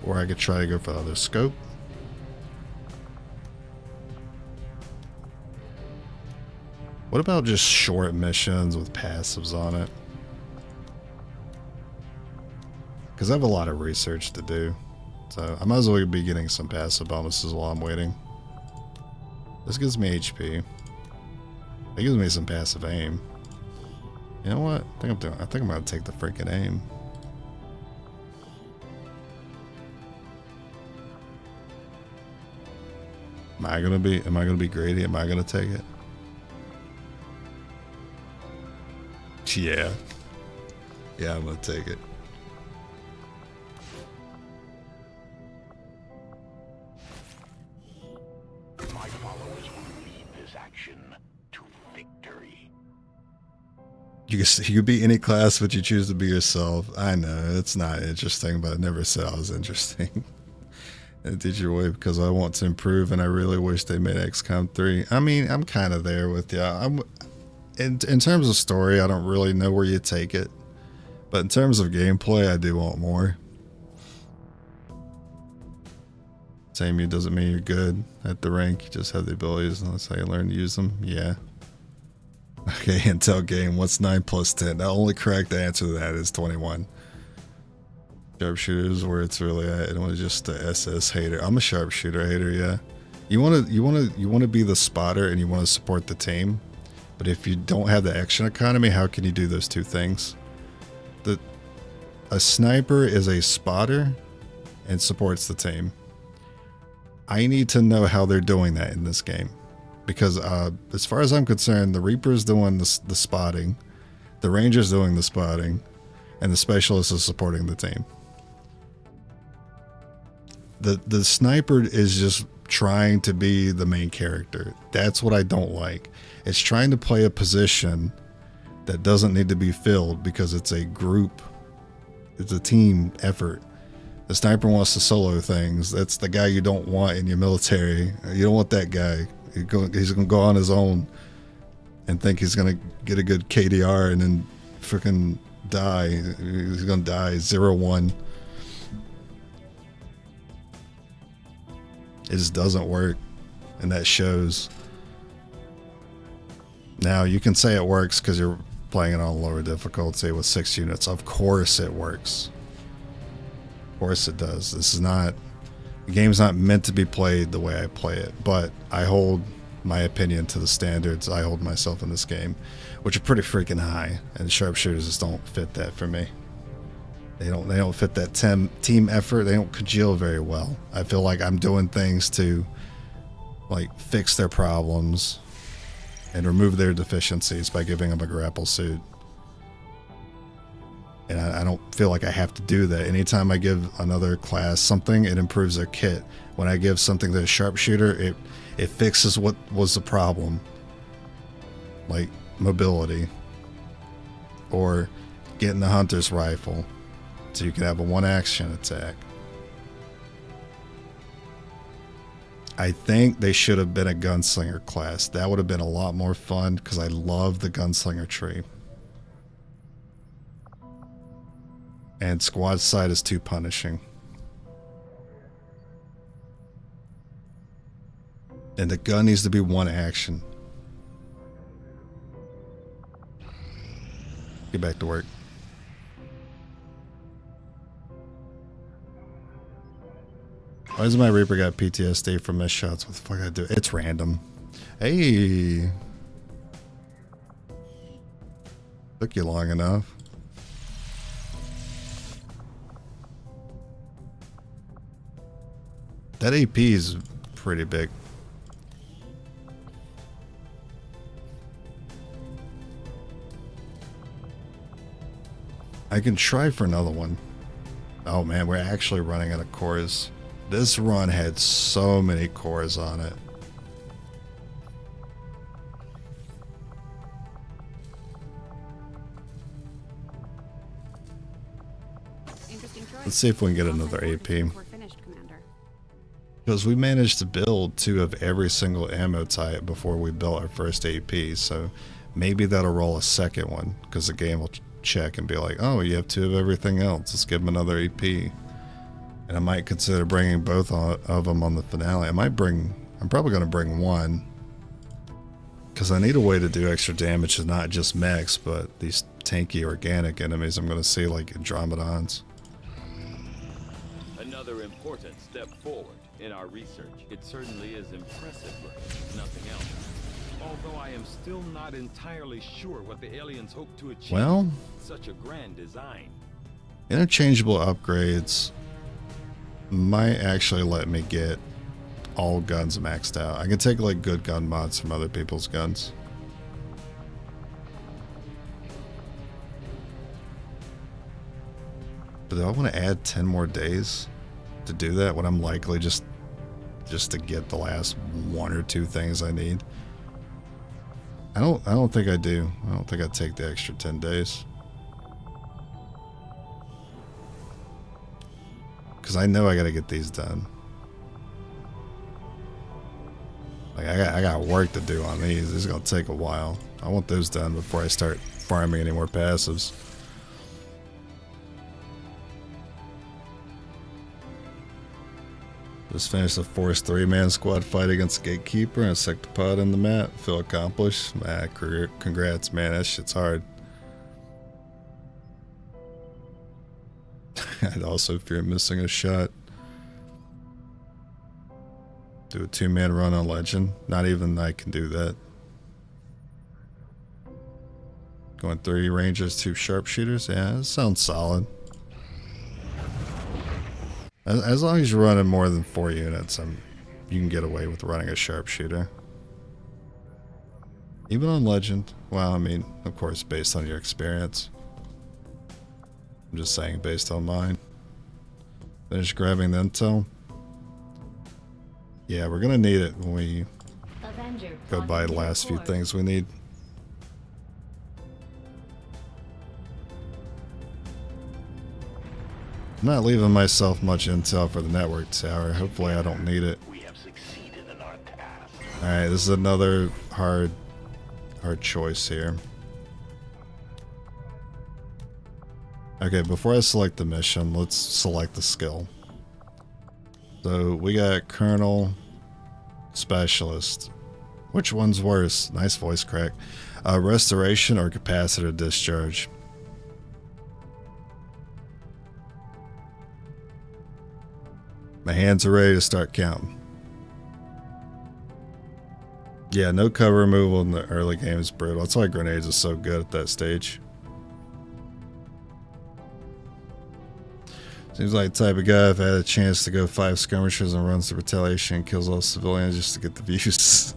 A: or I could try to go for the other scope. What about just short missions with passives on it? Because I have a lot of research to do. So I might as well be getting some passive bonuses while I'm waiting. This gives me HP. It gives me some passive aim. You know what? I think I'm gonna take the freaking aim. Am I gonna be greedy? Am I gonna take it? Yeah. Yeah, I'm gonna take it.
E: My followers will lead this action to victory.
A: You could be any class, but you choose to be yourself. I know, it's not interesting, but I never said I was interesting. And teach your way because I want to improve, and I really wish they made XCOM 3. I mean, I'm kind of there with you. In terms of story, I don't really know where you take it. But in terms of gameplay, I do want more. Same you doesn't mean you're good at the rank. You just have the abilities, and that's how you learn to use them. Yeah. Okay, Intel game. What's 9 plus 10? The only correct answer to that is 21. Sharpshooters where it's really at. It was just the SS hater. I'm a sharpshooter hater, yeah. You want to be the spotter and you want to support the team. But if you don't have the action economy, how can you do those two things? A sniper is a spotter and supports the team. I need to know how they're doing that in this game. Because as far as I'm concerned, the Reaper's doing the spotting, the Ranger's doing the spotting, and the Specialist is supporting the team. The Sniper is just trying to be the main character. That's what I don't like. It's trying to play a position that doesn't need to be filled because it's a group, it's a team effort. The Sniper wants to solo things. That's the guy you don't want in your military. You don't want that guy. He's going to go on his own and think he's going to get a good KDR and then freaking die. He's going to die 0-1. It just doesn't work, and that shows. Now, you can say it works because you're playing it on lower difficulty with 6 units. Of course it works. Of course it does. The game's not meant to be played the way I play it, but I hold my opinion to the standards I hold myself in this game, which are pretty freaking high, and sharpshooters just don't fit that for me. They don't fit that team effort. They don't congeal very well. I feel like I'm doing things to like fix their problems and remove their deficiencies by giving them a grapple suit. And I don't feel like I have to do that. Anytime I give another class something, it improves their kit. When I give something to a sharpshooter, it fixes what was the problem. Like mobility. Or getting the hunter's rifle. So you can have a one-action attack. I think they should have been a gunslinger class. That would have been a lot more fun because I love the gunslinger tree. And squad side is too punishing. And the gun needs to be one action. Get back to work. Why does my Reaper got PTSD from missed shots? What the fuck I do? It's random. Hey. Took you long enough. That AP is pretty big. I can try for another one. Oh man, we're actually running out of cores. This run had so many cores on it. Let's see if we can get another AP. Because we managed to build 2 of every single ammo type before we built our first AP, so maybe that'll roll a second one, because the game will check and be like, oh, you have 2 of everything else, let's give them another AP. And I might consider bringing both of them on the finale. I'm probably going to bring one. Because I need a way to do extra damage to not just mechs, but these tanky organic enemies I'm going to see, like Andromedons.
G: Another important step forward in our research. It certainly is impressive looking, if nothing else. Although I am still not entirely sure what the aliens hope to achieve.
A: Well,
G: such a grand design.
A: Interchangeable upgrades might actually let me get all guns maxed out. I can take like good gun mods from other people's guns. But do I want to add 10 more days to do that when I'm likely just to get the last 1 or 2 things I need? I don't think I do. I don't think I'd take the extra 10 days. Because I know I got to get these done. Like I got work to do on these. This is going to take a while. I want those done before I start farming any more passives. Just finished the Force 3-man squad fight against Gatekeeper and a Sectopod in the map. Feel accomplished. Congrats, man. That shit's hard. I'd also fear missing a shot. Do a 2-man run on Legend. Not even I can do that. Going 3 Rangers, 2 Sharpshooters. Yeah, that sounds solid. As long as you're running more than 4 units, you can get away with running a Sharpshooter. Even on Legend. Well, I mean, of course, based on your experience. I'm just saying based on mine. Finish grabbing the intel. Yeah, we're gonna need it when we go buy the last few things we need. I'm not leaving myself much intel for the network tower. Hopefully I don't need it. Alright, this is another hard choice here. Okay, before I select the mission, let's select the skill. So we got Colonel, Specialist. Which one's worse? Nice voice crack. Restoration or Capacitor Discharge? My hands are ready to start counting. Yeah, no cover removal in the early game is brutal. That's why grenades are so good at that stage. Seems like the type of guy if I had a chance to go 5 skirmishes and runs the retaliation and kills all civilians just to get the views.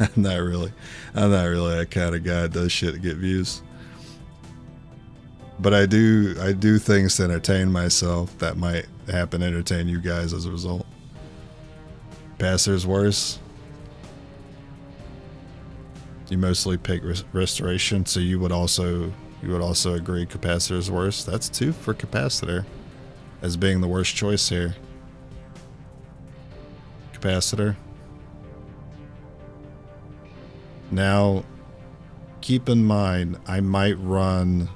A: I'm not really that kind of guy that does shit to get views. But I do things to entertain myself that might happen to entertain you guys as a result. Passer's worse. You mostly pick restoration, so you would also agree Capacitor is worse. That's 2 for Capacitor as being the worst choice here. Capacitor. Now, keep in mind, I might run...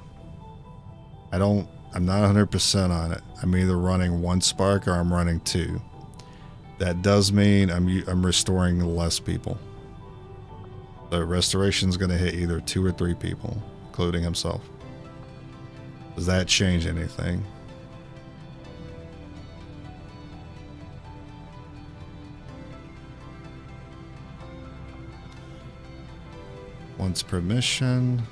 A: I'm not 100% on it. I'm either running 1 spark or I'm running 2. That does mean I'm restoring less people. The restoration is going to hit either 2 or 3 people, including himself. Does that change anything? Once per mission.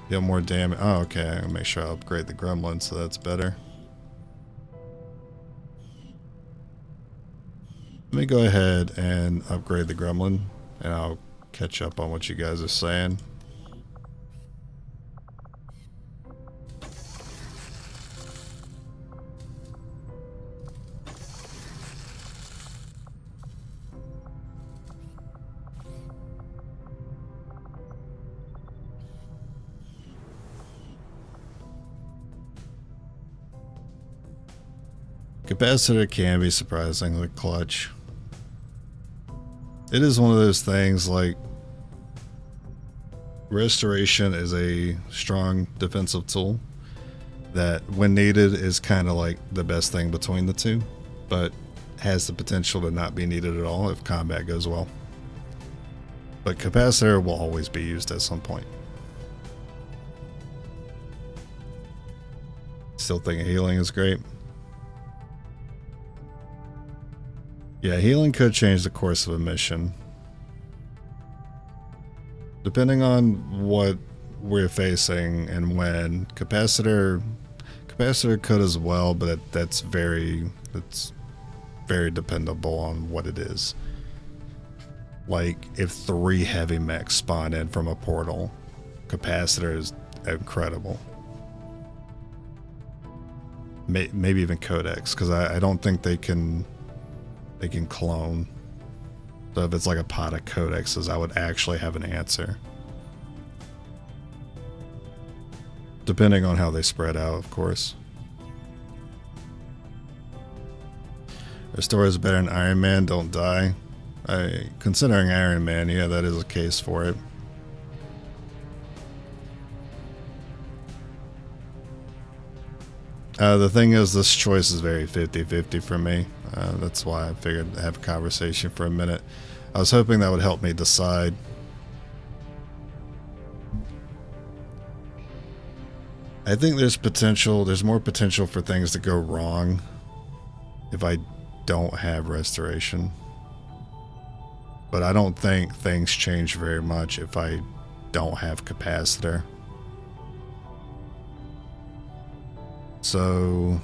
A: Deal more damage. Oh, okay. I'm gonna make sure I upgrade the gremlin, so that's better. Let me go ahead and upgrade the gremlin, and I'll catch up on what you guys are saying. Capacitor can be surprisingly clutch. It is one of those things like restoration is a strong defensive tool, that when needed is kind of like the best thing between the two, but has the potential to not be needed at all if combat goes well. But capacitor will always be used at some point. Still think healing is great. Yeah, healing could change the course of a mission. Depending on what we're facing and when. Capacitor could as well, but that's very dependable on what it is. Like if 3 heavy mechs spawn in from a portal, capacitor is incredible. Maybe even codex, because I don't think they can clone. So if it's like a pot of codexes, I would actually have an answer. Depending on how they spread out, of course. Restore is better than Ironman, don't die. Considering Ironman, yeah, that is a case for it. The thing is, this choice is very 50-50 for me. That's why I figured I'd have a conversation for a minute. I was hoping that would help me decide. I think there's more potential for things to go wrong if I don't have restoration. But I don't think things change very much if I don't have capacitor. So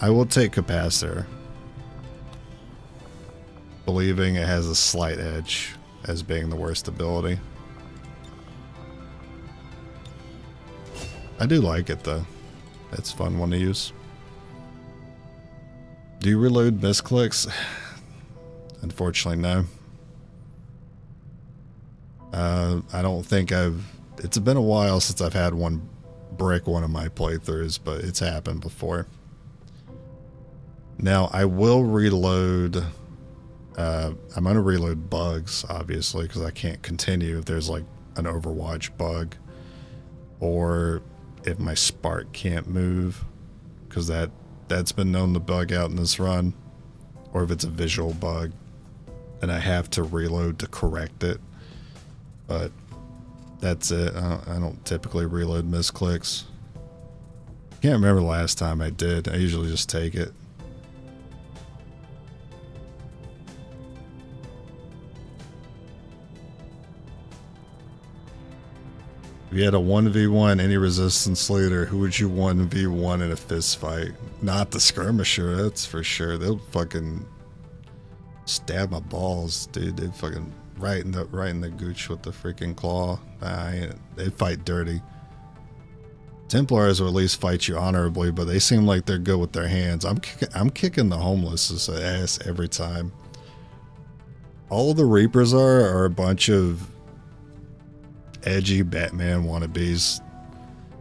A: I will take capacitor, believing it has a slight edge as being the worst ability. I do like it though. It's a fun one to use. Do you reload misclicks? Unfortunately, no. I don't think it's been a while since I've had one break one of my playthroughs, but it's happened before. Now, I will reload. I'm going to reload bugs, obviously, because I can't continue if there's like an Overwatch bug. Or if my spark can't move, because that's been known to bug out in this run. Or if it's a visual bug and I have to reload to correct it. But that's it. I don't typically reload misclicks. Can't remember the last time I did. I usually just take it. If you had a 1v1 any resistance leader, who would you 1v1 in a fist fight? Not the skirmisher, that's for sure. They'll fucking stab my balls, dude. They'd fucking right in the gooch with the freaking claw. They fight dirty. Templars will at least fight you honorably, but they seem like they're good with their hands. I'm kicking the homeless' ass every time. All of the Reapers are a bunch of edgy Batman wannabes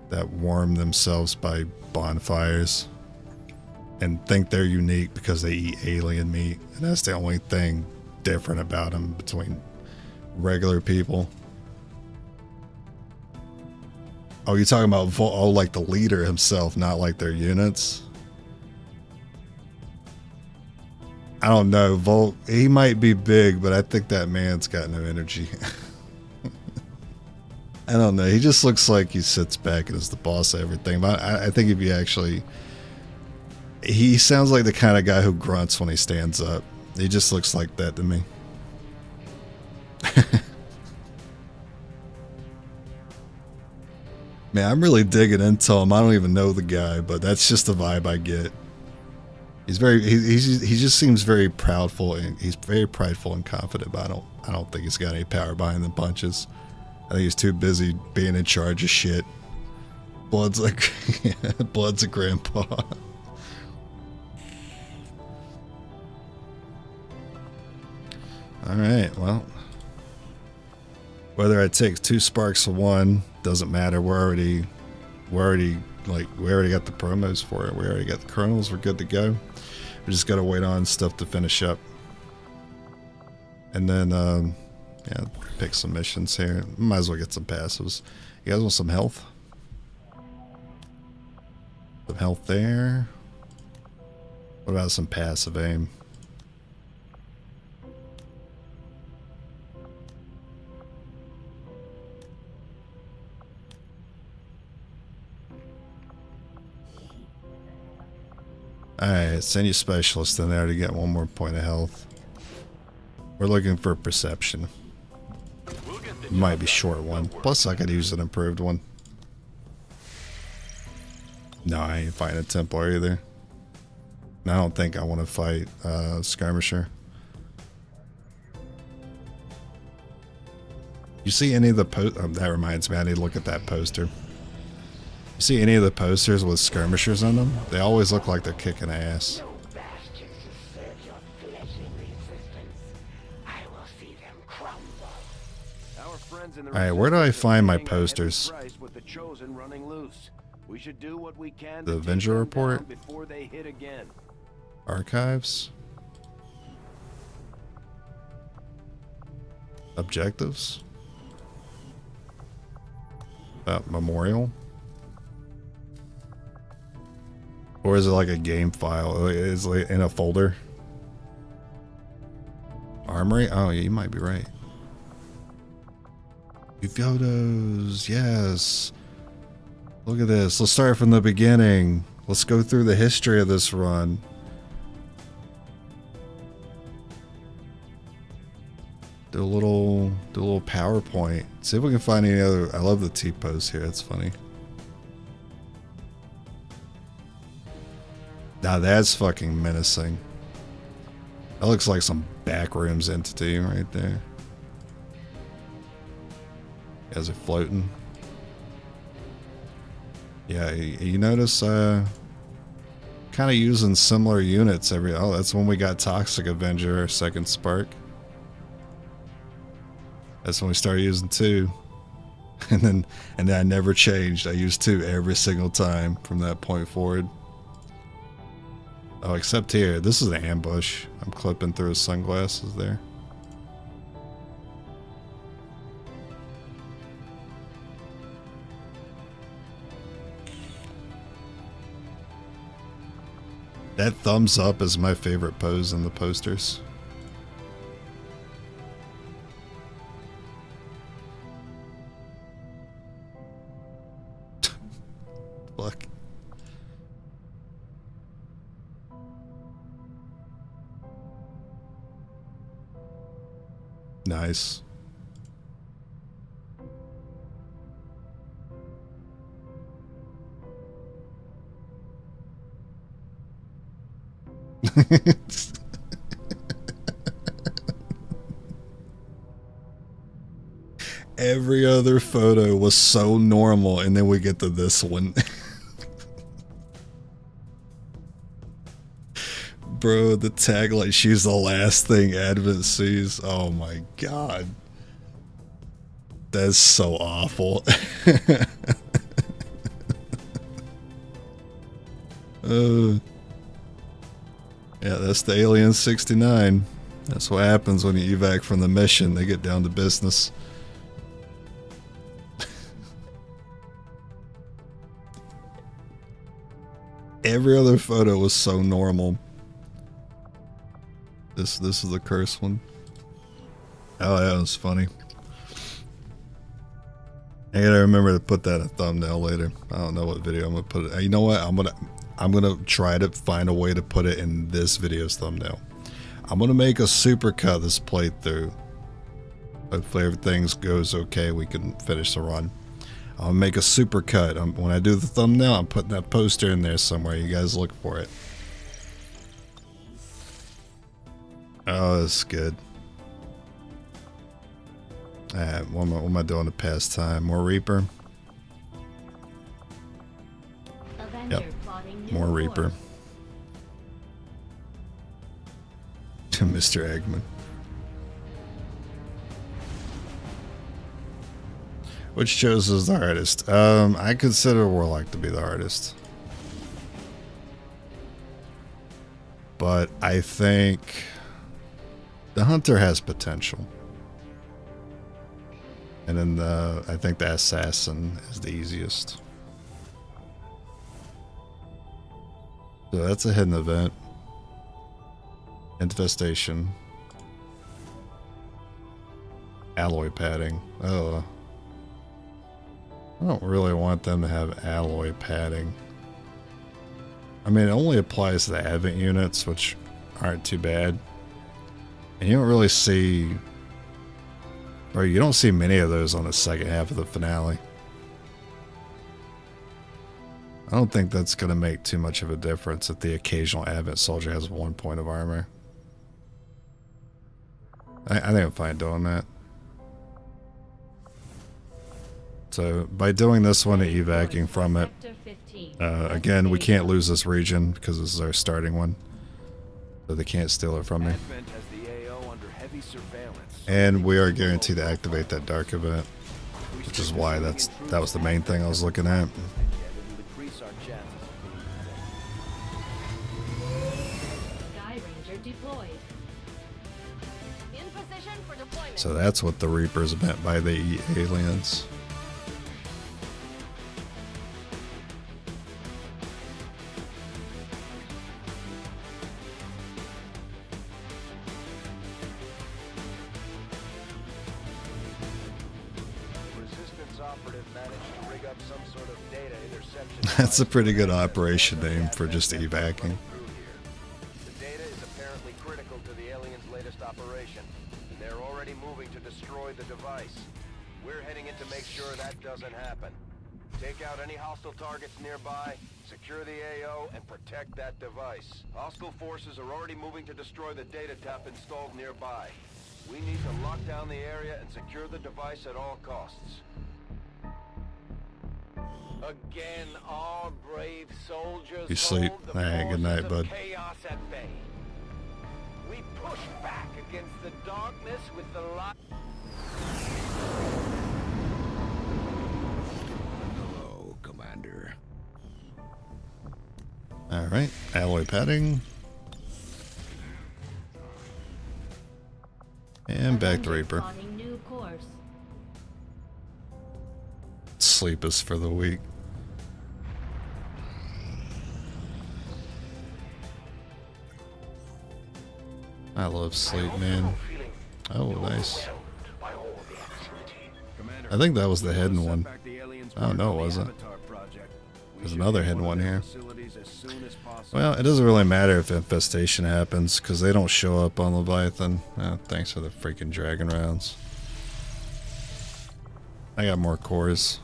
A: that warm themselves by bonfires and think they're unique because they eat alien meat, and that's the only thing different about them between regular people. Oh, you're talking about like the leader himself, not like their units? I don't know. Volt, he might be big, but I think that man's got no energy. I don't know. He just looks like he sits back and is the boss of everything. But I think if you actually... He sounds like the kind of guy who grunts when he stands up. He just looks like that to me. Man, I'm really digging into him. I don't even know the guy, but that's just the vibe I get. He's very... He just seems very proudful, and he's very prideful and confident, but I don't think he's got any power behind the punches. I think he's too busy being in charge of shit. Blood's like... Blood's a grandpa. Alright, well. Whether I take 2 sparks or 1, doesn't matter. We already got the promos for it. We already got the kernels. We're good to go. We just gotta wait on stuff to finish up. And then, yeah, pick some missions here. Might as well get some passives. You guys want some health? Some health there. What about some passive aim? Alright, send you specialist in there to get one more point of health. We're looking for perception. Might be short one. Plus I could use an improved one. No, I ain't fighting a Templar either. And I don't think I want to fight Skirmisher. You see any of the that reminds me, I need to look at that poster. You see any of the posters with skirmishers in them? They always look like they're kicking ass. Alright, where do I find my posters? The Avenger Report? Archives? Objectives? Memorial? Or is it like a game file? Is it in a folder? Armory? Oh, yeah, you might be right. Photos, yes. Look at this. Let's start from the beginning. Let's go through the history of this run. Do a little PowerPoint. See if we can find any other. I love the T-pose here. That's funny. Now that's fucking menacing. That looks like some backrooms entity right there. Guys are floating. Yeah, you notice kind of using similar units every. Oh, that's when we got Toxic Avenger, our second spark. That's when we started using 2. And then I never changed. I used 2 every single time from that point forward. Oh, except here. This is an ambush. I'm clipping through his sunglasses there. That thumbs up is my favorite pose in the posters. Fuck. Nice. Every other photo was so normal, and then we get to this one. Bro, the tagline, she's the last thing Advent sees. Oh my god. That's so awful. Yeah, that's the Alien 69. That's what happens when you evac from the mission. They get down to business. Every other photo was so normal. This is the curse one. Oh, that was funny. I gotta remember to put that in a thumbnail later. I don't know what video I'm gonna put it. You know what? I'm gonna try to find a way to put it in this video's thumbnail. I'm gonna make a supercut this playthrough. Hopefully everything goes okay. We can finish the run. I'll make a supercut. When I do the thumbnail, I'm putting that poster in there somewhere. You guys look for it. Oh, that's good. Alright, what am I doing to pass time? More Reaper? Yep, more Reaper. Mr. Eggman. Which chooses the hardest? I consider Warlock to be the hardest. But I think the Hunter has potential. And then I think the Assassin is the easiest. So that's a hidden event. Infestation. Alloy padding. Oh. I don't really want them to have alloy padding. I mean, it only applies to the Advent units, which aren't too bad. And you don't really see... Or you don't see many of those on the second half of the finale. I don't think that's going to make too much of a difference if the occasional Advent soldier has 1 point of armor. I think I'm fine doing that. So, by doing this one and evacuating from it, again, we can't lose this region because this is our starting one. So they can't steal it from me. And we are guaranteed to activate that dark event, which is why that was the main thing I was looking at. So that's what the Reapers meant by the aliens. That's a pretty good operation name for just evacing.
F: The data is apparently critical to the aliens' latest operation. They're already moving to destroy the device. We're heading in to make sure that doesn't happen. Take out any hostile targets nearby, secure the AO, and protect that device. Hostile forces are already moving to destroy the data tap installed nearby. We need to lock down the area and secure the device at all costs. Again, our brave soldiers.
A: You sleep. Alright, good night, bud.
F: Chaos at bay. We push back against the darkness with the light.
B: Hello, Commander.
A: Alright, alloy padding. And back to Reaper. Sleep is for the weak. I love sleep, man. Oh, nice. I think that was the hidden one. Oh, no, it wasn't. There's another hidden one here. Well, it doesn't really matter if infestation happens, because they don't show up on Leviathan. Oh, thanks for the freaking dragon rounds. I got more cores.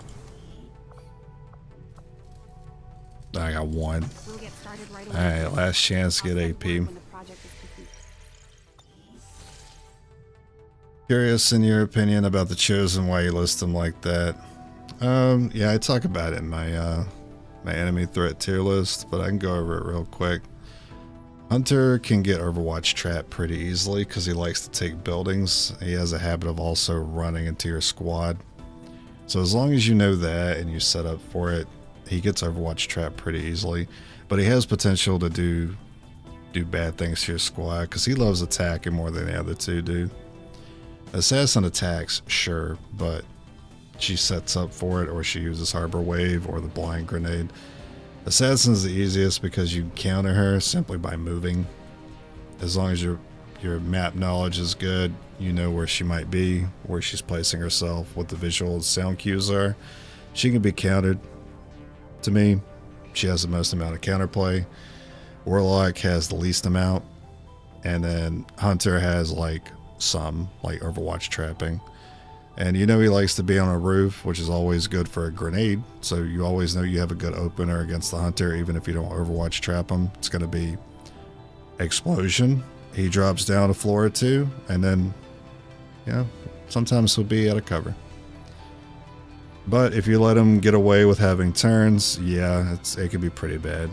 A: I got one. Alright, last chance to get AP. Curious in your opinion about the Chosen, why you list them like that. Yeah, I talk about it in my my enemy threat tier list, but I can go over it real quick. Hunter can get Overwatch trapped pretty easily because he likes to take buildings. He has a habit of also running into your squad. So as long as you know that and you set up for it, he gets Overwatch trapped pretty easily. But he has potential to do bad things to your squad because he loves attacking more than the other two do. Assassin attacks, sure, but she sets up for it, or she uses Harbor Wave or the Blind Grenade. Assassin's the easiest because you counter her simply by moving. As long as your map knowledge is good, you know where she might be, where she's placing herself, what the visual and sound cues are. She can be countered. To me, she has the most amount of counterplay. Warlock has the least amount, and then Hunter has like some, like Overwatch trapping. And you know he likes to be on a roof, which is always good for a grenade, so you always know you have a good opener against the Hunter, even if you don't Overwatch trap him. It's going to be explosion. He drops down a floor or two, and then, you know, sometimes he'll be out of cover. But if you let him get away with having turns, yeah, it can be pretty bad.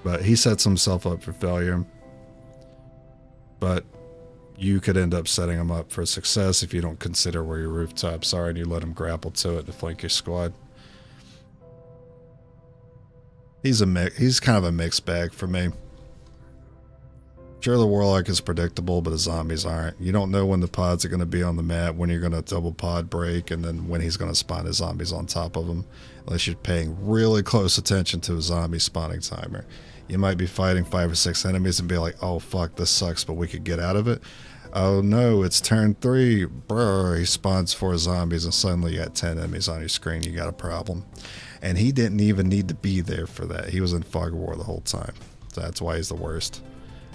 A: But he sets himself up for failure. But you could end up setting him up for success if you don't consider where your rooftops are and you let him grapple to it to flank your squad. He's kind of a mixed bag for me. Sure, the Warlock is predictable, but the zombies aren't. You don't know when the pods are going to be on the map, when you're going to double pod break, and then when he's going to spawn his zombies on top of him. Unless you're paying really close attention to a zombie spawning timer. You might be fighting 5 or 6 enemies and be like, oh fuck, this sucks, but we could get out of it. Oh no, it's turn 3. Brr, he spawns 4 zombies and suddenly you got 10 enemies on your screen. You got a problem. And he didn't even need to be there for that. He was in fog of war the whole time. So that's why he's the worst.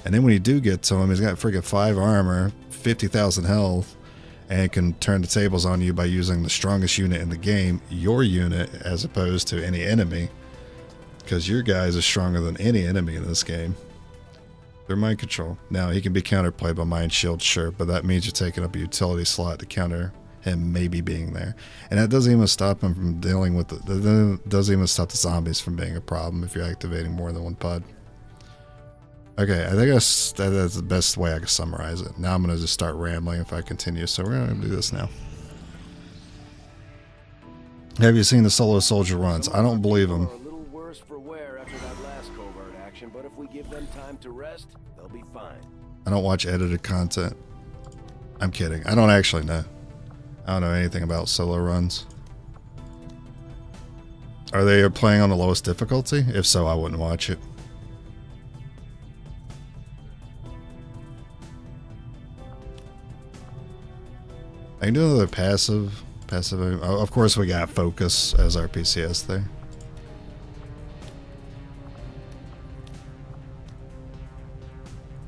A: And then when you do get to him, he's got freaking 5 armor, 50,000 health, and can turn the tables on you by using the strongest unit in the game, your unit, as opposed to any enemy. Because your guys are stronger than any enemy in this game. They're mind control. Now, he can be counterplayed by Mind Shield, sure, but that means you're taking up a utility slot to counter him maybe being there. And that doesn't even stop him from dealing with that doesn't even stop the zombies from being a problem if you're activating more than one pod. Okay, I think that's the best way I can summarize it. Now I'm going to just start rambling if I continue, so we're going to do this now. Have you seen the solo soldier runs? I don't believe them.
B: A little worse for wear after that last covert action, but if we give them time to rest, they'll be fine.
A: I don't watch edited content. I'm kidding. I don't actually know. I don't know anything about solo runs. Are they playing on the lowest difficulty? If so, I wouldn't watch it. I can do another passive. Oh, of course, we got focus as our PCS there.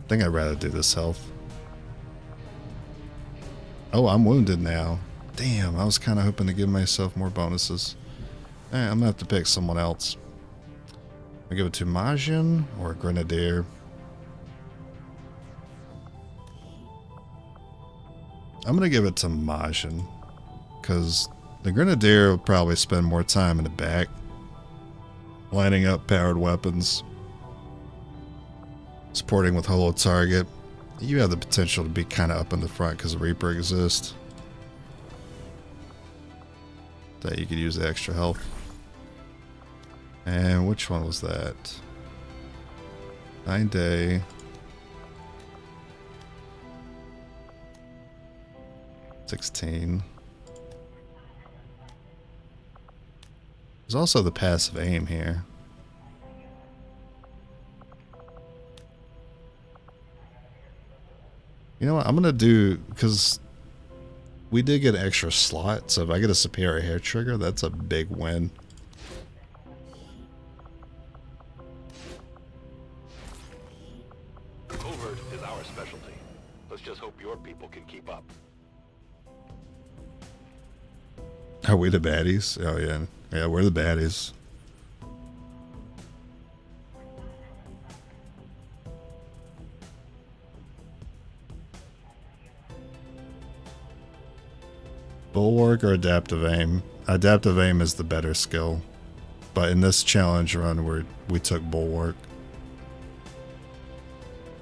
A: I think I'd rather do this health. Oh, I'm wounded now. Damn, I was kind of hoping to give myself more bonuses. I'm going to have to pick someone else. I give it to Majin or Grenadier. I'm going to give it to Majin, because the Grenadier will probably spend more time in the back, lining up powered weapons, supporting with holo target. You have the potential to be kind of up in the front because Reaper exists. That you could use the extra health. And which one was that? 9 day. $16. There's also the passive aim here. You know what? I'm gonna do, because we did get an extra slot, so if I get a superior hair trigger, that's a big win.
E: Covert is our specialty. Let's just hope your people can keep up.
A: Are we the baddies? Oh yeah. Yeah, we're the baddies. Bulwark or adaptive aim? Adaptive aim is the better skill. But in this challenge run we took Bulwark.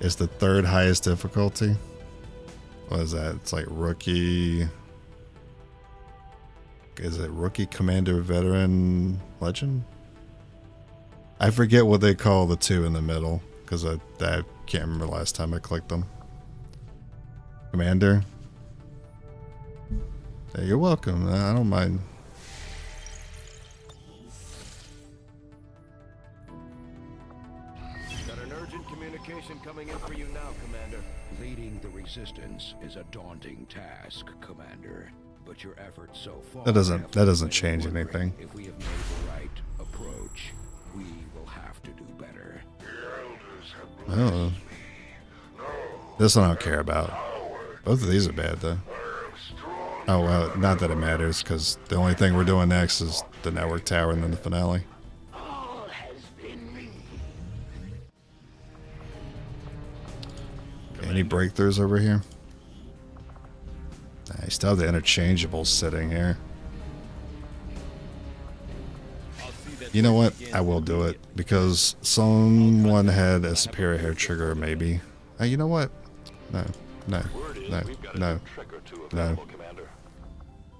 A: It's the 3rd highest difficulty. What is that? It's like rookie. Is it rookie, commander, veteran, legend? I forget what they call the 2 in the middle, because I can't remember last time I clicked them. Commander. Hey, you're welcome. I don't mind.
B: Got an urgent communication coming in for you now, Commander. Leading the resistance is a daunting task, Commander. But your efforts so far
A: That doesn't change anything.
B: If we have made the right approach, we will have to do better.
A: Oh. This one I don't care about. Both of these are bad though. Oh well, not that it matters, because the only thing we're doing next is the network tower and then the finale. Okay, any breakthroughs over here? I still have the interchangeables sitting here. You know what? I will do it, because someone had a superior hair trigger, maybe. You know what? No.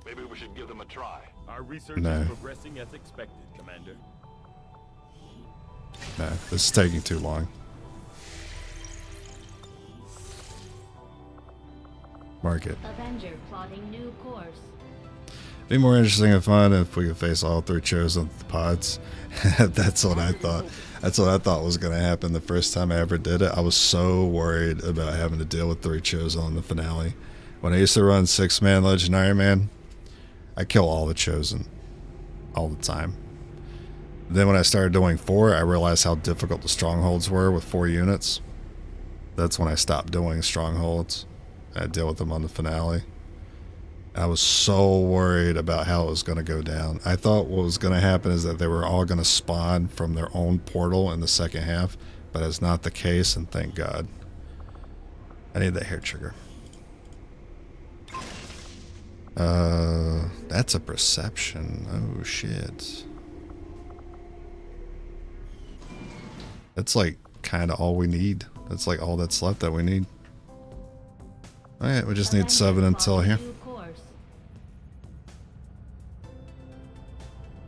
E: Maybe we should give them a try.
G: Our research is progressing as expected, Commander.
A: No, this is taking too long. Mark it.
C: Avenger plotting new course.
A: Be more interesting and fun if we could face all 3 chosen with the pods. That's what I thought. That's what I thought was going to happen the first time I ever did it. I was so worried about having to deal with 3 chosen on the finale. When I used to run 6-man Legend Ironman, I kill all the chosen all the time. Then when I started doing 4, I realized how difficult the strongholds were with 4 units. That's when I stopped doing strongholds. I deal with them on the finale. I was so worried about how it was going to go down. I thought what was going to happen is that they were all going to spawn from their own portal in the second half, but it's not the case, and thank God. I need that hair trigger. That's a perception. Oh shit. That's like kind of all we need. That's like all that's left that we need. Alright, we just need 7 until here.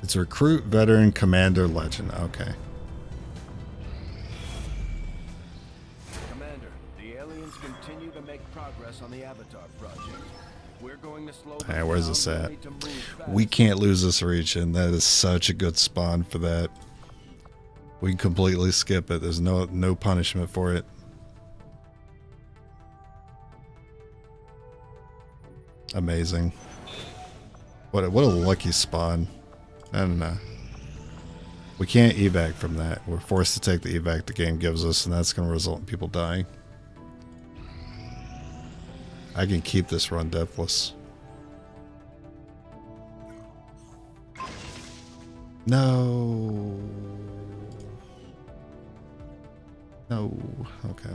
A: It's recruit, veteran, commander, legend. Okay.
B: Commander, the aliens continue to make progress on the Avatar project. We're going to slow them
A: Alright, where's
B: down.
A: this
B: We'll
A: at?
B: need to move fast.
A: We can't lose this region. That is such a good spawn for that. We can completely skip it. There's no punishment for it. Amazing. What a lucky spawn. I don't know. We can't evac from that. We're forced to take the evac the game gives us, and that's going to result in people dying. I can keep this run deathless. No. No. Okay.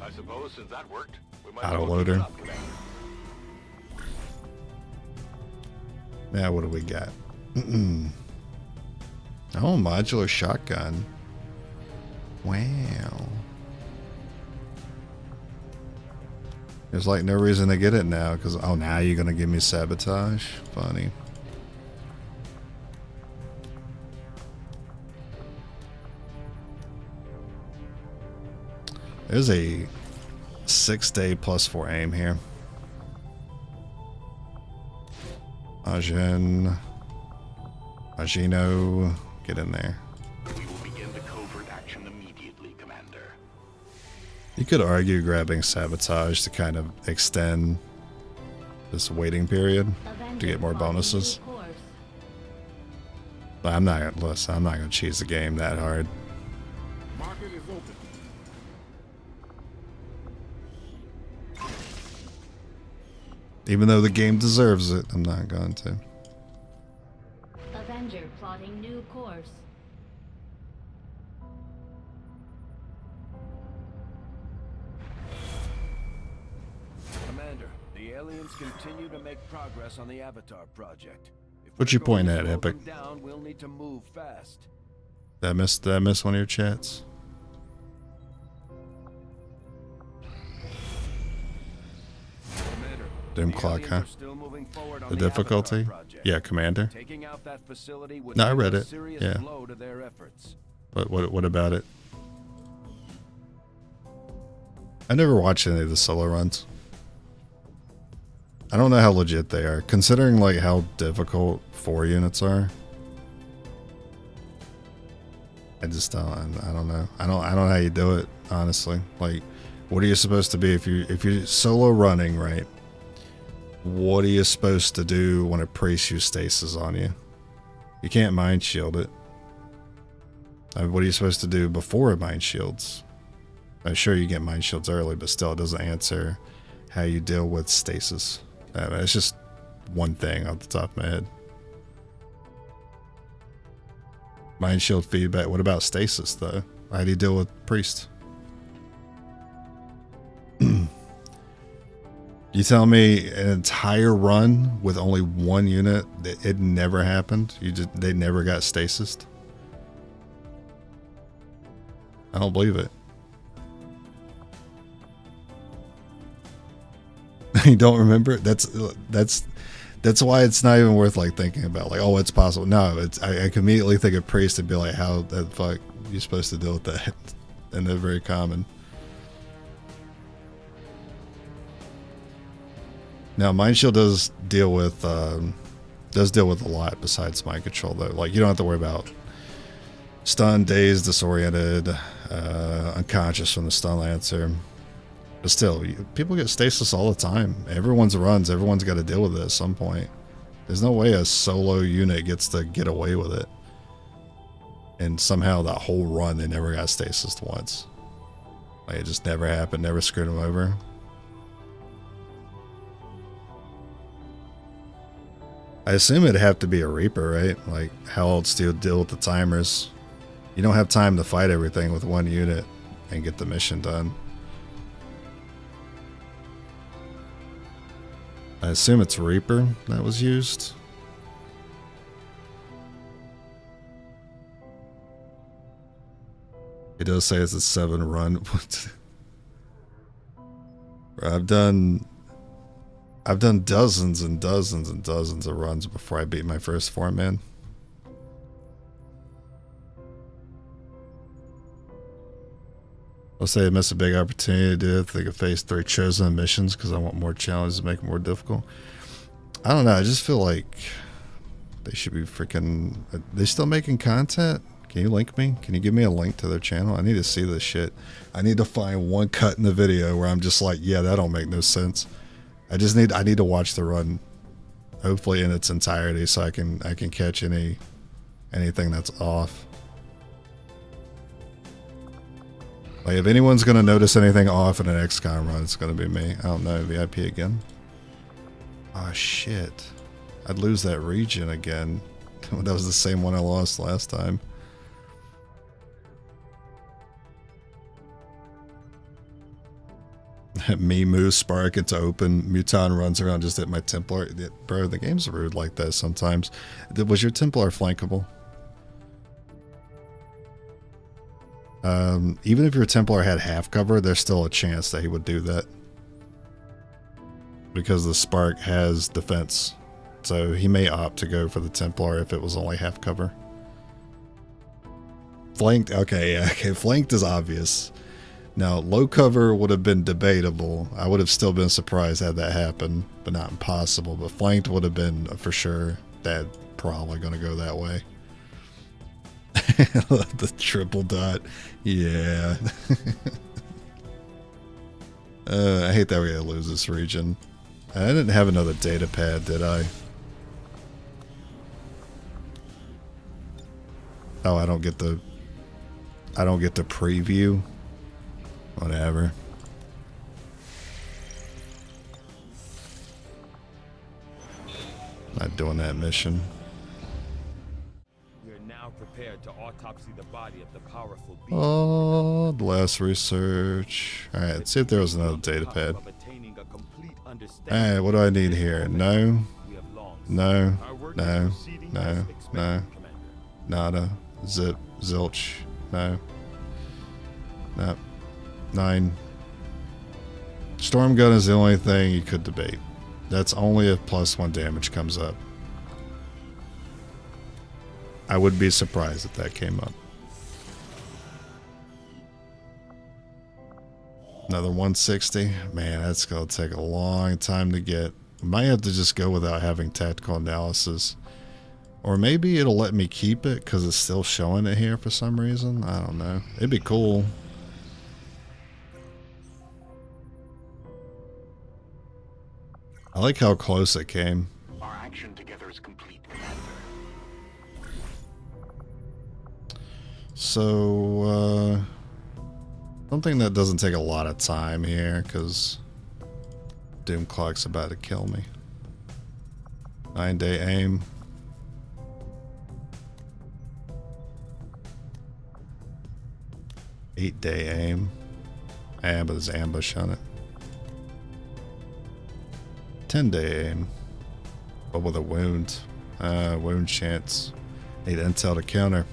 E: I suppose since that worked, we might
A: Auto
E: as well keep
A: loader.
E: it up, Commander.
A: Now what do we got? Oh, modular shotgun. Wow. There's like no reason to get it now because oh, now you're gonna give me sabotage. Funny. There's a 6-day +4 aim here. Archon. Agino. Get in there.
E: We will begin the covert action immediately, Commander.
A: You could argue grabbing sabotage to kind of extend this waiting period to get more bonuses. But I'm not gonna listen, I'm not gonna cheese the game that hard.
I: Market is open.
A: Even though the game deserves it, I'm not going to.
C: Avenger plotting new course.
B: Commander, the aliens continue to make progress on the Avatar project. If
A: What
B: we're
A: you
B: going
A: pointing
B: to
A: at,
B: slow
A: Epic?
B: them down, we'll need to move fast.
A: Did I miss one of your chats?
B: Commander,
A: Doom
B: the
A: clock,
B: aliens
A: huh?
B: are still moving forward on
A: The
B: Avatar
A: difficulty?
B: project.
A: Yeah, commander.
B: Taking out that facility would
A: No, I
B: deal
A: read
B: a
A: it.
B: serious
A: Yeah.
B: blow to their efforts.
A: What about it? I never watched any of the solo runs. I don't know how legit they are, considering like how difficult 4 units are. I just don't. I don't know. I don't know how you do it, honestly. Like, what are you supposed to be if you're solo running, right? What are you supposed to do when a priest uses stasis on you? You can't mind shield it. What are you supposed to do before it mind shields? I'm sure you get mind shields early, but still, it doesn't answer how you deal with stasis. It's just one thing off the top of my head. Mind shield feedback. What about stasis, though? How do you deal with priest? You tell me an entire run with only 1 unit, it never happened? They never got stasis? I don't believe it. You don't remember it? That's why it's not even worth like thinking about. Like, oh, it's possible. No, I can immediately think of priest and be like, how the fuck you're supposed to deal with that, and they're very common. Now, Mind Shield does deal with a lot besides mind control, though. Like, you don't have to worry about stunned, dazed, disoriented, unconscious from the stun lancer. But still, people get stasis all the time. Everyone's runs, everyone's got to deal with it at some point. There's no way a solo unit gets to get away with it. And somehow that whole run, they never got stasis once. Like, it just never happened, never screwed them over. I assume it'd have to be a Reaper, right? Like, how else do you deal with the timers? You don't have time to fight everything with one unit and get the mission done. I assume it's Reaper that was used. It does say it's a 7 run. I've done dozens and dozens and dozens of runs before I beat my first 4-man. I'll say I missed a big opportunity to do it. They could face 3 chosen missions because I want more challenges to make it more difficult. I don't know. I just feel like they should be freaking... Are they still making content? Can you link me? Can you give me a link to their channel? I need to see this shit. I need to find one cut in the video where I'm just like, yeah, that don't make no sense. I need to watch the run, hopefully in its entirety, so I can catch anything that's off. Like, if anyone's gonna notice anything off in an XCOM run, it's gonna be me. I don't know. VIP again. Oh shit! I'd lose that region again. That was the same one I lost last time. Me, Moose, Spark, it's open. Muton runs around just at my Templar. Bro, the game's rude like that sometimes. Was your Templar flankable? Even if your Templar had half cover, there's still a chance that he would do that. Because the Spark has defense. So he may opt to go for the Templar if it was only half cover. Flanked, okay, yeah, okay, flanked is obvious. Now, low cover would have been debatable. I would have still been surprised had that happened, but not impossible. But flanked would have been for sure. That probably going to go that way. The triple dot. Yeah. I hate that we're going to lose this region. I didn't have another data pad, did I? Oh, I don't get the preview. Whatever. Not doing that mission.
G: We are now prepared to autopsy the body of the powerful being.
A: Oh, the last research. Alright, let's see if there was another data pad. Alright, what do I need here? No. No. No. No. No. Nada. Zip. Zilch. No. Nope. 9. Storm gun is the only thing you could debate. That's only if +1 damage comes up. I would be surprised if that came up. Another 160. Man, that's going to take a long time to get. I might have to just go without having tactical analysis. Or maybe it'll let me keep it because it's still showing it here for some reason. I don't know. It'd be cool. I like how close it came.
E: Our action together is complete, Commander.
A: So, something that doesn't take a lot of time here, because Doom Clock's about to kill me. 9-day aim. Eight-day aim. Yeah, but there's ambush on it. 10-day aim. But with a wound. Wound chance. Need intel to counter.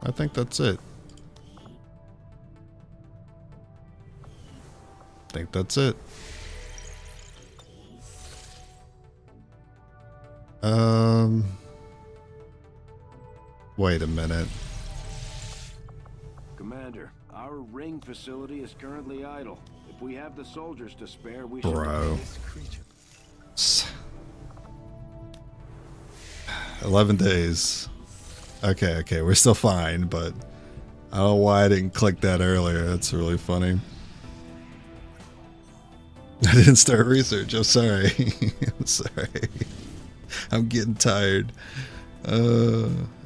A: I think that's it. I think that's it. Wait a minute.
B: Commander, our ring facility is currently idle. If we have the soldiers to spare, we should...
A: Bro. 11 days. Okay, we're still fine, but I don't know why I didn't click that earlier. That's really funny. I didn't start research. I'm sorry. I'm sorry. I'm getting tired.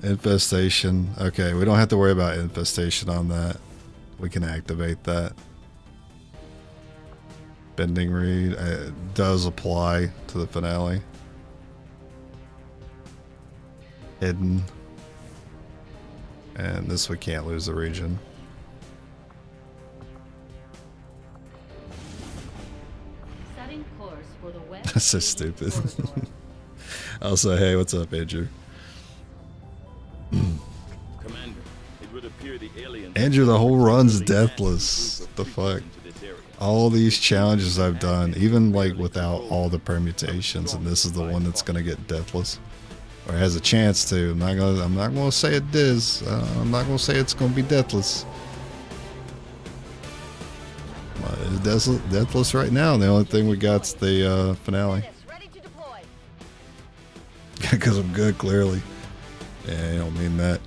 A: Infestation. Okay, we don't have to worry about infestation on that. We can activate that. Bending read. It does apply to the finale. Hidden. And this we can't lose the region.
C: Setting course for the west.
A: That's so stupid. Also, hey, what's up, Andrew?
G: Commander, it would appear the aliens...
A: Andrew, the whole run's deathless. What the fuck? All these challenges I've done, even like without all the permutations, and this is the one that's gonna get deathless, or has a chance to. I'm not gonna say it is. I'm not gonna say it's gonna be deathless. It's deathless right now. The only thing we got's the finale.
C: Ready to deploy.
A: Because I'm good, clearly. Yeah, I don't mean that.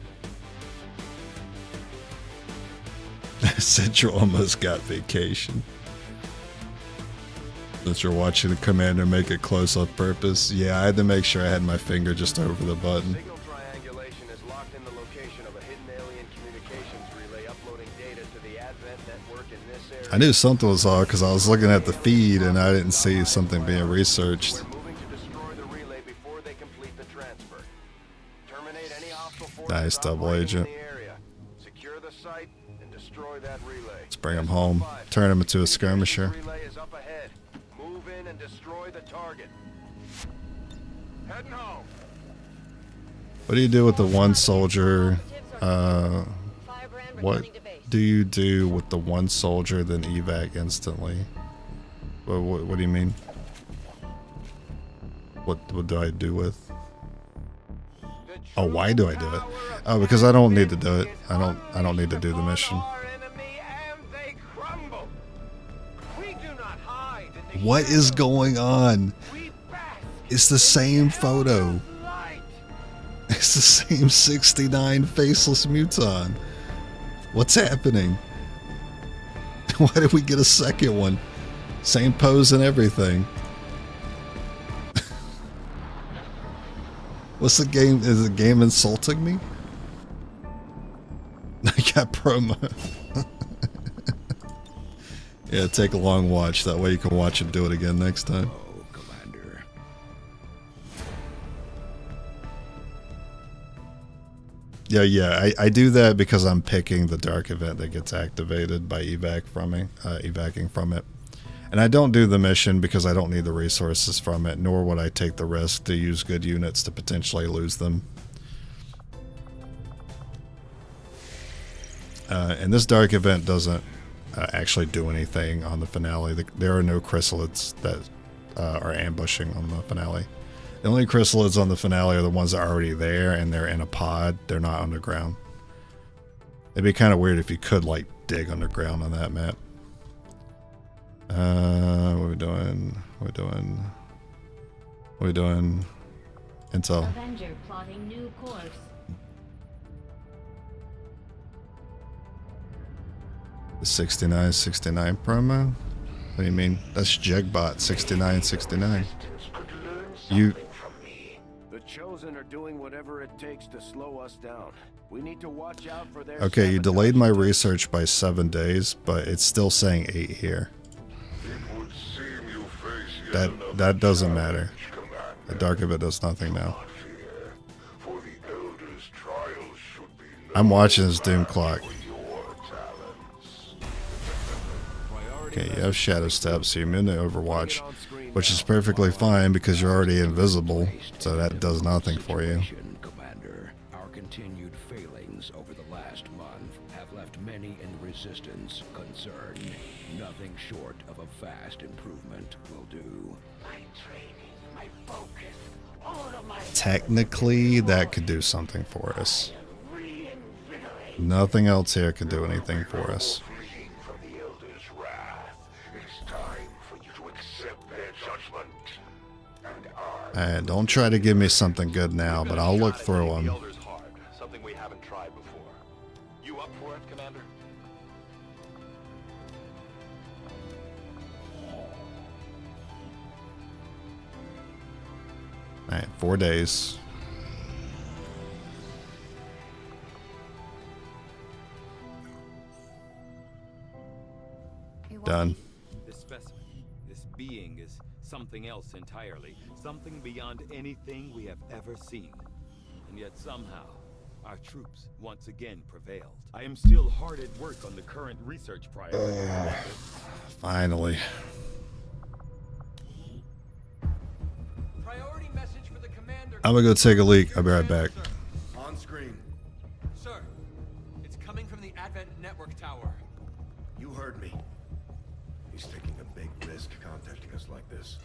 A: Central almost got vacation. Since you're watching the commander make it close on purpose. Yeah, I had to make sure I had my finger just over the button.
F: Signal triangulation is locked in the location of a hidden alien communications relay uploading data to the Advent network in this area.
A: I knew something was off because I was looking at the feed and I didn't see something being researched.
F: We're moving to destroy the relay before they complete the transfer. Terminate any hostile forces
A: Nice double
F: operating
A: agent.
F: in the area. Secure the site and destroy that relay.
A: Let's bring him home. Turn him into a skirmisher.
F: Relay is up ahead. Move in and destroy the target. Heading home.
A: What do you do with the one soldier?
C: Firebrand
A: What
C: returning to base.
A: do you do with the one soldier then evac instantly? What do you mean? What do I do with? Oh, why do I do it? Oh, because I don't need to do it. I don't need to do the mission. What is going on? It's the same photo. It's the same 69 faceless muton. What's happening? Why did we get a second one? Same pose and everything. What's the game? Is the game insulting me? I got promo. Yeah, take a long watch. That way you can watch and do it again next time.
B: Oh, Commander.
A: Yeah. I do that because I'm picking the dark event that gets activated by evacing from it. And I don't do the mission because I don't need the resources from it, nor would I take the risk to use good units to potentially lose them. And this dark event doesn't actually do anything on the finale. There are no chrysalids that are ambushing on the finale. The only chrysalids on the finale are the ones that are already there and they're in a pod. They're not underground. It'd be kind of weird if you could like dig underground on that map. What are we doing? What are we doing? Intel.
C: Avenger plotting new course.
A: The 6969 promo? What do you mean? That's Jegbot 6969. You...
B: The Chosen are doing whatever it takes to slow us down. We need to watch out for their...
A: Okay, you delayed my research by 7 days, but it's still saying 8 here. That doesn't matter. The dark of it does nothing now. I'm watching this doom clock. Okay, you have shadow steps, so you're immune to Overwatch, which is perfectly fine because you're already invisible, so that does nothing for you.
B: Commander, our continued failings over the last month have left many in the Resistance concerned. Nothing short of a fast improvement will do.
E: My training, my focus,
A: technically that could do something for us. Nothing else here could do anything for us.
E: Fleeing from the Elder's wrath. It's time for you to accept their judgment. And
A: Alright, don't try to give me something good now, but I'll look through
F: The
A: them.
F: Elder's hard, something we haven't tried before. You up for it, Commander?
A: Alright, 4 days. Done.
G: This specimen, this being is something else entirely. Something beyond anything we have ever seen. And yet somehow, our troops once again prevailed. I am still hard at work on the current research priorities.
A: Finally.
J: Priority message for the commander.
A: I'm gonna go take a leak. I'll be right back.
J: On screen. Sir, it's coming from the Advent network tower.
I: You heard me. He's taking a big risk contacting us like this.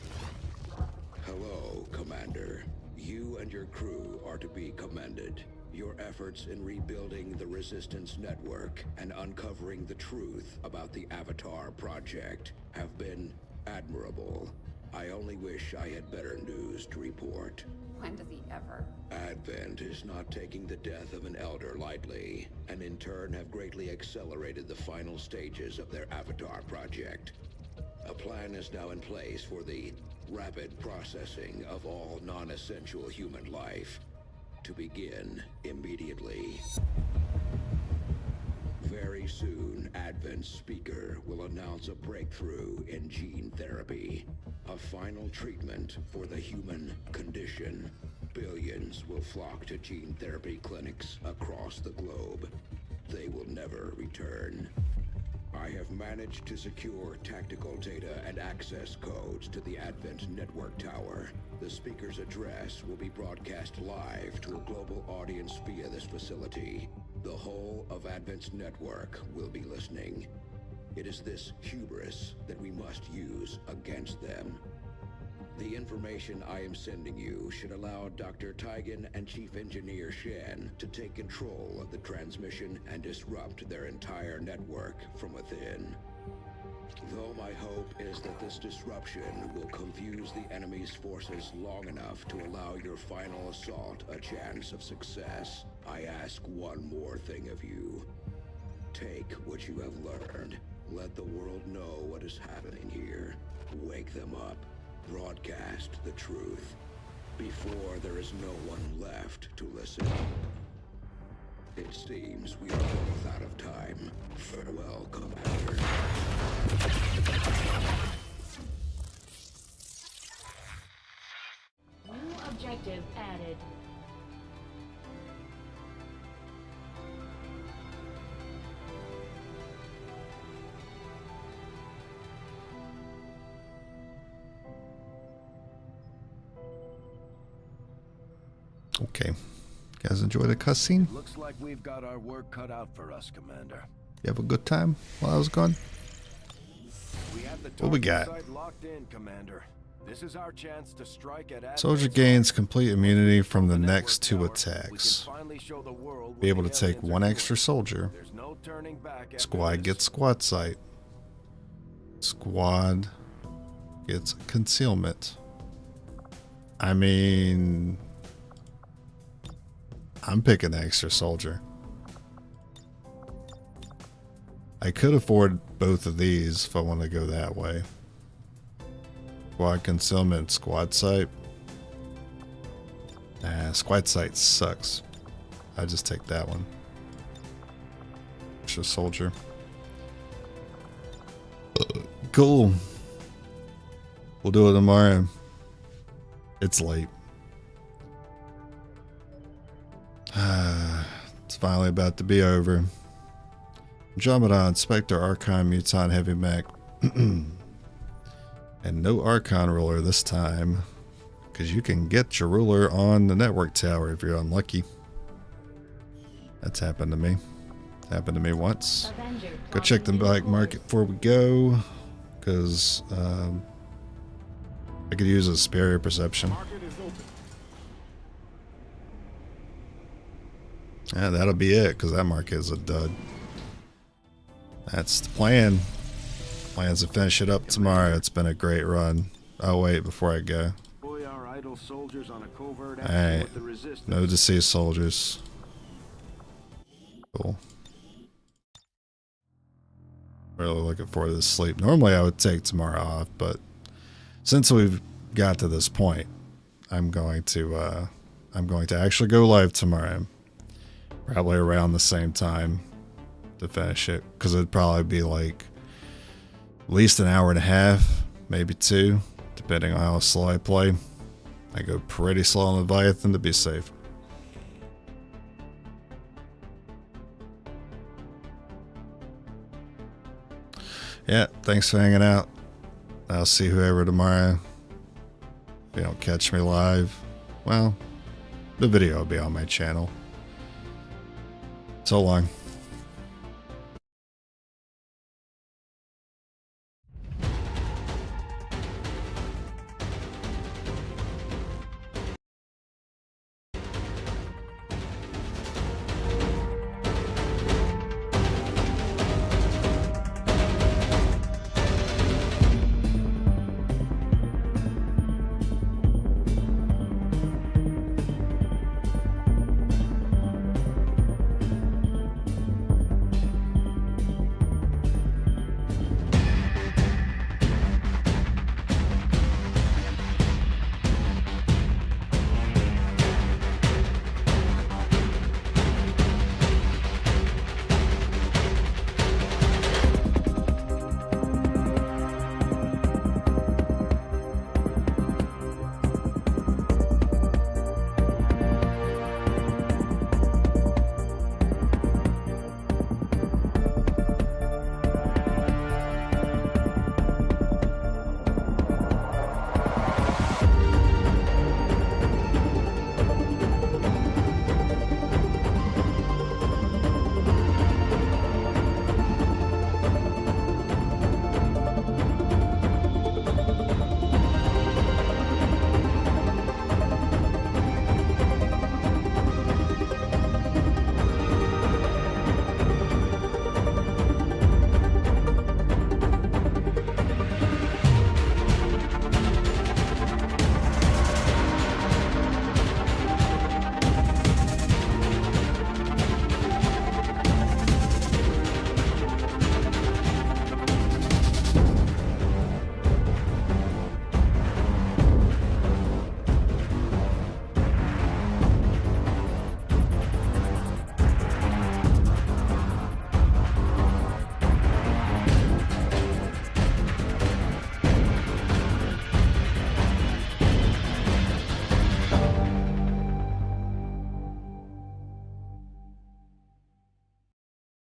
E: hello, Commander. You and your crew are to be commended. Your efforts in rebuilding the Resistance network and uncovering the truth about the Avatar project have been admirable. I only wish I had better news to report.
H: When does he ever?
E: Advent is not taking the death of an elder lightly, and in turn have greatly accelerated the final stages of their Avatar project. A plan is now in place for the rapid processing of all non-essential human life. To begin immediately. Very soon, Advent's speaker will announce a breakthrough in gene therapy. A final treatment for the human condition. Billions will flock to gene therapy clinics across the globe. They will never return. I have managed to secure tactical data and access codes to the Advent network tower. The speaker's address will be broadcast live to a global audience via this facility. The whole of Advent's network will be listening. It is this hubris that we must use against them. The information I am sending you should allow Dr. Tigan and Chief Engineer Shen to take control of the transmission and disrupt their entire network from within. Though my hope is that this disruption will confuse the enemy's forces long enough to allow your final assault a chance of success, I ask one more thing of you. Take what you have learned. Let the world know what is happening here. Wake them up. Broadcast the truth before there is no one left to listen. It seems we are both out of time. Farewell, Commander.
C: New objective added.
A: Okay. You guys enjoy the cutscene?
B: Looks like we've got our work cut out for us, Commander.
A: You have a good time while I was gone?
B: We have the
A: What we
B: target
A: got?
B: site locked in, Commander. This is our chance to strike at
A: Soldier
B: Advent's
A: gains
B: target.
A: complete immunity from the
B: network
A: next 2
B: tower,
A: attacks.
B: we can finally show the world
A: Be able
B: what
A: to
B: the
A: take
B: aliens
A: 1
B: are
A: extra
B: doing.
A: soldier.
B: There's no turning back after
A: Squad
B: this.
A: gets squad sight. Squad gets concealment. I mean, I'm picking extra soldier. I could afford both of these if I want to go that way. Squad concealment, squad sight. Nah, squad sight sucks. I just take that one. Extra soldier. Cool. We'll do it tomorrow. It's late. It's finally about to be over. Andromeda, Inspector, Archon, Muton, Heavy Mech. And no Archon ruler this time. Because you can get your ruler on the network tower if you're unlucky. That's happened to me. Happened to me once.
C: Avenger
A: Go check the black market before we go. Because I could use a superior perception.
F: Market is open.
A: Yeah, that'll be it, because that market is a dud. That's the plan. Plans to finish it up tomorrow. It's been a great run. Oh wait, before I go. Alright, no deceased soldiers. Cool. Really looking forward to this sleep. Normally I would take tomorrow off, but since we've got to this point, I'm going to actually go live tomorrow. Probably around the same time to finish it, because it'd probably be like at least an hour and a half, maybe 2, depending on how slow I play. I go pretty slow on Leviathan to be safe. Yeah, thanks for hanging out. I'll see whoever tomorrow. If you don't catch me live, well, the video will be on my channel. So long.